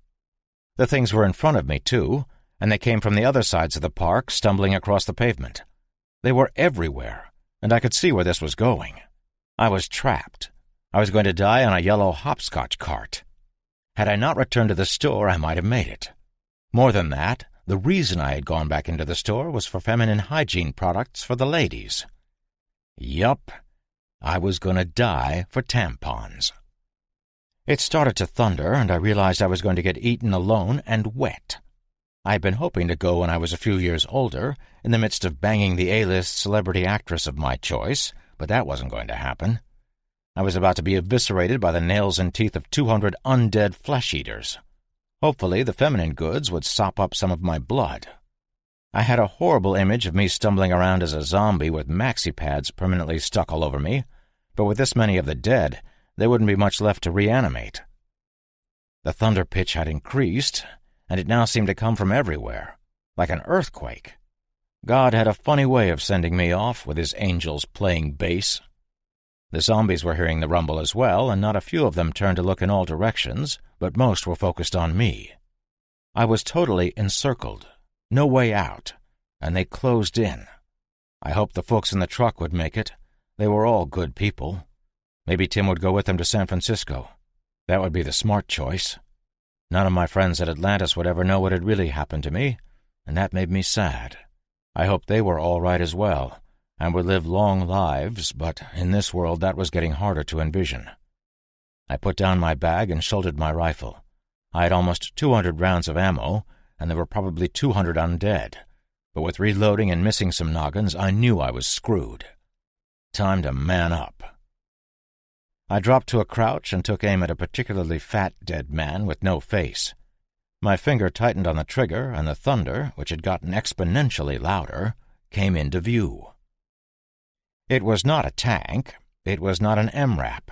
The things were in front of me too, and they came from the other sides of the park, stumbling across the pavement. They were everywhere, and I could see where this was going. I was trapped. I was going to die on a yellow hopscotch cart. Had I not returned to the store, I might have made it. More than that, the reason I had gone back into the store was for feminine hygiene products for the ladies. Yup, I was going to die for tampons. It started to thunder, and I realized I was going to get eaten alone and wet. I had been hoping to go when I was a few years older, in the midst of banging the A-list celebrity actress of my choice, but that wasn't going to happen. I was about to be eviscerated by the nails and teeth of 200 undead flesh-eaters. Hopefully, the feminine goods would sop up some of my blood. I had a horrible image of me stumbling around as a zombie with maxi pads permanently stuck all over me, but with this many of the dead, there wouldn't be much left to reanimate. The thunder pitch had increased, and it now seemed to come from everywhere, like an earthquake. God had a funny way of sending me off with his angels playing bass. The zombies were hearing the rumble as well, and not a few of them turned to look in all directions, but most were focused on me. I was totally encircled, no way out, and they closed in. I hoped the folks in the truck would make it. They were all good people. Maybe Tim would go with them to San Francisco. That would be the smart choice. None of my friends at Atlantis would ever know what had really happened to me, and that made me sad. I hoped they were all right as well, and would live long lives, but in this world that was getting harder to envision. I put down my bag and shouldered my rifle. I had almost 200 rounds of ammo, and there were probably 200 undead, but with reloading and missing some noggins, I knew I was screwed. Time to man up. I dropped to a crouch and took aim at a particularly fat dead man with no face. My finger tightened on the trigger, and the thunder, which had gotten exponentially louder, came into view. It was not a tank. It was not an MRAP.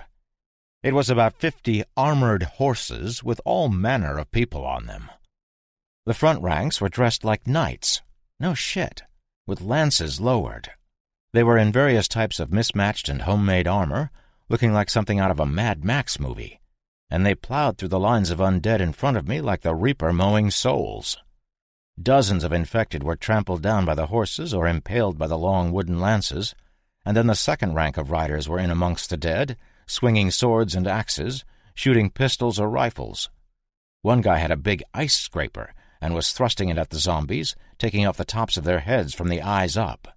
It was about 50 armored horses with all manner of people on them. The front ranks were dressed like knights. No shit. With lances lowered. They were in various types of mismatched and homemade armor, looking like something out of a Mad Max movie, and they plowed through the lines of undead in front of me like the Reaper mowing souls. Dozens of infected were trampled down by the horses or impaled by the long wooden lances, and then the second rank of riders were in amongst the dead, swinging swords and axes, shooting pistols or rifles. One guy had a big ice scraper and was thrusting it at the zombies, taking off the tops of their heads from the eyes up.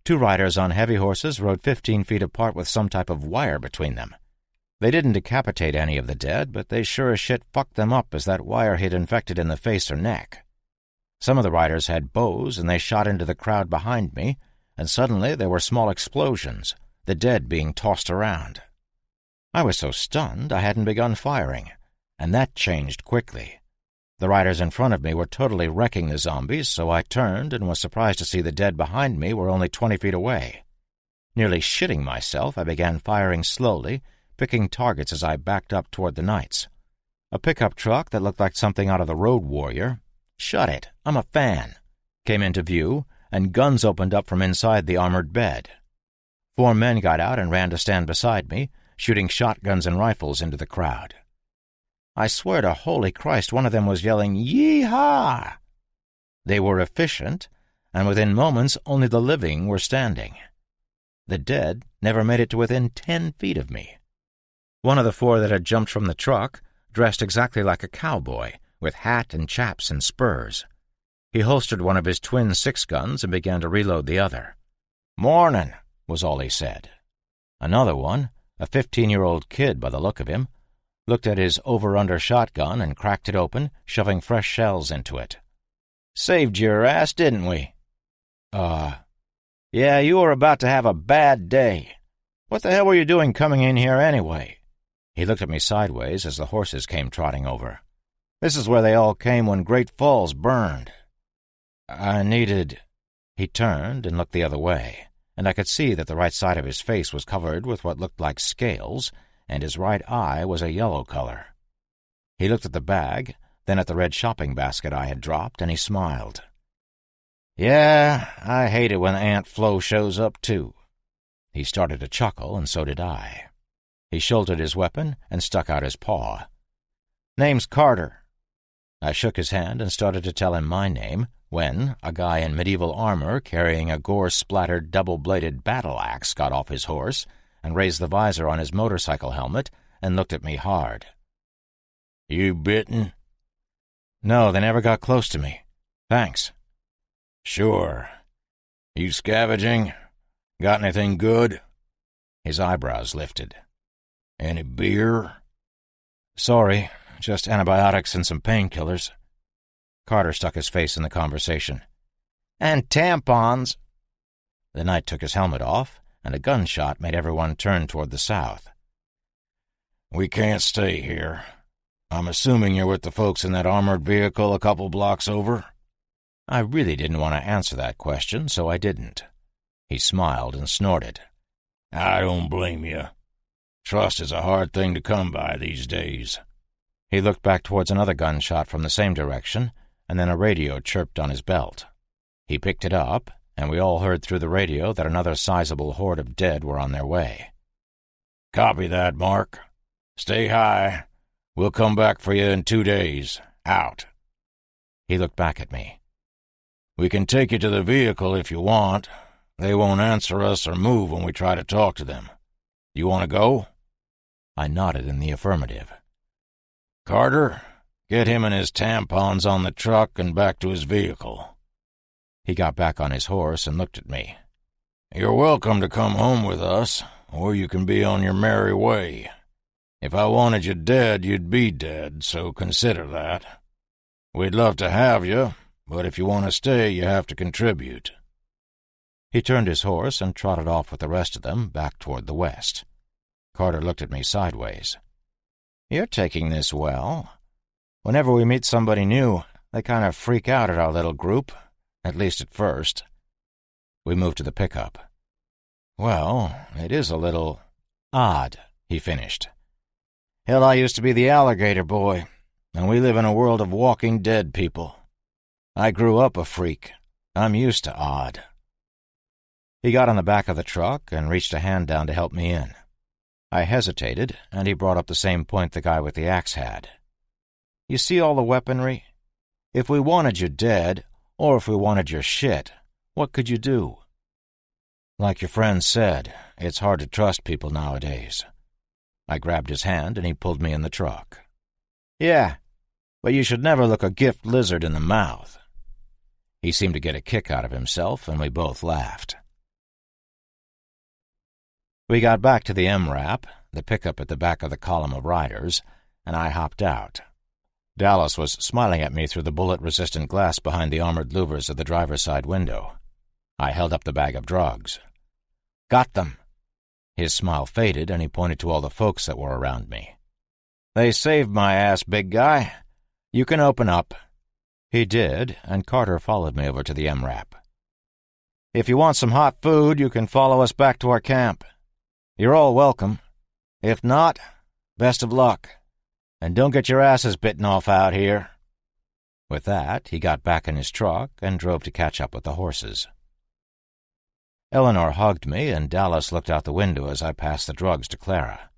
2 riders on heavy horses rode 15 feet apart with some type of wire between them. They didn't decapitate any of the dead, but they sure as shit fucked them up as that wire hit infected in the face or neck. Some of the riders had bows, and they shot into the crowd behind me, and suddenly there were small explosions, the dead being tossed around. I was so stunned I hadn't begun firing, and that changed quickly. The riders in front of me were totally wrecking the zombies, so I turned and was surprised to see the dead behind me were only 20 feet away. Nearly shitting myself, I began firing slowly, picking targets as I backed up toward the knights. A pickup truck that looked like something out of the Road Warrior, shut it, I'm a fan, came into view, and guns opened up from inside the armored bed. 4 men got out and ran to stand beside me, shooting shotguns and rifles into the crowd. I swear to holy Christ, one of them was yelling, "Yee-haw!" They were efficient, and within moments only the living were standing. The dead never made it to within 10 feet of me. One of the 4 that had jumped from the truck, dressed exactly like a cowboy, with hat and chaps and spurs. He holstered one of his twin 6-guns and began to reload the other. "Mornin'," was all he said. Another one, a 15-year-old kid by the look of him, looked at his over-under shotgun and cracked it open, shoving fresh shells into it. "Saved your ass, didn't we?" Yeah, you were about to have a bad day. What the hell were you doing coming in here anyway?" He looked at me sideways as the horses came trotting over. "This is where they all came when Great Falls burned." "I needed—" He turned and looked the other way, and I could see that the right side of his face was covered with what looked like scales, and his right eye was a yellow color. He looked at the bag, then at the red shopping basket I had dropped, and he smiled. "Yeah, I hate it when Aunt Flo shows up, too." He started to chuckle, and so did I. He shouldered his weapon and stuck out his paw. "Name's Carter." I shook his hand and started to tell him my name when a guy in medieval armor carrying a gore-splattered double-bladed battle-axe got off his horse and raised the visor on his motorcycle helmet and looked at me hard. "You bitten?" "No, they never got close to me. Thanks." "Sure. You scavenging? Got anything good?" His eyebrows lifted. "Any beer?" "Sorry, just antibiotics and some painkillers." Carter stuck his face in the conversation. "And tampons." The knight took his helmet off, and a gunshot made everyone turn toward the south. "We can't stay here. I'm assuming you're with the folks in that armored vehicle a couple blocks over?" I really didn't want to answer that question, so I didn't. He smiled and snorted. "I don't blame you. Trust is a hard thing to come by these days." He looked back towards another gunshot from the same direction, and then a radio chirped on his belt. He picked it up, and we all heard through the radio that another sizable horde of dead were on their way. "Copy that, Mark. Stay high. We'll come back for you in 2 days. Out." He looked back at me. "We can take you to the vehicle if you want. They won't answer us or move when we try to talk to them. You want to go?" I nodded in the affirmative. "Carter, get him and his tampons on the truck and back to his vehicle." He got back on his horse and looked at me. "You're welcome to come home with us, or you can be on your merry way. If I wanted you dead, you'd be dead, so consider that. We'd love to have you, but if you want to stay, you have to contribute." He turned his horse and trotted off with the rest of them back toward the west. Carter looked at me sideways. "You're taking this well. Whenever we meet somebody new, they kind of freak out at our little group, at least at first." We moved to the pickup. "Well, it is a little odd," he finished. "Hell, I used to be the alligator boy, and we live in a world of walking dead people. I grew up a freak. I'm used to odd." He got on the back of the truck and reached a hand down to help me in. I hesitated, and he brought up the same point the guy with the axe had. "You see all the weaponry? If we wanted you dead, or if we wanted your shit, what could you do? Like your friend said, it's hard to trust people nowadays." I grabbed his hand, and he pulled me in the truck. "Yeah, but you should never look a gift lizard in the mouth." He seemed to get a kick out of himself, and we both laughed. We got back to the MRAP, the pickup at the back of the column of riders, and I hopped out. Dallas was smiling at me through the bullet-resistant glass behind the armored louvers of the driver's side window. I held up the bag of drugs. "Got them." His smile faded, and he pointed to all the folks that were around me. "They saved my ass, big guy. You can open up." He did, and Carter followed me over to the MRAP. "If you want some hot food, you can follow us back to our camp. You're all welcome. If not, best of luck. And don't get your asses bitten off out here." With that, he got back in his truck and drove to catch up with the horses. Eleanor hugged me, and Dallas looked out the window as I passed the drugs to Clara.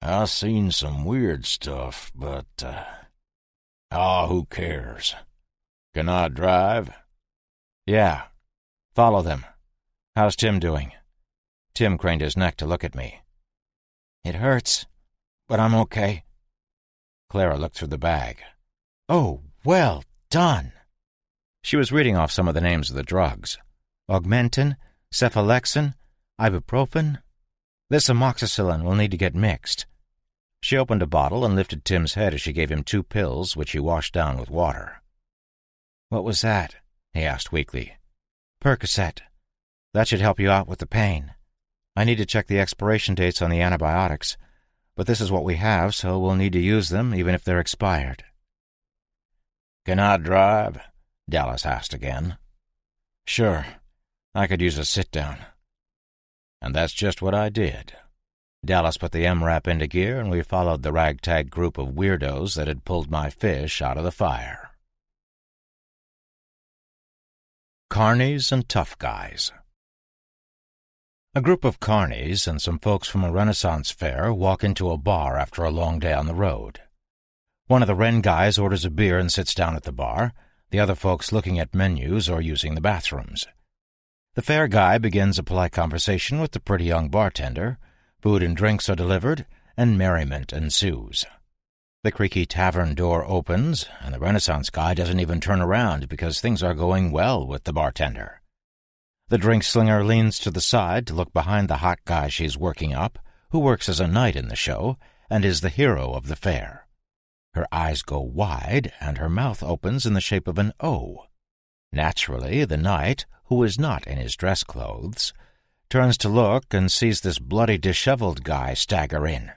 "I seen some weird stuff, but, who cares? Can I drive?" "Yeah. Follow them. How's Tim doing?" Tim craned his neck to look at me. "It hurts, but I'm okay." Clara looked through the bag. "Oh, well done." She was reading off some of the names of the drugs. Augmentin, cephalexin, ibuprofen. This amoxicillin will need to get mixed. She opened a bottle and lifted Tim's head as she gave him 2 pills, which he washed down with water. "What was that?" he asked weakly. "Percocet. That should help you out with the pain. I need to check the expiration dates on the antibiotics, but this is what we have, so we'll need to use them even if they're expired." "Can I drive?" Dallas asked again. "Sure. I could use a sit-down." And that's just what I did. Dallas put the MRAP into gear, and we followed the ragtag group of weirdos that had pulled my fish out of the fire. Carnies and Tough Guys. A group of carnies and some folks from a Renaissance fair walk into a bar after a long day on the road. One of the Ren guys orders a beer and sits down at the bar, the other folks looking at menus or using the bathrooms. The fair guy begins a polite conversation with the pretty young bartender, food and drinks are delivered, and merriment ensues. The creaky tavern door opens, and the Renaissance guy doesn't even turn around because things are going well with the bartender. The drink slinger leans to the side to look behind the hot guy she's working up, who works as a knight in the show and is the hero of the fair. Her eyes go wide, and her mouth opens in the shape of an O. Naturally, the knight, who is not in his dress clothes, turns to look and sees this bloody, disheveled guy stagger in.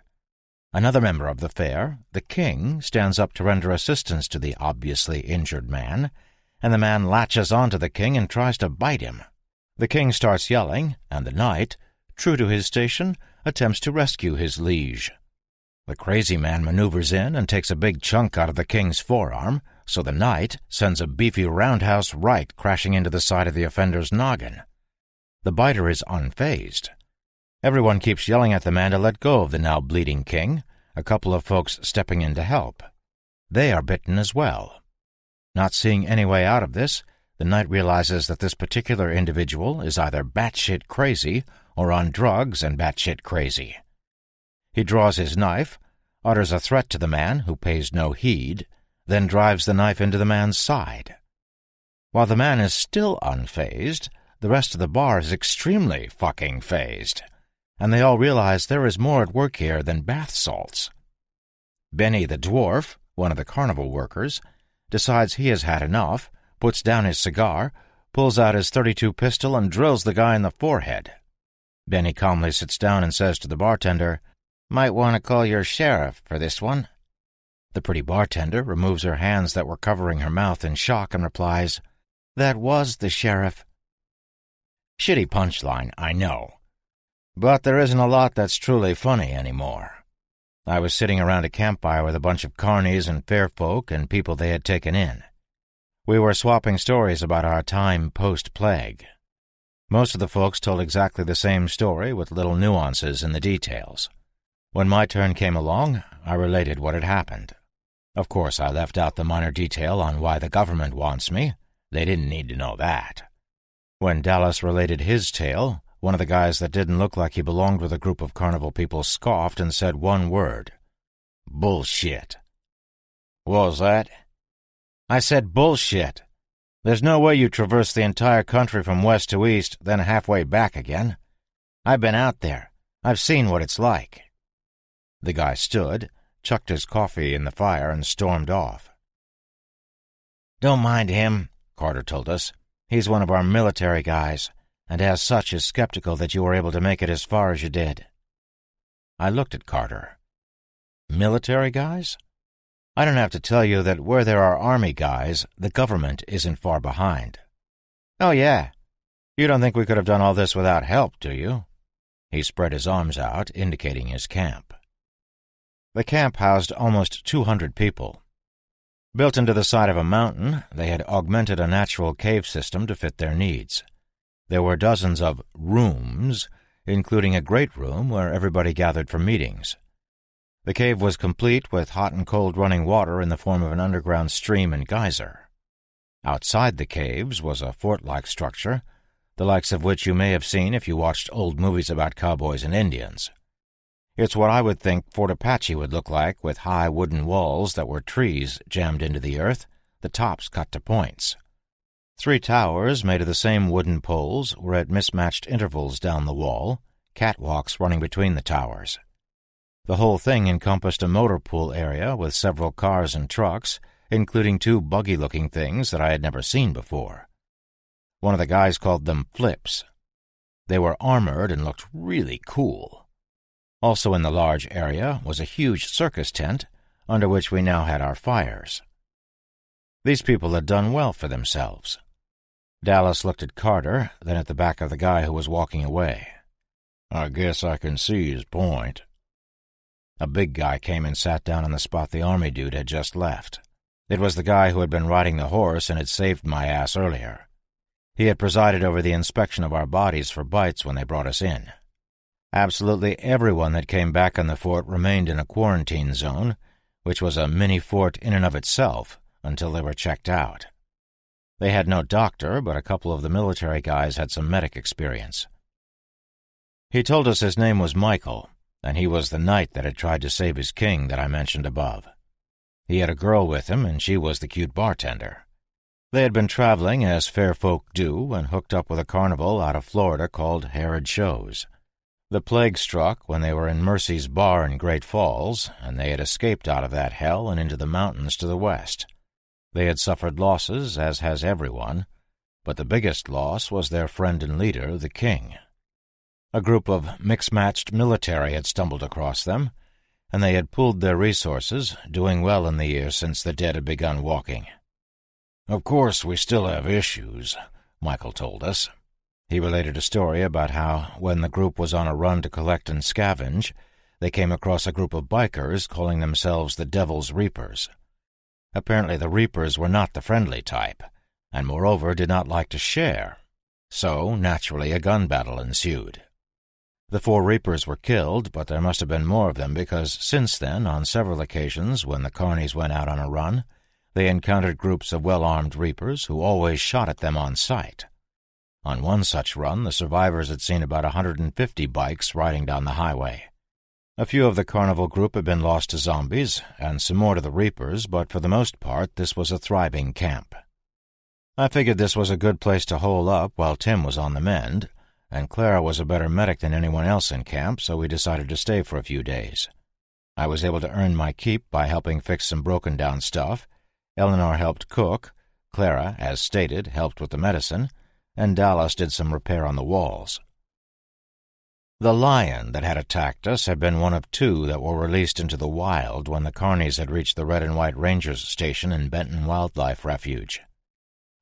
Another member of the fair, the king, stands up to render assistance to the obviously injured man, and the man latches onto the king and tries to bite him. The king starts yelling, and the knight, true to his station, attempts to rescue his liege. The crazy man maneuvers in and takes a big chunk out of the king's forearm, so the knight sends a beefy roundhouse right crashing into the side of the offender's noggin. The biter is unfazed. Everyone keeps yelling at the man to let go of the now bleeding king, a couple of folks stepping in to help. They are bitten as well. Not seeing any way out of this, the knight realizes that this particular individual is either batshit crazy or on drugs and batshit crazy. He draws his knife, utters a threat to the man, who pays no heed, then drives the knife into the man's side. While the man is still unfazed, the rest of the bar is extremely fucking fazed, and they all realize there is more at work here than bath salts. Benny the dwarf, one of the carnival workers, decides he has had enough, puts down his cigar, pulls out his .32 pistol, and drills the guy in the forehead. Benny calmly sits down and says to the bartender, "Might want to call your sheriff for this one." The pretty bartender removes her hands that were covering her mouth in shock and replies, "That was the sheriff." Shitty punchline, I know. But there isn't a lot that's truly funny anymore. I was sitting around a campfire with a bunch of carnies and fair folk and people they had taken in. We were swapping stories about our time post-plague. Most of the folks told exactly the same story with little nuances in the details. When my turn came along, I related what had happened. Of course, I left out the minor detail on why the government wants me. They didn't need to know that. When Dallas related his tale, one of the guys that didn't look like he belonged with a group of carnival people scoffed and said one word. "Bullshit." "What was that?" "I said bullshit. There's no way you traverse the entire country from west to east, then halfway back again. I've been out there. I've seen what it's like." The guy stood, chucked his coffee in the fire, and stormed off. "Don't mind him," Carter told us. "He's one of our military guys, and as such is skeptical that you were able to make it as far as you did." I looked at Carter. Military guys? I don't have to tell you that where there are army guys, the government isn't far behind. "Oh, yeah. You don't think we could have done all this without help, do you?" He spread his arms out, indicating his camp. The camp housed almost 200 people. Built into the side of a mountain, they had augmented a natural cave system to fit their needs. There were dozens of rooms, including a great room where everybody gathered for meetings. The cave was complete with hot and cold running water in the form of an underground stream and geyser. Outside the caves was a fort-like structure, the likes of which you may have seen if you watched old movies about cowboys and Indians. It's what I would think Fort Apache would look like, with high wooden walls that were trees jammed into the earth, the tops cut to points. 3 towers made of the same wooden poles were at mismatched intervals down the wall, catwalks running between the towers. The whole thing encompassed a motor pool area with several cars and trucks, including 2 buggy-looking things that I had never seen before. One of the guys called them flips. They were armored and looked really cool. Also in the large area was a huge circus tent, under which we now had our fires. These people had done well for themselves. Dallas looked at Carter, then at the back of the guy who was walking away. I guess I can see his point. A big guy came and sat down on the spot the army dude had just left. It was the guy who had been riding the horse and had saved my ass earlier. He had presided over the inspection of our bodies for bites when they brought us in. Absolutely everyone that came back on the fort remained in a quarantine zone, which was a mini-fort in and of itself, until they were checked out. They had no doctor, but a couple of the military guys had some medic experience. He told us his name was Michael, and he was the knight that had tried to save his king that I mentioned above. He had a girl with him, and she was the cute bartender. They had been traveling, as fair folk do, and hooked up with a carnival out of Florida called Harrod Shows. The plague struck when they were in Mercy's Bar in Great Falls, and they had escaped out of that hell and into the mountains to the west. They had suffered losses, as has everyone, but the biggest loss was their friend and leader, the king. A group of mixed-matched military had stumbled across them, and they had pooled their resources, doing well in the year since the dead had begun walking. Of course, we still have issues, Michael told us. He related a story about how, when the group was on a run to collect and scavenge, they came across a group of bikers calling themselves the Devil's Reapers. Apparently the Reapers were not the friendly type, and moreover did not like to share. So, naturally, a gun battle ensued. The 4 Reapers were killed, but there must have been more of them because since then, on several occasions when the carnies went out on a run, they encountered groups of well-armed Reapers who always shot at them on sight. On one such run, the survivors had seen about 150 bikes riding down the highway. A few of the carnival group had been lost to zombies, and some more to the Reapers, but for the most part this was a thriving camp. I figured this was a good place to hole up while Tim was on the mend, and Clara was a better medic than anyone else in camp, so we decided to stay for a few days. I was able to earn my keep by helping fix some broken-down stuff. Eleanor helped cook, Clara, as stated, helped with the medicine, and Dallas did some repair on the walls. The lion that had attacked us had been one of 2 that were released into the wild when the carnies had reached the Red and White Rangers station in Benton Wildlife Refuge.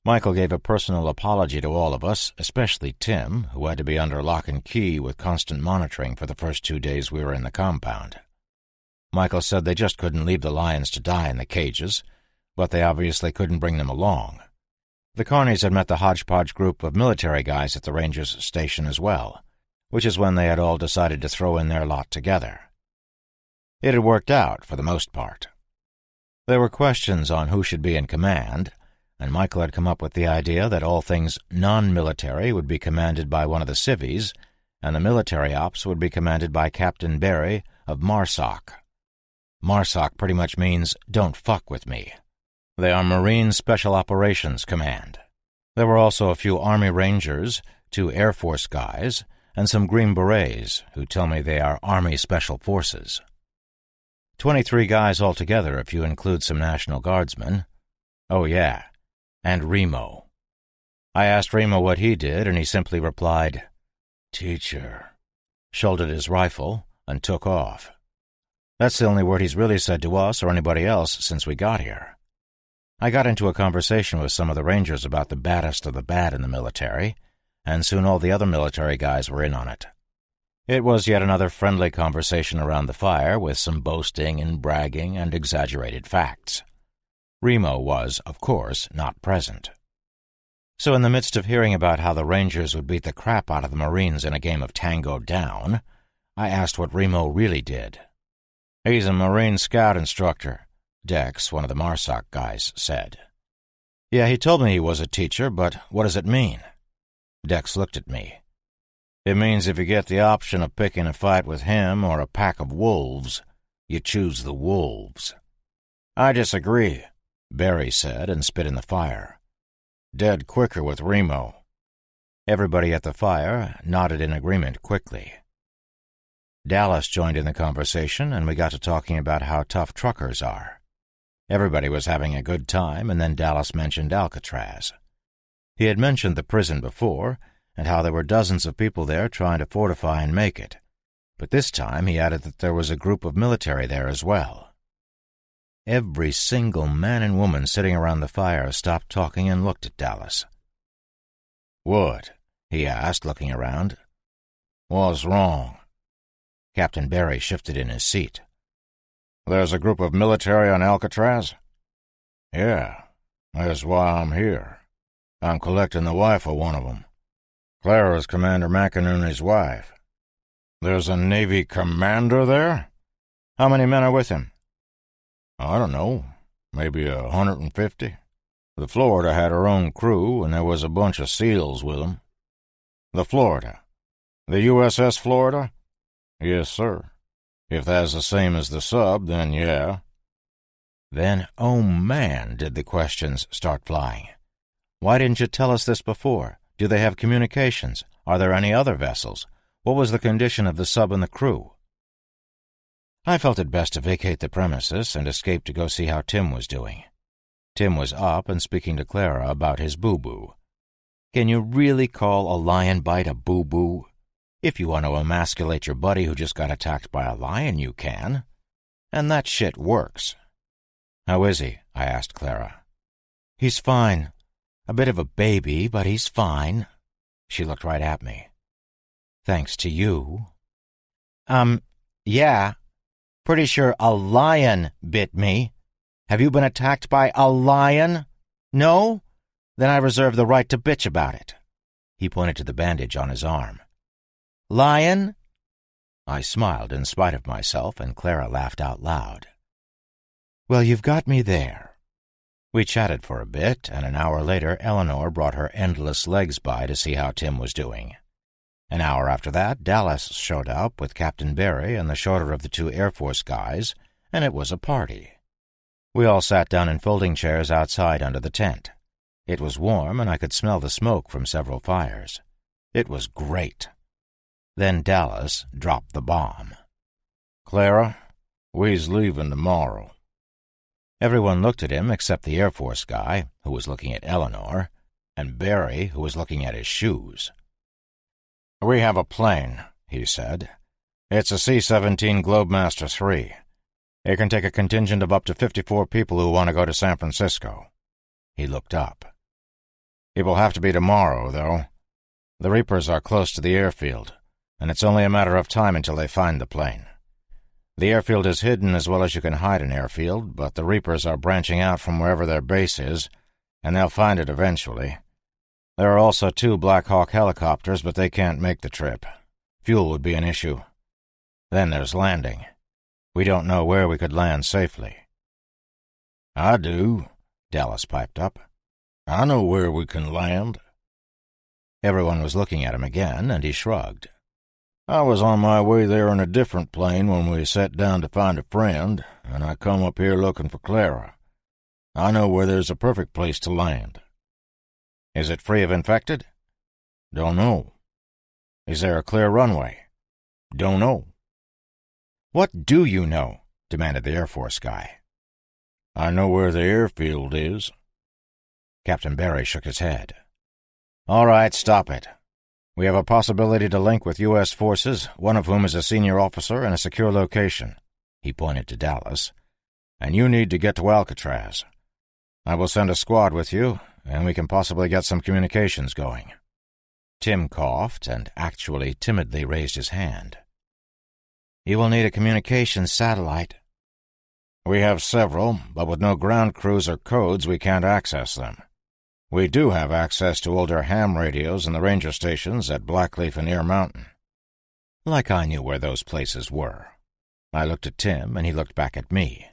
Michael gave a personal apology to all of us, especially Tim, who had to be under lock and key with constant monitoring for the first 2 days we were in the compound. Michael said they just couldn't leave the lions to die in the cages, but they obviously couldn't bring them along. The carnies had met the hodgepodge group of military guys at the Rangers station as well, which is when they had all decided to throw in their lot together. It had worked out for the most part. There were questions on who should be in command, and Michael had come up with the idea that all things non-military would be commanded by one of the civvies, and the military ops would be commanded by Captain Barry of MARSOC. MARSOC pretty much means, don't fuck with me. They are Marine Special Operations Command. There were also a few Army Rangers, 2 Air Force guys, and some Green Berets, who tell me they are Army Special Forces. 23 guys altogether if you include some National Guardsmen. Oh yeah, and Remo. I asked Remo what he did, and he simply replied, "Teacher," shouldered his rifle, and took off. That's the only word he's really said to us or anybody else since we got here. I got into a conversation with some of the Rangers about the baddest of the bad in the military, and soon all the other military guys were in on it. It was yet another friendly conversation around the fire with some boasting and bragging and exaggerated facts. Remo was, of course, not present. So in the midst of hearing about how the Rangers would beat the crap out of the Marines in a game of Tango Down, I asked what Remo really did. "He's a Marine Scout instructor," Dex, one of the MARSOC guys, said. "Yeah, he told me he was a teacher, but what does it mean?" Dex looked at me. "It means if you get the option of picking a fight with him or a pack of wolves, you choose the wolves." "I disagree," Barry said and spit in the fire. "Dead quicker with Remo." Everybody at the fire nodded in agreement quickly. Dallas joined in the conversation, and we got to talking about how tough truckers are. Everybody was having a good time, and then Dallas mentioned Alcatraz. He had mentioned the prison before, and how there were dozens of people there trying to fortify and make it. But this time he added that there was a group of military there as well. Every single man and woman sitting around the fire stopped talking and looked at Dallas. "What?" he asked, looking around. "What's wrong?" Captain Barry shifted in his seat. "There's a group of military on Alcatraz?" "Yeah, that's why I'm here. I'm collecting the wife of one of them. Clara's Commander McInerney's wife." "There's a Navy commander there? How many men are with him?" "I don't know, maybe 150. The Florida had her own crew, and there was a bunch of SEALs with them." "The Florida? The USS Florida?" "Yes, sir. If that's the same as the sub, then yeah." Then, oh man, did the questions start flying. Why didn't you tell us this before? Do they have communications? Are there any other vessels? What was the condition of the sub and the crew? I felt it best to vacate the premises and escape to go see how Tim was doing. Tim was up and speaking to Clara about his boo-boo. Can you really call a lion bite a boo-boo? If you want to emasculate your buddy who just got attacked by a lion, you can. And that shit works. "How is he?" I asked Clara. "He's fine. A bit of a baby, but he's fine." She looked right at me. "Thanks to you." Yeah. Pretty sure a lion bit me. Have you been attacked by a lion? No? Then I reserve the right to bitch about it." He pointed to the bandage on his arm. "Lion?" I smiled in spite of myself, and Clara laughed out loud. "Well, you've got me there." We chatted for a bit, and an hour later Eleanor brought her endless legs by to see how Tim was doing. An hour after that, Dallas showed up with Captain Barry and the shorter of the two Air Force guys, and it was a party. We all sat down in folding chairs outside under the tent. It was warm, and I could smell the smoke from several fires. It was great. Then Dallas dropped the bomb. "Clara, we's leaving tomorrow." Everyone looked at him except the Air Force guy, who was looking at Eleanor, and Barry, who was looking at his shoes. "We have a plane," he said. "It's a C-17 Globemaster III. It can take a contingent of up to 54 people who want to go to San Francisco." He looked up. "It will have to be tomorrow, though. The Reapers are close to the airfield, and it's only a matter of time until they find the plane. The airfield is hidden as well as you can hide an airfield, but the Reapers are branching out from wherever their base is, and they'll find it eventually. There are also 2 Black Hawk helicopters, but they can't make the trip. Fuel would be an issue. Then there's landing. We don't know where we could land safely." "I do," Dallas piped up. "I know where we can land." Everyone was looking at him again, and he shrugged. "I was on my way there in a different plane when we sat down to find a friend, and I come up here looking for Clara. I know where there's a perfect place to land." "Is it free of infected?" "Don't know." "Is there a clear runway?" "Don't know." "What do you know?" demanded the Air Force guy. "I know where the airfield is." Captain Barry shook his head. "All right, stop it. We have a possibility to link with U.S. forces, one of whom is a senior officer in a secure location." He pointed to Dallas. "And you need to get to Alcatraz. I will send a squad with you, and we can possibly get some communications going." Tim coughed and actually timidly raised his hand. "You will need a communications satellite." "We have several, but with no ground crews or codes we can't access them. We do have access to older ham radios in the ranger stations at Blackleaf and Ear Mountain." Like I knew where those places were. I looked at Tim, and he looked back at me.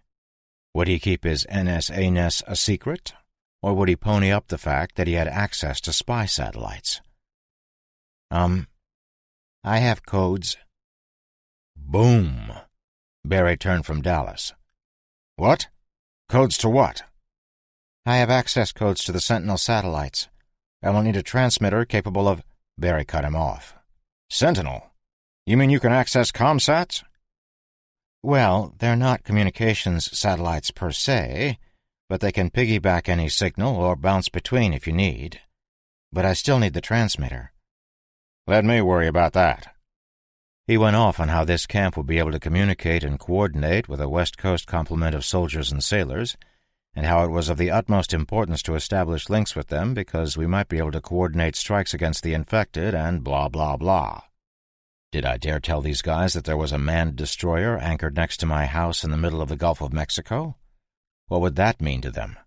Would he keep his NSA-ness a secret, or would he pony up the fact that he had access to spy satellites? I have codes." Boom! Barry turned from Dallas. "What? Codes to what?" "I have access codes to the Sentinel satellites. I will need a transmitter capable of—" Barry cut him off. "Sentinel? You mean you can access ComSats?" "Well, they're not communications satellites per se, but they can piggyback any signal or bounce between if you need. But I still need the transmitter. Let me worry about that." He went off on how this camp would be able to communicate and coordinate with a West Coast complement of soldiers and sailors, and how it was of the utmost importance to establish links with them because we might be able to coordinate strikes against the infected and blah, blah, blah. Did I dare tell these guys that there was a manned destroyer anchored next to my house in the middle of the Gulf of Mexico? What would that mean to them?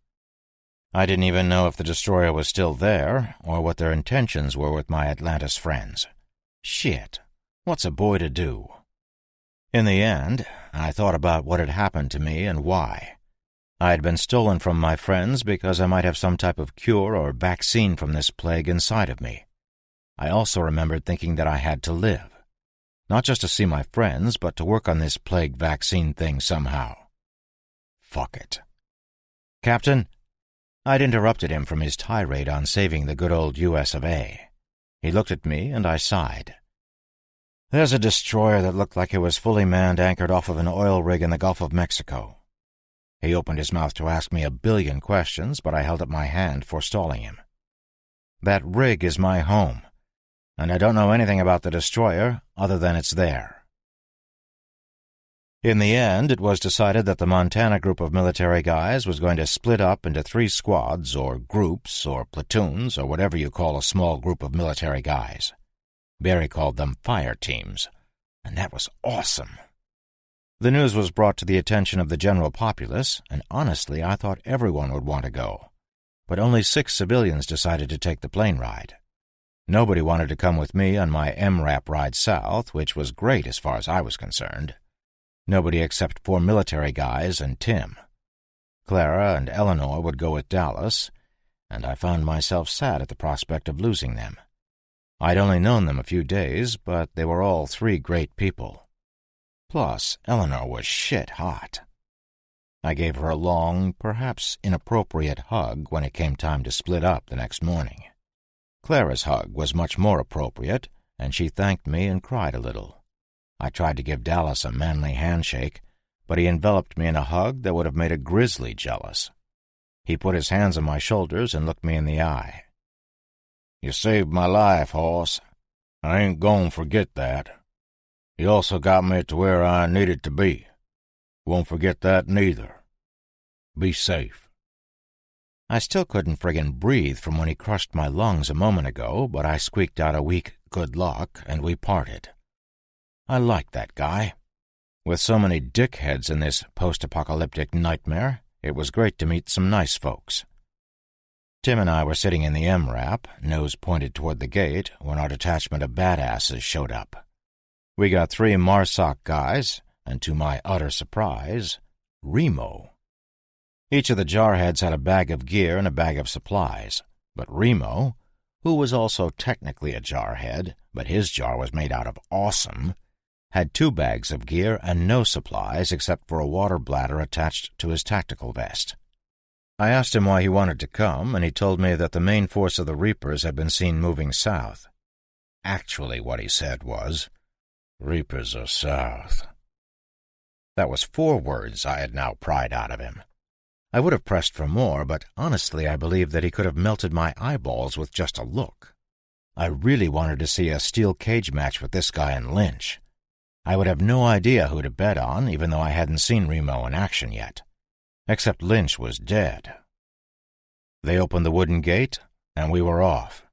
I didn't even know if the destroyer was still there or what their intentions were with my Atlantis friends. Shit. What's a boy to do? In the end, I thought about what had happened to me and why. I had been stolen from my friends because I might have some type of cure or vaccine from this plague inside of me. I also remembered thinking that I had to live. Not just to see my friends, but to work on this plague vaccine thing somehow. Fuck it. "Captain," I'd interrupted him from his tirade on saving the good old US of A. He looked at me, and I sighed. "There's a destroyer that looked like it was fully manned anchored off of an oil rig in the Gulf of Mexico." He opened his mouth to ask me a billion questions, but I held up my hand, forestalling him. "That rig is my home, and I don't know anything about the destroyer other than it's there." In the end, it was decided that the Montana group of military guys was going to split up into 3 squads, or groups, or platoons, or whatever you call a small group of military guys. Barry called them fire teams, and that was awesome. The news was brought to the attention of the general populace, and honestly, I thought everyone would want to go. But only 6 civilians decided to take the plane ride. Nobody wanted to come with me on my MRAP ride south, which was great as far as I was concerned. Nobody except 4 military guys and Tim. Clara and Eleanor would go with Dallas, and I found myself sad at the prospect of losing them. I'd only known them a few days, but they were all 3 great people. Plus, Eleanor was shit hot. I gave her a long, perhaps inappropriate hug when it came time to split up the next morning. Clara's hug was much more appropriate, and she thanked me and cried a little. I tried to give Dallas a manly handshake, but he enveloped me in a hug that would have made a grizzly jealous. He put his hands on my shoulders and looked me in the eye. "You saved my life, hoss. I ain't gonna forget that. You also got me to where I needed to be. Won't forget that neither. Be safe." I still couldn't friggin' breathe from when he crushed my lungs a moment ago, but I squeaked out a weak "good luck," and we parted. I liked that guy. With so many dickheads in this post-apocalyptic nightmare, it was great to meet some nice folks. Tim and I were sitting in the MRAP, nose pointed toward the gate, when our detachment of badasses showed up. We got 3 MARSOC guys, and to my utter surprise, Remo. Each of the jarheads had a bag of gear and a bag of supplies, but Remo, who was also technically a jarhead, but his jar was made out of awesome, had 2 bags of gear and no supplies except for a water bladder attached to his tactical vest. I asked him why he wanted to come, and he told me that the main force of the Reapers had been seen moving south. Actually, what he said was, "Reapers are south." That was 4 words I had now pried out of him. I would have pressed for more, but honestly I believe that he could have melted my eyeballs with just a look. I really wanted to see a steel cage match with this guy and Lynch. I would have no idea who to bet on, even though I hadn't seen Remo in action yet. Except Lynch was dead. They opened the wooden gate, and we were off.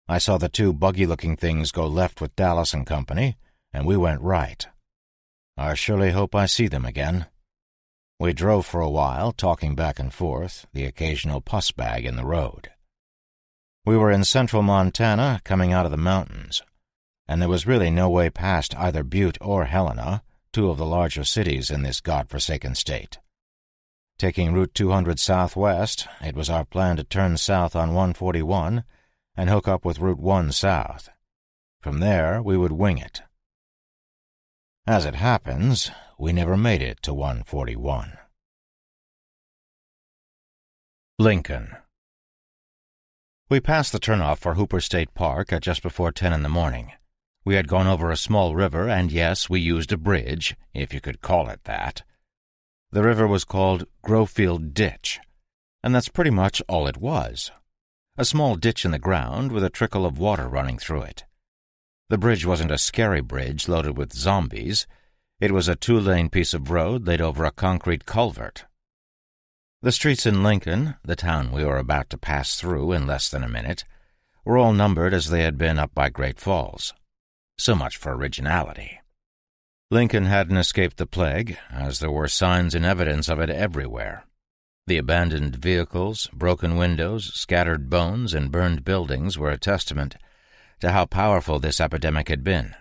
I saw the 2 buggy-looking things go left with Dallas and company, and we went right. I surely hope I see them again. We drove for a while, talking back and forth, the occasional pus bag in the road. We were in central Montana, coming out of the mountains, and there was really no way past either Butte or Helena, 2 of the larger cities in this godforsaken state. Taking Route 200 southwest, it was our plan to turn south on 141 and hook up with Route 1 south. From there, we would wing it. As it happens, we never made it to 141. Lincoln. We passed the turnoff for Hooper State Park at just before 10 in the morning. We had gone over a small river, and yes, we used a bridge, if you could call it that. The river was called Grofield Ditch, and that's pretty much all it was. A small ditch in the ground with a trickle of water running through it. The bridge wasn't a scary bridge loaded with zombies. It was a 2-lane piece of road laid over a concrete culvert. The streets in Lincoln, the town we were about to pass through in less than a minute, were all numbered as they had been up by Great Falls. So much for originality. Lincoln hadn't escaped the plague, as there were signs and evidence of it everywhere. The abandoned vehicles, broken windows, scattered bones, and burned buildings were a testament to how powerful this epidemic had been.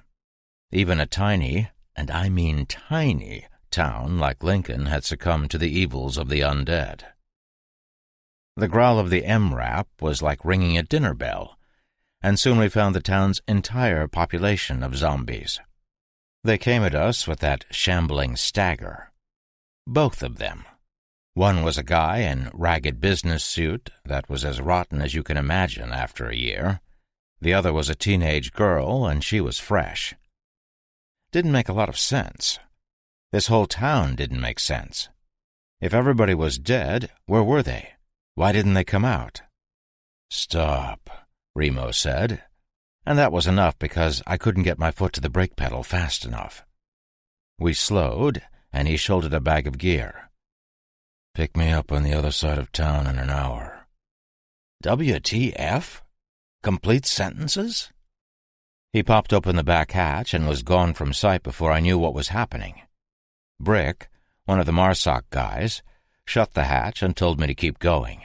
Even a tiny, and I mean tiny, town like Lincoln had succumbed to the evils of the undead. The growl of the MRAP was like ringing a dinner bell, and soon we found the town's entire population of zombies. They came at us with that shambling stagger. Both of them. One was a guy in ragged business suit that was as rotten as you can imagine after a year. The other was a teenage girl, and she was fresh. Didn't make a lot of sense. This whole town didn't make sense. If everybody was dead, where were they? Why didn't they come out? "Stop," Remo said, and that was enough because I couldn't get my foot to the brake pedal fast enough. We slowed, and he shouldered a bag of gear. "Pick me up on the other side of town in an hour." WTF? Complete sentences? He popped open the back hatch and was gone from sight before I knew what was happening. Brick, one of the MARSOC guys, shut the hatch and told me to keep going.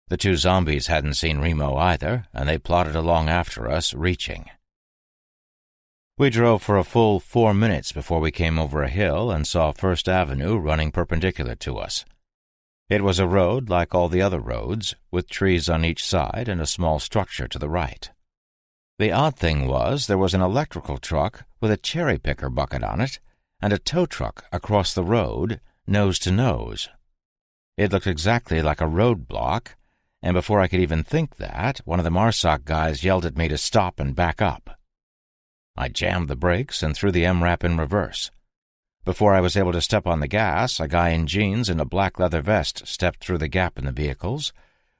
The two zombies hadn't seen Remo either, and they plodded along after us, reaching. We drove for a full 4 minutes before we came over a hill and saw First Avenue running perpendicular to us. It was a road like all the other roads, with trees on each side and a small structure to the right. The odd thing was there was an electrical truck with a cherry-picker bucket on it and a tow truck across the road, nose to nose. It looked exactly like a roadblock, and before I could even think that, one of the MARSOC guys yelled at me to stop and back up. I jammed the brakes and threw the MRAP in reverse. Before I was able to step on the gas, a guy in jeans and a black leather vest stepped through the gap in the vehicles,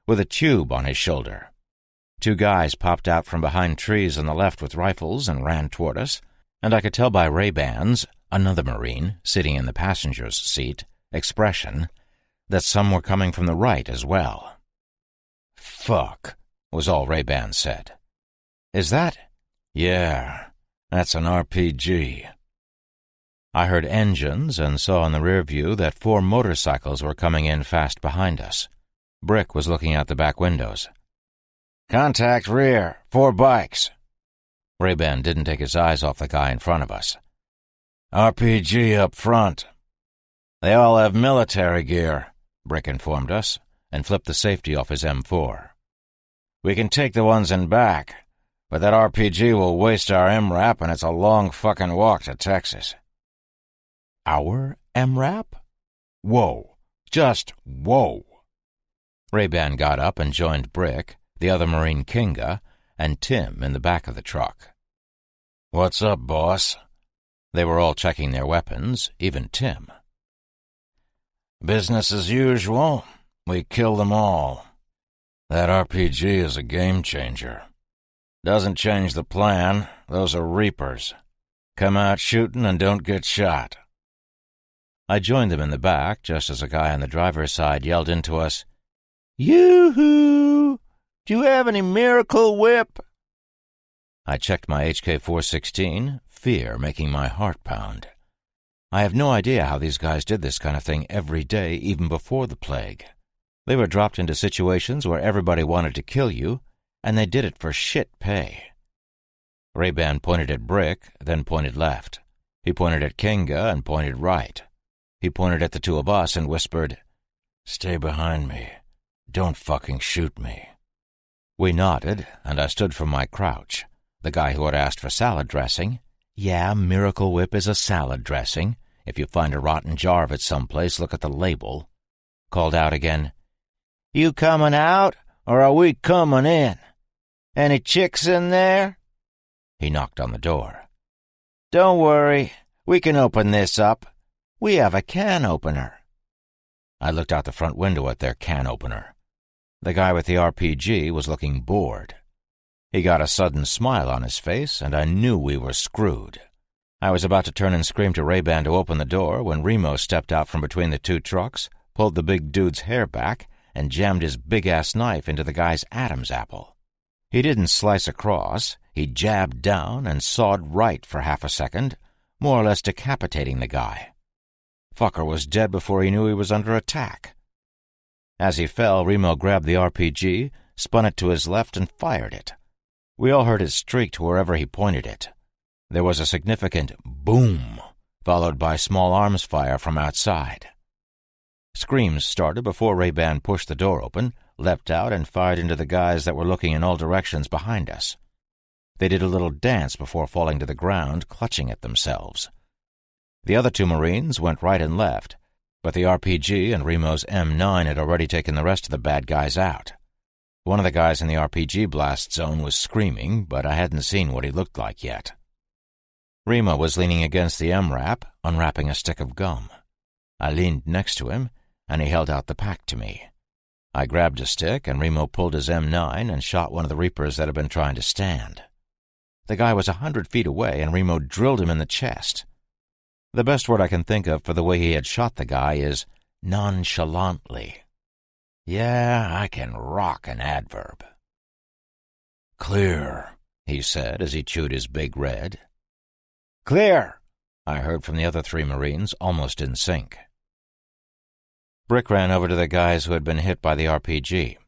with a tube on his shoulder. Two guys popped out from behind trees on the left with rifles and ran toward us, and I could tell by Ray-Ban's, another Marine, sitting in the passenger's seat, expression, that some were coming from the right as well. "Fuck," was all Ray-Ban said. "Is that?" "Yeah, that's an RPG." I heard engines and saw in the rear view that 4 motorcycles were coming in fast behind us. Brick was looking out the back windows. "Contact rear, 4 bikes." Ray-Ban didn't take his eyes off the guy in front of us. "RPG up front." "They all have military gear," Brick informed us, and flipped the safety off his M4. "We can take the ones in back, but that RPG will waste our MRAP, and it's a long fucking walk to Texas." Our MRAP? Whoa. Just whoa. Ray-Ban got up and joined Brick, the other Marine Kinga, and Tim in the back of the truck. "What's up, boss?" They were all checking their weapons, even Tim. "Business as usual. We kill them all. That RPG is a game changer. Doesn't change the plan. Those are Reapers. Come out shooting and don't get shot." I joined them in the back just as a guy on the driver's side yelled into us, "Yoo-hoo! Do you have any Miracle Whip?" I checked my HK-416, fear making my heart pound. I have no idea how these guys did this kind of thing every day, even before the plague. They were dropped into situations where everybody wanted to kill you, and they did it for shit pay. Ray-Ban pointed at Brick, then pointed left. He pointed at Kinga and pointed right. He pointed at the two of us and whispered, "Stay behind me. Don't fucking shoot me." We nodded, and I stood from my crouch. The guy who had asked for salad dressing, "Yeah, Miracle Whip is a salad dressing. If you find a rotten jar of it someplace, look at the label," called out again, "You coming out, or are we coming in? Any chicks in there?" He knocked on the door. "Don't worry, we can open this up. We have a can opener." I looked out the front window at their can opener. The guy with the RPG was looking bored. He got a sudden smile on his face, and I knew we were screwed. I was about to turn and scream to Ray-Ban to open the door when Remo stepped out from between the two trucks, pulled the big dude's hair back, and jammed his big-ass knife into the guy's Adam's apple. He didn't slice across. He jabbed down and sawed right for half a second, more or less decapitating the guy. Fucker was dead before he knew he was under attack. As he fell, Remo grabbed the RPG, spun it to his left, and fired it. We all heard it streak to wherever he pointed it. There was a significant boom, followed by small arms fire from outside. Screams started before Ray-Ban pushed the door open, leapt out, and fired into the guys that were looking in all directions behind us. They did a little dance before falling to the ground, clutching at themselves. The other two Marines went right and left, but the RPG and Remo's M9 had already taken the rest of the bad guys out. One of the guys in the RPG blast zone was screaming, but I hadn't seen what he looked like yet. Remo was leaning against the MRAP, unwrapping a stick of gum. I leaned next to him, and he held out the pack to me. I grabbed a stick, and Remo pulled his M9 and shot one of the Reapers that had been trying to stand. The guy was 100 feet away, and Remo drilled him in the chest. The best word I can think of for the way he had shot the guy is nonchalantly. Yeah, I can rock an adverb. "Clear," he said as he chewed his big red. "Clear," I heard from the other three Marines, almost in sync. Brick ran over to the guys who had been hit by the RPG.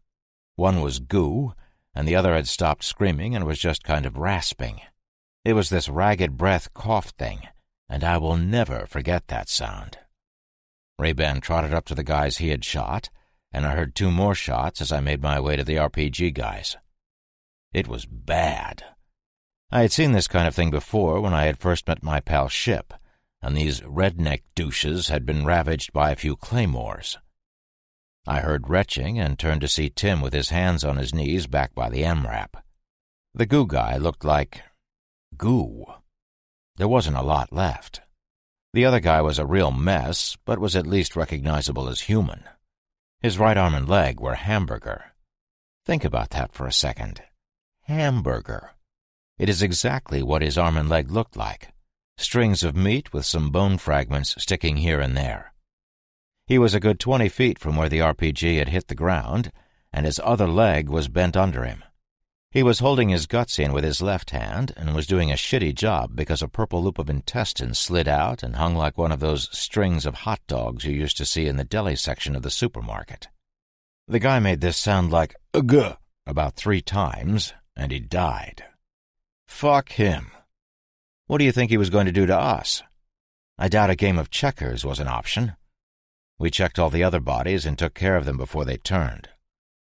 One was goo, and the other had stopped screaming and was just kind of rasping. It was this ragged breath cough thing, and I will never forget that sound. Ray-Ban trotted up to the guys he had shot, and I heard two more shots as I made my way to the RPG guys. It was bad. I had seen this kind of thing before when I had first met my pal Ship, and these redneck douches had been ravaged by a few claymores. I heard retching and turned to see Tim with his hands on his knees back by the MRAP. The goo guy looked like goo. There wasn't a lot left. The other guy was a real mess, but was at least recognizable as human. His right arm and leg were hamburger. Think about that for a second. Hamburger. It is exactly what his arm and leg looked like. Strings of meat with some bone fragments sticking here and there. He was a good 20 feet from where the RPG had hit the ground, and his other leg was bent under him. He was holding his guts in with his left hand and was doing a shitty job because a purple loop of intestine slid out and hung like one of those strings of hot dogs you used to see in the deli section of the supermarket. The guy made this sound like "ugh" about 3 times, and he died. Fuck him. What do you think he was going to do to us? I doubt a game of checkers was an option. We checked all the other bodies and took care of them before they turned.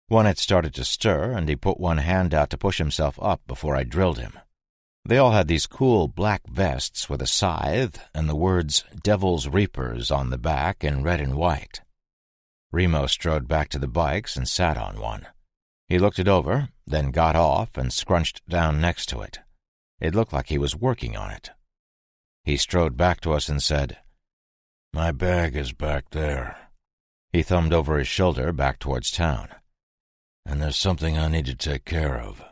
One had started to stir, and he put one hand out to push himself up before I drilled him. They all had these cool black vests with a scythe and the words Devil's Reapers on the back in red and white. Remo strode back to the bikes and sat on one. He looked it over, then got off and scrunched down next to it. It looked like he was working on it. He strode back to us and said, "My bag is back there." He thumbed over his shoulder back towards town. "And there's something I need to take care of.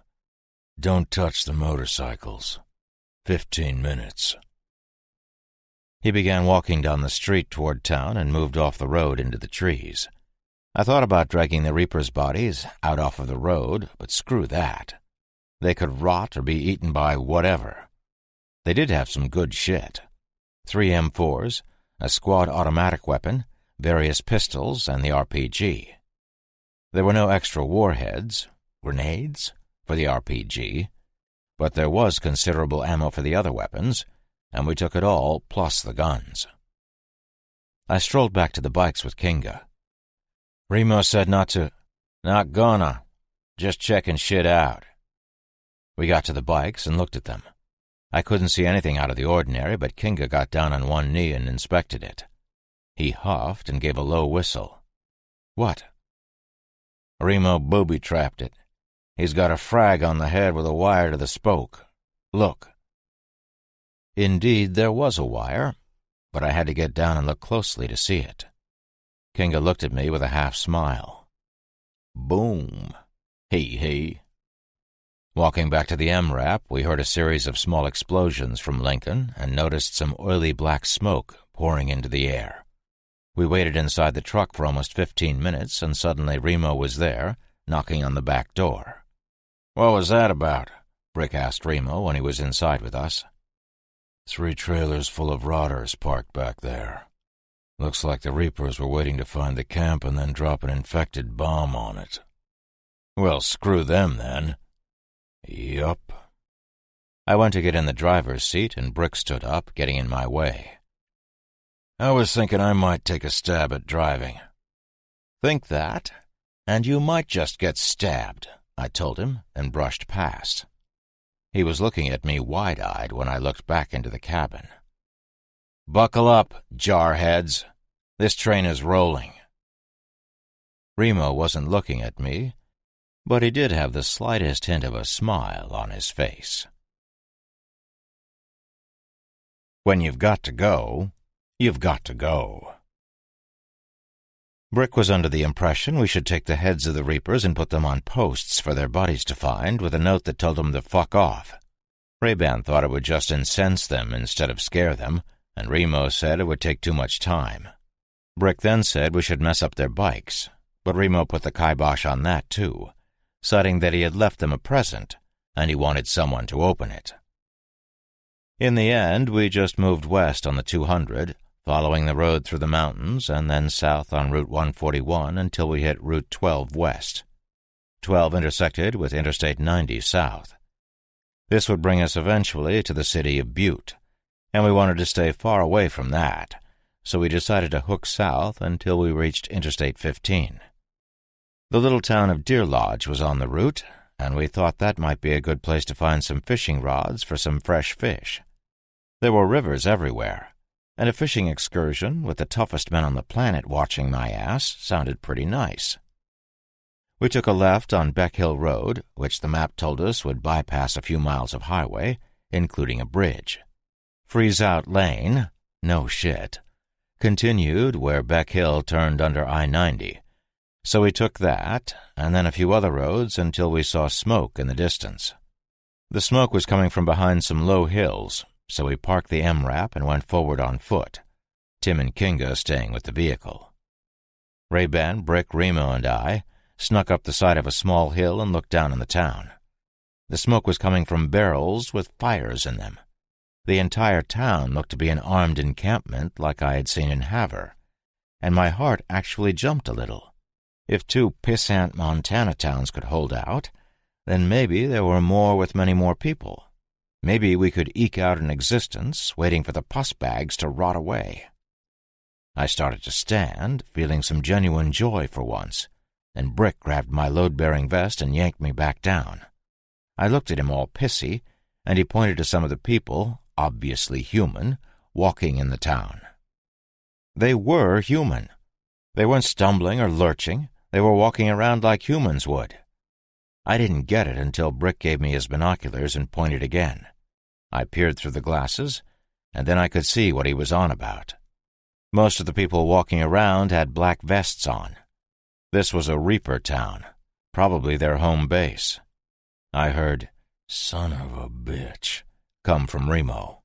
Don't touch the motorcycles. 15 minutes. He began walking down the street toward town and moved off the road into the trees. I thought about dragging the Reapers' bodies out off of the road, but screw that. They could rot or be eaten by whatever. They did have some good shit. 3 M4s, a squad automatic weapon, various pistols, and the RPG. There were no extra warheads, grenades, for the RPG, but there was considerable ammo for the other weapons, and we took it all, plus the guns. I strolled back to the bikes with Kinga. Remo said not gonna, just checking shit out. We got to the bikes and looked at them. I couldn't see anything out of the ordinary, but Kinga got down on one knee and inspected it. He huffed and gave a low whistle. "What?" "Remo booby-trapped it. He's got a frag on the head with a wire to the spoke. Look." Indeed, there was a wire, but I had to get down and look closely to see it. Kinga looked at me with a half-smile. "Boom. Hee hee." Walking back to the MRAP, we heard a series of small explosions from Lincoln and noticed some oily black smoke pouring into the air. We waited inside the truck for almost 15 minutes, and suddenly Remo was there, knocking on the back door. "What was that about?" Brick asked Remo when he was inside with us. 3 trailers full of rotters parked back there. Looks like the Reapers were waiting to find the camp and then drop an infected bomb on it." "Well, screw them, then." "Yup." I went to get in the driver's seat, and Brick stood up, getting in my way. "I was thinking I might take a stab at driving." "Think that? And you might just get stabbed," I told him, and brushed past. He was looking at me wide-eyed when I looked back into the cabin. "Buckle up, jarheads. This train is rolling." Remo wasn't looking at me, but he did have the slightest hint of a smile on his face. When you've got to go, you've got to go. Brick was under the impression we should take the heads of the Reapers and put them on posts for their buddies to find, with a note that told them to fuck off. Ray-Ban thought it would just incense them instead of scare them, and Remo said it would take too much time. Brick then said we should mess up their bikes, but Remo put the kibosh on that too, citing that he had left them a present, and he wanted someone to open it. In the end, we just moved west on the 200, following the road through the mountains, and then south on Route 141 until we hit Route 12 west. 12 intersected with Interstate 90 south. This would bring us eventually to the city of Butte, and we wanted to stay far away from that, so we decided to hook south until we reached Interstate 15. The little town of Deer Lodge was on the route, and we thought that might be a good place to find some fishing rods for some fresh fish. There were rivers everywhere, and a fishing excursion with the toughest men on the planet watching my ass sounded pretty nice. We took a left on Beck Hill Road, which the map told us would bypass a few miles of highway, including a bridge. Freeze Out Lane, no shit, continued where Beck Hill turned under I-90, so we took that, and then a few other roads until we saw smoke in the distance. The smoke was coming from behind some low hills, so we parked the MRAP and went forward on foot, Tim and Kinga staying with the vehicle. Ray-Ban, Brick, Remo, and I snuck up the side of a small hill and looked down on the town. The smoke was coming from barrels with fires in them. The entire town looked to be an armed encampment like I had seen in Havre, and my heart actually jumped a little. If 2 pissant Montana towns could hold out, then maybe there were more with many more people. Maybe we could eke out an existence waiting for the pus bags to rot away. I started to stand, feeling some genuine joy for once, and Brick grabbed my load-bearing vest and yanked me back down. I looked at him all pissy, and he pointed to some of the people, obviously human, walking in the town. They were human. They weren't stumbling or lurching. They were walking around like humans would. I didn't get it until Brick gave me his binoculars and pointed again. I peered through the glasses, and then I could see what he was on about. Most of the people walking around had black vests on. This was a Reaper town, probably their home base. I heard, "Son of a bitch," come from Remo.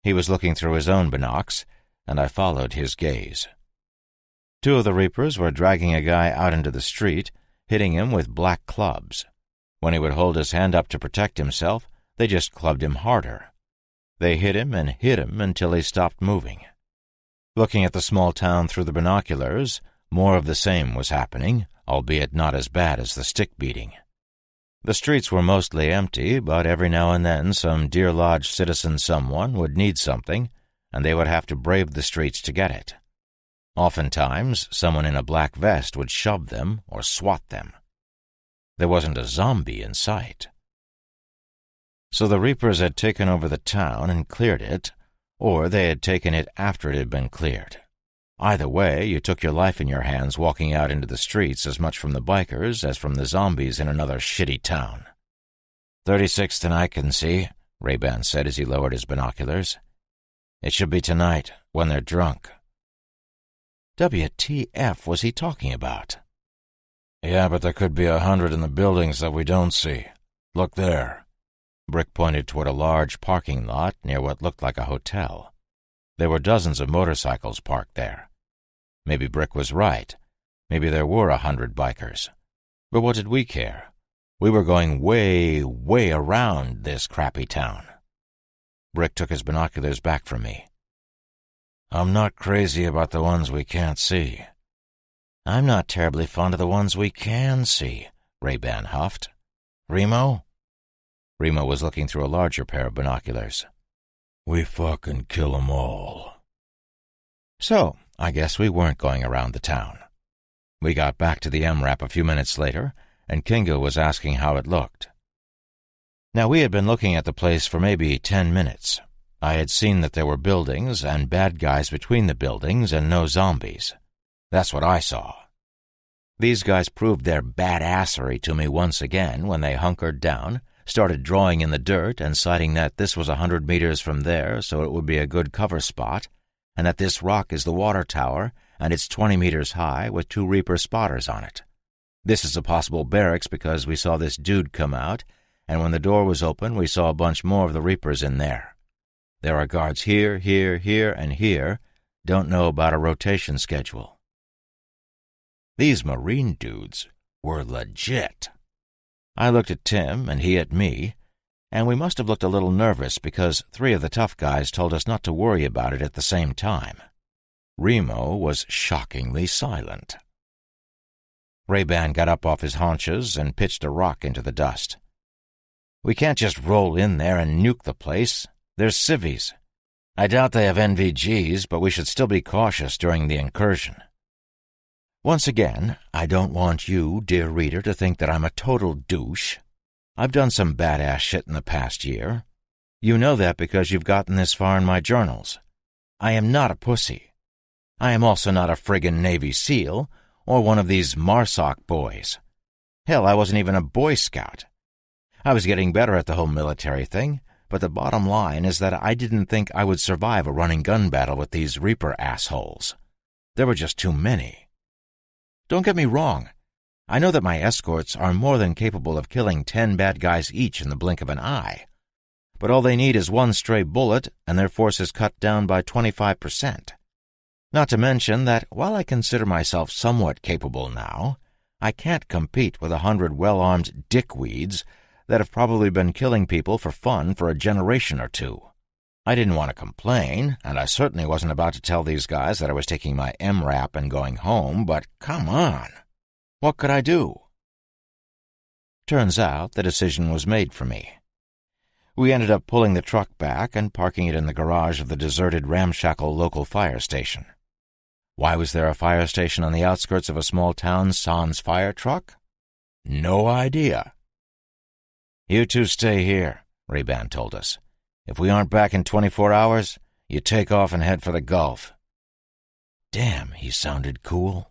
He was looking through his own binocs, and I followed his gaze. 2 of the Reapers were dragging a guy out into the street, hitting him with black clubs. When he would hold his hand up to protect himself, they just clubbed him harder. They hit him and hit him until he stopped moving. Looking at the small town through the binoculars, more of the same was happening, albeit not as bad as the stick beating. The streets were mostly empty, but every now and then some Deer Lodge citizen someone would need something, and they would have to brave the streets to get it. Oftentimes, someone in a black vest would shove them or swat them. There wasn't a zombie in sight. So the Reapers had taken over the town and cleared it, or they had taken it after it had been cleared. Either way, you took your life in your hands walking out into the streets as much from the bikers as from the zombies in another shitty town. 36th and I can see, Ray-Ban said as he lowered his binoculars. It should be tonight, when they're drunk. WTF was he talking about? Yeah, but there could be 100 in the buildings that we don't see. Look there." Brick pointed toward a large parking lot near what looked like a hotel. There were dozens of motorcycles parked there. Maybe Brick was right. Maybe there were 100 bikers. But what did we care? We were going way, way around this crappy town. Brick took his binoculars back from me. "I'm not crazy about the ones we can't see." "I'm not terribly fond of the ones we can see," Ray-Ban huffed. "Remo?" Remo was looking through a larger pair of binoculars. "We fucking kill 'em all." So, I guess we weren't going around the town. We got back to the MRAP a few minutes later, and Kinga was asking how it looked. Now, we had been looking at the place for maybe 10 minutes. I had seen that there were buildings and bad guys between the buildings and no zombies. That's what I saw. These guys proved their badassery to me once again when they hunkered down, started drawing in the dirt and citing that this was 100 meters from there, so it would be a good cover spot, and that this rock is the water tower, and it's 20 meters high with 2 Reaper spotters on it. This is a possible barracks because we saw this dude come out, and when the door was open, we saw a bunch more of the Reapers in there. There are guards here, here, here, and here. Don't know about a rotation schedule. These Marine dudes were legit. I looked at Tim, and he at me, and we must have looked a little nervous because 3 of the tough guys told us not to worry about it at the same time. Remo was shockingly silent. Ray-Ban got up off his haunches and pitched a rock into the dust. "We can't just roll in there and nuke the place. There's civvies. I doubt they have NVGs, but we should still be cautious during the incursion." Once again, I don't want you, dear reader, to think that I'm a total douche. I've done some badass shit in the past year. You know that because you've gotten this far in my journals. I am not a pussy. I am also not a friggin' Navy SEAL or one of these MARSOC boys. Hell, I wasn't even a Boy Scout. I was getting better at the whole military thing, but the bottom line is that I didn't think I would survive a running gun battle with these Reaper assholes. There were just too many. Don't get me wrong. I know that my escorts are more than capable of killing 10 bad guys each in the blink of an eye. But all they need is 1 stray bullet, and their force is cut down by 25%. Not to mention that, while I consider myself somewhat capable now, I can't compete with 100 well-armed dickweeds that have probably been killing people for fun for a generation or 2. I didn't want to complain, and I certainly wasn't about to tell these guys that I was taking my MRAP and going home, but come on. What could I do? Turns out the decision was made for me. We ended up pulling the truck back and parking it in the garage of the deserted ramshackle local fire station. Why was there a fire station on the outskirts of a small town sans fire truck? No idea. "You 2 stay here," Ray-Ban told us. "If we aren't back in 24 hours, you take off and head for the Gulf." Damn, he sounded cool.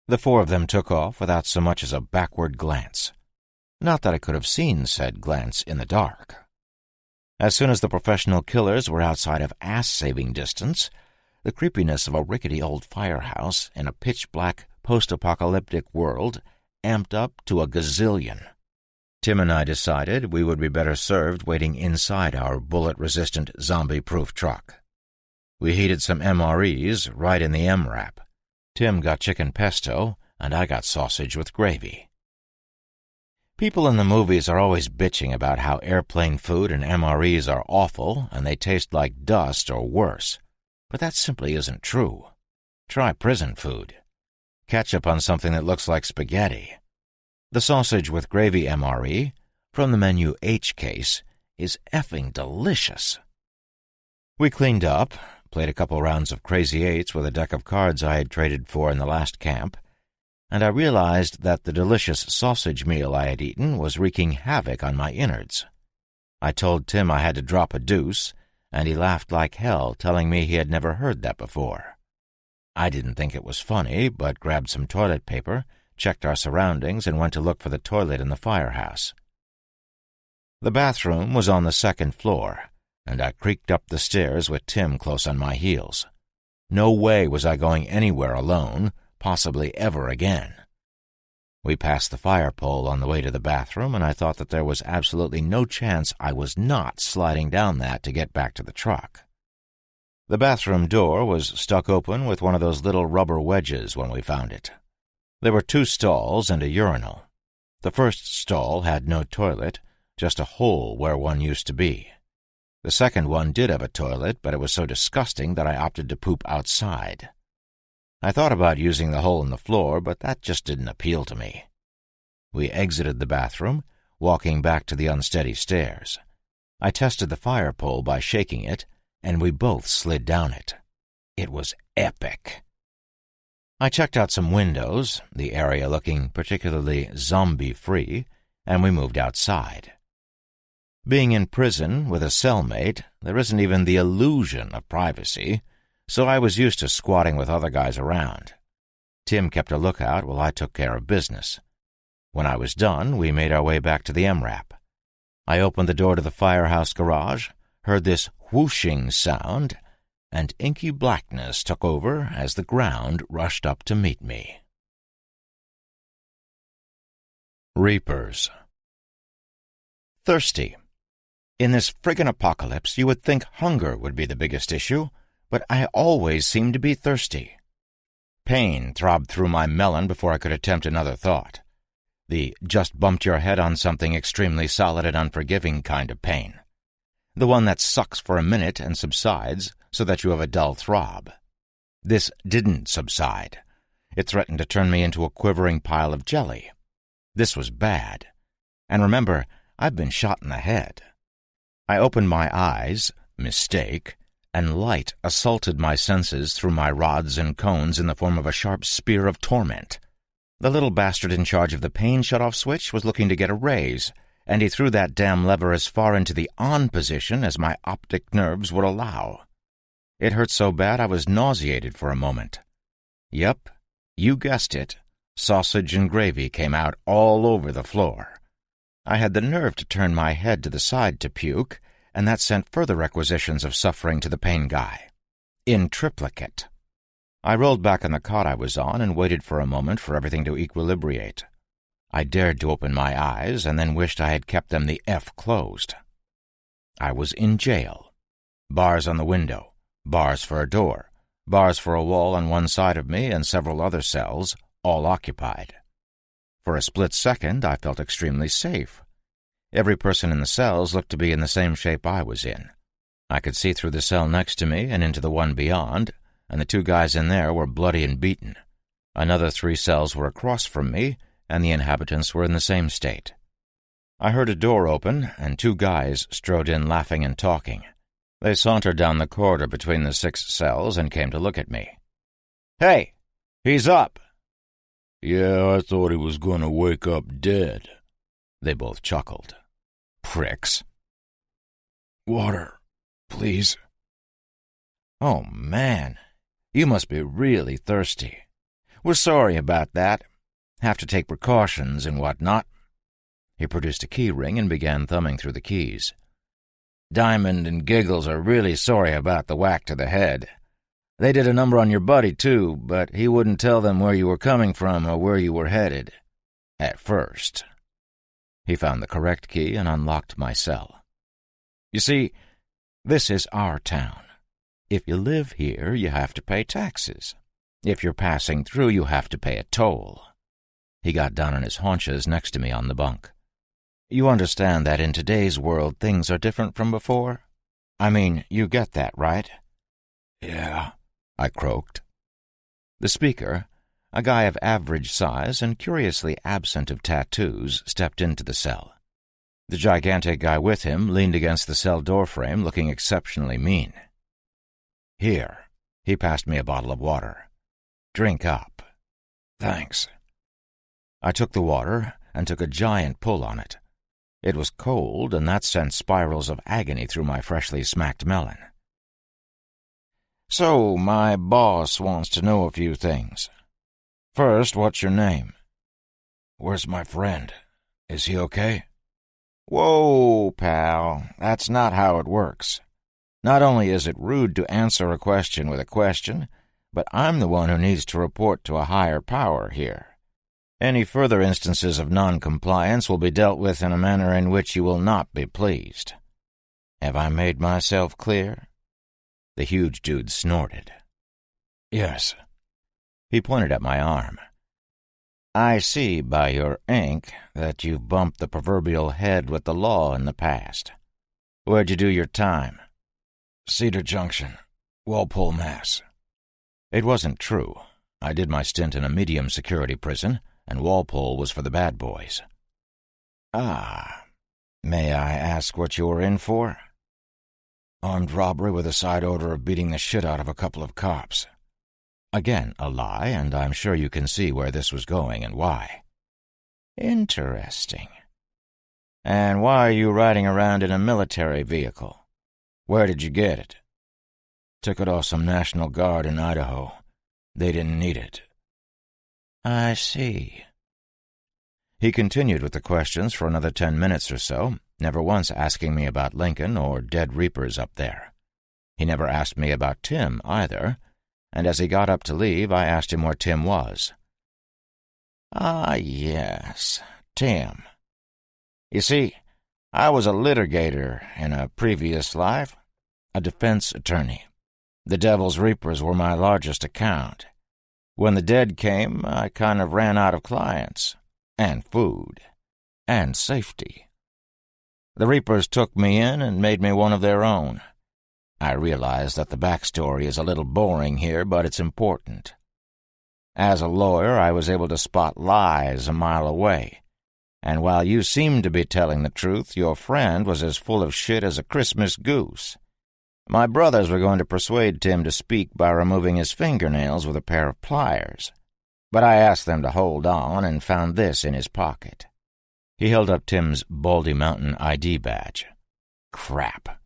The 4 of them took off without so much as a backward glance. Not that I could have seen said glance in the dark. As soon as the professional killers were outside of ass-saving distance, the creepiness of a rickety old firehouse in a pitch-black post-apocalyptic world amped up to a gazillion. Tim and I decided we would be better served waiting inside our bullet-resistant, zombie-proof truck. We heated some MREs right in the MRAP. Tim got chicken pesto, and I got sausage with gravy. People in the movies are always bitching about how airplane food and MREs are awful and they taste like dust or worse, but that simply isn't true. Try prison food. Ketchup on something that looks like spaghetti. The sausage with gravy MRE, from the menu H case, is effing delicious. We cleaned up, played a couple rounds of Crazy Eights with a deck of cards I had traded for in the last camp, and I realized that the delicious sausage meal I had eaten was wreaking havoc on my innards. I told Tim I had to drop a deuce, and he laughed like hell, telling me he had never heard that before. I didn't think it was funny, but grabbed some toilet paper, checked our surroundings, and went to look for the toilet in the firehouse. The bathroom was on the 2nd floor, and I creaked up the stairs with Tim close on my heels. No way was I going anywhere alone, possibly ever again. We passed the fire pole on the way to the bathroom, and I thought that there was absolutely no chance I was not sliding down that to get back to the truck. The bathroom door was stuck open with one of those little rubber wedges when we found it. There were 2 stalls and a urinal. The first stall had no toilet, just a hole where one used to be. The second one did have a toilet, but it was so disgusting that I opted to poop outside. I thought about using the hole in the floor, but that just didn't appeal to me. We exited the bathroom, walking back to the unsteady stairs. I tested the fire pole by shaking it, and we both slid down it. It was epic. I checked out some windows, the area looking particularly zombie-free, and we moved outside. Being in prison with a cellmate, there isn't even the illusion of privacy, so I was used to squatting with other guys around. Tim kept a lookout while I took care of business. When I was done, we made our way back to the MRAP. I opened the door to the firehouse garage, heard this whooshing sound, and inky blackness took over as the ground rushed up to meet me. Reapers. Thirsty. In this friggin' apocalypse, you would think hunger would be the biggest issue, but I always seem to be thirsty. Pain throbbed through my melon before I could attempt another thought. The just-bumped-your-head-on-something extremely solid and unforgiving kind of pain. The one that sucks for a minute and subsides so that you have a dull throb. This didn't subside. It threatened to turn me into a quivering pile of jelly. This was bad. And remember, I've been shot in the head. I opened my eyes, mistake, and light assaulted my senses through my rods and cones in the form of a sharp spear of torment. The little bastard in charge of the pain shut-off switch was looking to get a raise, and he threw that damn lever as far into the on position as my optic nerves would allow. It hurt so bad I was nauseated for a moment. Yep, you guessed it. Sausage and gravy came out all over the floor. I had the nerve to turn my head to the side to puke, and that sent further requisitions of suffering to the pain guy. In triplicate. I rolled back on the cot I was on and waited for a moment for everything to equilibrate. I dared to open my eyes and then wished I had kept them the F closed. I was in jail. Bars on the window, bars for a door, bars for a wall on one side of me and several other cells, all occupied. For a split second, I felt extremely safe. Every person in the cells looked to be in the same shape I was in. I could see through the cell next to me and into the one beyond, and the 2 guys in there were bloody and beaten. Another 3 cells were across from me, and the inhabitants were in the same state. I heard a door open, and 2 guys strode in laughing and talking. They sauntered down the corridor between the 6 cells and came to look at me. "Hey, he's up." "Yeah, I thought he was going to wake up dead." They both chuckled. Pricks. "Water, please." "Oh, man, you must be really thirsty. We're sorry about that. Have to take precautions and whatnot." He produced a key ring and began thumbing through the keys. "Diamond and Giggles are really sorry about the whack to the head. They did a number on your buddy, too, but he wouldn't tell them where you were coming from or where you were headed. At first." He found the correct key and unlocked my cell. "You see, this is our town. If you live here, you have to pay taxes. If you're passing through, you have to pay a toll." He got down on his haunches next to me on the bunk. "You understand that in today's world things are different from before? I mean, you get that, right?" "Yeah," I croaked. The speaker, a guy of average size and curiously absent of tattoos, stepped into the cell. The gigantic guy with him leaned against the cell doorframe, looking exceptionally mean. "Here." He passed me a bottle of water. "Drink up." "Thanks." I took the water and took a giant pull on it. It was cold, and that sent spirals of agony through my freshly smacked melon. "So, my boss wants to know a few things. First, what's your name?" "Where's my friend? Is he okay?" "Whoa, pal, that's not how it works. Not only is it rude to answer a question with a question, but I'm the one who needs to report to a higher power here. Any further instances of non-compliance will be dealt with in a manner in which you will not be pleased. Have I made myself clear?" The huge dude snorted. "Yes." He pointed at my arm. "I see by your ink that you've bumped the proverbial head with the law in the past. Where'd you do your time?" "Cedar Junction, Walpole, Mass." It wasn't true. I did my stint in a medium-security prison, and Walpole was for the bad boys. "Ah, May I ask what you were in for?" armed robbery with a side order of beating the shit out of a couple of cops." Again a lie, and I'm sure you can see where this was going and why. "Interesting. And why are you riding around in a military vehicle? Where did you get it?" "Took it off some National Guard in Idaho. They didn't need it." "I see." He continued with the questions for another 10 minutes or so, never once asking me about Lincoln or dead reapers up there. He never asked me about Tim, either, and as he got up to leave, I asked him where Tim was. "Ah, yes, Tim. You see, I was a litigator in a previous life, a defense attorney. The Devil's Reapers were my largest account. When the dead came, I kind of ran out of clients, and food, and safety. The Reapers took me in and made me one of their own. I realize that the backstory is a little boring here, but it's important. As a lawyer, I was able to spot lies a mile away, and while you seemed to be telling the truth, your friend was as full of shit as a Christmas goose. My brothers were going to persuade Tim to speak by removing his fingernails with a pair of pliers, but I asked them to hold on and found this in his pocket." He held up Tim's Baldy Mountain ID badge. "Crap."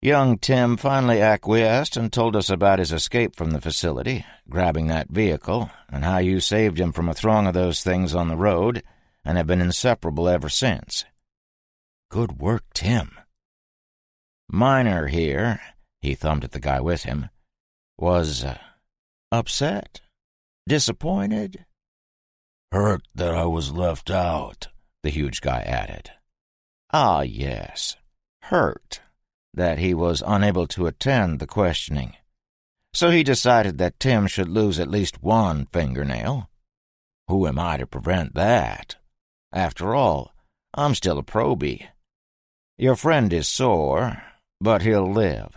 Young Tim finally acquiesced and told us about his escape from the facility, grabbing that vehicle, and how you saved him from a throng of those things on the road and have been inseparable ever since. "Good work, Tim." Miner here, he thumbed at the guy with him, was upset, disappointed. "Hurt that I was left out," the huge guy added. "Ah, yes, hurt that he was unable to attend the questioning. So he decided that Tim should lose at least one fingernail. Who am I to prevent that? After all, I'm still a probie. Your friend is sore, but he'll live,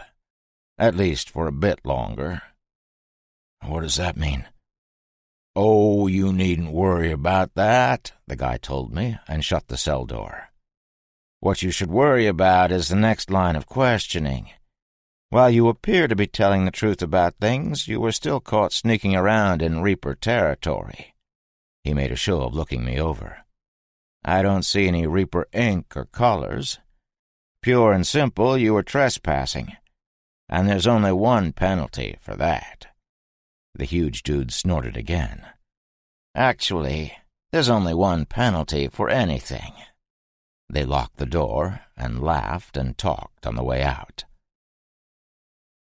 at least for a bit longer." "What does that mean?" "Oh, you needn't worry about that," the guy told me, and shut the cell door. "What you should worry about is the next line of questioning. While you appear to be telling the truth about things, you were still caught sneaking around in Reaper territory." He made a show of looking me over. "I don't see any Reaper ink or colors. Pure and simple, you were trespassing, and there's only one penalty for that." The huge dude snorted again. "Actually, there's only one penalty for anything." They locked the door and laughed and talked on the way out.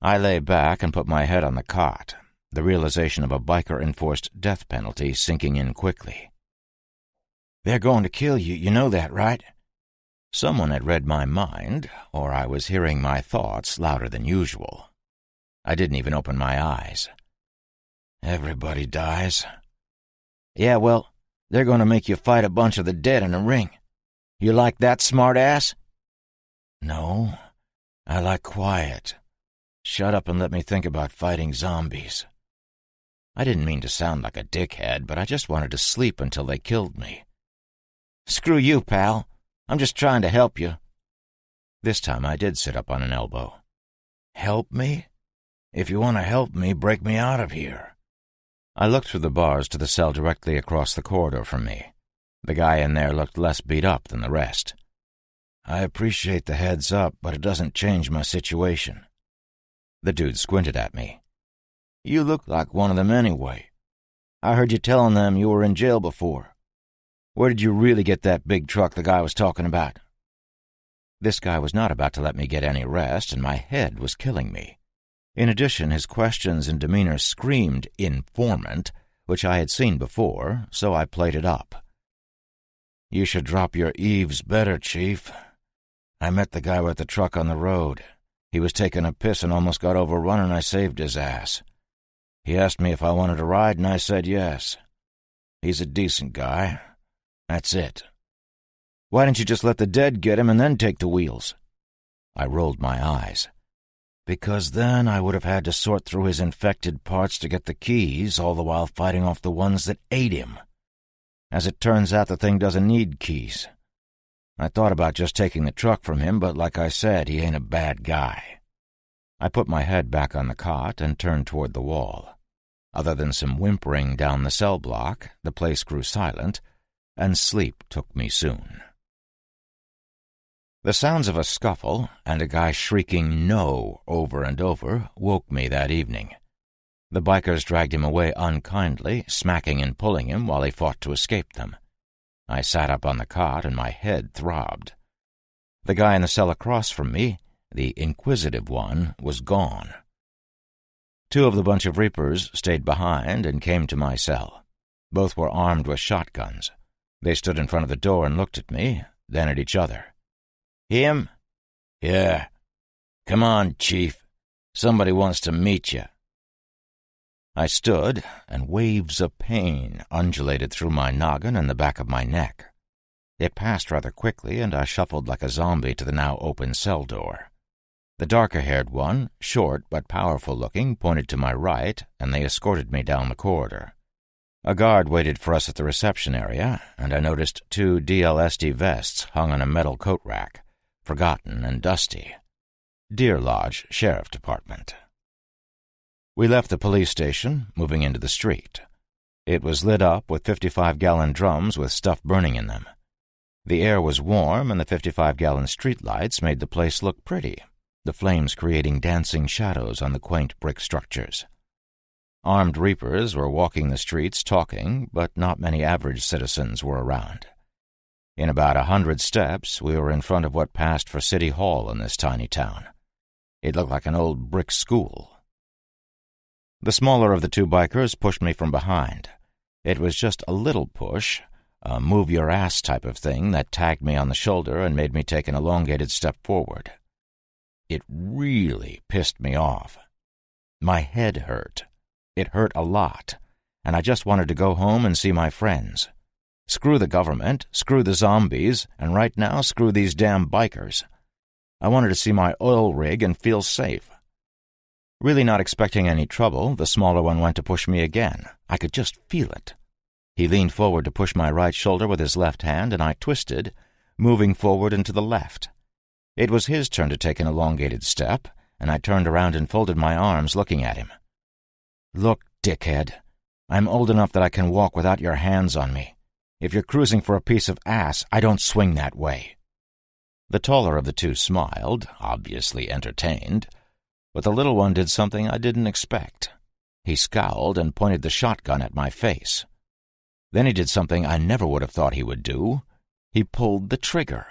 I lay back and put my head on the cot, the realization of a biker-enforced death penalty sinking in quickly. "They're going to kill you, you know that, right?" Someone had read my mind, or I was hearing my thoughts louder than usual. I didn't even open my eyes. "Everybody dies." "Yeah, well, they're going to make you fight a bunch of the dead in a ring. You like that, smart-ass?" "No, I like quiet. Shut up and let me think about fighting zombies." I didn't mean to sound like a dickhead, but I just wanted to sleep until they killed me. "Screw you, pal. I'm just trying to help you." This time I did sit up on an elbow. "Help me? If you want to help me, break me out of here." I looked through the bars to the cell directly across the corridor from me. The guy in there looked less beat up than the rest. "I appreciate the heads up, but it doesn't change my situation." The dude squinted at me. "You look like one of them anyway. I heard you telling them you were in jail before. Where did you really get that big truck the guy was talking about?" This guy was not about to let me get any rest, and my head was killing me. In addition, his questions and demeanor screamed informant, which I had seen before, so I played it up. "You should drop your eaves better, Chief. I met the guy with the truck on the road. He was taking a piss and almost got overrun, and I saved his ass. He asked me if I wanted to ride, and I said yes. He's a decent guy. That's it." "Why didn't you just let the dead get him and then take the wheels?" I rolled my eyes. "Because then I would have had to sort through his infected parts to get the keys, all the while fighting off the ones that ate him. As it turns out, the thing doesn't need keys. I thought about just taking the truck from him, but like I said, he ain't a bad guy." I put my head back on the cot and turned toward the wall. Other than some whimpering down the cell block, the place grew silent, and sleep took me soon. The sounds of a scuffle and a guy shrieking "no" over and over woke me that evening. The bikers dragged him away unkindly, smacking and pulling him while he fought to escape them. I sat up on the cot and my head throbbed. The guy in the cell across from me, the inquisitive one, was gone. Two of the bunch of reapers stayed behind and came to my cell. Both were armed with shotguns. They stood in front of the door and looked at me, then at each other. "Him?" "Yeah. Come on, Chief. Somebody wants to meet you." I stood, and waves of pain undulated through my noggin and the back of my neck. It passed rather quickly, and I shuffled like a zombie to the now open cell door. The darker-haired one, short but powerful-looking, pointed to my right, and they escorted me down the corridor. A guard waited for us at the reception area, and I noticed 2 DLSD vests hung on a metal coat rack, forgotten and dusty. Deer Lodge Sheriff Department. We left the police station, moving into the street. It was lit up with 55-gallon drums with stuff burning in them. The air was warm, and the 55-gallon streetlights made the place look pretty, the flames creating dancing shadows on the quaint brick structures. Armed reapers were walking the streets talking, but not many average citizens were around. In about 100 steps, we were in front of what passed for City Hall in this tiny town. It looked like an old brick school. The smaller of the 2 bikers pushed me from behind. It was just a little push, a move-your-ass type of thing that tagged me on the shoulder and made me take an elongated step forward. It really pissed me off. My head hurt. It hurt a lot, and I just wanted to go home and see my friends. Screw the government, screw the zombies, and right now screw these damn bikers. I wanted to see my oil rig and feel safe. Really not expecting any trouble, the smaller one went to push me again. I could just feel it. He leaned forward to push my right shoulder with his left hand, and I twisted, moving forward and to the left. It was his turn to take an elongated step, and I turned around and folded my arms, looking at him. "Look, dickhead, I'm old enough that I can walk without your hands on me. If you're cruising for a piece of ass, I don't swing that way." The taller of the 2 smiled, obviously entertained, but the little one did something I didn't expect. He scowled and pointed the shotgun at my face. Then he did something I never would have thought he would do. He pulled the trigger.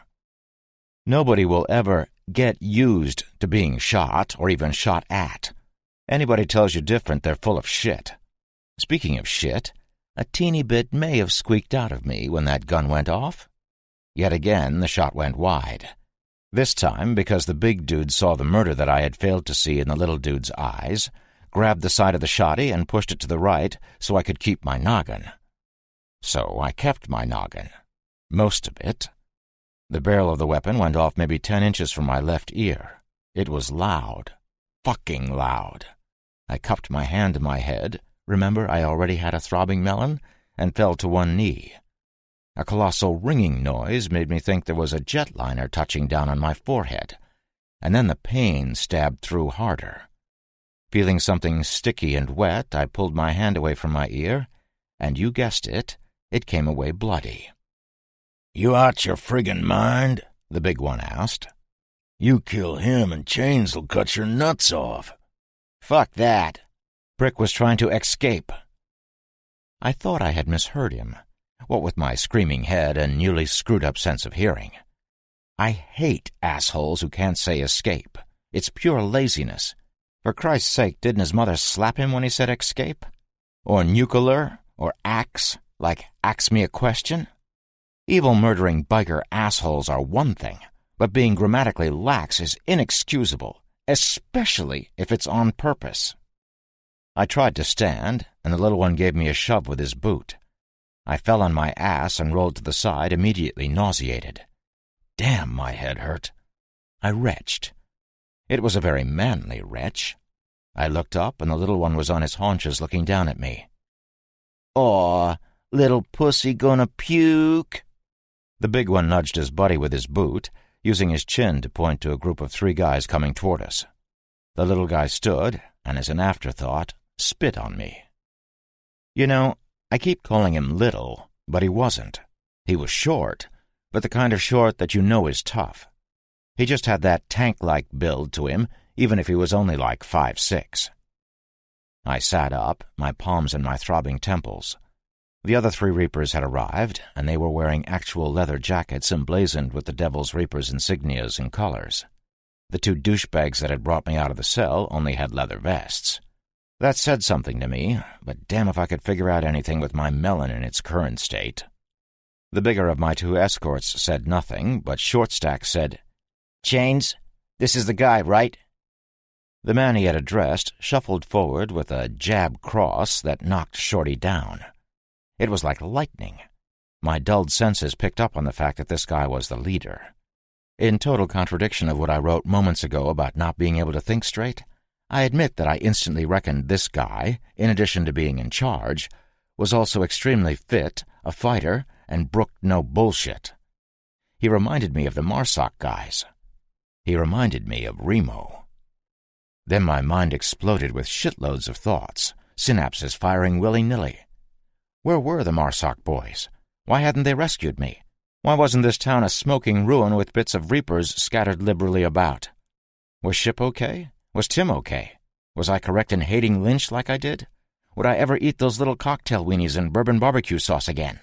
Nobody will ever get used to being shot or even shot at. Anybody tells you different, they're full of shit. Speaking of shit, a teeny bit may have squeaked out of me when that gun went off. Yet again, the shot went wide. This time because the big dude saw the murder that I had failed to see in the little dude's eyes, grabbed the side of the shotty and pushed it to the right so I could keep my noggin. So I kept my noggin. Most of it. The barrel of the weapon went off maybe 10 inches from my left ear. It was loud. Fucking loud. I cupped my hand to my head. Remember, I already had a throbbing melon, and fell to one knee. A colossal ringing noise made me think there was a jetliner touching down on my forehead, and then the pain stabbed through harder. Feeling something sticky and wet, I pulled my hand away from my ear, and you guessed it, it came away bloody. "You out your friggin' mind?" the big one asked. "You kill him and chains'll cut your nuts off." "Fuck that. Brick was trying to escape." I thought I had misheard him, what with my screaming head and newly screwed-up sense of hearing. I hate assholes who can't say escape. It's pure laziness. For Christ's sake, didn't his mother slap him when he said escape? Or nuclear? Or axe, like ask me a question? Evil murdering biker assholes are one thing, but being grammatically lax is inexcusable, especially if it's on purpose. I tried to stand, and the little one gave me a shove with his boot. I fell on my ass and rolled to the side, immediately nauseated. Damn, my head hurt. I retched. It was a very manly retch. I looked up, and the little one was on his haunches looking down at me. "Aw, little pussy gonna puke?" The big one nudged his buddy with his boot, using his chin to point to a group of 3 guys coming toward us. The little guy stood, and as an afterthought, spit on me. You know, I keep calling him little, but he wasn't. He was short, but the kind of short that you know is tough. He just had that tank-like build to him, even if he was only like 5'6". I sat up, my palms in my throbbing temples. The other 3 Reapers had arrived, and they were wearing actual leather jackets emblazoned with the Devil's Reaper's insignias and colors. The 2 douchebags that had brought me out of the cell only had leather vests. That said something to me, but damn if I could figure out anything with my melon in its current state. The bigger of my 2 escorts said nothing, but Shortstack said, "Chains, this is the guy, right?" The man he had addressed shuffled forward with a jab cross that knocked Shorty down. It was like lightning. My dulled senses picked up on the fact that this guy was the leader. In total contradiction of what I wrote moments ago about not being able to think straight, I admit that I instantly reckoned this guy, in addition to being in charge, was also extremely fit, a fighter, and brooked no bullshit. He reminded me of the Marsoc guys. He reminded me of Remo. Then my mind exploded with shitloads of thoughts, synapses firing willy-nilly. Where were the Marsoc boys? Why hadn't they rescued me? Why wasn't this town a smoking ruin with bits of Reapers scattered liberally about? Was Ship okay? Was Tim okay? Was I correct in hating Lynch like I did? Would I ever eat those little cocktail weenies in bourbon barbecue sauce again?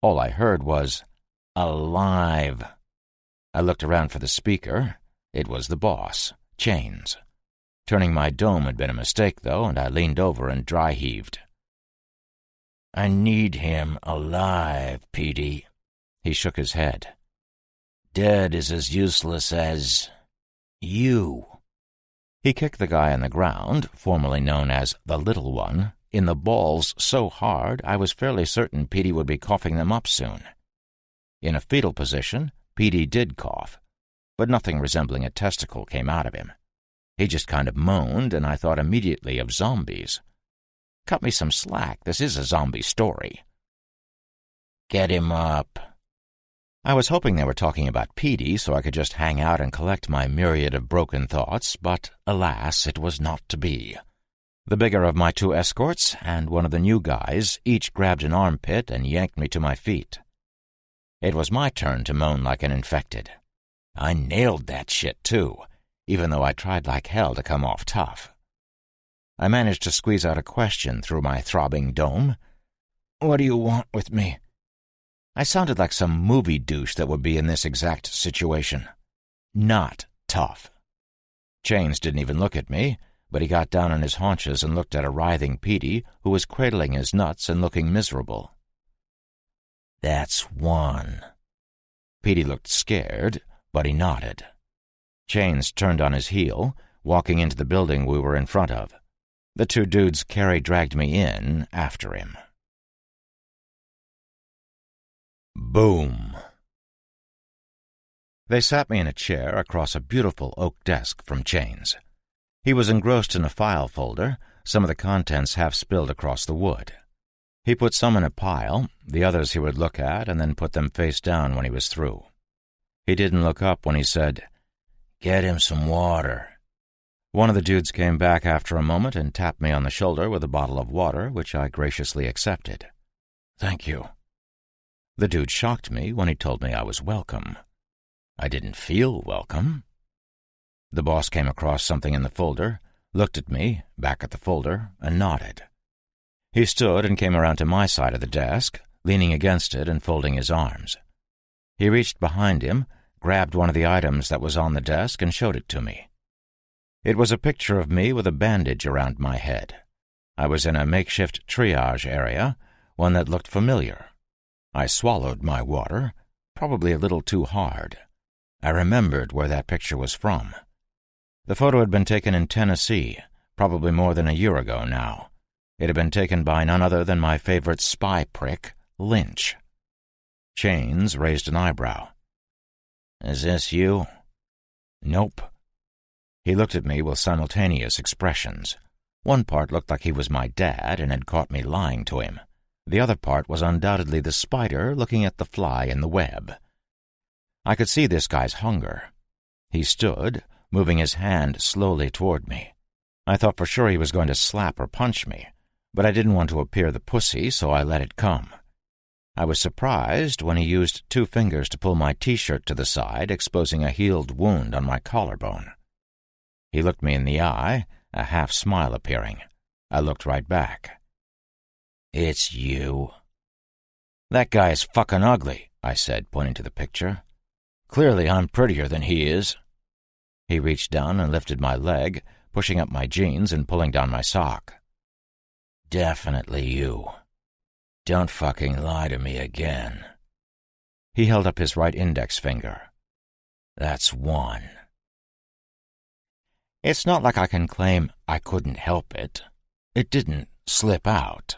All I heard was, "Alive." I looked around for the speaker. It was the boss, Chains. Turning my dome had been a mistake, though, and I leaned over and dry-heaved. "I need him alive, Petey." He shook his head. "Dead is as useless as you." He kicked the guy on the ground, formerly known as the Little One, in the balls so hard I was fairly certain Petey would be coughing them up soon. In a fetal position, Petey did cough, but nothing resembling a testicle came out of him. He just kind of moaned, and I thought immediately of zombies. Cut me some slack, this is a zombie story. "Get him up." I was hoping they were talking about Petey so I could just hang out and collect my myriad of broken thoughts, but alas, it was not to be. The bigger of my 2 escorts and one of the new guys each grabbed an armpit and yanked me to my feet. It was my turn to moan like an infected. I nailed that shit, too, even though I tried like hell to come off tough. I managed to squeeze out a question through my throbbing dome. "What do you want with me?" I sounded like some movie douche that would be in this exact situation. Not tough. Chains didn't even look at me, but he got down on his haunches and looked at a writhing Petey who was cradling his nuts and looking miserable. "That's 1. Petey looked scared, but he nodded. Chains turned on his heel, walking into the building we were in front of. The 2 dudes dragged me in after him. Boom. They sat me in a chair across a beautiful oak desk from Chains. He was engrossed in a file folder, some of the contents half spilled across the wood. He put some in a pile, the others he would look at and then put them face down when he was through. He didn't look up when he said, "Get him some water." One of the dudes came back after a moment and tapped me on the shoulder with a bottle of water, which I graciously accepted. "Thank you." The dude shocked me when he told me I was welcome. I didn't feel welcome. The boss came across something in the folder, looked at me, back at the folder, and nodded. He stood and came around to my side of the desk, leaning against it and folding his arms. He reached behind him, grabbed one of the items that was on the desk, and showed it to me. It was a picture of me with a bandage around my head. I was in a makeshift triage area, one that looked familiar. I swallowed my water, probably a little too hard. I remembered where that picture was from. The photo had been taken in Tennessee, probably more than a year ago now. It had been taken by none other than my favorite spy prick, Lynch. Chains raised an eyebrow. "Is this you?" "Nope." He looked at me with simultaneous expressions. One part looked like he was my dad and had caught me lying to him. The other part was undoubtedly the spider looking at the fly in the web. I could see this guy's hunger. He stood, moving his hand slowly toward me. I thought for sure he was going to slap or punch me, but I didn't want to appear the pussy, so I let it come. I was surprised when he used 2 fingers to pull my T-shirt to the side, exposing a healed wound on my collarbone. He looked me in the eye, a half-smile appearing. I looked right back. "It's you." "That guy's fucking ugly," I said, pointing to the picture. "Clearly I'm prettier than he is." He reached down and lifted my leg, pushing up my jeans and pulling down my sock. "Definitely you. Don't fucking lie to me again." He held up his right index finger. "That's 1. It's not like I can claim I couldn't help it. It didn't slip out.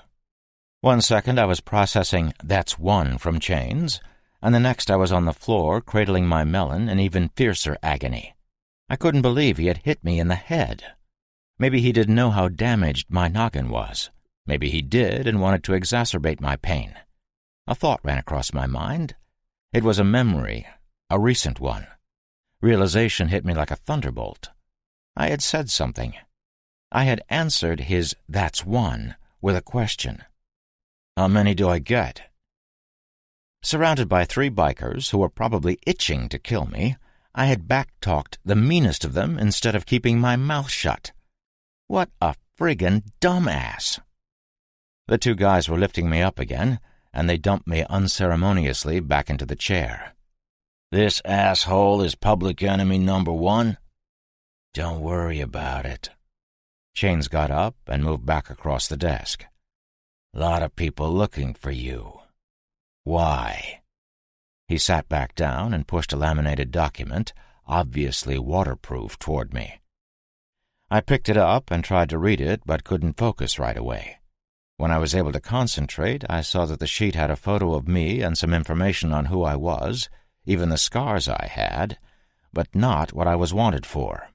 1 second I was processing "that's 1" from Chains, and the next I was on the floor cradling my melon in even fiercer agony. I couldn't believe he had hit me in the head. Maybe he didn't know how damaged my noggin was. Maybe he did and wanted to exacerbate my pain. A thought ran across my mind. It was a memory, a recent one. Realization hit me like a thunderbolt. I had said something. I had answered his "that's 1" with a question. "How many do I get?" Surrounded by 3 bikers who were probably itching to kill me, I had back-talked the meanest of them instead of keeping my mouth shut. What a friggin' dumbass! The 2 guys were lifting me up again, and they dumped me unceremoniously back into the chair. "This asshole is public enemy number 1? Don't worry about it." Chains got up and moved back across the desk. "Lot of people looking for you. Why?" He sat back down and pushed a laminated document, obviously waterproof, toward me. I picked it up and tried to read it, but couldn't focus right away. When I was able to concentrate, I saw that the sheet had a photo of me and some information on who I was, even the scars I had, but not what I was wanted for.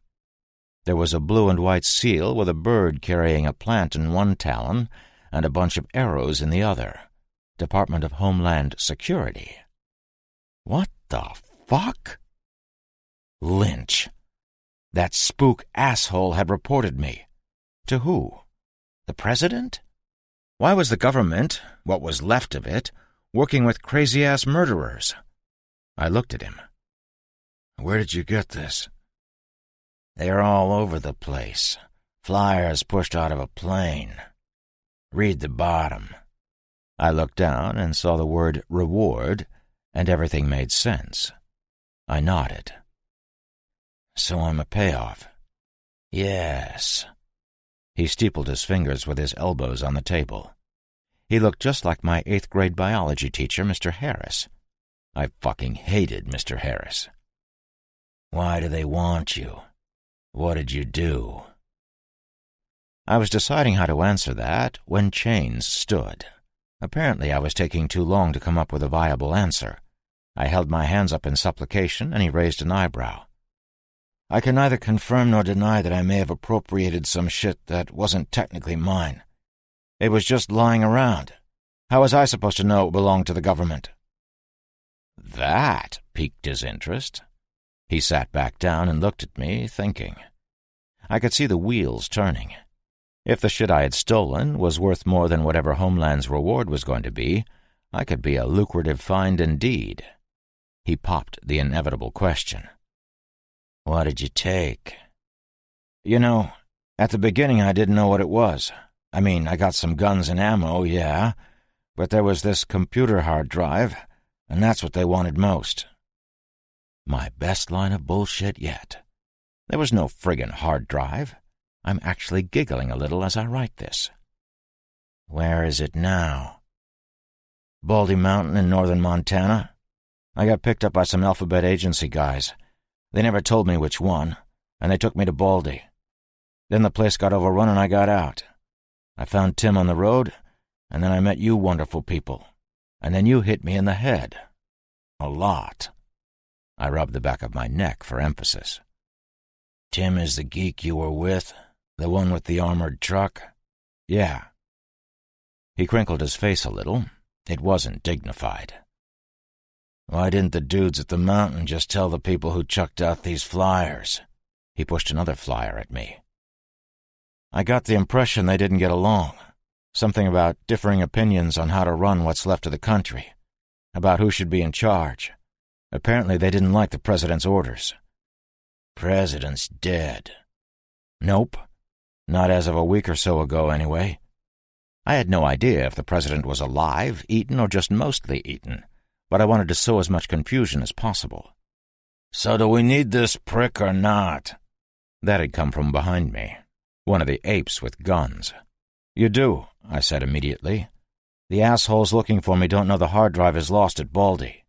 There was a blue and white seal with a bird carrying a plant in one talon and a bunch of arrows in the other. Department of Homeland Security. What the fuck? Lynch. That spook asshole had reported me. To who? The president? Why was the government, what was left of it, working with crazy-ass murderers? I looked at him. Where did you get this? They're all over the place. Flyers pushed out of a plane. Read the bottom. I looked down and saw the word reward, and everything made sense. I nodded. So I'm a payoff. Yes. He steepled his fingers with his elbows on the table. He looked just like my 8th grade biology teacher, Mr. Harris. I fucking hated Mr. Harris. Why do they want you? What did you do? I was deciding how to answer that when Chains stood. Apparently I was taking too long to come up with a viable answer. I held my hands up in supplication, and he raised an eyebrow. I can neither confirm nor deny that I may have appropriated some shit that wasn't technically mine. It was just lying around. How was I supposed to know it belonged to the government? That piqued his interest. He sat back down and looked at me, thinking. I could see the wheels turning. If the shit I had stolen was worth more than whatever Homeland's reward was going to be, I could be a lucrative find indeed. He popped the inevitable question. What did you take? You know, at the beginning I didn't know what it was. I mean, I got some guns and ammo, yeah, but there was this computer hard drive, and that's what they wanted most. My best line of bullshit yet. There was no friggin' hard drive. I'm actually giggling a little as I write this. Where is it now? Baldy Mountain in northern Montana. I got picked up by some Alphabet Agency guys. They never told me which one, and they took me to Baldy. Then the place got overrun and I got out. I found Tim on the road, and then I met you wonderful people. And then you hit me in the head. A lot. I rubbed the back of my neck for emphasis. Tim is the geek you were with? The one with the armored truck? Yeah. He crinkled his face a little. It wasn't dignified. Why didn't the dudes at the mountain just tell the people who chucked out these flyers? He pushed another flyer at me. I got the impression they didn't get along. Something about differing opinions on how to run what's left of the country, about who should be in charge. Apparently they didn't like the president's orders. President's dead. Nope. Not as of a week or so ago, anyway. I had no idea if the president was alive, eaten, or just mostly eaten, but I wanted to sow as much confusion as possible. So do we need this prick or not? That had come from behind me. One of the apes with guns. You do, I said immediately. The assholes looking for me don't know the hard drive is lost at Baldy.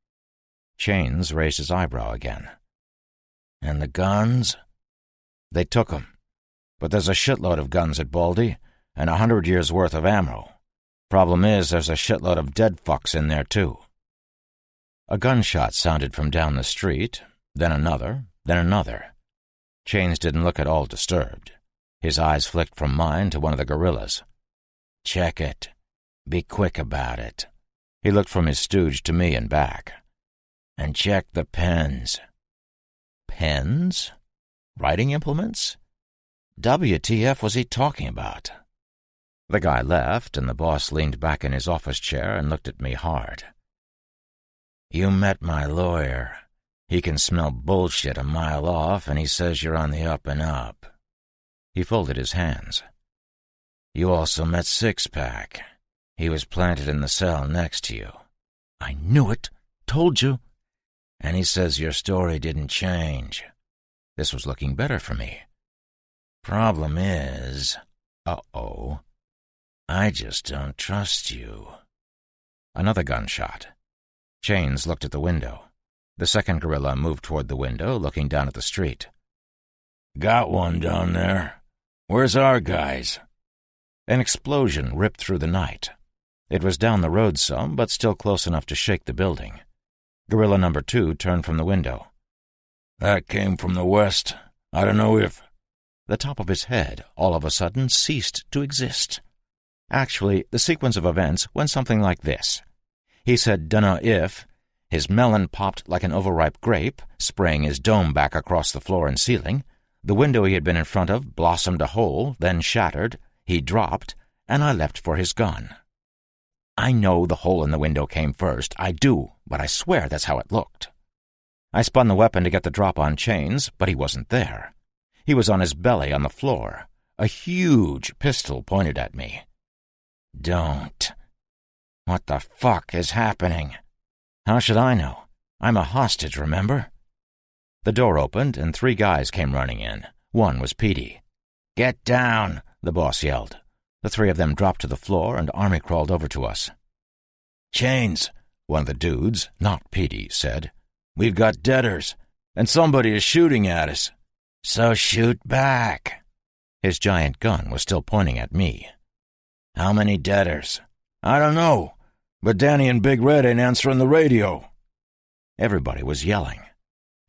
Chains raised his eyebrow again. And the guns? They took 'em. But there's a shitload of guns at Baldy, and 100 years' worth of ammo. Problem is, there's a shitload of dead fucks in there, too. A gunshot sounded from down the street, then another, then another. Chains didn't look at all disturbed. His eyes flicked from mine to one of the gorillas. Check it. Be quick about it. He looked from his stooge to me and back. And check the pens. Pens? Writing implements? WTF was he talking about? The guy left, and the boss leaned back in his office chair and looked at me hard. You met my lawyer. He can smell bullshit a mile off, and he says you're on the up and up. He folded his hands. You also met Six-Pack. He was planted in the cell next to you. I knew it. Told you. And he says your story didn't change. This was looking better for me. Problem is... Uh-oh. I just don't trust you. Another gunshot. Chains looked at the window. The second gorilla moved toward the window, looking down at the street. Got one down there. Where's our guys? An explosion ripped through the night. It was down the road some, but still close enough to shake the building. Gorilla number 2 turned from the window. That came from the west. I don't know if... The top of his head, all of a sudden, ceased to exist. Actually, the sequence of events went something like this. He said, "Dunno if." His melon popped like an overripe grape, spraying his dome back across the floor and ceiling. The window he had been in front of blossomed a hole, then shattered. He dropped, and I leapt for his gun. I know the hole in the window came first. I do, but I swear that's how it looked. I spun the weapon to get the drop on Chains, but he wasn't there. He was on his belly on the floor, a huge pistol pointed at me. Don't. What the fuck is happening? How should I know? I'm a hostage, remember? The door opened, and 3 guys came running in. One was Petey. Get down, the boss yelled. The 3 of them dropped to the floor, and army crawled over to us. Chains, one of the dudes, not Petey, said. We've got deaders, and somebody is shooting at us. So shoot back. His giant gun was still pointing at me. How many deaders? I don't know, but Danny and Big Red ain't answering the radio. Everybody was yelling,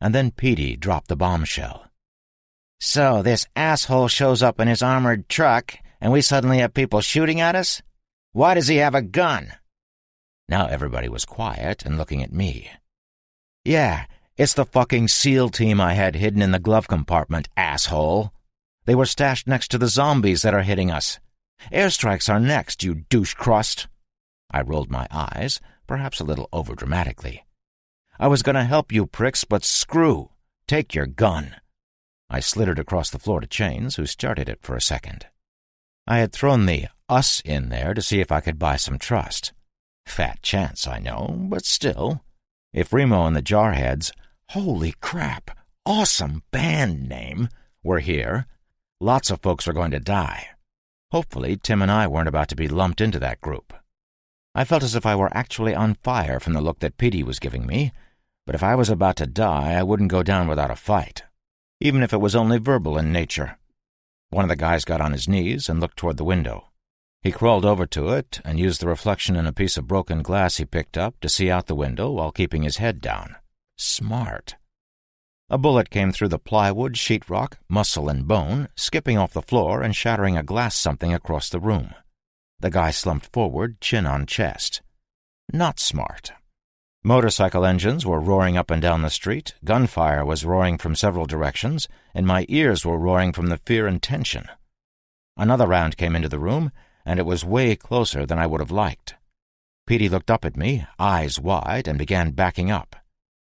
and then Petey dropped the bombshell. So this asshole shows up in his armored truck, and we suddenly have people shooting at us? Why does he have a gun? Now everybody was quiet and looking at me. Yeah, it's the fucking SEAL team I had hidden in the glove compartment, asshole. They were stashed next to the zombies that are hitting us. Airstrikes are next, you douche crust. I rolled my eyes, perhaps a little overdramatically. I was going to help you pricks, but screw. Take your gun. I slittered across the floor to Chains, who stared at it for a second. I had thrown the us in there to see if I could buy some trust. Fat chance, I know, but still. If Remo and the Jarheads, holy crap, awesome band name, were here, lots of folks are going to die. Hopefully, Tim and I weren't about to be lumped into that group. I felt as if I were actually on fire from the look that Petey was giving me, but if I was about to die, I wouldn't go down without a fight, even if it was only verbal in nature. One of the guys got on his knees and looked toward the window. He crawled over to it and used the reflection in a piece of broken glass he picked up to see out the window while keeping his head down. Smart. A bullet came through the plywood, sheetrock, muscle, and bone, skipping off the floor and shattering a glass something across the room. The guy slumped forward, chin on chest. Not smart. Motorcycle engines were roaring up and down the street, gunfire was roaring from several directions, and my ears were roaring from the fear and tension. Another round came into the room, and it was way closer than I would have liked. Petey looked up at me, eyes wide, and began backing up.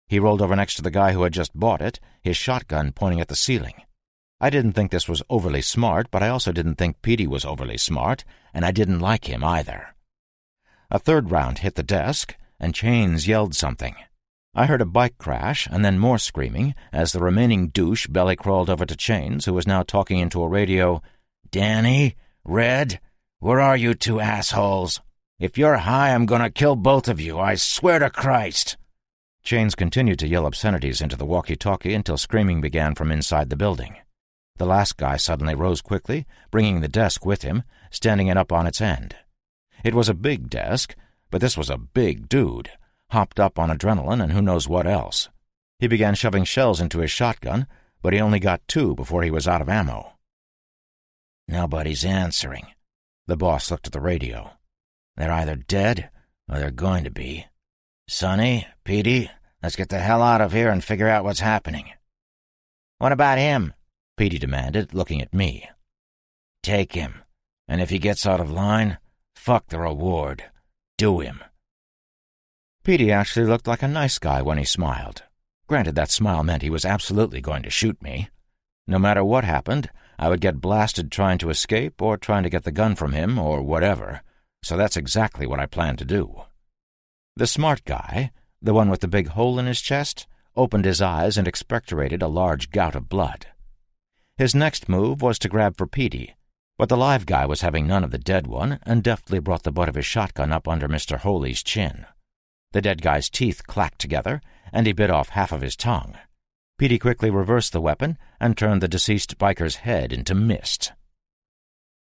He rolled over next to the guy who had just bought it, his shotgun pointing at the ceiling. I didn't think this was overly smart, but I also didn't think Petey was overly smart, and I didn't like him either. A third round hit the desk, and Chains yelled something. I heard a bike crash, and then more screaming, as the remaining douche belly-crawled over to Chains, who was now talking into a radio. "Danny? Red? Where are you two assholes? If you're high, I'm gonna kill both of you, I swear to Christ!" Chains continued to yell obscenities into the walkie-talkie until screaming began from inside the building. The last guy suddenly rose quickly, bringing the desk with him, standing it up on its end. It was a big desk, but this was a big dude, hopped up on adrenaline and who knows what else. He began shoving shells into his shotgun, but he only got 2 before he was out of ammo. "Nobody's answering." The boss looked at the radio. "They're either dead or they're going to be. Sonny, Petey, let's get the hell out of here and figure out what's happening." "What about him?" Petey demanded, looking at me. "Take him, and if he gets out of line, fuck the reward. Do him." Petey actually looked like a nice guy when he smiled. Granted, that smile meant he was absolutely going to shoot me. No matter what happened, I would get blasted trying to escape or trying to get the gun from him or whatever, so that's exactly what I planned to do. The smart guy, the one with the big hole in his chest, opened his eyes and expectorated a large gout of blood. His next move was to grab for Petey, but the live guy was having none of the dead one and deftly brought the butt of his shotgun up under Mr. Holy's chin. The dead guy's teeth clacked together, and he bit off half of his tongue. Petey quickly reversed the weapon and turned the deceased biker's head into mist.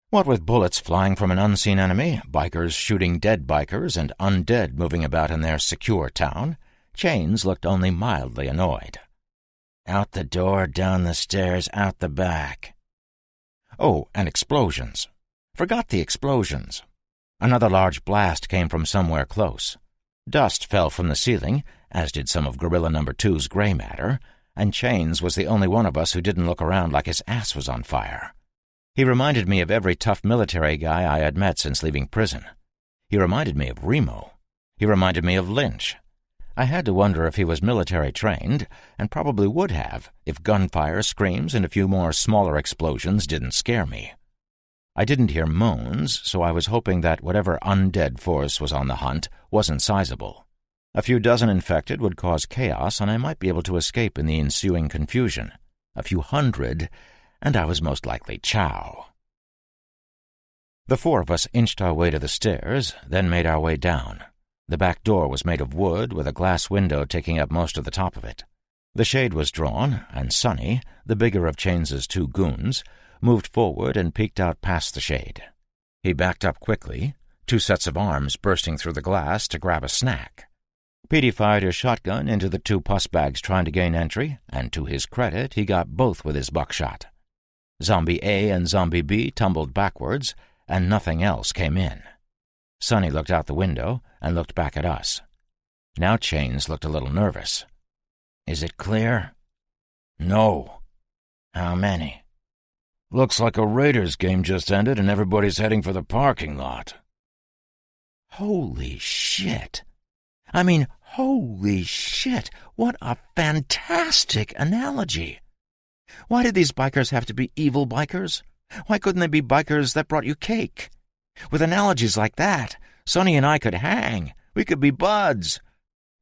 What with bullets flying from an unseen enemy, bikers shooting dead bikers, and undead moving about in their secure town, Chains looked only mildly annoyed. "Out the door, down the stairs, out the back." Oh, and explosions. Forgot the explosions. Another large blast came from somewhere close. Dust fell from the ceiling, as did some of Gorilla No. 2's gray matter, and Chains was the only one of us who didn't look around like his ass was on fire. He reminded me of every tough military guy I had met since leaving prison. He reminded me of Remo. He reminded me of Lynch. I had to wonder if he was military-trained, and probably would have, if gunfire, screams, and a few more smaller explosions didn't scare me. I didn't hear moans, so I was hoping that whatever undead force was on the hunt wasn't sizable. A few dozen infected would cause chaos, and I might be able to escape in the ensuing confusion. A few hundred, and I was most likely chow. The 4 of us inched our way to the stairs, then made our way down. The back door was made of wood, with a glass window taking up most of the top of it. The shade was drawn, and Sonny, the bigger of Chains's 2 goons, moved forward and peeked out past the shade. He backed up quickly, 2 sets of arms bursting through the glass to grab a snack. Petey fired his shotgun into the 2 pus bags trying to gain entry, and to his credit, he got both with his buckshot. Zombie A and Zombie B tumbled backwards, and nothing else came in. Sonny looked out the window and looked back at us. Now Chains looked a little nervous. "Is it clear?" "No." "How many?" "Looks like a Raiders game just ended and everybody's heading for the parking lot." Holy shit. I mean, holy shit. What a fantastic analogy. Why did these bikers have to be evil bikers? Why couldn't they be bikers that brought you cake? With analogies like that, Sonny and I could hang. We could be buds.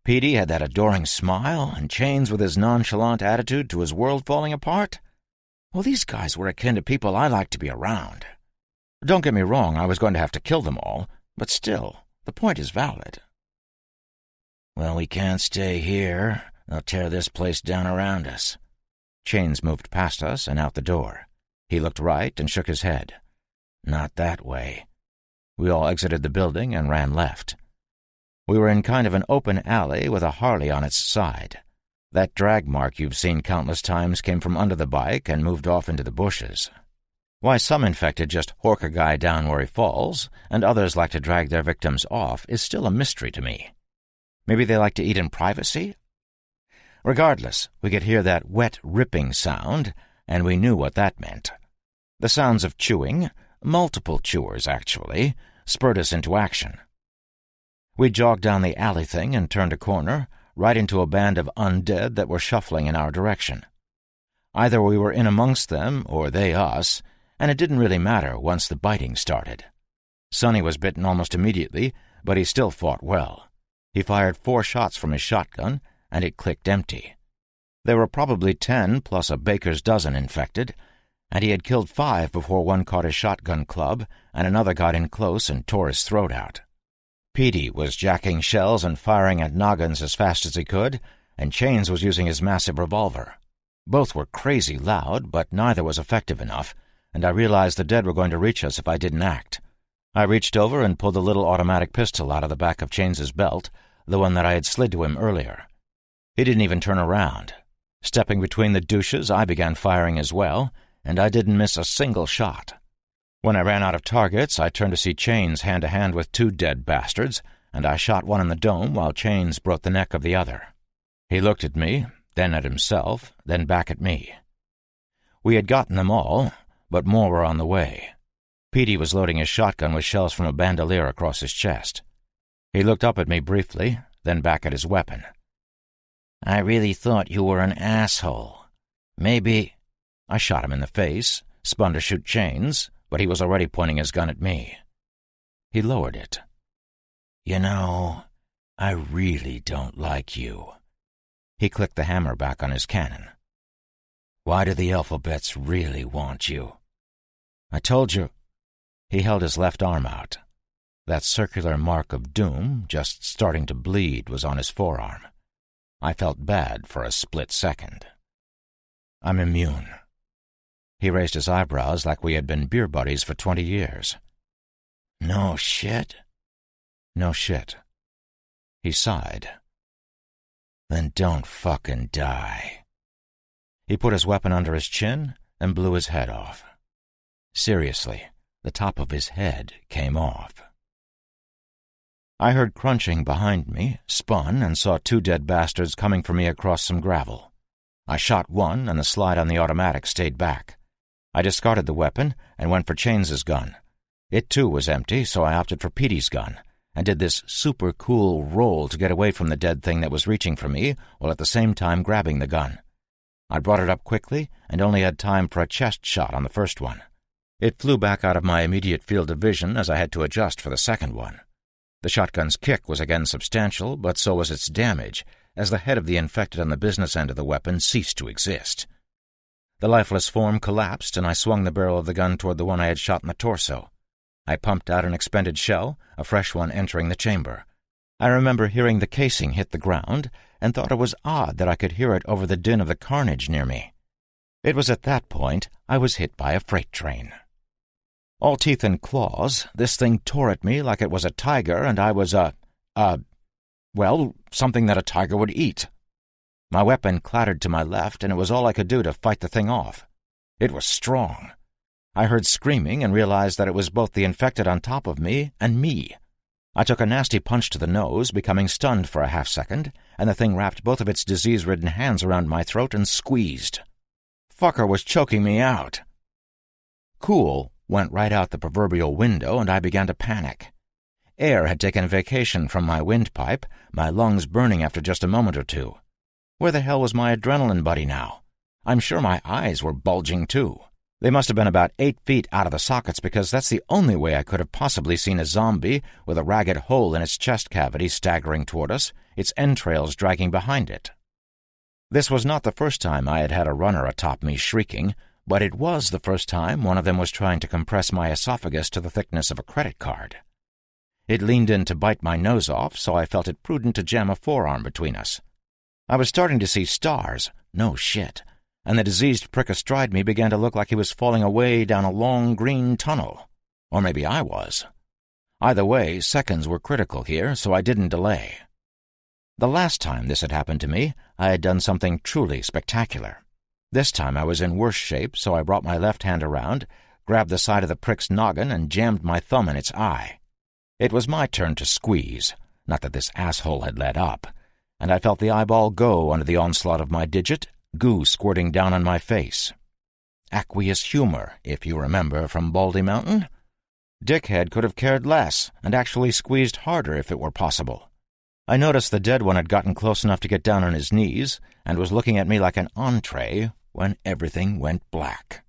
Petey had that adoring smile, and Chains with his nonchalant attitude to his world falling apart. Well, these guys were akin to people I like to be around. Don't get me wrong, I was going to have to kill them all, but still, the point is valid. Well, we can't stay here. They'll tear this place down around us. Chains moved past us and out the door. He looked right and shook his head. Not that way. We all exited the building and ran left. We were in kind of an open alley with a Harley on its side. That drag mark you've seen countless times came from under the bike and moved off into the bushes. Why some infected just hork a guy down where he falls, and others like to drag their victims off, is still a mystery to me. Maybe they like to eat in privacy? Regardless, we could hear that wet, ripping sound, and we knew what that meant. The sounds of chewing, multiple chewers actually, spurred us into action. We jogged down the alley thing and turned a corner, right into a band of undead that were shuffling in our direction. Either we were in amongst them, or they us, and it didn't really matter once the biting started. Sonny was bitten almost immediately, but he still fought well. He fired 4 shots from his shotgun, and it clicked empty. There were probably 10 plus a baker's dozen infected, and he had killed 5 before one caught his shotgun club and another got in close and tore his throat out. Petey was jacking shells and firing at noggins as fast as he could, and Chains was using his massive revolver. Both were crazy loud, but neither was effective enough, and I realized the dead were going to reach us if I didn't act. I reached over and pulled the little automatic pistol out of the back of Chains's belt, the one that I had slid to him earlier. He didn't even turn around. Stepping between the douches, I began firing as well, and I didn't miss a single shot. When I ran out of targets, I turned to see Chains hand-to-hand with 2 dead bastards, and I shot one in the dome while Chains broke the neck of the other. He looked at me, then at himself, then back at me. We had gotten them all, but more were on the way. Petey was loading his shotgun with shells from a bandolier across his chest. He looked up at me briefly, then back at his weapon. I really thought you were an asshole. Maybe... I shot him in the face, spun to shoot Chains, but he was already pointing his gun at me. He lowered it. You know, I really don't like you. He clicked the hammer back on his cannon. Why do the alphabets really want you? I told you. He held his left arm out. That circular mark of doom, just starting to bleed, was on his forearm. I felt bad for a split second. I'm immune. He raised his eyebrows like we had been beer buddies for 20 years. No shit? No shit. He sighed. Then don't fucking die. He put his weapon under his chin and blew his head off. Seriously, the top of his head came off. I heard crunching behind me, spun, and saw 2 dead bastards coming for me across some gravel. I shot one, and the slide on the automatic stayed back. I discarded the weapon and went for Chains's gun. It, too, was empty, so I opted for Petey's gun, and did this super cool roll to get away from the dead thing that was reaching for me, while at the same time grabbing the gun. I brought it up quickly, and only had time for a chest shot on the first one. It flew back out of my immediate field of vision as I had to adjust for the second one. The shotgun's kick was again substantial, but so was its damage, as the head of the infected on the business end of the weapon ceased to exist. The lifeless form collapsed, and I swung the barrel of the gun toward the one I had shot in the torso. I pumped out an expended shell, a fresh one entering the chamber. I remember hearing the casing hit the ground, and thought it was odd that I could hear it over the din of the carnage near me. It was at that point I was hit by a freight train. All teeth and claws, this thing tore at me like it was a tiger, and I was something that a tiger would eat. My weapon clattered to my left, and it was all I could do to fight the thing off. It was strong. I heard screaming and realized that it was both the infected on top of me and me. I took a nasty punch to the nose, becoming stunned for a half-second, and the thing wrapped both of its disease-ridden hands around my throat and squeezed. Fucker was choking me out. Cool went right out the proverbial window, and I began to panic. Air had taken vacation from my windpipe, my lungs burning after just a moment or two. Where the hell was my adrenaline buddy now? I'm sure my eyes were bulging too. They must have been about 8 feet out of the sockets, because that's the only way I could have possibly seen a zombie with a ragged hole in its chest cavity staggering toward us, its entrails dragging behind it. This was not the first time I had had a runner atop me shrieking, but it was the first time one of them was trying to compress my esophagus to the thickness of a credit card. It leaned in to bite my nose off, so I felt it prudent to jam a forearm between us. I was starting to see stars, no shit, and the diseased prick astride me began to look like he was falling away down a long green tunnel. Or maybe I was. Either way, seconds were critical here, so I didn't delay. The last time this had happened to me, I had done something truly spectacular. This time I was in worse shape, so I brought my left hand around, grabbed the side of the prick's noggin, and jammed my thumb in its eye. It was my turn to squeeze, not that this asshole had let up, and I felt the eyeball go under the onslaught of my digit, goo squirting down on my face. Aqueous humor, if you remember from Baldy Mountain. Dickhead could have cared less, and actually squeezed harder if it were possible. I noticed the dead one had gotten close enough to get down on his knees, and was looking at me like an entree when everything went black.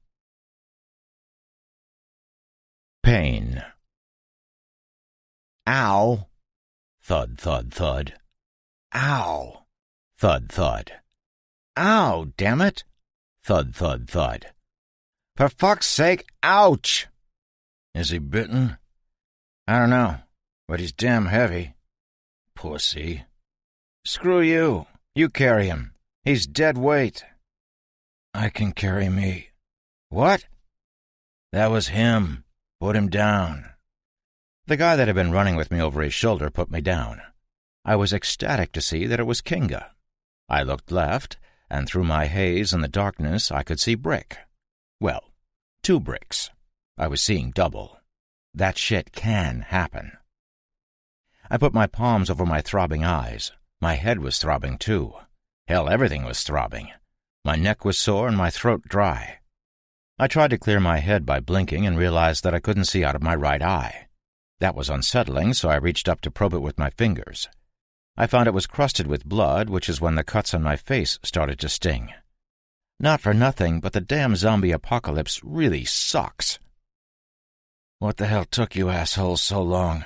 Pain. Ow! Thud, thud, thud. Ow! Thud, thud. Ow, damn it! Thud, thud, thud. For fuck's sake, ouch! Is he bitten? I don't know, but he's damn heavy. Pussy. Screw you. You carry him. He's dead weight. I can carry me. What? That was him. Put him down. The guy that had been running with me over his shoulder put me down. I was ecstatic to see that it was Kinga. I looked left, and through my haze and the darkness I could see Brick. Well, 2 bricks. I was seeing double. That shit can happen. I put my palms over my throbbing eyes. My head was throbbing, too. Hell, everything was throbbing. My neck was sore and my throat dry. I tried to clear my head by blinking and realized that I couldn't see out of my right eye. That was unsettling, so I reached up to probe it with my fingers. I found it was crusted with blood, which is when the cuts on my face started to sting. Not for nothing, but the damn zombie apocalypse really sucks. What the hell took you assholes so long?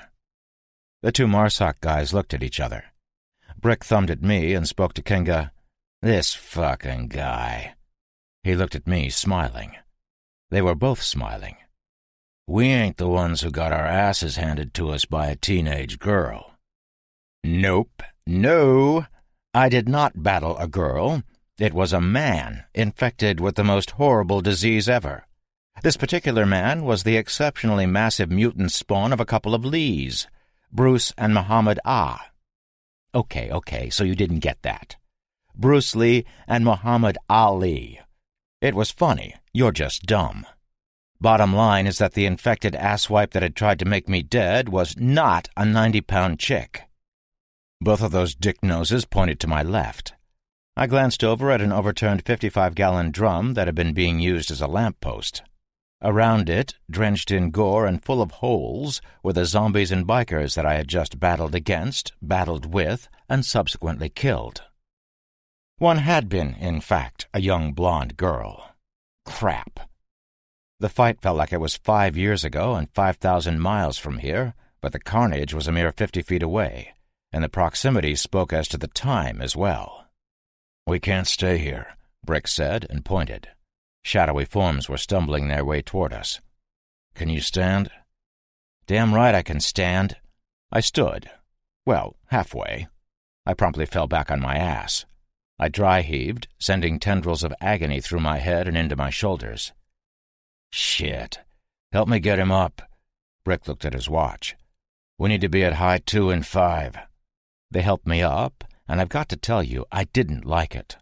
The 2 Marsoc guys looked at each other. Brick thumbed at me and spoke to Kinga. This fucking guy. He looked at me, smiling. They were both smiling. We ain't the ones who got our asses handed to us by a teenage girl. Nope. No. I did not battle a girl. It was a man infected with the most horrible disease ever. This particular man was the exceptionally massive mutant spawn of a couple of Lees, Bruce and Muhammad Ah. Okay, so you didn't get that. Bruce Lee and Muhammad Ali. It was funny, you're just dumb. Bottom line is that the infected asswipe that had tried to make me dead was not a 90-pound chick. Both of those dick noses pointed to my left. I glanced over at an overturned 55-gallon drum that had been being used as a lamppost. Around it, drenched in gore and full of holes, were the zombies and bikers that I had just battled against, battled with, and subsequently killed. One had been, in fact, a young blonde girl. Crap. The fight felt like it was 5 years ago and 5,000 miles from here, but the carnage was a mere 50 feet away, and the proximity spoke as to the time as well. We can't stay here, Brick said and pointed. Shadowy forms were stumbling their way toward us. Can you stand? Damn right I can stand. I stood. Well, halfway. I promptly fell back on my ass. I dry-heaved, sending tendrils of agony through my head and into my shoulders. Shit. Help me get him up. Brick looked at his watch. We need to be at high 2 in 5. They helped me up, and I've got to tell you, I didn't like it.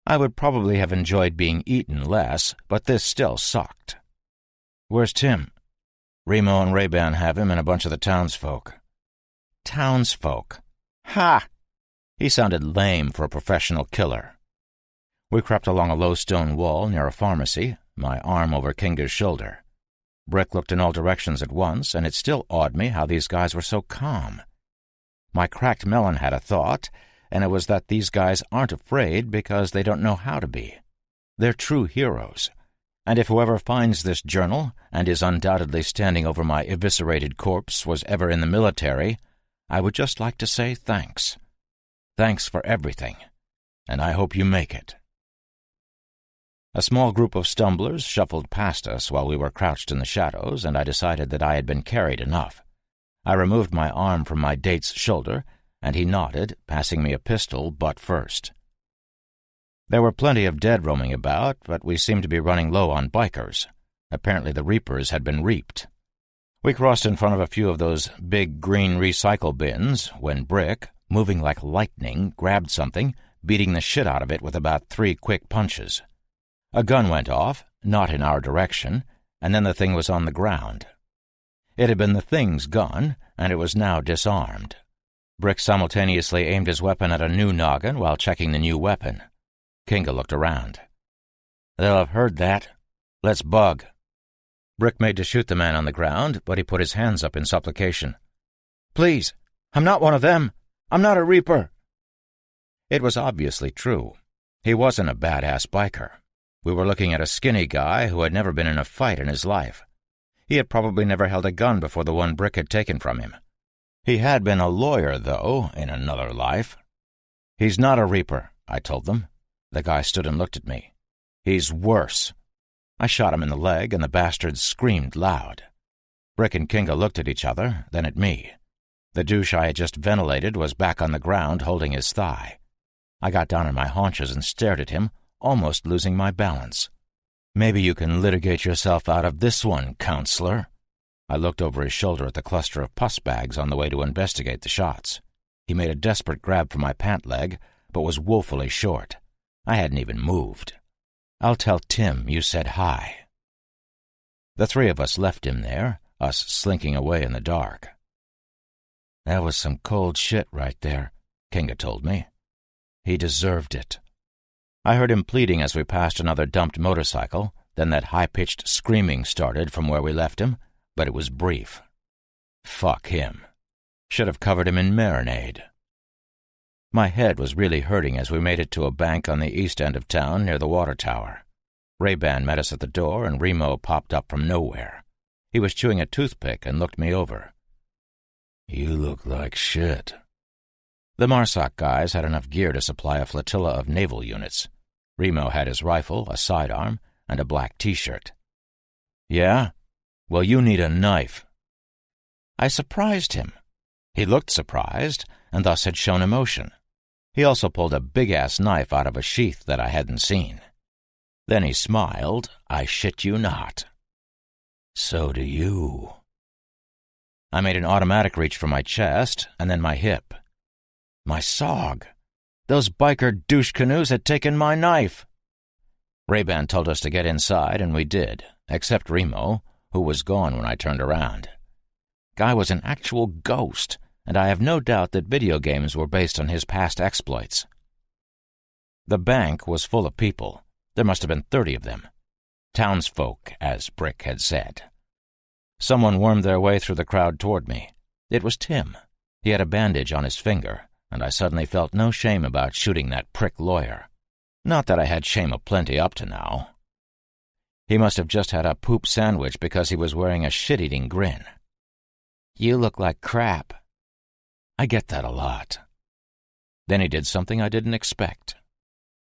I would probably have enjoyed being eaten less, but this still sucked. Where's Tim? Remo and Ray-Ban have him and a bunch of the townsfolk. Townsfolk? Ha! He sounded lame for a professional killer. We crept along a low stone wall near a pharmacy, my arm over Kinga's shoulder. Brick looked in all directions at once, and it still awed me how these guys were so calm. My cracked melon had a thought, and it was that these guys aren't afraid because they don't know how to be. They're true heroes, and if whoever finds this journal, and is undoubtedly standing over my eviscerated corpse, was ever in the military, I would just like to say thanks. Thanks for everything, and I hope you make it. A small group of stumblers shuffled past us while we were crouched in the shadows, and I decided that I had been carried enough. I removed my arm from my date's shoulder, and he nodded, passing me a pistol butt first. There were plenty of dead roaming about, but we seemed to be running low on bikers. Apparently the reapers had been reaped. We crossed in front of a few of those big green recycle bins when Brick, moving like lightning, grabbed something, beating the shit out of it with about 3 quick punches. A gun went off, not in our direction, and then the thing was on the ground. It had been the thing's gun, and it was now disarmed. Brick simultaneously aimed his weapon at a new noggin while checking the new weapon. Kinga looked around. "They'll have heard that. Let's bug." Brick made to shoot the man on the ground, but he put his hands up in supplication. "Please, I'm not one of them. I'm not a Reaper." It was obviously true. He wasn't a badass biker. We were looking at a skinny guy who had never been in a fight in his life. He had probably never held a gun before the one Brick had taken from him. He had been a lawyer, though, in another life. "He's not a Reaper," I told them. The guy stood and looked at me. "He's worse." I shot him in the leg, and the bastard screamed loud. Brick and Kinga looked at each other, then at me. The douche I had just ventilated was back on the ground holding his thigh. I got down on my haunches and stared at him, almost losing my balance. "Maybe you can litigate yourself out of this one, counselor." I looked over his shoulder at the cluster of pus bags on the way to investigate the shots. He made a desperate grab for my pant leg, but was woefully short. I hadn't even moved. "I'll tell Tim you said hi." The 3 of us left him there, us slinking away in the dark. "That was some cold shit right there," Kinga told me. "He deserved it." I heard him pleading as we passed another dumped motorcycle, then that high-pitched screaming started from where we left him, but it was brief. Fuck him. Should have covered him in marinade. My head was really hurting as we made it to a bank on the east end of town near the water tower. Ray-Ban met us at the door, and Remo popped up from nowhere. He was chewing a toothpick and looked me over. "You look like shit." The Marsoc guys had enough gear to supply a flotilla of naval units. Remo had his rifle, a sidearm, and a black T-shirt. "Yeah? Well, you need a knife." I surprised him. He looked surprised, and thus had shown emotion. He also pulled a big-ass knife out of a sheath that I hadn't seen. Then he smiled, I shit you not. "So do you." I made an automatic reach for my chest, and then my hip. My sog. Those biker douche canoes had taken my knife. Ray-Ban told us to get inside, and we did, except Remo, who was gone when I turned around. Guy was an actual ghost, and I have no doubt that video games were based on his past exploits. The bank was full of people. There must have been 30 of them. Townsfolk, as Brick had said. Someone wormed their way through the crowd toward me. It was Tim. He had a bandage on his finger, and I suddenly felt no shame about shooting that prick lawyer. Not that I had shame aplenty up to now. He must have just had a poop sandwich because he was wearing a shit-eating grin. "You look like crap." I get that a lot. Then he did something I didn't expect.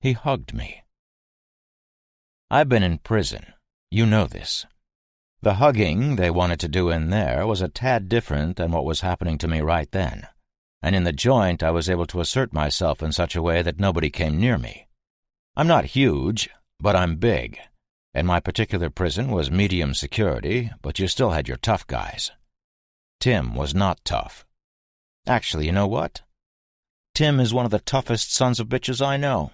He hugged me. I've been in prison. You know this. The hugging they wanted to do in there was a tad different than what was happening to me right then, and in the joint I was able to assert myself in such a way that nobody came near me. I'm not huge, but I'm big, and my particular prison was medium security, but you still had your tough guys. Tim was not tough. Actually, you know what? Tim is one of the toughest sons of bitches I know.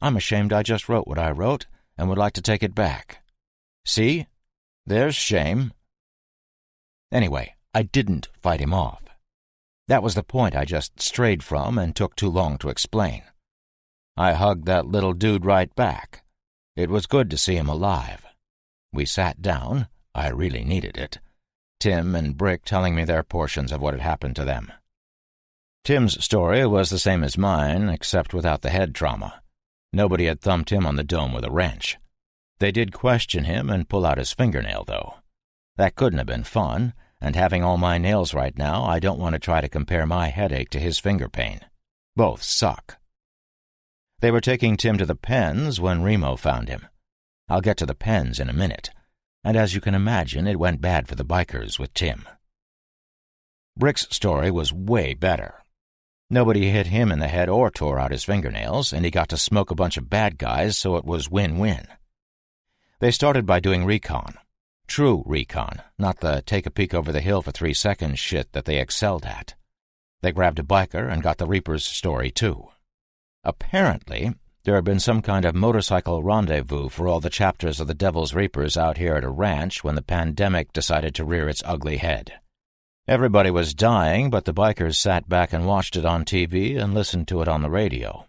I'm ashamed I just wrote what I wrote and would like to take it back. See? There's shame. Anyway, I didn't fight him off. That was the point I just strayed from and took too long to explain. I hugged that little dude right back. It was good to see him alive. We sat down. I really needed it. Tim and Brick telling me their portions of what had happened to them. Tim's story was the same as mine, except without the head trauma. Nobody had thumped him on the dome with a wrench. They did question him and pull out his fingernail, though. That couldn't have been fun, and having all my nails right now, I don't want to try to compare my headache to his finger pain. Both suck. They were taking Tim to the pens when Remo found him. I'll get to the pens in a minute, and as you can imagine, it went bad for the bikers with Tim. Brick's story was way better. Nobody hit him in the head or tore out his fingernails, and he got to smoke a bunch of bad guys, so it was win-win. They started by doing recon. True recon, not the take a peek over the hill for 3 seconds shit that they excelled at. They grabbed a biker and got the Reaper's story, too. Apparently, there had been some kind of motorcycle rendezvous for all the chapters of the Devil's Reapers out here at a ranch when the pandemic decided to rear its ugly head. Everybody was dying, but the bikers sat back and watched it on TV and listened to it on the radio.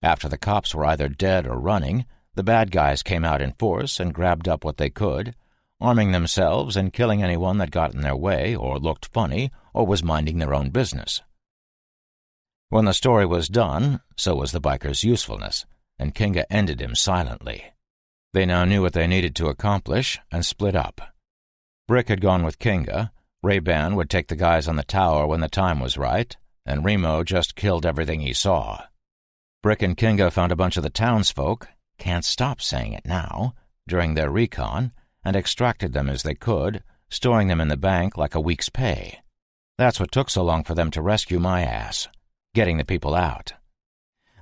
After the cops were either dead or running, the bad guys came out in force and grabbed up what they could, arming themselves and killing anyone that got in their way or looked funny or was minding their own business. When the story was done, so was the biker's usefulness, and Kinga ended him silently. They now knew what they needed to accomplish and split up. Brick had gone with Kinga, Ray-Ban would take the guys on the tower when the time was right, and Remo just killed everything he saw. Brick and Kinga found a bunch of the townsfolk, can't stop saying it now, during their recon, and extracted them as they could, storing them in the bank like a week's pay. That's what took so long for them to rescue my ass, getting the people out.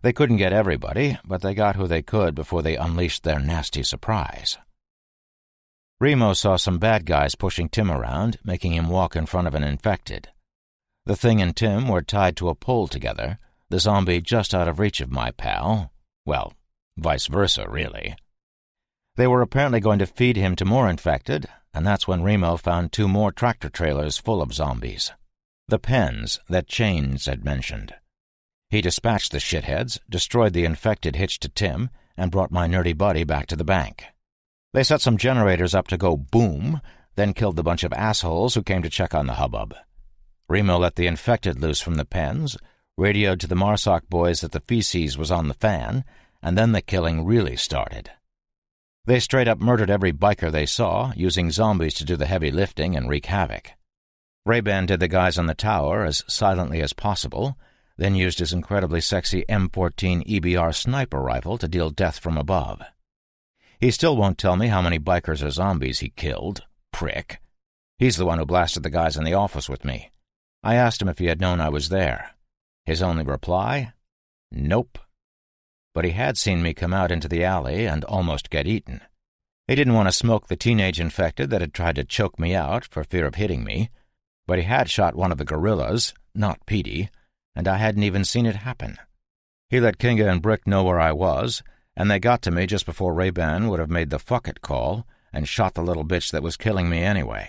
They couldn't get everybody, but they got who they could before they unleashed their nasty surprise. Remo saw some bad guys pushing Tim around, making him walk in front of an infected. The Thing and Tim were tied to a pole together, the zombie just out of reach of my pal. Well, vice versa, really. They were apparently going to feed him to more infected, and that's when Remo found 2 more tractor-trailers full of zombies. The pens that Chains had mentioned. He dispatched the shitheads, destroyed the infected hitched to Tim, and brought my nerdy buddy back to the bank. They set some generators up to go boom, then killed the bunch of assholes who came to check on the hubbub. Remo let the infected loose from the pens, radioed to the Marsoc boys that the feces was on the fan, and then the killing really started. They straight up murdered every biker they saw, using zombies to do the heavy lifting and wreak havoc. Ray-Ban did the guys on the tower as silently as possible, then used his incredibly sexy M14 EBR sniper rifle to deal death from above. He still won't tell me how many bikers or zombies he killed, prick. He's the one who blasted the guys in the office with me. I asked him if he had known I was there. His only reply? Nope. But he had seen me come out into the alley and almost get eaten. He didn't want to smoke the teenage infected that had tried to choke me out for fear of hitting me, but he had shot one of the gorillas, not Petey, and I hadn't even seen it happen. He let Kinga and Brick know where I was, and they got to me just before Ray-Ban would have made the fuck it call and shot the little bitch that was killing me anyway.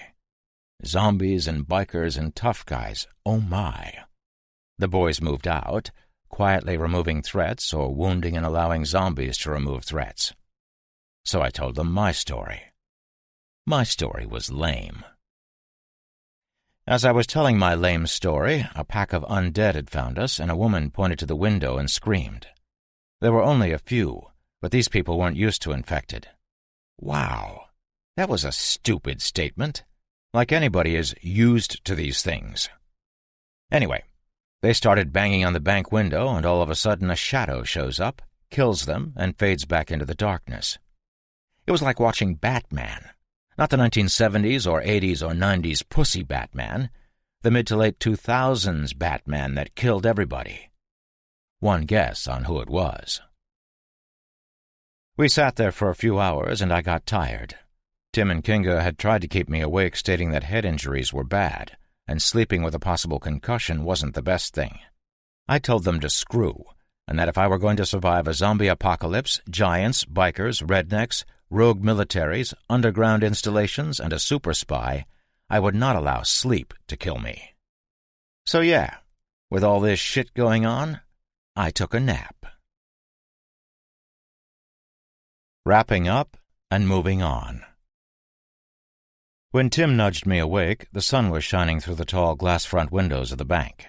Zombies and bikers and tough guys, oh my. The boys moved out, quietly removing threats or wounding and allowing zombies to remove threats. So I told them my story. My story was lame. As I was telling my lame story, a pack of undead had found us, and a woman pointed to the window and screamed. There were only a few, but these people weren't used to infected. Wow, that was a stupid statement. Like anybody is used to these things. Anyway, they started banging on the bank window, and all of a sudden a shadow shows up, kills them, and fades back into the darkness. It was like watching Batman. Not the 1970s or 80s or 90s pussy Batman, the mid to late 2000s Batman that killed everybody. One guess on who it was. We sat there for a few hours, and I got tired. Tim and Kinga had tried to keep me awake, stating that head injuries were bad, and sleeping with a possible concussion wasn't the best thing. I told them to screw, and that if I were going to survive a zombie apocalypse, giants, bikers, rednecks, rogue militaries, underground installations, and a super spy, I would not allow sleep to kill me. So yeah, with all this shit going on, I took a nap. Wrapping up and moving on. When Tim nudged me awake, the sun was shining through the tall glass front windows of the bank.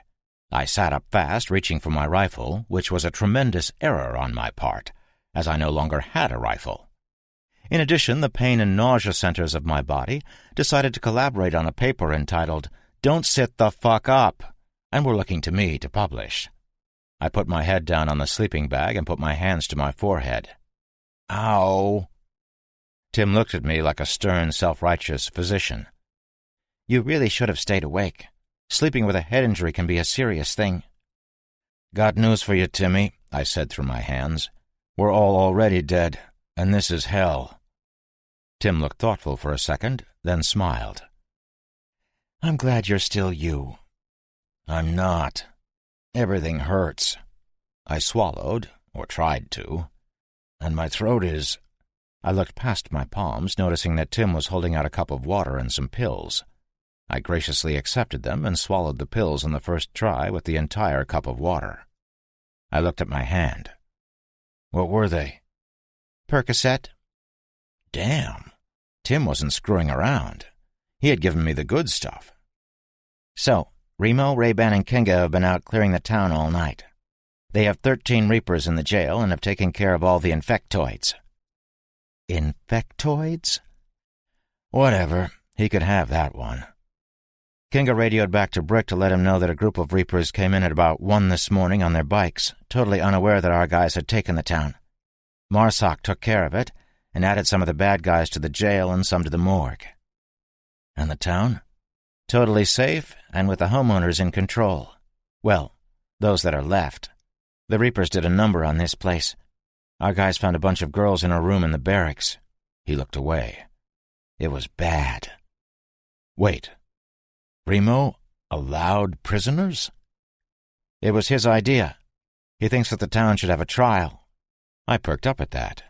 I sat up fast, reaching for my rifle, which was a tremendous error on my part, as I no longer had a rifle. In addition, the pain and nausea centers of my body decided to collaborate on a paper entitled, "Don't Sit the Fuck Up," and were looking to me to publish. I put my head down on the sleeping bag and put my hands to my forehead. Ow! Tim looked at me like a stern, self-righteous physician. "You really should have stayed awake. Sleeping with a head injury can be a serious thing." "Got news for you, Timmy," I said through my hands. "We're all already dead, and this is hell." Tim looked thoughtful for a second, then smiled. "I'm glad you're still you." "I'm not. Everything hurts." I swallowed, or tried to, "and my throat is—" I looked past my palms, noticing that Tim was holding out a cup of water and some pills. I graciously accepted them and swallowed the pills on the first try with the entire cup of water. I looked at my hand. "What were they?" "Percocet." Damn. Tim wasn't screwing around. He had given me the good stuff. "So, Remo, Ray-Ban, and Kinga have been out clearing the town all night. They have 13 Reapers in the jail and have taken care of all the infectoids." "Infectoids?" "Whatever. He could have that one." Kinga radioed back to Brick to let him know that a group of Reapers came in at about 1 this morning on their bikes, totally unaware that our guys had taken the town. Marsoc took care of it and added some of the bad guys to the jail and some to the morgue. "And the town?" "Totally safe and with the homeowners in control. Well, those that are left. The Reapers did a number on this place. Our guys found a bunch of girls in a room in the barracks." He looked away. "It was bad." "Wait. Remo allowed prisoners?" "It was his idea. He thinks that the town should have a trial." I perked up at that.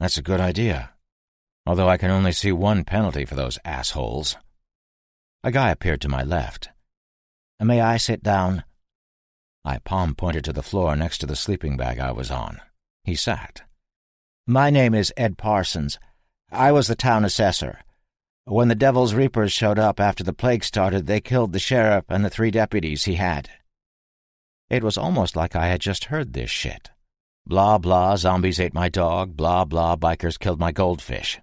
"That's a good idea. Although I can only see one penalty for those assholes." A guy appeared to my left. "May I sit down?" I palm-pointed to the floor next to the sleeping bag I was on. He sat. "My name is Ed Parsons. I was the town assessor. When the Devil's Reapers showed up after the plague started, they killed the sheriff and the 3 deputies he had." It was almost like I had just heard this shit. Blah, blah, zombies ate my dog, blah, blah, bikers killed my goldfish.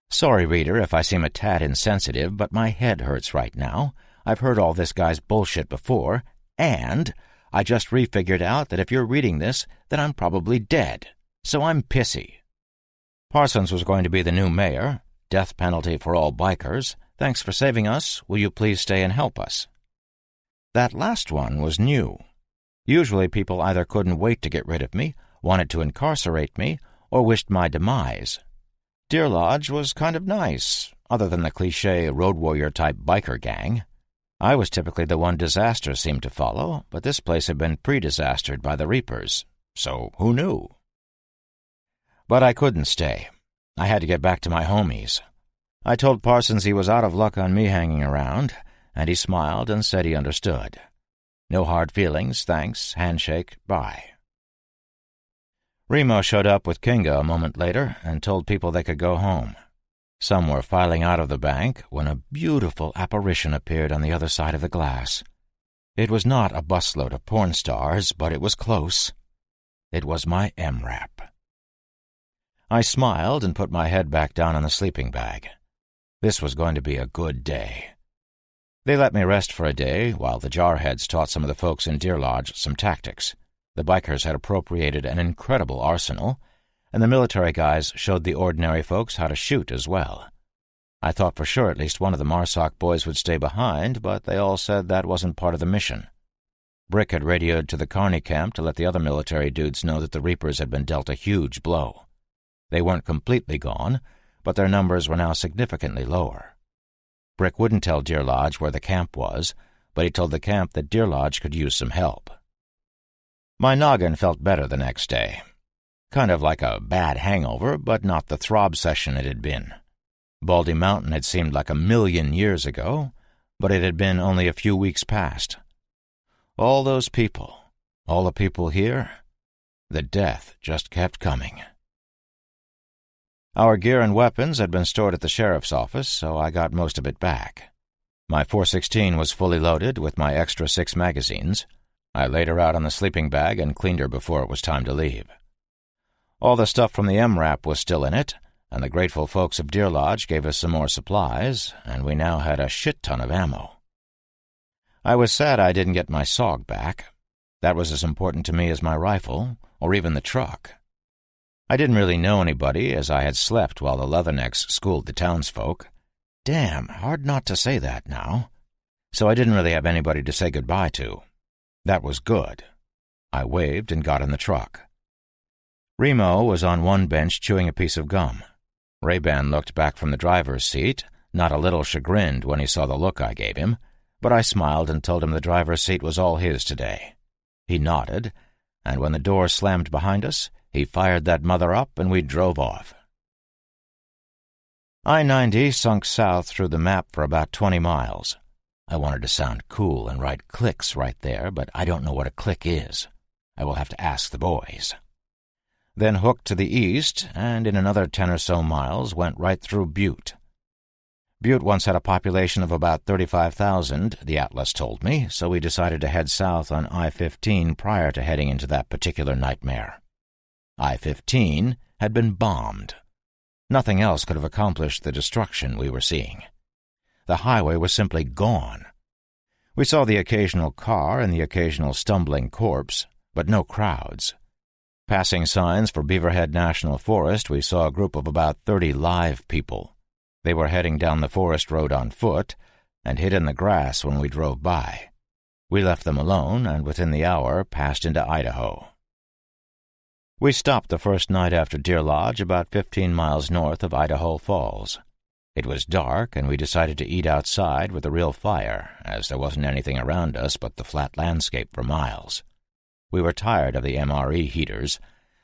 Sorry, reader, if I seem a tad insensitive, but my head hurts right now. I've heard all this guy's bullshit before, and I just refigured out that if you're reading this, then I'm probably dead. So I'm pissy. Parsons was going to be the new mayor. Death penalty for all bikers. Thanks for saving us. Will you please stay and help us? That last one was new. Usually people either couldn't wait to get rid of me, wanted to incarcerate me, or wished my demise. Deer Lodge was kind of nice, other than the cliché road warrior-type biker gang. I was typically the one disaster seemed to follow, but this place had been pre-disastered by the Reapers, so who knew? But I couldn't stay. I had to get back to my homies. I told Parsons he was out of luck on me hanging around, and he smiled and said he understood. No hard feelings, thanks, handshake, bye. Remo showed up with Kinga a moment later and told people they could go home. Some were filing out of the bank when a beautiful apparition appeared on the other side of the glass. It was not a busload of porn stars, but it was close. It was my MRAP. I smiled and put my head back down on the sleeping bag. This was going to be a good day. They let me rest for a day while the jarheads taught some of the folks in Deer Lodge some tactics. The bikers had appropriated an incredible arsenal, and the military guys showed the ordinary folks how to shoot as well. I thought for sure at least one of the Marsoc boys would stay behind, but they all said that wasn't part of the mission. Brick had radioed to the Carney camp to let the other military dudes know that the Reapers had been dealt a huge blow. They weren't completely gone, but their numbers were now significantly lower. Brick wouldn't tell Deer Lodge where the camp was, but he told the camp that Deer Lodge could use some help. My noggin felt better the next day. Kind of like a bad hangover, but not the throb session it had been. Baldy Mountain had seemed like 1,000,000 years ago, but it had been only a few weeks past. All those people, all the people here, the death just kept coming. Our gear and weapons had been stored at the sheriff's office, so I got most of it back. My .416 was fully loaded with my extra 6 magazines. I laid her out on the sleeping bag and cleaned her before it was time to leave. All the stuff from the MRAP was still in it, and the grateful folks of Deer Lodge gave us some more supplies, and we now had a shit-ton of ammo. I was sad I didn't get my SOG back. That was as important to me as my rifle, or even the truck. I didn't really know anybody, as I had slept while the Leathernecks schooled the townsfolk. Damn, hard not to say that now. So I didn't really have anybody to say goodbye to. That was good. I waved and got in the truck. Remo was on one bench chewing a piece of gum. Ray-Ban looked back from the driver's seat, not a little chagrined when he saw the look I gave him, but I smiled and told him the driver's seat was all his today. He nodded, and when the door slammed behind us, he fired that mother up and we drove off. I-90 sunk south through the map for about 20 miles. I wanted to sound cool and write clicks right there, but I don't know what a click is. I will have to ask the boys. Then hooked to the east, and in another 10 or so miles went right through Butte. Butte once had a population of about 35,000, the atlas told me, so we decided to head south on I-15 prior to heading into that particular nightmare. I-15 had been bombed. Nothing else could have accomplished the destruction we were seeing. The highway was simply gone. We saw the occasional car and the occasional stumbling corpse, but no crowds. Passing signs for Beaverhead National Forest, we saw a group of about 30 live people. They were heading down the forest road on foot and hid in the grass when we drove by. We left them alone and within the hour passed into Idaho. We stopped the first night after Deer Lodge about 15 miles north of Idaho Falls. It was dark, and we decided to eat outside with a real fire, as there wasn't anything around us but the flat landscape for miles. We were tired of the MRE heaters,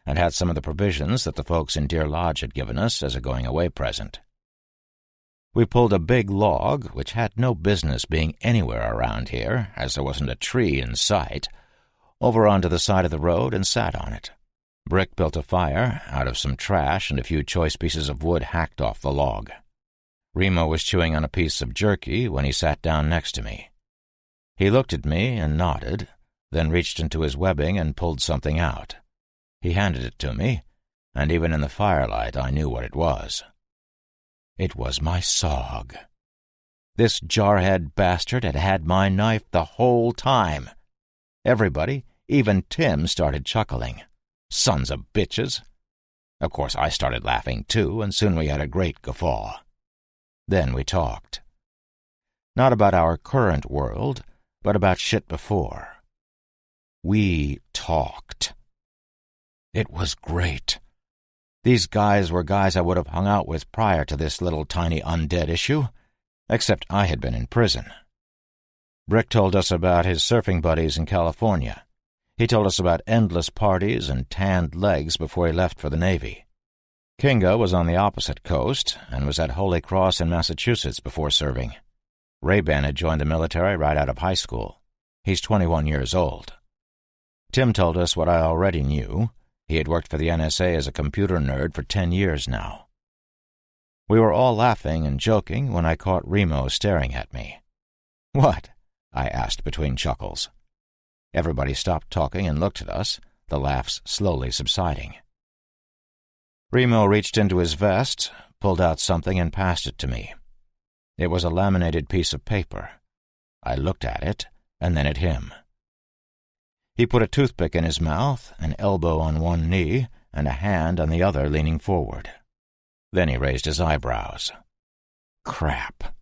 and had some of the provisions that the folks in Deer Lodge had given us as a going-away present. We pulled a big log, which had no business being anywhere around here, as there wasn't a tree in sight, over onto the side of the road and sat on it. Brick built a fire out of some trash and a few choice pieces of wood hacked off the log. Remo was chewing on a piece of jerky when he sat down next to me. He looked at me and nodded, then reached into his webbing and pulled something out. He handed it to me, and even in the firelight I knew what it was. It was my SOG. This jarhead bastard had had my knife the whole time. Everybody, even Tim, started chuckling. Sons of bitches! Of course, I started laughing too, and soon we had a great guffaw. Then we talked. Not about our current world, but about shit before. We talked. It was great. These guys were guys I would have hung out with prior to this little tiny undead issue, except I had been in prison. Brick told us about his surfing buddies in California. He told us about endless parties and tanned legs before he left for the Navy. Kinga was on the opposite coast and was at Holy Cross in Massachusetts before serving. Ray-Ban had joined the military right out of high school. He's 21 years old. Tim told us what I already knew. He had worked for the NSA as a computer nerd for 10 years now. We were all laughing and joking when I caught Remo staring at me. "What?" I asked between chuckles. Everybody stopped talking and looked at us, the laughs slowly subsiding. Remo reached into his vest, pulled out something and passed it to me. It was a laminated piece of paper. I looked at it, and then at him. He put a toothpick in his mouth, an elbow on one knee, and a hand on the other leaning forward. Then he raised his eyebrows. Crap.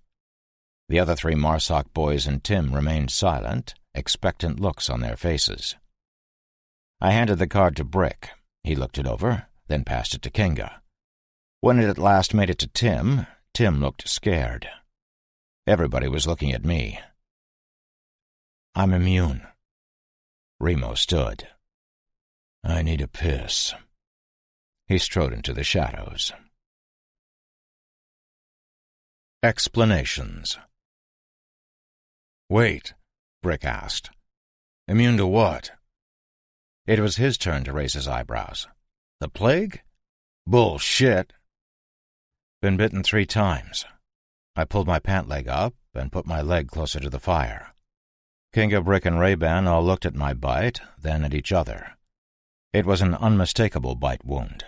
The other 3 Marsoc boys and Tim remained silent, expectant looks on their faces. I handed the card to Brick. He looked it over, then passed it to Kinga. When it at last made it to Tim, Tim looked scared. Everybody was looking at me. "I'm immune." Remo stood. "I need a piss." He strode into the shadows. Explanations. "Wait," Brick asked. "Immune to what?" It was his turn to raise his eyebrows. "The plague? Bullshit." "Been bitten 3 times. I pulled my pant leg up and put my leg closer to the fire. Kinga, Brick, and Ray-Ban all looked at my bite, then at each other. It was an unmistakable bite wound.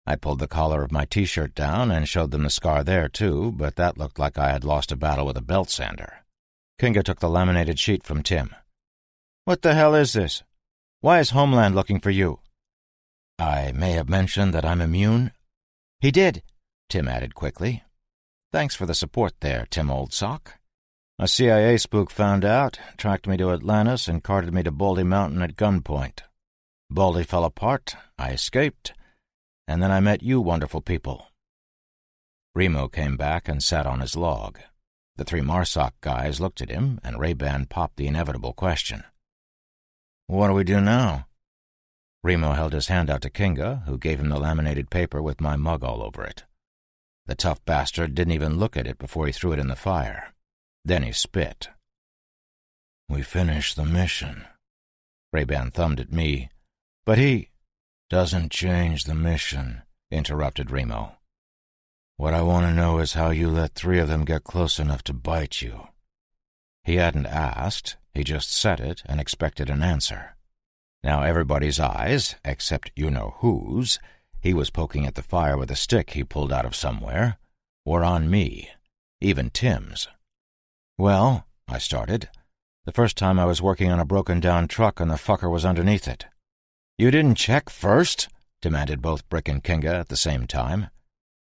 I pulled the collar of my T-shirt down and showed them the scar there, too, but that looked like I had lost a battle with a belt sander. Kinga took the laminated sheet from Tim. "What the hell is this? Why is Homeland looking for you?" I may have mentioned that I'm immune? He did, Tim added quickly. Thanks for the support there, Tim Oldsock. A CIA spook found out, tracked me to Atlantis, and carted me to Baldy Mountain at gunpoint. Baldy fell apart, I escaped, and then I met you wonderful people. Remo came back and sat on his log. The three Marsoc guys looked at him, and Ray-Ban popped the inevitable question. What do we do now? Remo held his hand out to Kinga, who gave him the laminated paper with my mug all over it. The tough bastard didn't even look at it before he threw it in the fire. Then he spit. We finished the mission. Ray-Ban thumbed at me. But he doesn't change the mission, interrupted Remo. What I want to know is how you let 3 of them get close enough to bite you. He hadn't asked, he just said it and expected an answer. Now everybody's eyes, except you-know-whose, he was poking at the fire with a stick he pulled out of somewhere, were on me, even Tim's. Well, I started, the first time I was working on a broken-down truck and the fucker was underneath it. You didn't check first? Demanded both Brick and Kinga at the same time.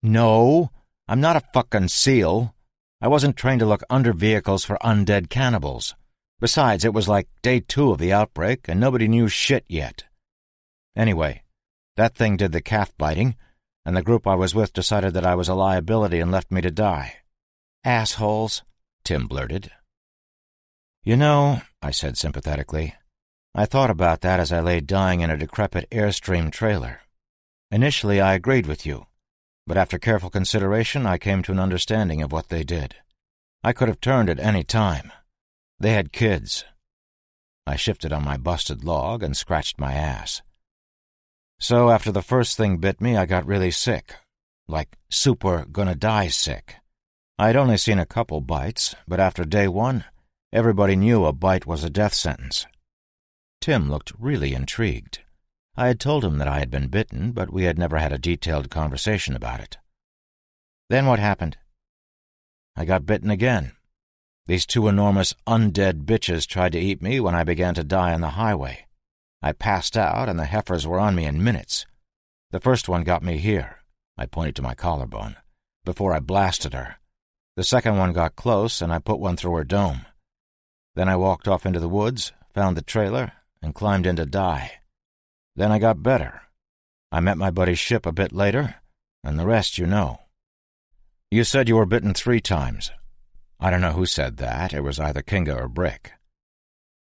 No, I'm not a fucking SEAL. I wasn't trained to look under vehicles for undead cannibals. Besides, it was like day 2 of the outbreak, and nobody knew shit yet. Anyway, that thing did the calf biting, and the group I was with decided that I was a liability and left me to die. Assholes, Tim blurted. You know, I said sympathetically, I thought about that as I lay dying in a decrepit Airstream trailer. Initially, I agreed with you, but after careful consideration, I came to an understanding of what they did. I could have turned at any time. They had kids. I shifted on my busted log and scratched my ass. So after the first thing bit me, I got really sick. Like super gonna-die sick. I'd only seen a couple bites, but after day 1, everybody knew a bite was a death sentence. Tim looked really intrigued. I had told him that I had been bitten, but we had never had a detailed conversation about it. Then what happened? I got bitten again. These 2 enormous undead bitches tried to eat me when I began to die on the highway. I passed out, and the heifers were on me in minutes. The first one got me here, I pointed to my collarbone, before I blasted her. The second one got close, and I put one through her dome. Then I walked off into the woods, found the trailer, and climbed in to die. Then I got better. I met my buddy's ship a bit later, and the rest you know. You said you were bitten 3 times. I don't know who said that. It was either Kinga or Brick.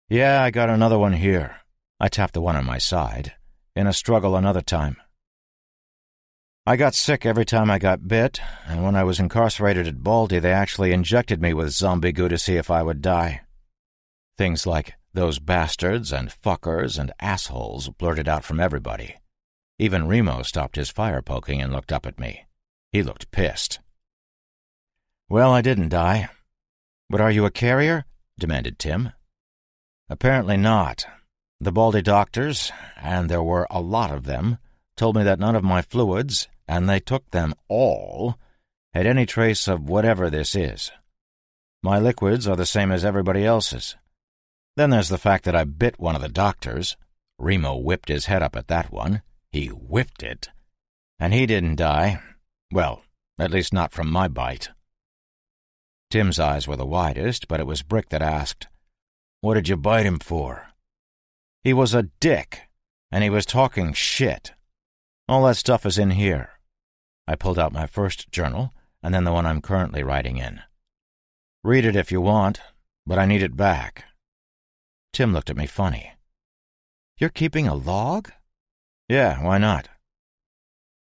Yeah, I got another one here. I tapped the one on my side. In a struggle another time. I got sick every time I got bit, and when I was incarcerated at Baldy, they actually injected me with zombie goo to see if I would die. Things like those bastards and fuckers and assholes blurted out from everybody. Even Remo stopped his fire poking and looked up at me. He looked pissed. Well, I didn't die. But are you a carrier? Demanded Tim. Apparently not. The Baldy doctors, and there were a lot of them, told me that none of my fluids, and they took them all, had any trace of whatever this is. My liquids are the same as everybody else's. Then there's the fact that I bit one of the doctors. Remo whipped his head up at that one. He whipped it. And he didn't die. Well, at least not from my bite. Tim's eyes were the widest, but it was Brick that asked, What did you bite him for? He was a dick, and he was talking shit. All that stuff is in here. I pulled out my first journal, and then the one I'm currently writing in. Read it if you want, but I need it back. Tim looked at me funny. You're keeping a log? Yeah, why not?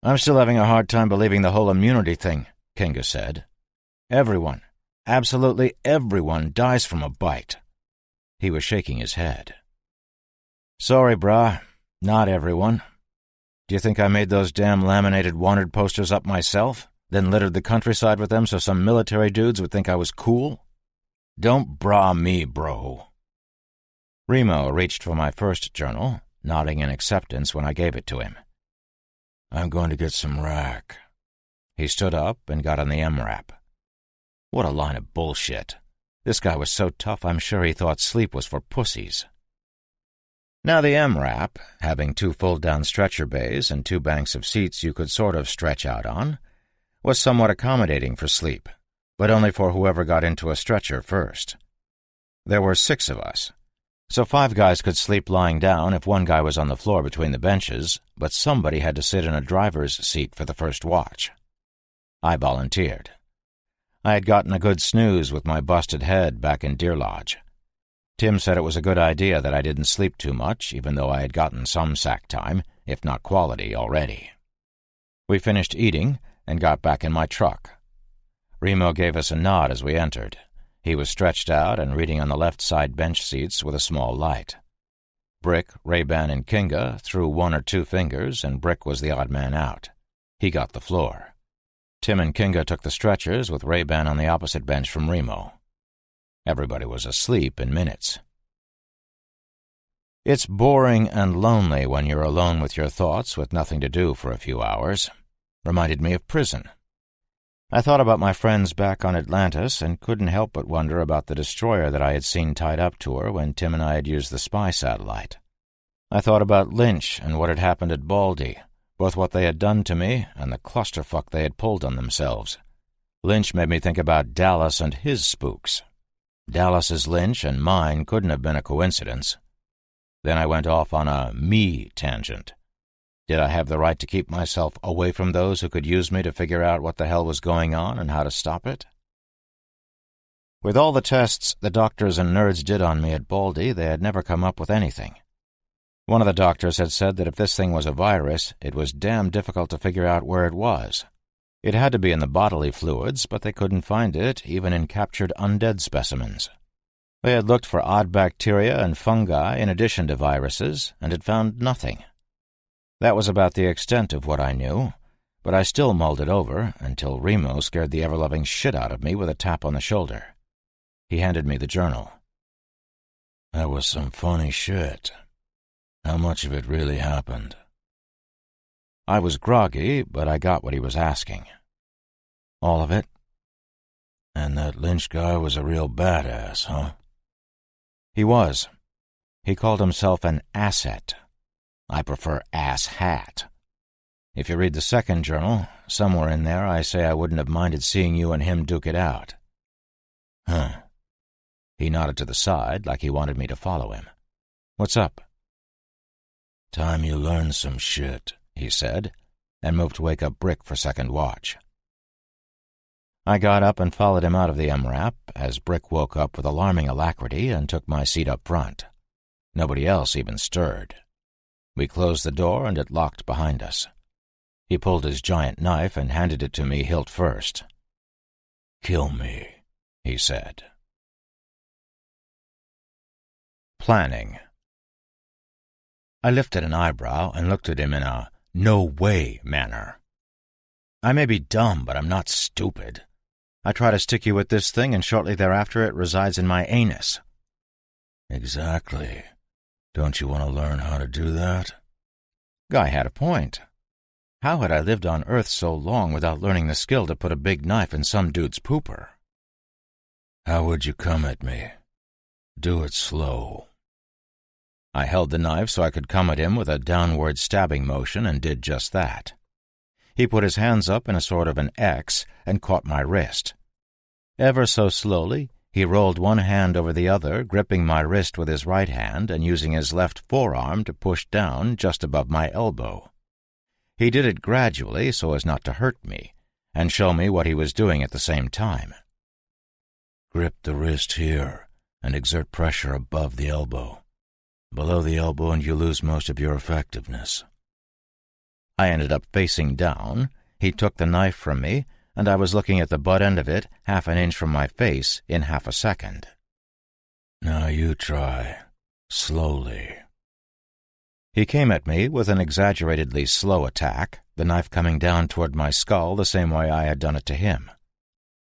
I'm still having a hard time believing the whole immunity thing, Kinga said. Everyone, absolutely everyone dies from a bite. He was shaking his head. Sorry, brah, not everyone. Do you think I made those damn laminated wanted posters up myself, then littered the countryside with them so some military dudes would think I was cool? Don't brah me, bro. Remo reached for my first journal, nodding in acceptance when I gave it to him. I'm going to get some rack. He stood up and got on the MRAP. What a line of bullshit. This guy was so tough I'm sure he thought sleep was for pussies. Now the MRAP, having 2 fold-down stretcher bays and 2 banks of seats you could sort of stretch out on, was somewhat accommodating for sleep, but only for whoever got into a stretcher first. There were 6 of us, so 5 guys could sleep lying down if one guy was on the floor between the benches, but somebody had to sit in a driver's seat for the first watch. I volunteered. I had gotten a good snooze with my busted head back in Deer Lodge. Tim said it was a good idea that I didn't sleep too much, even though I had gotten some sack time, if not quality, already. We finished eating and got back in my truck. Remo gave us a nod as we entered. He was stretched out and reading on the left side bench seats with a small light. Brick, Ray-Ban, and Kinga threw 1 or 2 fingers, and Brick was the odd man out. He got the floor. Tim and Kinga took the stretchers with Ray-Ban on the opposite bench from Remo. Everybody was asleep in minutes. It's boring and lonely when you're alone with your thoughts with nothing to do for a few hours. Reminded me of prison. I thought about my friends back on Atlantis and couldn't help but wonder about the destroyer that I had seen tied up to her when Tim and I had used the spy satellite. I thought about Lynch and what had happened at Baldy, both what they had done to me and the clusterfuck they had pulled on themselves. Lynch made me think about Dallas and his spooks. Dallas's Lynch and mine couldn't have been a coincidence. Then I went off on a me tangent. Did I have the right to keep myself away from those who could use me to figure out what the hell was going on and how to stop it? With all the tests the doctors and nerds did on me at Baldy, they had never come up with anything. One of the doctors had said that if this thing was a virus, it was damn difficult to figure out where it was. It had to be in the bodily fluids, but they couldn't find it even in captured undead specimens. They had looked for odd bacteria and fungi in addition to viruses, and had found nothing. That was about the extent of what I knew, but I still mulled it over until Remo scared the ever-loving shit out of me with a tap on the shoulder. He handed me the journal. That was some funny shit. How much of it really happened? I was groggy, but I got what he was asking. All of it. And that Lynch guy was a real badass, huh? He was. He called himself an asset. I prefer ass-hat. If you read the second journal, somewhere in there I say I wouldn't have minded seeing you and him duke it out. Huh. He nodded to the side like he wanted me to follow him. What's up? Time you learn some shit, he said, and moved to wake up Brick for second watch. I got up and followed him out of the MRAP as Brick woke up with alarming alacrity and took my seat up front. Nobody else even stirred. We closed the door and it locked behind us. He pulled his giant knife and handed it to me hilt first. "Kill me," he said. Planning. I lifted an eyebrow and looked at him in a no-way manner. I may be dumb, but I'm not stupid. I try to stick you with this thing, and shortly thereafter it resides in my anus. Exactly. Don't you want to learn how to do that? Guy had a point. How had I lived on Earth so long without learning the skill to put a big knife in some dude's pooper? How would you come at me? Do it slow. I held the knife so I could come at him with a downward stabbing motion and did just that. He put his hands up in a sort of an X and caught my wrist. Ever so slowly, he rolled one hand over the other, gripping my wrist with his right hand and using his left forearm to push down just above my elbow. He did it gradually so as not to hurt me, and show me what he was doing at the same time. Grip the wrist here and exert pressure above the elbow. Below the elbow and you lose most of your effectiveness. I ended up facing down. He took the knife from me, and I was looking at the butt end of it half an inch from my face in half a second. Now you try. Slowly. He came at me with an exaggeratedly slow attack, the knife coming down toward my skull the same way I had done it to him.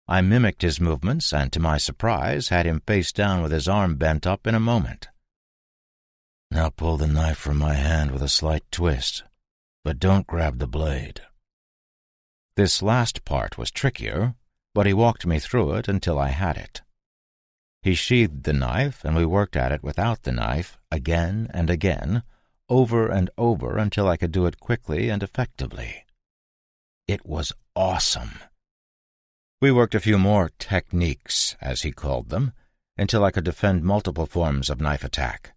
I mimicked his movements and, to my surprise, had him face down with his arm bent up in a moment. Now pull the knife from my hand with a slight twist, but don't grab the blade. This last part was trickier, but he walked me through it until I had it. He sheathed the knife, and we worked at it without the knife again and again, over and over until I could do it quickly and effectively. It was awesome. We worked a few more techniques, as he called them, until I could defend multiple forms of knife attack.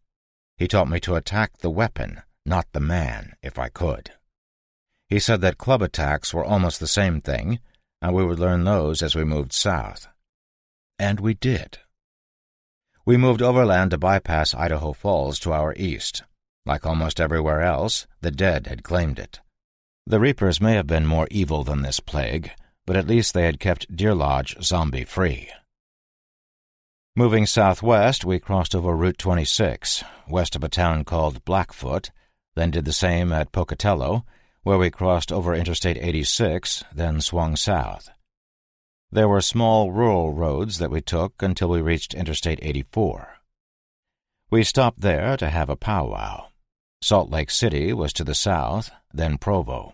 He taught me to attack the weapon, not the man, if I could. He said that club attacks were almost the same thing, and we would learn those as we moved south. And we did. We moved overland to bypass Idaho Falls to our east. Like almost everywhere else, the dead had claimed it. The Reapers may have been more evil than this plague, but at least they had kept Deer Lodge zombie-free. Moving southwest, we crossed over Route 26, west of a town called Blackfoot, then did the same at Pocatello, where we crossed over Interstate 86, then swung south. There were small rural roads that we took until we reached Interstate 84. We stopped there to have a powwow. Salt Lake City was to the south, then Provo.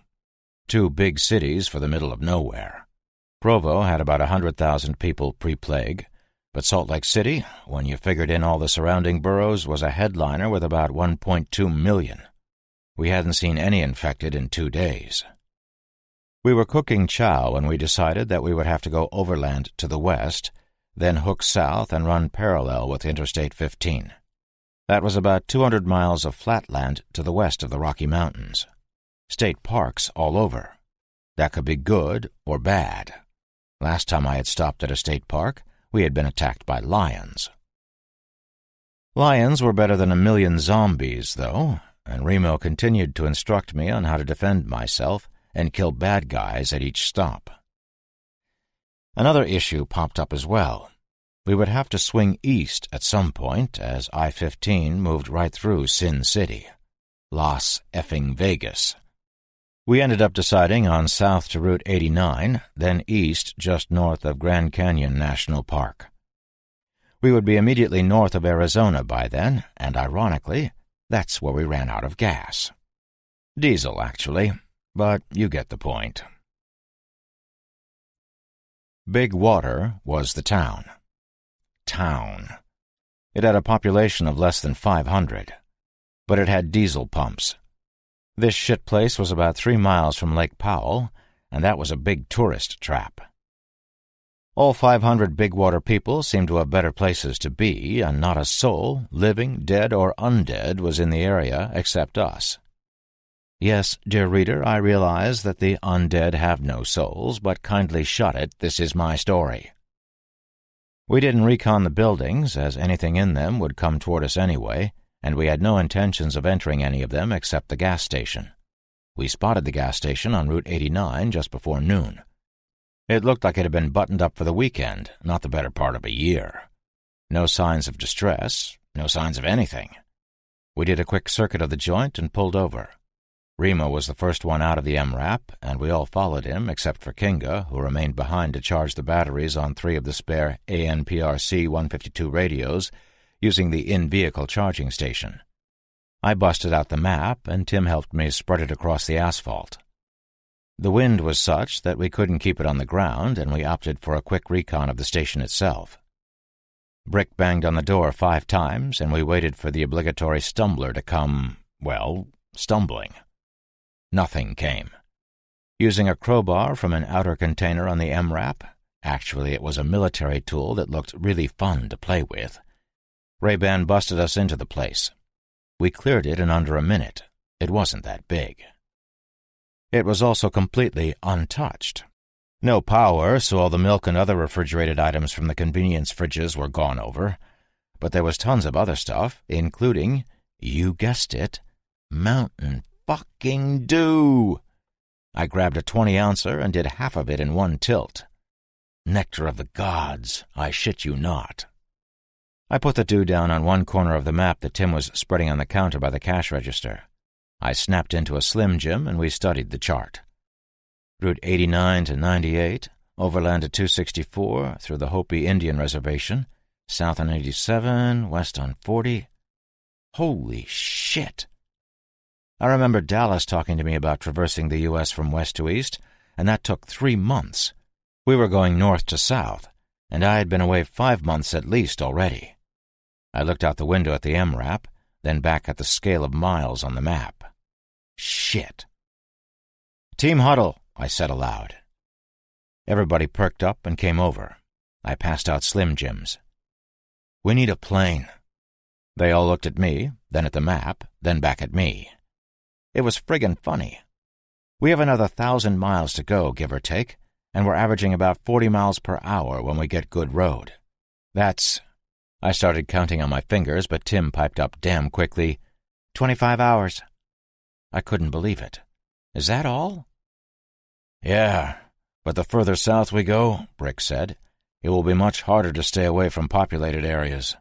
Two big cities for the middle of nowhere. Provo had about 100,000 people pre-plague, but Salt Lake City, when you figured in all the surrounding boroughs, was a headliner with about 1.2 million. We hadn't seen any infected in 2 days. We were cooking chow when we decided that we would have to go overland to the west, then hook south and run parallel with Interstate 15. That was about 200 miles of flatland to the west of the Rocky Mountains. State parks all over. That could be good or bad. Last time I had stopped at a state park, we had been attacked by lions. Lions were better than a million zombies, though, and Remo continued to instruct me on how to defend myself and kill bad guys at each stop. Another issue popped up as well. We would have to swing east at some point as I-15 moved right through Sin City. Las effing Vegas. We ended up deciding on south to Route 89, then east just north of Grand Canyon National Park. We would be immediately north of Arizona by then, and ironically, that's where we ran out of gas. Diesel, actually, but you get the point. Big Water was the town. It had a population of less than 500, but it had diesel pumps. This shit place was about 3 miles from Lake Powell, and that was a big tourist trap. All 500 Big Water people seemed to have better places to be, and not a soul, living, dead, or undead, was in the area except us. Yes, dear reader, I realize that the undead have no souls, but kindly shut it, this is my story. We didn't recon the buildings, as anything in them would come toward us anyway, and we had no intentions of entering any of them except the gas station. We spotted the gas station on Route 89 just before noon. It looked like it had been buttoned up for the weekend, not the better part of a year. No signs of distress, no signs of anything. We did a quick circuit of the joint and pulled over. Remo was the first one out of the MRAP, and we all followed him except for Kinga, who remained behind to charge the batteries on 3 of the spare ANPRC 152 radios, using the in-vehicle charging station. I busted out the map, and Tim helped me spread it across the asphalt. The wind was such that we couldn't keep it on the ground, and we opted for a quick recon of the station itself. Brick banged on the door 5 times, and we waited for the obligatory stumbler to come, well, stumbling. Nothing came. Using a crowbar from an outer container on the MRAP, actually it was a military tool that looked really fun to play with, Ray-Ban busted us into the place. We cleared it in under a minute. It wasn't that big. It was also completely untouched. No power, so all the milk and other refrigerated items from the convenience fridges were gone over, but there was tons of other stuff, including, you guessed it, Mountain fucking Dew. I grabbed a 20-ouncer and did half of it in one tilt. Nectar of the gods, I shit you not. I put the dew down on one corner of the map that Tim was spreading on the counter by the cash register. I snapped into a Slim Jim and we studied the chart. Route 89 to 98, overland to 264, through the Hopi Indian Reservation, south on 87, west on 40. Holy shit! I remember Dallas talking to me about traversing the U.S. from west to east, and that took 3 months. We were going north to south, and I had been away 5 months at least already. I looked out the window at the MRAP, then back at the scale of miles on the map. Shit. "Team huddle," I said aloud. Everybody perked up and came over. I passed out Slim Jims. "We need a plane." They all looked at me, then at the map, then back at me. It was friggin' funny. We have another 1,000 miles to go, give or take, and we're averaging about 40 miles per hour when we get good road. That's... I started counting on my fingers, but Tim piped up damn quickly, 25 hours. I couldn't believe it. Is that all? "Yeah, but the further south we go," Brick said, "it will be much harder to stay away from populated areas."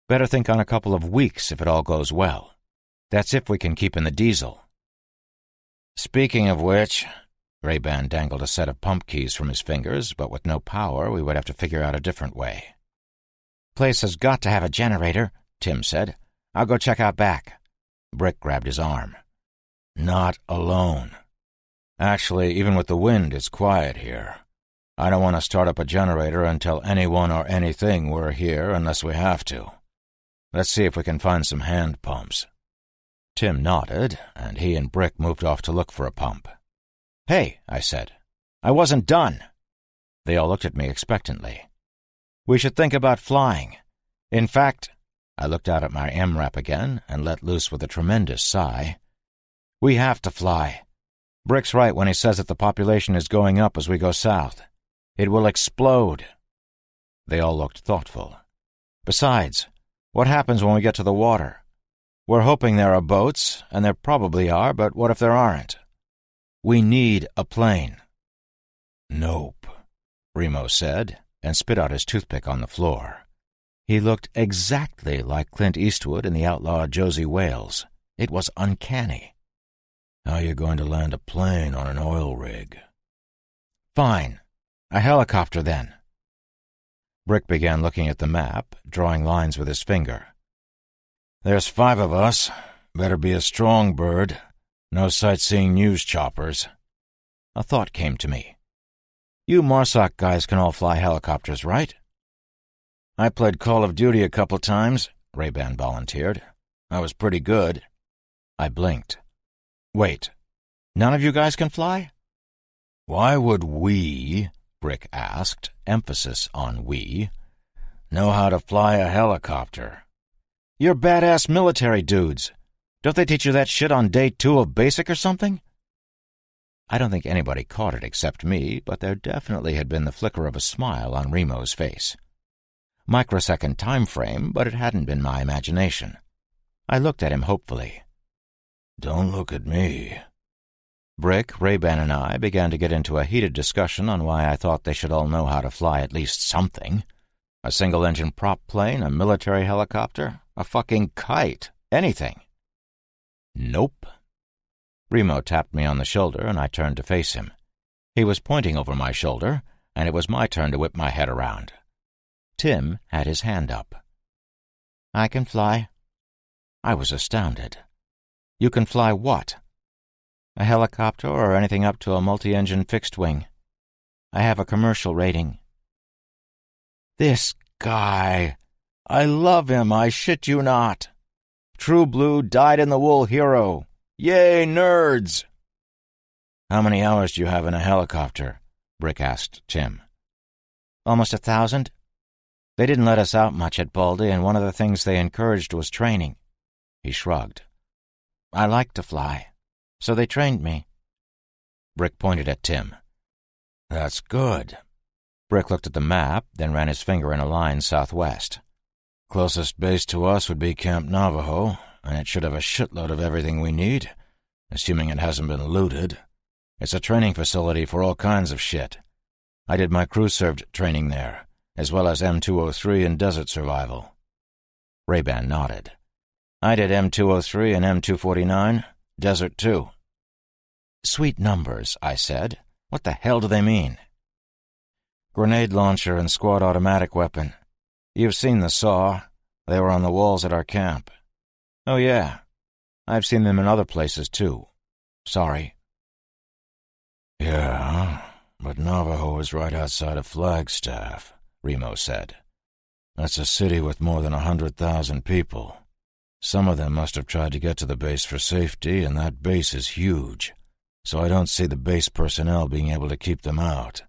Better think on a couple of weeks if it all goes well. That's if we can keep in the diesel. "Speaking of which," Ray-Ban dangled a set of pump keys from his fingers, but with no power we would have to figure out a different way. "Place has got to have a generator," Tim said. "I'll go check out back." Brick grabbed his arm. "Not alone. Actually, even with the wind, it's quiet here. I don't want to start up a generator and tell anyone or anything we're here unless we have to. Let's see if we can find some hand pumps." Tim nodded, and he and Brick moved off to look for a pump. "Hey," I said. "I wasn't done." They all looked at me expectantly. "We should think about flying. In fact," I looked out at my MRAP again and let loose with a tremendous sigh. "We have to fly. Brick's right when he says that the population is going up as we go south. It will explode." They all looked thoughtful. "Besides, what happens when we get to the water? We're hoping there are boats, and there probably are, but what if there aren't? We need a plane." "Nope," Remo said, and spit out his toothpick on the floor. He looked exactly like Clint Eastwood in the outlaw Josie Wales. It was uncanny. "How are you going to land a plane on an oil rig?" "Fine. A helicopter, then." Brick began looking at the map, drawing lines with his finger. "There's 5 of us. Better be a strong bird. No sightseeing news choppers." A thought came to me. "You Marsoc guys can all fly helicopters, right?" "I played Call of Duty a couple times," Ray-Ban volunteered. "I was pretty good." I blinked. "Wait, none of you guys can fly?" "Why would we," Brick asked, emphasis on we, "know how to fly a helicopter?" "You're badass military dudes. Don't they teach you that shit on day 2 of basic or something?" I don't think anybody caught it except me, but there definitely had been the flicker of a smile on Remo's face. Microsecond time frame, but it hadn't been my imagination. I looked at him hopefully. "Don't look at me." Brick, Ray-Ban, and I began to get into a heated discussion on why I thought they should all know how to fly at least something. A single-engine prop plane, a military helicopter, a fucking kite, anything. Nope. Remo tapped me on the shoulder, and I turned to face him. He was pointing over my shoulder, and it was my turn to whip my head around. Tim had his hand up. "I can fly." I was astounded. "You can fly what?" "A helicopter or anything up to a multi-engine fixed wing. I have a commercial rating." This guy! I love him, I shit you not. True blue, dyed-in-the-wool hero. Yay, nerds! "How many hours do you have in a helicopter?" Brick asked Tim. "Almost 1,000. They didn't let us out much at Baldy, and one of the things they encouraged was training." He shrugged. "I like to fly, so they trained me." Brick pointed at Tim. "That's good." Brick looked at the map, then ran his finger in a line southwest. "Closest base to us would be Camp Navajo, and it should have a shitload of everything we need, assuming it hasn't been looted. It's a training facility for all kinds of shit. I did my crew-served training there, as well as M203 and desert survival." Ray-Ban nodded. "I did M203 and M249, desert too." "Sweet numbers," I said. "What the hell do they mean?" "Grenade launcher and squad automatic weapon. You've seen the SAW. They were on the walls at our camp." "Oh, yeah. I've seen them in other places, too. Sorry." "Yeah, but Navajo is right outside of Flagstaff. Remo said. "That's a city with more than 100,000 people. Some of them must have tried to get to the base for safety, and that base is huge, so I don't see the base personnel being able to keep them out.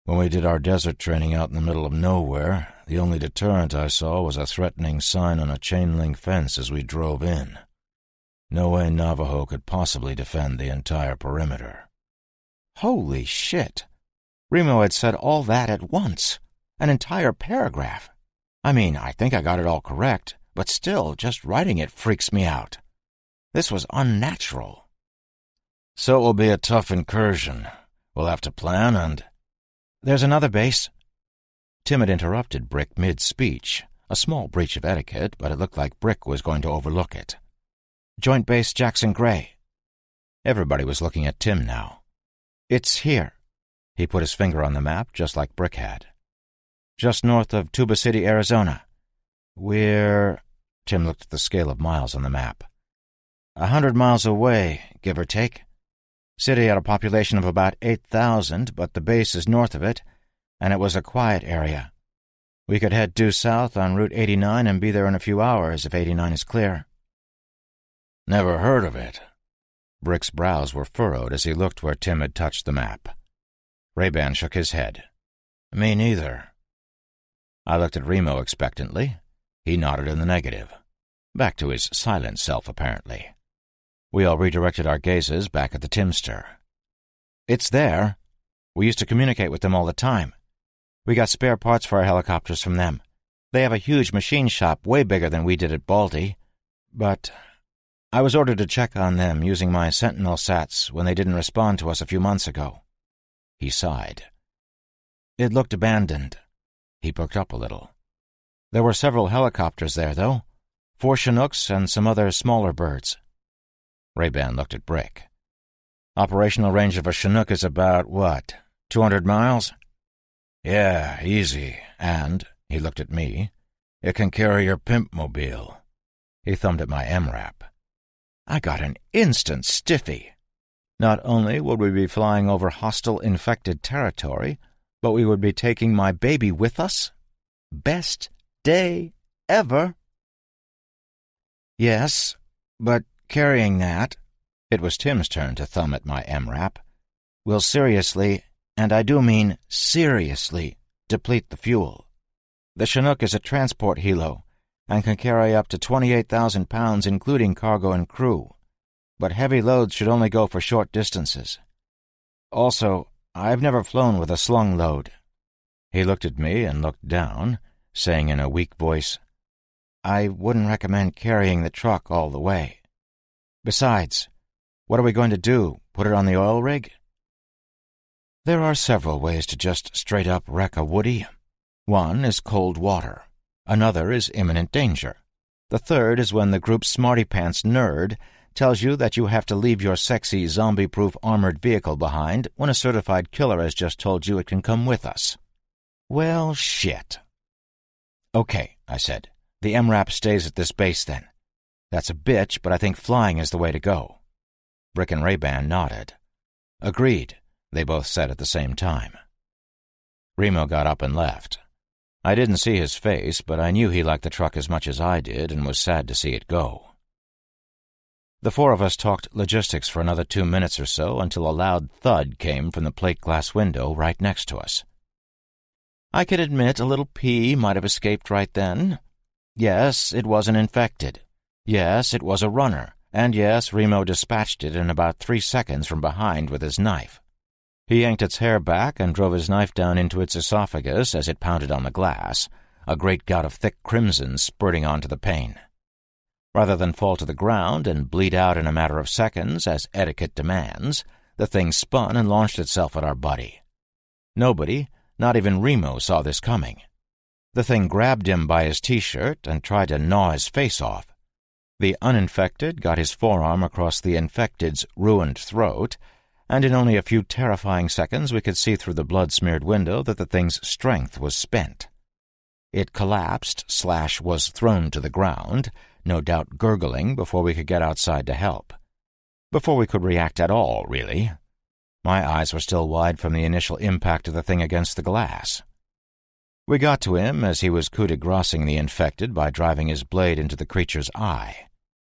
When we did our desert training out in the middle of nowhere, the only deterrent I saw was a threatening sign on a chain-link fence as we drove in. No way Navajo could possibly defend the entire perimeter." Holy shit! Remo had said all that at once. An entire paragraph. I mean, I think I got it all correct, but still, just writing it freaks me out. This was unnatural. "So it will be a tough incursion. We'll have to plan and—" "There's another base." Tim had interrupted Brick mid-speech, a small breach of etiquette, but it looked like Brick was going to overlook it. "Joint Base Jackson Gray." Everybody was looking at Tim now. "It's here." He put his finger on the map, just like Brick had. "Just north of Tuba City, Arizona. We're—" Tim looked at the scale of miles on the map. 100 miles away, give or take. City had a population of about 8,000, but the base is north of it, and it was a quiet area. We could head due south on Route 89 and be there in a few hours if 89 is clear." "Never heard of it." Brick's brows were furrowed as he looked where Tim had touched the map. Ray-Ban shook his head. "Me neither." I looked at Remo expectantly. He nodded in the negative. Back to his silent self, apparently. We all redirected our gazes back at the Timster. "It's there. We used to communicate with them all the time. We got spare parts for our helicopters from them. They have a huge machine shop way bigger than we did at Baldy. But I was ordered to check on them using my Sentinel sats when they didn't respond to us a few months ago." He sighed. "It looked abandoned." He perked up a little. "There were several helicopters there, though. 4 Chinooks and some other smaller birds." Ray-Ban looked at Brick. "Operational range of a Chinook is about, 200 miles? "Yeah, easy. And," he looked at me, "it can carry your pimp-mobile." He thumbed at my MRAP. I got an instant stiffy. Not only would we be flying over hostile infected territory, but we would be taking my baby with us? Best day ever. "Yes, but carrying that," it was Tim's turn to thumb at my MRAP, "will seriously, and I do mean seriously, deplete the fuel. The Chinook is a transport helo and can carry up to 28,000 pounds including cargo and crew, but heavy loads should only go for short distances. Also, I've never flown with a slung load." He looked at me and looked down, saying in a weak voice, "I wouldn't recommend carrying the truck all the way. Besides, what are we going to do, put it on the oil rig?" There are several ways to just straight-up wreck a Woody. One is cold water. Another is imminent danger. The third is when the group's smarty-pants nerd tells you that you have to leave your sexy, zombie-proof armored vehicle behind when a certified killer has just told you it can come with us. Well, shit. "Okay," I said. "The MRAP stays at this base, then. That's a bitch, but I think flying is the way to go." Brick and Ray-Ban nodded. "Agreed," they both said at the same time. Remo got up and left. I didn't see his face, but I knew he liked the truck as much as I did and was sad to see it go. The 4 of us talked logistics for another 2 minutes or so until a loud thud came from the plate glass window right next to us. I could admit a little pee might have escaped right then. Yes, it was an infected. Yes, it was a runner. And yes, Remo dispatched it in about 3 seconds from behind with his knife. He yanked its hair back and drove his knife down into its esophagus as it pounded on the glass, a great gout of thick crimson spurting onto the pane. Rather than fall to the ground and bleed out in a matter of seconds, as etiquette demands, the thing spun and launched itself at our buddy. Nobody, not even Remo, saw this coming. The thing grabbed him by his T-shirt and tried to gnaw his face off. The uninfected got his forearm across the infected's ruined throat, and in only a few terrifying seconds we could see through the blood-smeared window that the thing's strength was spent. It collapsed/was thrown to the ground, no doubt gurgling before we could get outside to help. Before we could react at all, really. My eyes were still wide from the initial impact of the thing against the glass. We got to him as he was coup de graceing the infected by driving his blade into the creature's eye.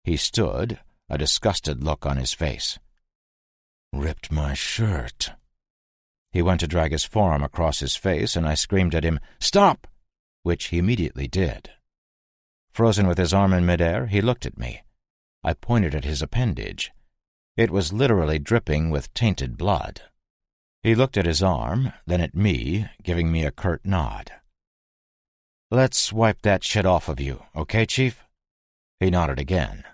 He stood, a disgusted look on his face. "Ripped my shirt." He went to drag his forearm across his face, and I screamed at him, "Stop!" which he immediately did. Frozen with his arm in midair, he looked at me. I pointed at his appendage. It was literally dripping with tainted blood. He looked at his arm, then at me, giving me a curt nod. "Let's wipe that shit off of you, okay, Chief?" He nodded again.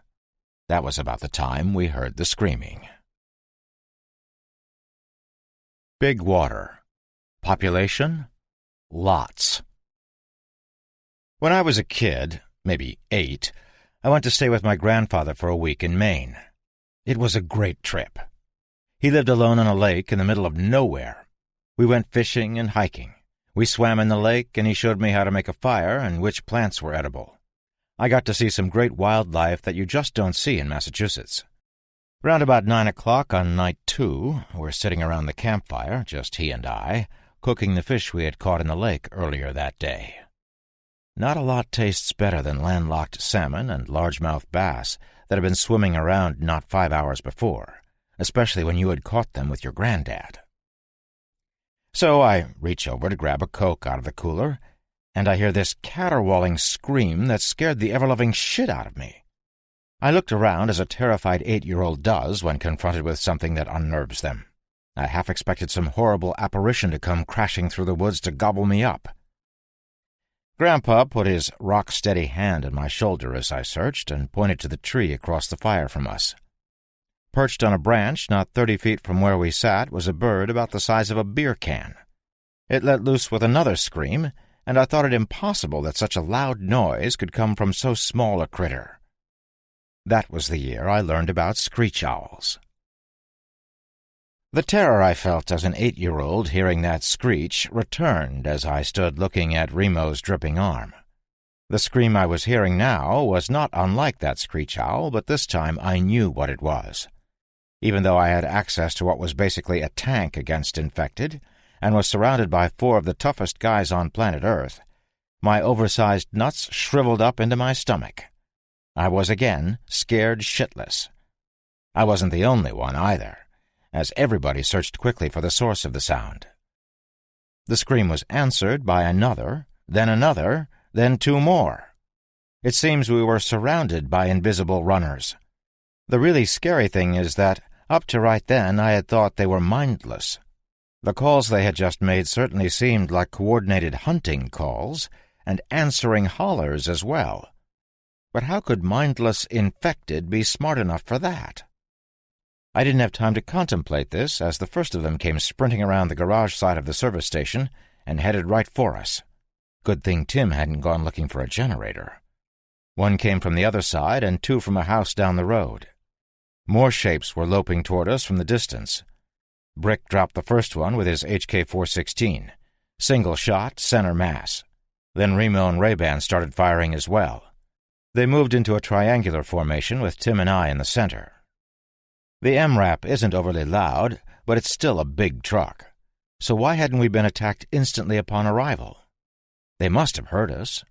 That was about the time we heard the screaming. Big water. Population? Lots. When I was a kid, maybe 8, I went to stay with my grandfather for a week in Maine. It was a great trip. He lived alone on a lake in the middle of nowhere. We went fishing and hiking. We swam in the lake, and he showed me how to make a fire and which plants were edible. I got to see some great wildlife that you just don't see in Massachusetts. Round about 9 o'clock on night 2, we're sitting around the campfire, just he and I, cooking the fish we had caught in the lake earlier that day. Not a lot tastes better than landlocked salmon and largemouth bass that had been swimming around not 5 hours before, especially when you had caught them with your granddad. So I reach over to grab a Coke out of the cooler, and I hear this caterwauling scream that scared the ever-loving shit out of me. I looked around as a terrified 8-year-old does when confronted with something that unnerves them. I half expected some horrible apparition to come crashing through the woods to gobble me up. Grandpa put his rock-steady hand on my shoulder as I searched and pointed to the tree across the fire from us. Perched on a branch not 30 feet from where we sat was a bird about the size of a beer can. It let loose with another scream, and I thought it impossible that such a loud noise could come from so small a critter. That was the year I learned about screech owls. The terror I felt as an 8-year-old hearing that screech returned as I stood looking at Remo's dripping arm. The scream I was hearing now was not unlike that screech owl, but this time I knew what it was. Even though I had access to what was basically a tank against infected, and was surrounded by 4 of the toughest guys on planet Earth, my oversized nuts shriveled up into my stomach. I was again scared shitless. I wasn't the only one either, as everybody searched quickly for the source of the sound. The scream was answered by another, then 2 more. It seems we were surrounded by invisible runners. The really scary thing is that, up to right then, I had thought they were mindless. The calls they had just made certainly seemed like coordinated hunting calls, and answering hollers as well. But how could mindless infected be smart enough for that? I didn't have time to contemplate this, as the first of them came sprinting around the garage side of the service station and headed right for us. Good thing Tim hadn't gone looking for a generator. 1 came from the other side and 2 from a house down the road. More shapes were loping toward us from the distance. Brick dropped the first one with his HK-416. Single shot, center mass. Then Remo and Ray-Ban started firing as well. They moved into a triangular formation with Tim and I in the center. The MRAP isn't overly loud, but it's still a big truck. So why hadn't we been attacked instantly upon arrival? They must have heard us.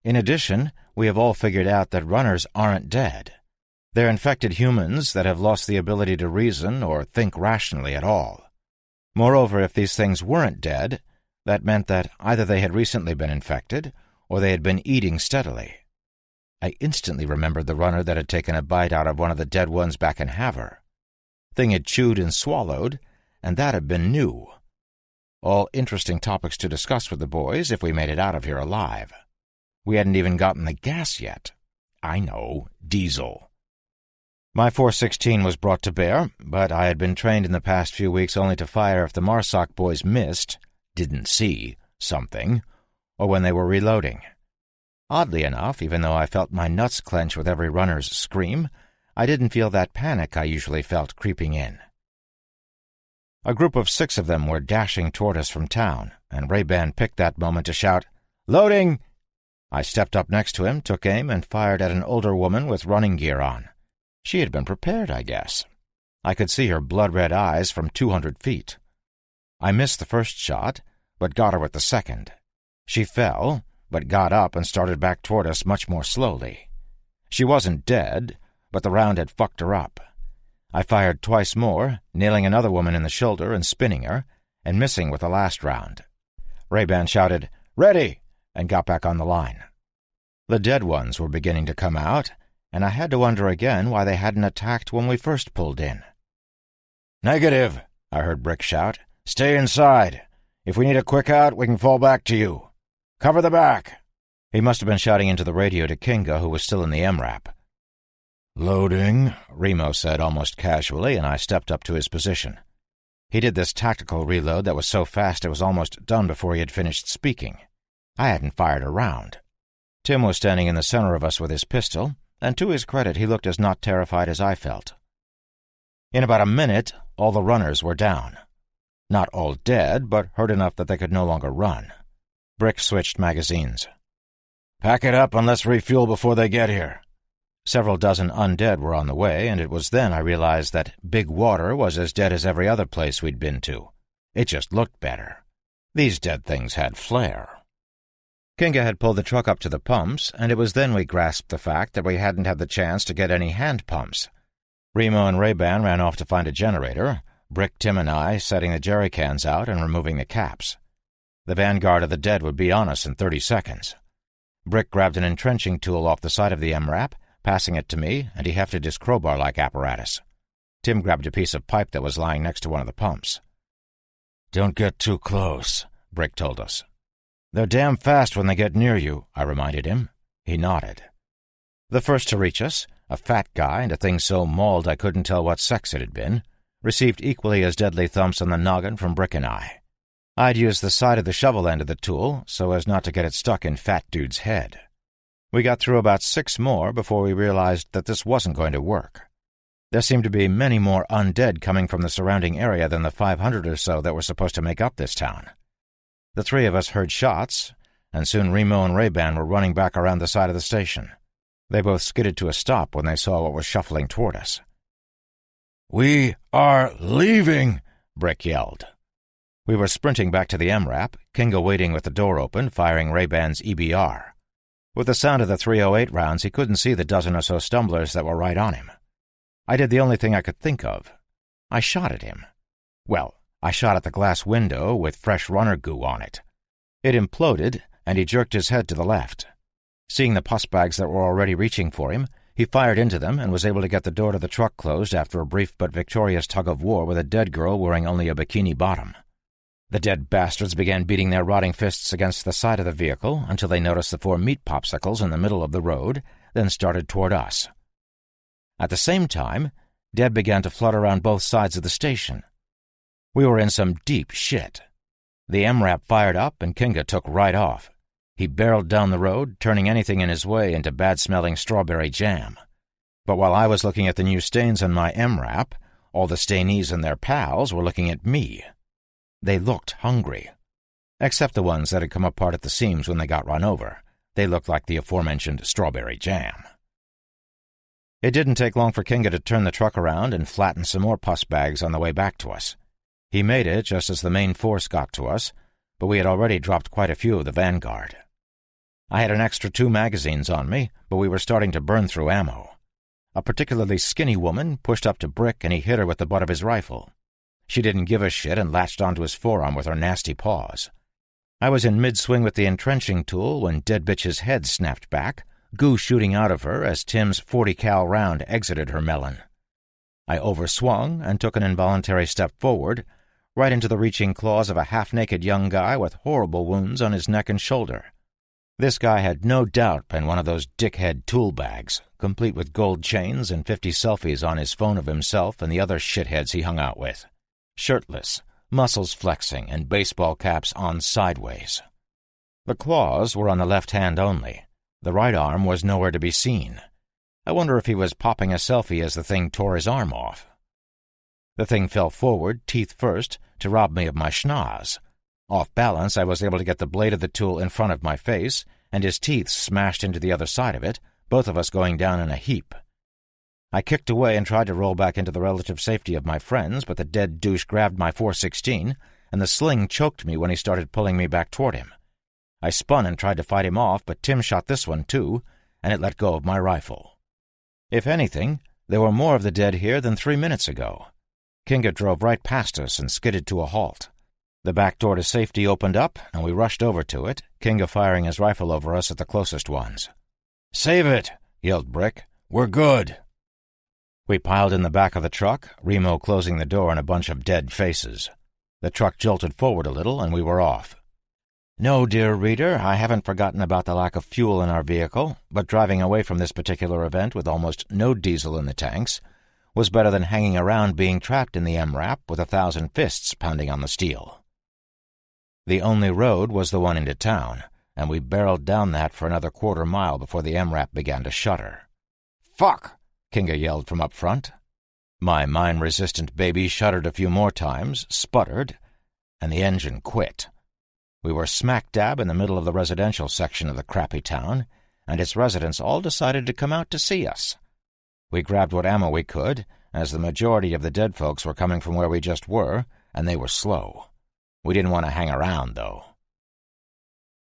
In addition, we have all figured out that runners aren't dead. They're infected humans that have lost the ability to reason or think rationally at all. Moreover, if these things weren't dead, that meant that either they had recently been infected or they had been eating steadily. I instantly remembered the runner that had taken a bite out of one of the dead ones back in Havre. Thing had chewed and swallowed, and that had been new. All interesting topics to discuss with the boys if we made it out of here alive. We hadn't even gotten the gas yet. I know, diesel. My 416 was brought to bear, but I had been trained in the past few weeks only to fire if the MARSOC boys didn't see, something, or when they were reloading. Oddly enough, even though I felt my nuts clench with every runner's scream, I didn't feel that panic I usually felt creeping in. A group of 6 of them were dashing toward us from town, and Ray-Ban picked that moment to shout, "Loading!" I stepped up next to him, took aim, and fired at an older woman with running gear on. She had been prepared, I guess. I could see her blood-red eyes from 200 feet. I missed the first shot, but got her with the second. She fell, but got up and started back toward us much more slowly. She wasn't dead, but the round had fucked her up. I fired twice more, nailing another woman in the shoulder and spinning her, and missing with the last round. Ray-Ban shouted, "Ready!" and got back on the line. The dead ones were beginning to come out, and I had to wonder again why they hadn't attacked when we first pulled in. "Negative," I heard Brick shout. "Stay inside. If we need a quick out, we can fall back to you. Cover the back." He must have been shouting into the radio to Kinga, who was still in the MRAP. "Loading," Remo said almost casually, and I stepped up to his position. He did this tactical reload that was so fast it was almost done before he had finished speaking. I hadn't fired a round. Tim was standing in the center of us with his pistol, and to his credit he looked as not terrified as I felt. In about a minute, all the runners were down. Not all dead, but hurt enough that they could no longer run. Brick switched magazines. "Pack it up and let's refuel before they get here." Several dozen undead were on the way, and it was then I realized that Big Water was as dead as every other place we'd been to. It just looked better. These dead things had flair. Kinga had pulled the truck up to the pumps, and it was then we grasped the fact that we hadn't had the chance to get any hand pumps. Remo and Ray-Ban ran off to find a generator, Brick, Tim, and I setting the jerry cans out and removing the caps. The vanguard of the dead would be on us in 30 seconds. Brick grabbed an entrenching tool off the side of the MRAP, passing it to me, and he hefted his crowbar-like apparatus. Tim grabbed a piece of pipe that was lying next to one of the pumps. "Don't get too close," Brick told us. "They're damn fast when they get near you," I reminded him. He nodded. The first to reach us, a fat guy and a thing so mauled I couldn't tell what sex it had been, received equally as deadly thumps on the noggin from Brick and I. I'd used the side of the shovel end of the tool so as not to get it stuck in Fat Dude's head. We got through about 6 more before we realized that this wasn't going to work. There seemed to be many more undead coming from the surrounding area than the 500 or so that were supposed to make up this town. The 3 of us heard shots, and soon Remo and Ray-Ban were running back around the side of the station. They both skidded to a stop when they saw what was shuffling toward us. "We are leaving," Brick yelled. We were sprinting back to the MRAP, Kinga waiting with the door open, firing Ray-Ban's EBR. With the sound of the .308 rounds, he couldn't see the dozen or so stumblers that were right on him. I did the only thing I could think of. I shot at him. Well, I shot at the glass window with fresh runner goo on it. It imploded, and he jerked his head to the left. Seeing the pus bags that were already reaching for him, he fired into them and was able to get the door to the truck closed after a brief but victorious tug-of-war with a dead girl wearing only a bikini bottom. The dead bastards began beating their rotting fists against the side of the vehicle until they noticed the 4 meat popsicles in the middle of the road, then started toward us. At the same time, dead began to flood around both sides of the station. We were in some deep shit. The MRAP fired up and Kinga took right off. He barreled down the road, turning anything in his way into bad-smelling strawberry jam. But while I was looking at the new stains on my MRAP, all the stainees and their pals were looking at me. They looked hungry. Except the ones that had come apart at the seams when they got run over. They looked like the aforementioned strawberry jam. It didn't take long for Kinga to turn the truck around and flatten some more pus bags on the way back to us. He made it just as the main force got to us, but we had already dropped quite a few of the vanguard. I had an extra 2 magazines on me, but we were starting to burn through ammo. A particularly skinny woman pushed up to Brick and he hit her with the butt of his rifle. She didn't give a shit and latched onto his forearm with her nasty paws. I was in mid-swing with the entrenching tool when dead bitch's head snapped back, goo shooting out of her as Tim's 40-cal round exited her melon. I overswung and took an involuntary step forward, right into the reaching claws of a half-naked young guy with horrible wounds on his neck and shoulder. This guy had no doubt been one of those dickhead tool bags, complete with gold chains and 50 selfies on his phone of himself and the other shitheads he hung out with. Shirtless, muscles flexing, and baseball caps on sideways. The claws were on the left hand only. The right arm was nowhere to be seen. I wonder if he was popping a selfie as the thing tore his arm off. The thing fell forward, teeth first, to rob me of my schnoz. Off balance, I was able to get the blade of the tool in front of my face, and his teeth smashed into the other side of it, both of us going down in a heap. I kicked away and tried to roll back into the relative safety of my friends, but the dead douche grabbed my .416, and the sling choked me when he started pulling me back toward him. I spun and tried to fight him off, but Tim shot this one too, and it let go of my rifle. If anything, there were more of the dead here than 3 minutes ago. Kinga drove right past us and skidded to a halt. The back door to safety opened up, and we rushed over to it, Kinga firing his rifle over us at the closest ones. "Save it!" yelled Brick. "We're good." We piled in the back of the truck, Remo closing the door in a bunch of dead faces. The truck jolted forward a little, and we were off. No, dear reader, I haven't forgotten about the lack of fuel in our vehicle, but driving away from this particular event with almost no diesel in the tanks was better than hanging around being trapped in the MRAP with 1,000 fists pounding on the steel. The only road was the one into town, and we barreled down that for another quarter-mile before the MRAP began to shudder. "Fuck!" Kinga yelled from up front. My mine-resistant baby shuddered a few more times, sputtered, and the engine quit. We were smack dab in the middle of the residential section of the crappy town, and its residents all decided to come out to see us. We grabbed what ammo we could, as the majority of the dead folks were coming from where we just were, and they were slow. We didn't want to hang around, though.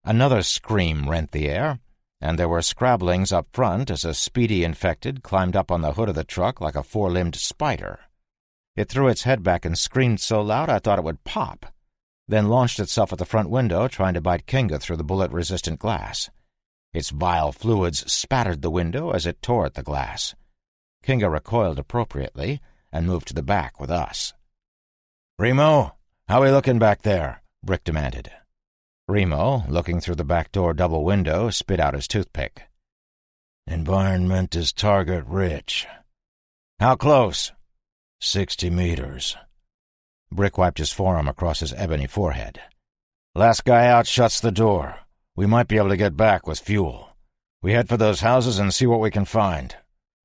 Another scream rent the air, and there were scrabblings up front as a speedy infected climbed up on the hood of the truck like a four-limbed spider. It threw its head back and screamed so loud I thought it would pop, then launched itself at the front window trying to bite Kinga through the bullet-resistant glass. Its vile fluids spattered the window as it tore at the glass. Kinga recoiled appropriately and moved to the back with us. "Remo, how we looking back there?" Brick demanded. Remo, looking through the back door double window, spit out his toothpick. "Environment is target-rich." "How close?" 60 meters. Brick wiped his forearm across his ebony forehead. "Last guy out shuts the door. We might be able to get back with fuel. We head for those houses and see what we can find.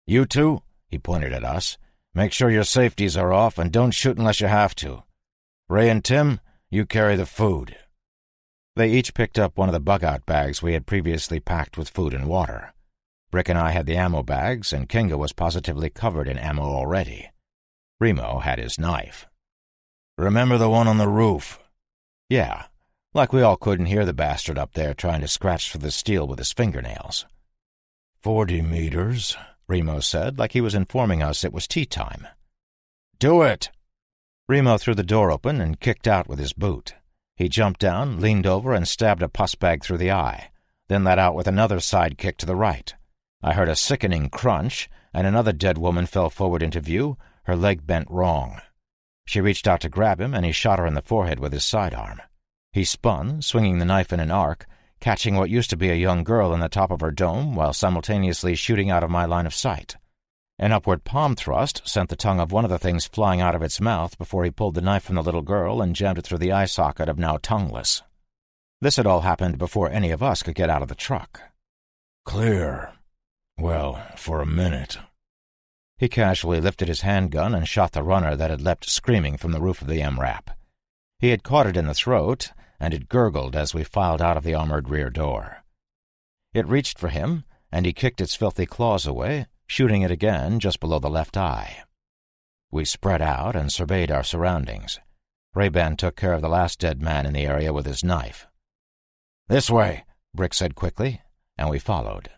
You two," he pointed at us, "make sure your safeties are off and don't shoot unless you have to. Ray and Tim, you carry the food." They each picked up one of the bug-out bags we had previously packed with food and water. Brick and I had the ammo bags, and Kinga was positively covered in ammo already. Remo had his knife. "Remember the one on the roof?" "Yeah, like we all couldn't hear the bastard up there trying to scratch through the steel with his fingernails." 40 meters, Remo said, like he was informing us it was tea time. "Do it!" Remo threw the door open and kicked out with his boot. He jumped down, leaned over, and stabbed a pus bag through the eye, then let out with another side kick to the right. I heard a sickening crunch, and another dead woman fell forward into view, her leg bent wrong. She reached out to grab him, and he shot her in the forehead with his sidearm. He spun, swinging the knife in an arc, catching what used to be a young girl in the top of her dome while simultaneously shooting out of my line of sight. An upward palm thrust sent the tongue of one of the things flying out of its mouth before he pulled the knife from the little girl and jammed it through the eye socket of now tongueless. This had all happened before any of us could get out of the truck. "Clear. Well, for a minute." He casually lifted his handgun and shot the runner that had leapt screaming from the roof of the MRAP. He had caught it in the throat, and it gurgled as we filed out of the armored rear door. It reached for him, and he kicked its filthy claws away, shooting it again just below the left eye. We spread out and surveyed our surroundings. Ray-Ban took care of the last dead man in the area with his knife. "This way," Brick said quickly, and we followed.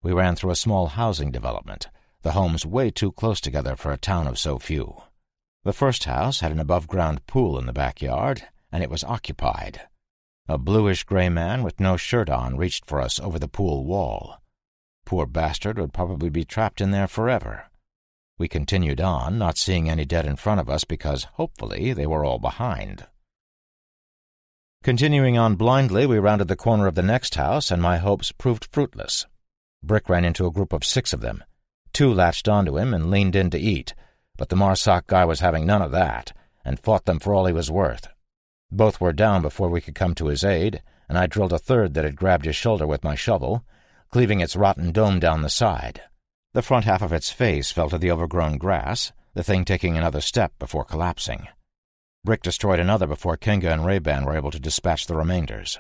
We ran through a small housing development, the homes way too close together for a town of so few. The first house had an above-ground pool in the backyard, and it was occupied. A bluish-gray man with no shirt on reached for us over the pool wall. Poor bastard would probably be trapped in there forever. We continued on, not seeing any dead in front of us because, hopefully, they were all behind. Continuing on blindly, we rounded the corner of the next house, and my hopes proved fruitless. Brick ran into a group of 6 of them. 2 latched onto him and leaned in to eat, but the Marsoc guy was having none of that, and fought them for all he was worth. Both were down before we could come to his aid, and I drilled a third that had grabbed his shoulder with my shovel, cleaving its rotten dome down the side. The front half of its face fell to the overgrown grass, the thing taking another step before collapsing. Brick destroyed another before Kinga and Ray-Ban were able to dispatch the remainders.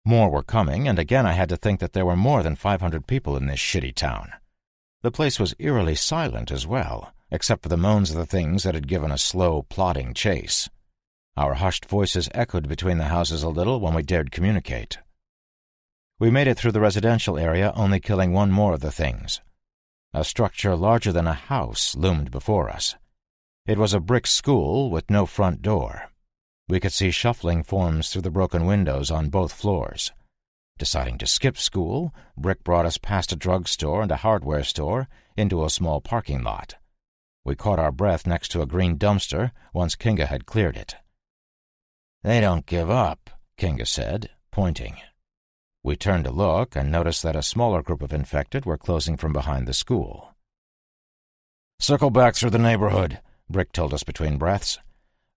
More were coming, and again I had to think that there were more than 500 people in this shitty town. The place was eerily silent as well, except for the moans of the things that had given a slow, plodding chase. Our hushed voices echoed between the houses a little when we dared communicate. We made it through the residential area, only killing one more of the things. A structure larger than a house loomed before us. It was a brick school with no front door. We could see shuffling forms through the broken windows on both floors. Deciding to skip school, Brick brought us past a drugstore and a hardware store into a small parking lot. We caught our breath next to a green dumpster once Kinga had cleared it. "They don't give up," Kinga said, pointing. We turned to look and noticed that a smaller group of infected were closing from behind the school. "Circle back through the neighborhood," Brick told us between breaths.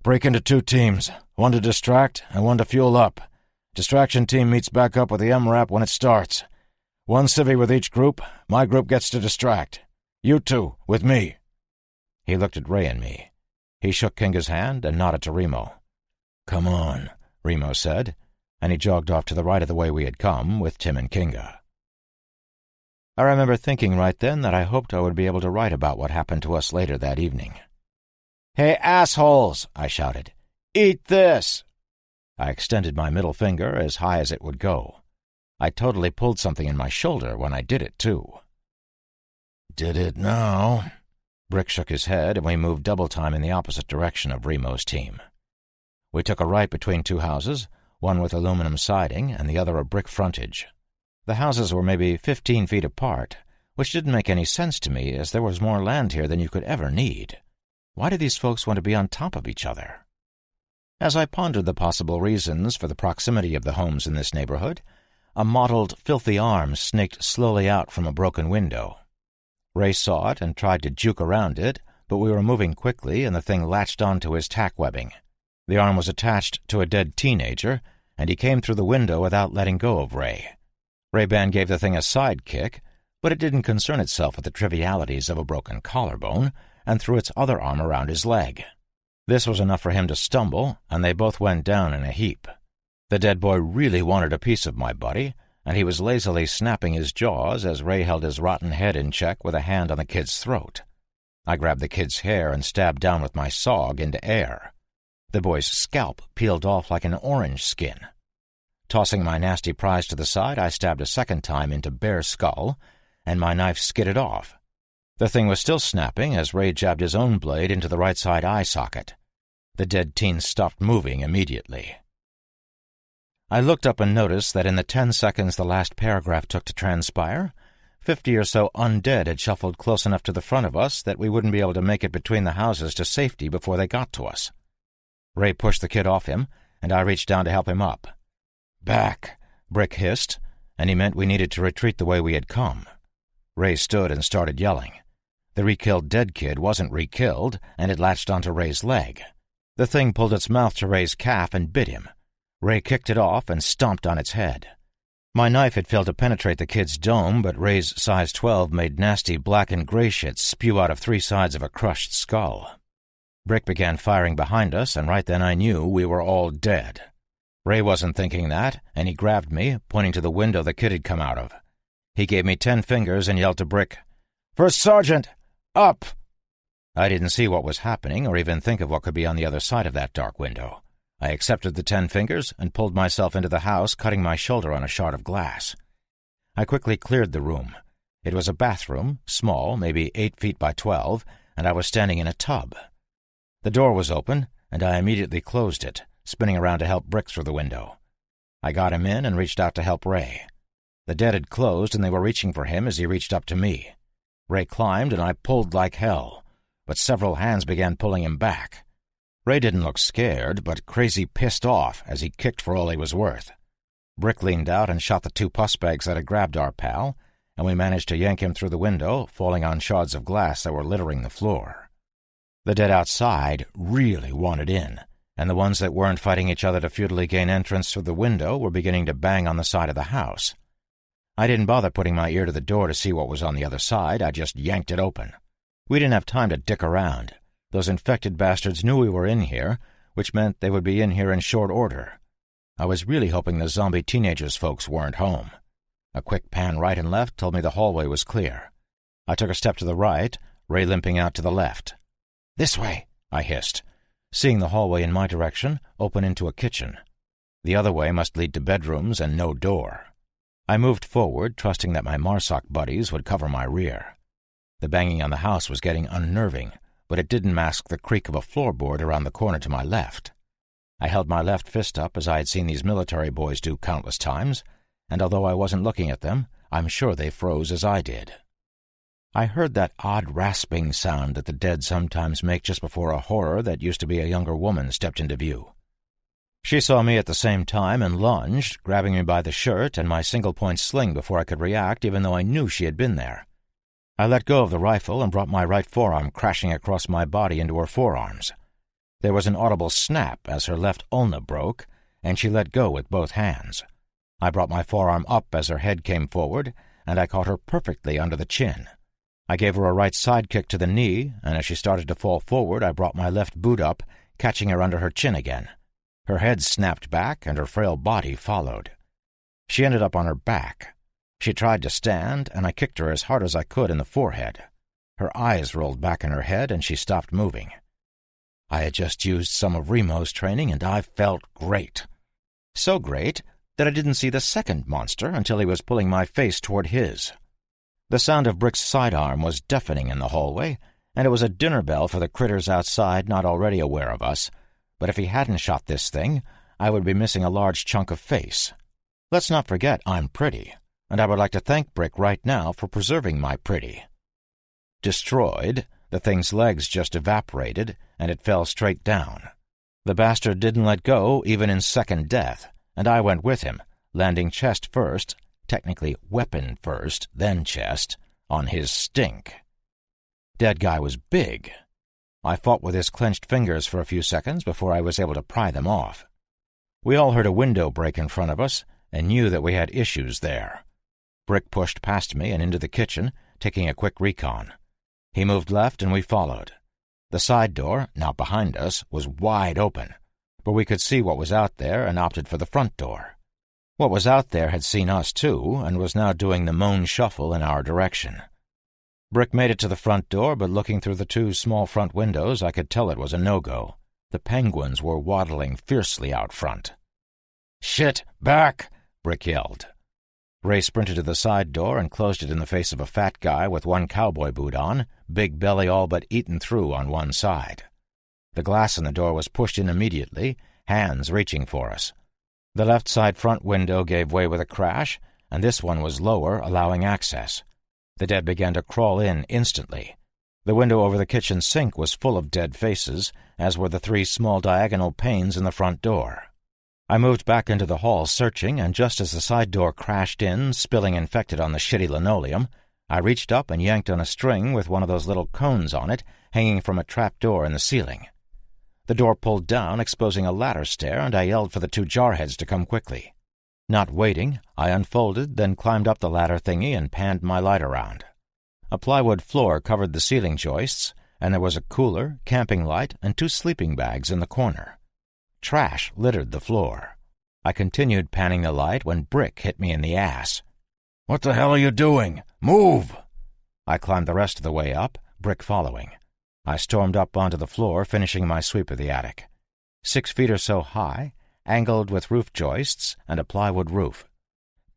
"Break into 2 teams, one to distract and one to fuel up. Distraction team meets back up with the MRAP when it starts. 1 civvy with each group. My group gets to distract. You 2, with me." He looked at Ray and me. He shook Kinga's hand and nodded to Remo. "Come on," Remo said, and he jogged off to the right of the way we had come with Tim and Kinga. I remember thinking right then that I hoped I would be able to write about what happened to us later that evening. "Hey, assholes!" I shouted. "Eat this!" I extended my middle finger as high as it would go. I totally pulled something in my shoulder when I did it, too. "Did it now?" Brick shook his head, and we moved double time in the opposite direction of Remo's team. We took a right between 2 houses, one with aluminum siding and the other a brick frontage. The houses were maybe 15 feet apart, which didn't make any sense to me, as there was more land here than you could ever need. Why did these folks want to be on top of each other? As I pondered the possible reasons for the proximity of the homes in this neighborhood, a mottled, filthy arm snaked slowly out from a broken window. Ray saw it and tried to juke around it, but we were moving quickly and the thing latched onto his tack webbing. The arm was attached to a dead teenager, and he came through the window without letting go of Ray. Ray-Ban gave the thing a side kick, but it didn't concern itself with the trivialities of a broken collarbone, and threw its other arm around his leg. This was enough for him to stumble, and they both went down in a heap. The dead boy really wanted a piece of my buddy, and he was lazily snapping his jaws as Ray held his rotten head in check with a hand on the kid's throat. I grabbed the kid's hair and stabbed down with my sawg into air. The boy's scalp peeled off like an orange skin. Tossing my nasty prize to the side, I stabbed a second time into bare skull, and my knife skidded off. The thing was still snapping as Ray jabbed his own blade into the right side eye socket. The dead teen stopped moving immediately. I looked up and noticed that in the 10 seconds the last paragraph took to transpire, 50 or so undead had shuffled close enough to the front of us that we wouldn't be able to make it between the houses to safety before they got to us. Ray pushed the kid off him, and I reached down to help him up. "Back," Brick hissed, and he meant we needed to retreat the way we had come. Ray stood and started yelling. The re-killed dead kid wasn't re-killed, and it latched onto Ray's leg. The thing pulled its mouth to Ray's calf and bit him. Ray kicked it off and stomped on its head. My knife had failed to penetrate the kid's dome, but Ray's size 12 made nasty black and gray shit spew out of 3 sides of a crushed skull. Brick began firing behind us, and right then I knew we were all dead. Ray wasn't thinking that, and he grabbed me, pointing to the window the kid had come out of. He gave me 10 fingers and yelled to Brick, "First Sergeant, up!" I didn't see what was happening or even think of what could be on the other side of that dark window. I accepted the 10 fingers and pulled myself into the house, cutting my shoulder on a shard of glass. I quickly cleared the room. It was a bathroom, small, maybe 8 feet by 12, and I was standing in a tub. The door was open, and I immediately closed it, spinning around to help Brick through the window. I got him in and reached out to help Ray. The dead had closed, and they were reaching for him as he reached up to me. Ray climbed, and I pulled like hell, but several hands began pulling him back. Ray didn't look scared, but crazy pissed off as he kicked for all he was worth. Brick leaned out and shot the 2 puss bags that had grabbed our pal, and we managed to yank him through the window, falling on shards of glass that were littering the floor. The dead outside really wanted in, and the ones that weren't fighting each other to futilely gain entrance through the window were beginning to bang on the side of the house. I didn't bother putting my ear to the door to see what was on the other side. I just yanked it open. We didn't have time to dick around. Those infected bastards knew we were in here, which meant they would be in here in short order. I was really hoping the zombie teenagers folks weren't home. A quick pan right and left told me the hallway was clear. I took a step to the right, Ray limping out to the left. "This way," I hissed. seeing the hallway in my direction open into a kitchen. The other way must lead to bedrooms and no door. I moved forward, trusting that my Marsoc buddies would cover my rear. The banging on the house was getting unnerving, but it didn't mask the creak of a floorboard around the corner to my left. I held my left fist up as I had seen these military boys do countless times, and although I wasn't looking at them, I'm sure they froze as I did. I heard that odd rasping sound that the dead sometimes make just before a horror that used to be a younger woman stepped into view. She saw me at the same time and lunged, grabbing me by the shirt and my single-point sling before I could react, even though I knew she had been there. I let go of the rifle and brought my right forearm crashing across my body into her forearms. There was an audible snap as her left ulna broke, and she let go with both hands. I brought my forearm up as her head came forward, and I caught her perfectly under the chin. I gave her a right side kick to the knee, and as she started to fall forward, I brought my left boot up, catching her under her chin again. Her head snapped back, and her frail body followed. She ended up on her back. She tried to stand, and I kicked her as hard as I could in the forehead. Her eyes rolled back in her head, and she stopped moving. I had just used some of Remo's training, and I felt great. So great that I didn't see the second monster until he was pulling my face toward his. The sound of Brick's sidearm was deafening in the hallway, and it was a dinner bell for the critters outside not already aware of us, but if he hadn't shot this thing, I would be missing a large chunk of face. Let's not forget I'm pretty, and I would like to thank Brick right now for preserving my pretty. Destroyed, the thing's legs just evaporated, and it fell straight down. The bastard didn't let go even in second death, and I went with him, landing chest first, technically weapon first, then chest, on his stink. Dead guy was big. I fought with his clenched fingers for a few seconds before I was able to pry them off. We all heard a window break in front of us and knew that we had issues there. Brick pushed past me and into the kitchen, taking a quick recon. He moved left and we followed. The side door, now behind us, was wide open, but we could see what was out there and opted for the front door. What was out there had seen us too and was now doing the moan shuffle in our direction. Brick made it to the front door, but looking through the two small front windows, I could tell it was a no-go. The penguins were waddling fiercely out front. "Shit! Back!" Brick yelled. Ray sprinted to the side door and closed it in the face of a fat guy with one cowboy boot on, big belly all but eaten through on one side. The glass in the door was pushed in immediately, hands reaching for us. The left side front window gave way with a crash, and this one was lower, allowing access. The dead began to crawl in instantly. The window over the kitchen sink was full of dead faces, as were the three small diagonal panes in the front door. I moved back into the hall searching, and just as the side door crashed in, spilling infected on the shitty linoleum, I reached up and yanked on a string with one of those little cones on it hanging from a trap door in the ceiling. The door pulled down, exposing a ladder stair, and I yelled for the two jarheads to come quickly. Not waiting, I unfolded, then climbed up the ladder thingy and panned my light around. A plywood floor covered the ceiling joists, and there was a cooler, camping light, and two sleeping bags in the corner. Trash littered the floor. I continued panning the light when Brick hit me in the ass. "What the hell are you doing? Move!" I climbed the rest of the way up, Brick following. I stormed up onto the floor, finishing my sweep of the attic. 6 feet or so high, angled with roof joists and a plywood roof.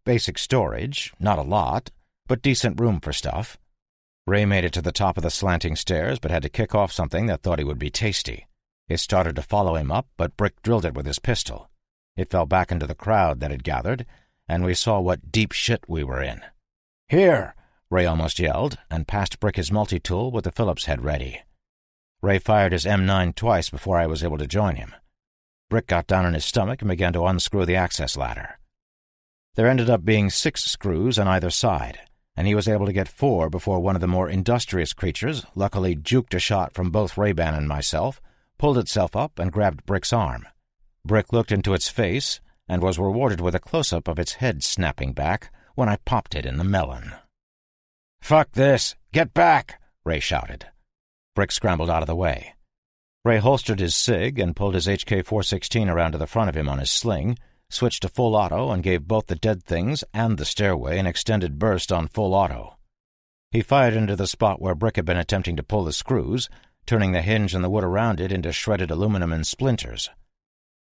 Basic storage, not a lot, but decent room for stuff. Ray made it to the top of the slanting stairs, but had to kick off something that thought he would be tasty. It started to follow him up, but Brick drilled it with his pistol. It fell back into the crowd that had gathered, and we saw what deep shit we were in. "Here!" Ray almost yelled, and passed Brick his multi-tool with the Phillips head ready. Ray fired his M9 twice before I was able to join him. Brick got down on his stomach and began to unscrew the access ladder. There ended up being 6 screws on either side, and he was able to get 4 before one of the more industrious creatures, luckily juked a shot from both Ray-Ban and myself, pulled itself up and grabbed Brick's arm. Brick looked into its face and was rewarded with a close-up of its head snapping back when I popped it in the melon. "Fuck this! Get back!" Ray shouted. Brick scrambled out of the way. Ray holstered his SIG and pulled his HK-416 around to the front of him on his sling, switched to full auto, and gave both the dead things and the stairway an extended burst on full auto. He fired into the spot where Brick had been attempting to pull the screws, turning the hinge and the wood around it into shredded aluminum and splinters.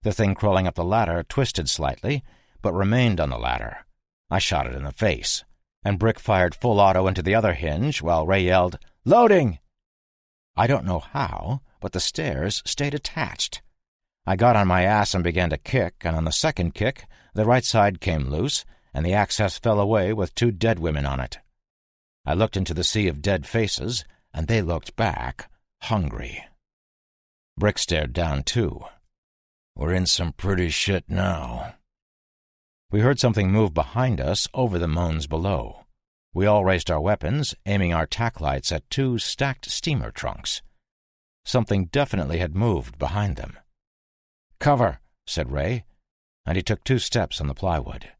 The thing crawling up the ladder twisted slightly, but remained on the ladder. I shot it in the face, and Brick fired full auto into the other hinge while Ray yelled, "Loading!" I don't know how, but the stairs stayed attached. I got on my ass and began to kick, and on the second kick, the right side came loose, and the access fell away with 2 dead women on it. I looked into the sea of dead faces, and they looked back, hungry. Brick stared down, too. "We're in some pretty shit now." We heard something move behind us over the moans below. We all raised our weapons, aiming our tack lights at 2 stacked steamer trunks. Something definitely had moved behind them. "Cover," said Ray, and he took 2 steps on the plywood.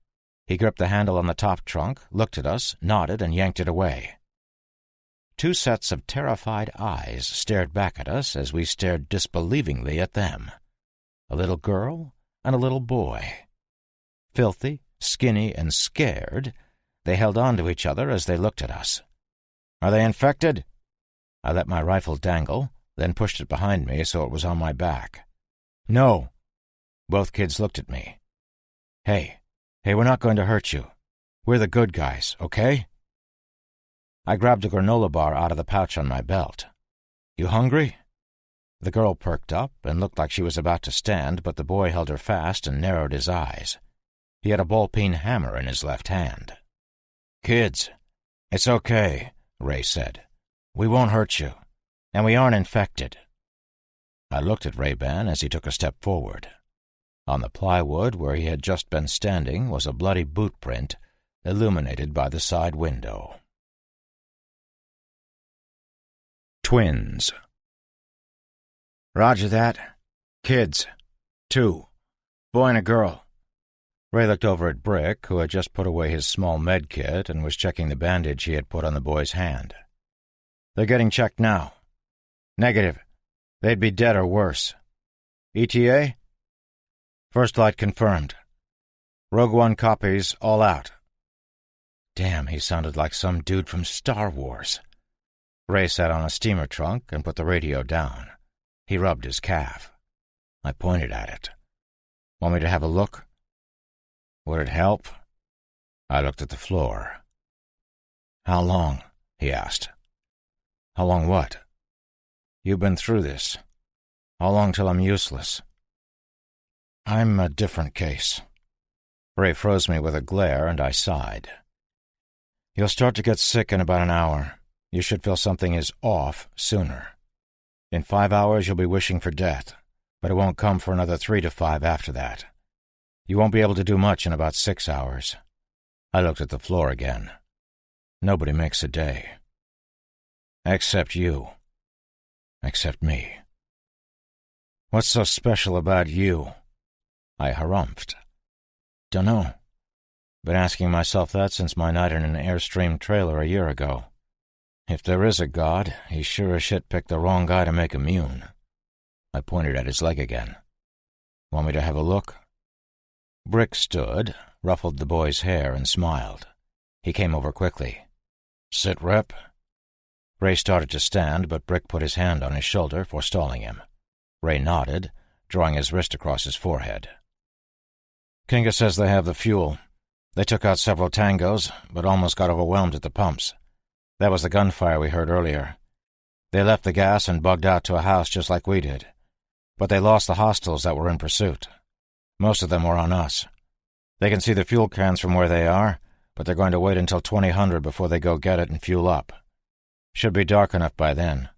He gripped the handle on the top trunk, looked at us, nodded, and yanked it away. 2 sets of terrified eyes stared back at us as we stared disbelievingly at them. A little girl and a little boy. Filthy, skinny, and scared, they held on to each other as they looked at us. "Are they infected?" I let my rifle dangle, then pushed it behind me so it was on my back. "No." Both kids looked at me. Hey, we're not going to hurt you. We're the good guys, okay?" I grabbed a granola bar out of the pouch on my belt. "You hungry?" The girl perked up and looked like she was about to stand, but the boy held her fast and narrowed his eyes. He had a ball-peen hammer in his left hand. "Kids, it's okay," Ray said. "We won't hurt you, and we aren't infected." I looked at Ray-Ban as he took a step forward. On the plywood where he had just been standing was a bloody boot print, illuminated by the side window. Twins. "Roger that. Kids. 2. Boy and a girl." Ray looked over at Brick, who had just put away his small med kit and was checking the bandage he had put on the boy's hand. "They're getting checked now." "Negative. They'd be dead or worse." "ETA?" "First light confirmed. Rogue One copies, all out." Damn, he sounded like some dude from Star Wars. Ray sat on a steamer trunk and put the radio down. He rubbed his calf. I pointed at it. "Want me to have a look?" "Would it help?" I looked at the floor. "How long?" he asked. "How long what?" "You've been through this. How long till I'm useless?" "I'm a different case." Ray froze me with a glare, and I sighed. "You'll start to get sick in about an hour. You should feel something is off sooner. In 5 hours you'll be wishing for death, but it won't come for another 3 to 5 after that. You won't be able to do much in about 6 hours. I looked at the floor again. Nobody makes a day. Except you. Except me. What's so special about you? I harumphed. Dunno. Been asking myself that since my night in an Airstream trailer a year ago. If there is a God, he sure as shit picked the wrong guy to make immune. I pointed at his leg again. Want me to have a look? Brick stood, ruffled the boy's hair, and smiled. He came over quickly. Sit rep? Ray started to stand, but Brick put his hand on his shoulder, forestalling him. Ray nodded, drawing his wrist across his forehead. Kinga says they have the fuel. They took out several tangos, but almost got overwhelmed at the pumps. That was the gunfire we heard earlier. They left the gas and bugged out to a house just like we did. But they lost the hostiles that were in pursuit. Most of them were on us. They can see the fuel cans from where they are, but they're going to wait until 2000 before they go get it and fuel up. Should be dark enough by then.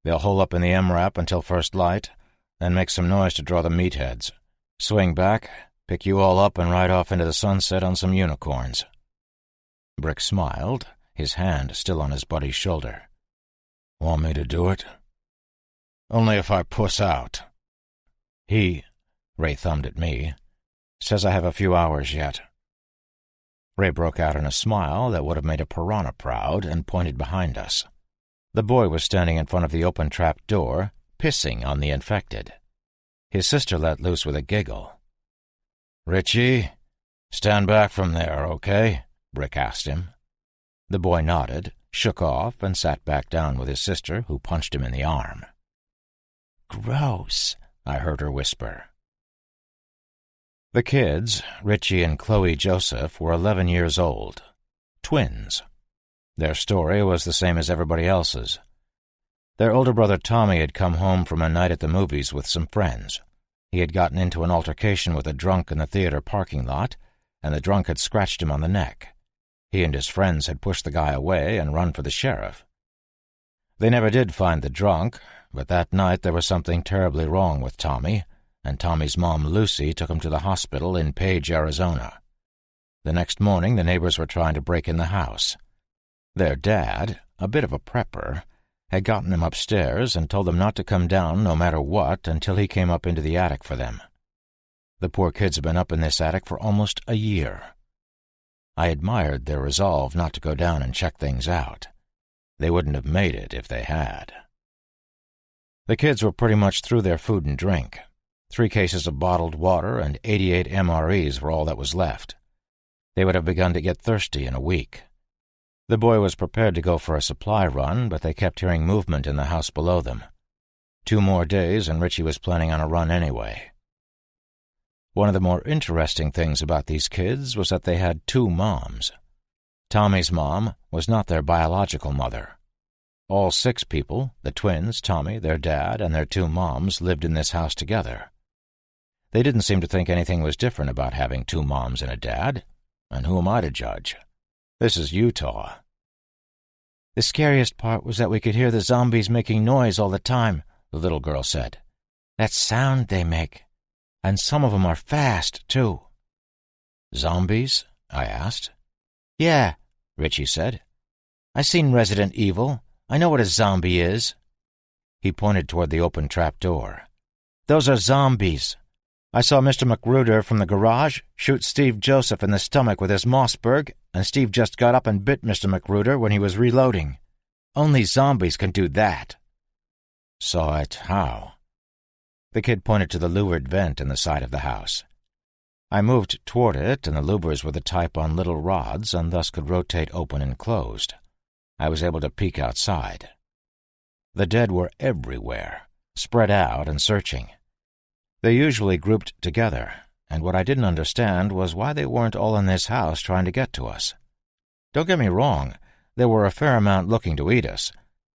They'll hole up in the MRAP until first light, then make some noise to draw the meatheads. Swing back, pick you all up, and ride off into the sunset on some unicorns. Brick smiled, his hand still on his buddy's shoulder. Want me to do it? Only if I puss out. Ray thumbed at me, says I have a few hours yet. Ray broke out in a smile that would have made a piranha proud and pointed behind us. The boy was standing in front of the open trap door, pissing on the infected. His sister let loose with a giggle. Richie, stand back from there, okay? Brick asked him. The boy nodded, shook off, and sat back down with his sister, who punched him in the arm. "Gross," I heard her whisper. The kids, Richie and Chloe Joseph, were 11 years old. Twins. Their story was the same as everybody else's. Their older brother Tommy had come home from a night at the movies with some friends. He had gotten into an altercation with a drunk in the theater parking lot, and the drunk had scratched him on the neck. He and his friends had pushed the guy away and run for the sheriff. They never did find the drunk, but that night there was something terribly wrong with Tommy, and Tommy's mom, Lucy, took him to the hospital in Page, Arizona. The next morning the neighbors were trying to break in the house. Their dad, a bit of a prepper, had gotten them upstairs and told them not to come down no matter what until he came up into the attic for them. The poor kids had been up in this attic for almost a year. I admired their resolve not to go down and check things out. They wouldn't have made it if they had. The kids were pretty much through their food and drink. 3 cases of bottled water and 88 MREs were all that was left. They would have begun to get thirsty in a week. The boy was prepared to go for a supply run, but they kept hearing movement in the house below them. 2 more days, and Richie was planning on a run anyway. One of the more interesting things about these kids was that they had 2 moms. Tommy's mom was not their biological mother. All 6 people, the twins, Tommy, their dad, and their 2 moms, lived in this house together. They didn't seem to think anything was different about having 2 moms and a dad, and who am I to judge? This is Utah. "The scariest part was that we could hear the zombies making noise all the time," the little girl said. "That sound they make. And some of them are fast, too." "Zombies?" I asked. "Yeah," Richie said. "I seen Resident Evil. I know what a zombie is." He pointed toward the open trap door. "Those are zombies. I saw Mr. Magruder from the garage shoot Steve Joseph in the stomach with his Mossberg, and Steve just got up and bit Mr. Magruder when he was reloading. Only zombies can do that." "Saw it how?" The kid pointed to the louvered vent in the side of the house. I moved toward it, and the louvers were the type on little rods and thus could rotate open and closed. I was able to peek outside. The dead were everywhere, spread out and searching. They usually grouped together, and what I didn't understand was why they weren't all in this house trying to get to us. Don't get me wrong, there were a fair amount looking to eat us,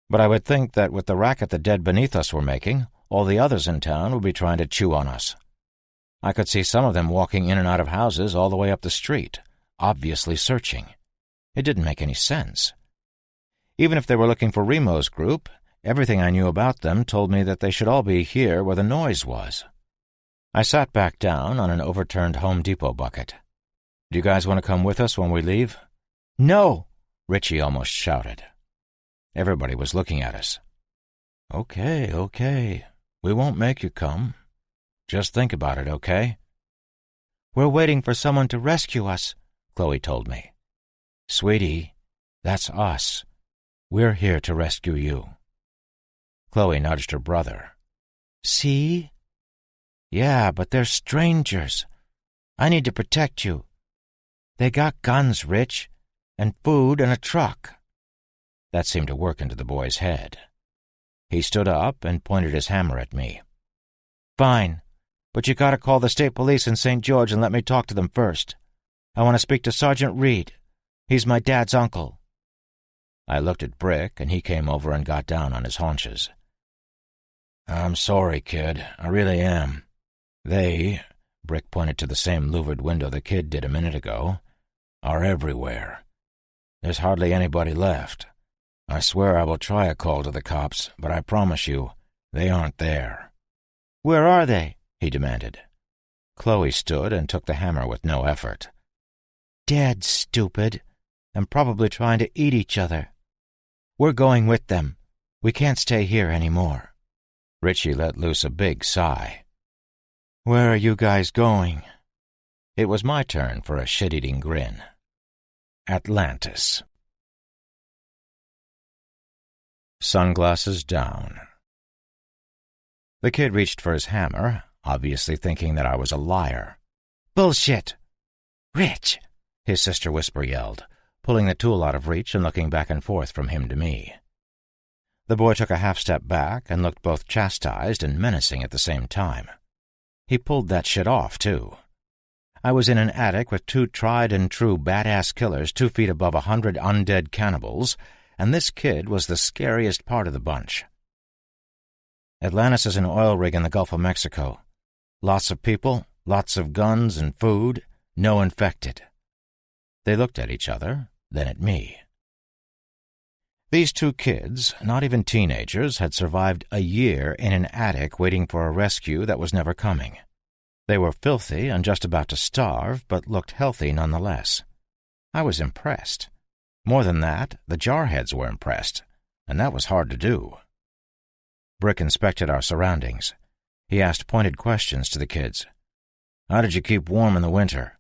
but I would think that with the racket the dead beneath us were making, all the others in town would be trying to chew on us. I could see some of them walking in and out of houses all the way up the street, obviously searching. It didn't make any sense. Even if they were looking for Remo's group, everything I knew about them told me that they should all be here where the noise was. I sat back down on an overturned Home Depot bucket. "Do you guys want to come with us when we leave?" "No!" Richie almost shouted. Everybody was looking at us. Okay. We won't make you come. Just think about it, okay?" "We're waiting for someone to rescue us," Chloe told me. "Sweetie, that's us. We're here to rescue you." Chloe nudged her brother. "See?" "Yeah, but they're strangers. I need to protect you. They got guns, Rich, and food and a truck." That seemed to work into the boy's head. He stood up and pointed his hammer at me. "Fine, but you gotta call the state police in St. George and let me talk to them first. I want to speak to Sergeant Reed. He's my dad's uncle." I looked at Brick, and he came over and got down on his haunches. "I'm sorry, kid. I really am. They," Brick pointed to the same louvered window the kid did a minute ago, "are everywhere. There's hardly anybody left. I swear I will try a call to the cops, but I promise you, they aren't there." "Where are they?" he demanded. Chloe stood and took the hammer with no effort. "Dead, stupid, and probably trying to eat each other. We're going with them. We can't stay here anymore." Richie let loose a big sigh. "Where are you guys going?" It was my turn for a shit-eating grin. Atlantis. Sunglasses down. The kid reached for his hammer, obviously thinking that I was a liar. "Bullshit!" "Rich!" his sister Whisper yelled, pulling the tool out of reach and looking back and forth from him to me. The boy took a half-step back and looked both chastised and menacing at the same time. He pulled that shit off, too. I was in an attic with 2 tried-and-true badass killers 2 feet above 100 undead cannibals, and this kid was the scariest part of the bunch. Atlantis is an oil rig in the Gulf of Mexico. Lots of people, lots of guns and food, no infected. They looked at each other, then at me. These 2 kids, not even teenagers, had survived a year in an attic waiting for a rescue that was never coming. They were filthy and just about to starve, but looked healthy nonetheless. I was impressed. More than that, the jarheads were impressed, and that was hard to do. Brick inspected our surroundings. He asked pointed questions to the kids. "How did you keep warm in the winter?"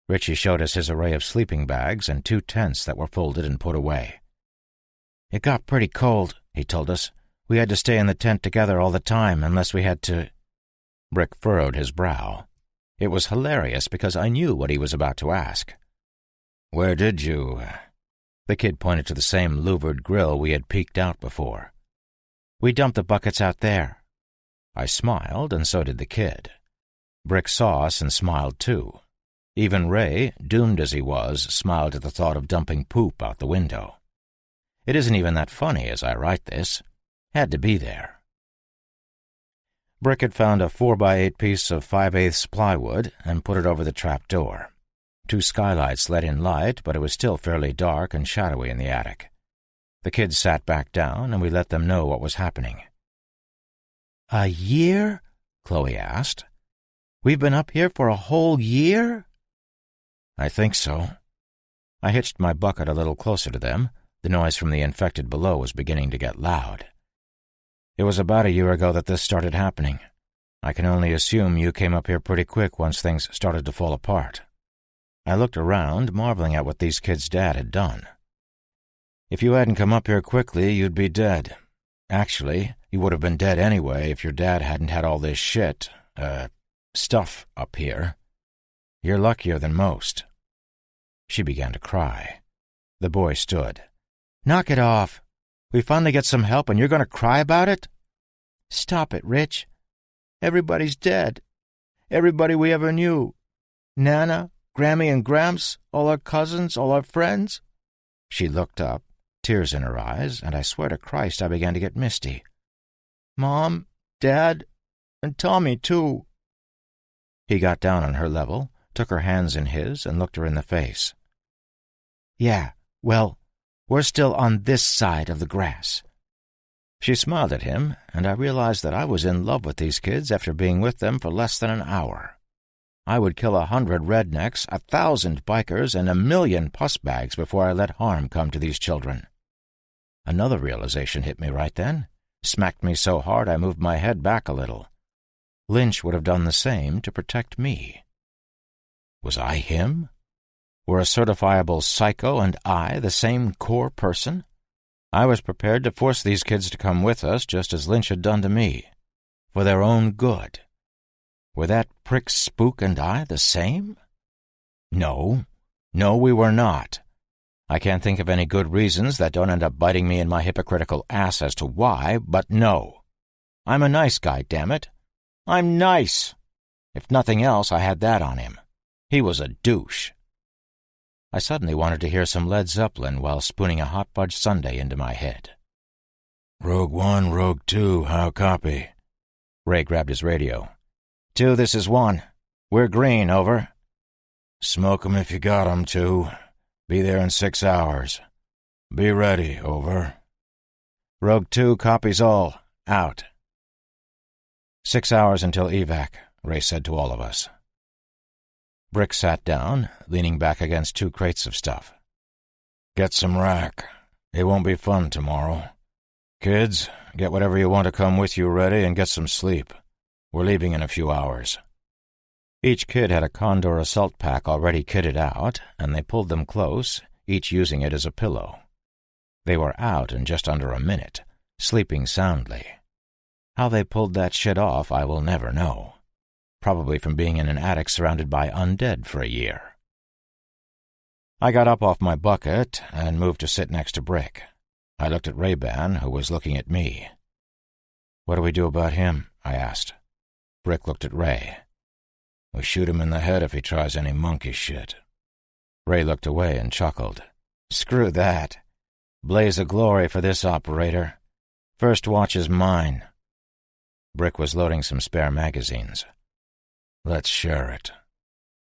Richie showed us his array of sleeping bags and 2 tents that were folded and put away. "It got pretty cold," he told us. "We had to stay in the tent together all the time unless we had to—" Brick furrowed his brow. It was hilarious because I knew what he was about to ask. "Where did you—" The kid pointed to the same louvered grill we had peeked out before. "We dumped the buckets out there." I smiled, and so did the kid. Brick saw us and smiled too. Even Ray, doomed as he was, smiled at the thought of dumping poop out the window. It isn't even that funny as I write this. Had to be there. Brick had found a 4x8 piece of 5/8 plywood and put it over the trap door. 2 skylights let in light, but it was still fairly dark and shadowy in the attic. The kids sat back down, and we let them know what was happening. "A year?" Chloe asked. "We've been up here for a whole year?" "I think so." I hitched my bucket a little closer to them. The noise from the infected below was beginning to get loud. "It was about a year ago that this started happening. I can only assume you came up here pretty quick once things started to fall apart." I looked around, marveling at what these kids' dad had done. "If you hadn't come up here quickly, you'd be dead. Actually, you would have been dead anyway if your dad hadn't had all this stuff up here. You're luckier than most." She began to cry. The boy stood. "Knock it off. We finally get some help and you're going to cry about it?" "Stop it, Rich. Everybody's dead. Everybody we ever knew. Nana, Grammy and Gramps, all our cousins, all our friends." She looked up, tears in her eyes, and I swear to Christ I began to get misty. "Mom, Dad, and Tommy, too." He got down on her level, took her hands in his, and looked her in the face. "Yeah, well, we're still on this side of the grass." She smiled at him, and I realized that I was in love with these kids after being with them for less than an hour. I would kill 100 rednecks, 1,000 bikers, and 1,000,000 puss bags before I let harm come to these children. Another realization hit me right then, smacked me so hard I moved my head back a little. Lynch would have done the same to protect me. Was I him? Were a certifiable psycho and I the same core person? I was prepared to force these kids to come with us just as Lynch had done to me, for their own good. Were that prick Spook and I the same? No, we were not. I can't think of any good reasons that don't end up biting me in my hypocritical ass as to why, but no. I'm a nice guy, damn it. I'm nice. If nothing else, I had that on him. He was a douche. I suddenly wanted to hear some Led Zeppelin while spooning a hot fudge sundae into my head. "Rogue 1, Rogue 2, how copy?" Ray grabbed his radio. 2, this is 1. We're green, over. "Smoke 'em if you got 'em, 2. Be there in 6 hours. Be ready, over." Rogue 2 copies all. Out. 6 hours until evac, Ray said to all of us. Brick sat down, leaning back against 2 crates of stuff. "Get some rack. It won't be fun tomorrow. Kids, get whatever you want to come with you ready and get some sleep. We're leaving in a few hours." Each kid had a Condor assault pack already kitted out, and they pulled them close, each using it as a pillow. They were out in just under a minute, sleeping soundly. How they pulled that shit off I will never know. Probably from being in an attic surrounded by undead for a year. I got up off my bucket and moved to sit next to Brick. I looked at Ray-Ban, who was looking at me. "What do we do about him?" I asked. Brick looked at Ray. "We shoot him in the head if he tries any monkey shit." Ray looked away and chuckled. "Screw that. Blaze of glory for this operator. First watch is mine." Brick was loading some spare magazines. "Let's share it."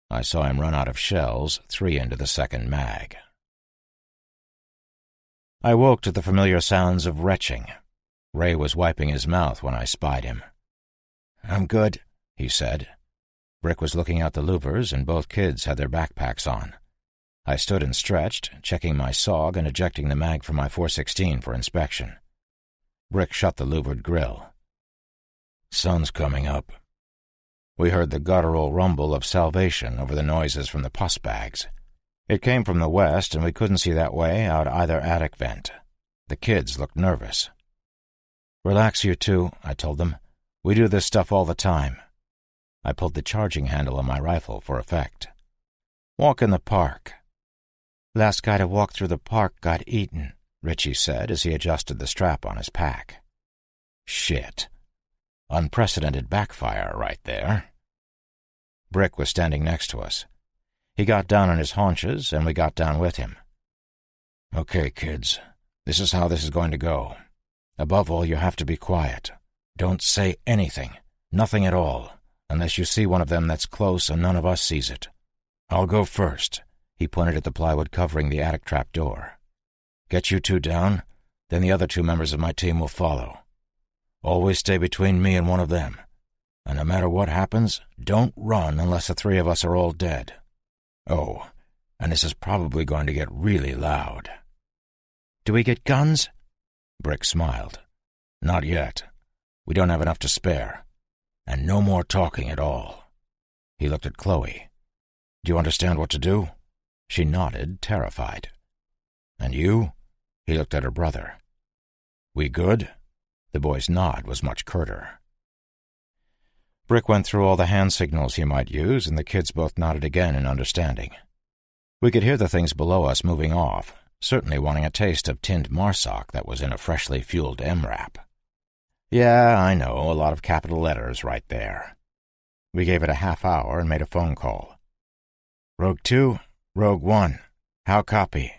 I saw him run out of shells, 3 into the second mag. I woke to the familiar sounds of retching. Ray was wiping his mouth when I spied him. "I'm good," he said. Brick was looking out the louvers, and both kids had their backpacks on. I stood and stretched, checking my SOG and ejecting the mag from my .416 for inspection. Brick shut the louvered grill. "Sun's coming up." We heard the guttural rumble of salvation over the noises from the pus bags. It came from the west, and we couldn't see that way out either attic vent. The kids looked nervous. "Relax, you two," I told them. "We do this stuff all the time." I pulled the charging handle on my rifle for effect. "Walk in the park." "Last guy to walk through the park got eaten," Richie said as he adjusted the strap on his pack. Shit. Unprecedented backfire right there. Brick was standing next to us. He got down on his haunches, and we got down with him. "Okay, kids, this is how this is going to go. Above all, you have to be quiet. Don't say anything, nothing at all, unless you see one of them that's close and none of us sees it. I'll go first." He pointed at the plywood covering the attic trap door. "Get you two down, then the other 2 members of my team will follow. Always stay between me and one of them. And no matter what happens, don't run unless the 3 of us are all dead. Oh, and this is probably going to get really loud." "Do we get guns?" Brick smiled. "Not yet. We don't have enough to spare. And no more talking at all." He looked at Chloe. "Do you understand what to do?" She nodded, terrified. "And you?" He looked at her brother. "We good?" The boy's nod was much curter. Brick went through all the hand signals he might use, and the kids both nodded again in understanding. We could hear the things below us moving off, certainly wanting a taste of tinned marsoc that was in a freshly fueled MRAP. Yeah, I know, a lot of capital letters right there. We gave it a half hour and made a phone call. "Rogue 2, Rogue 1, how copy?"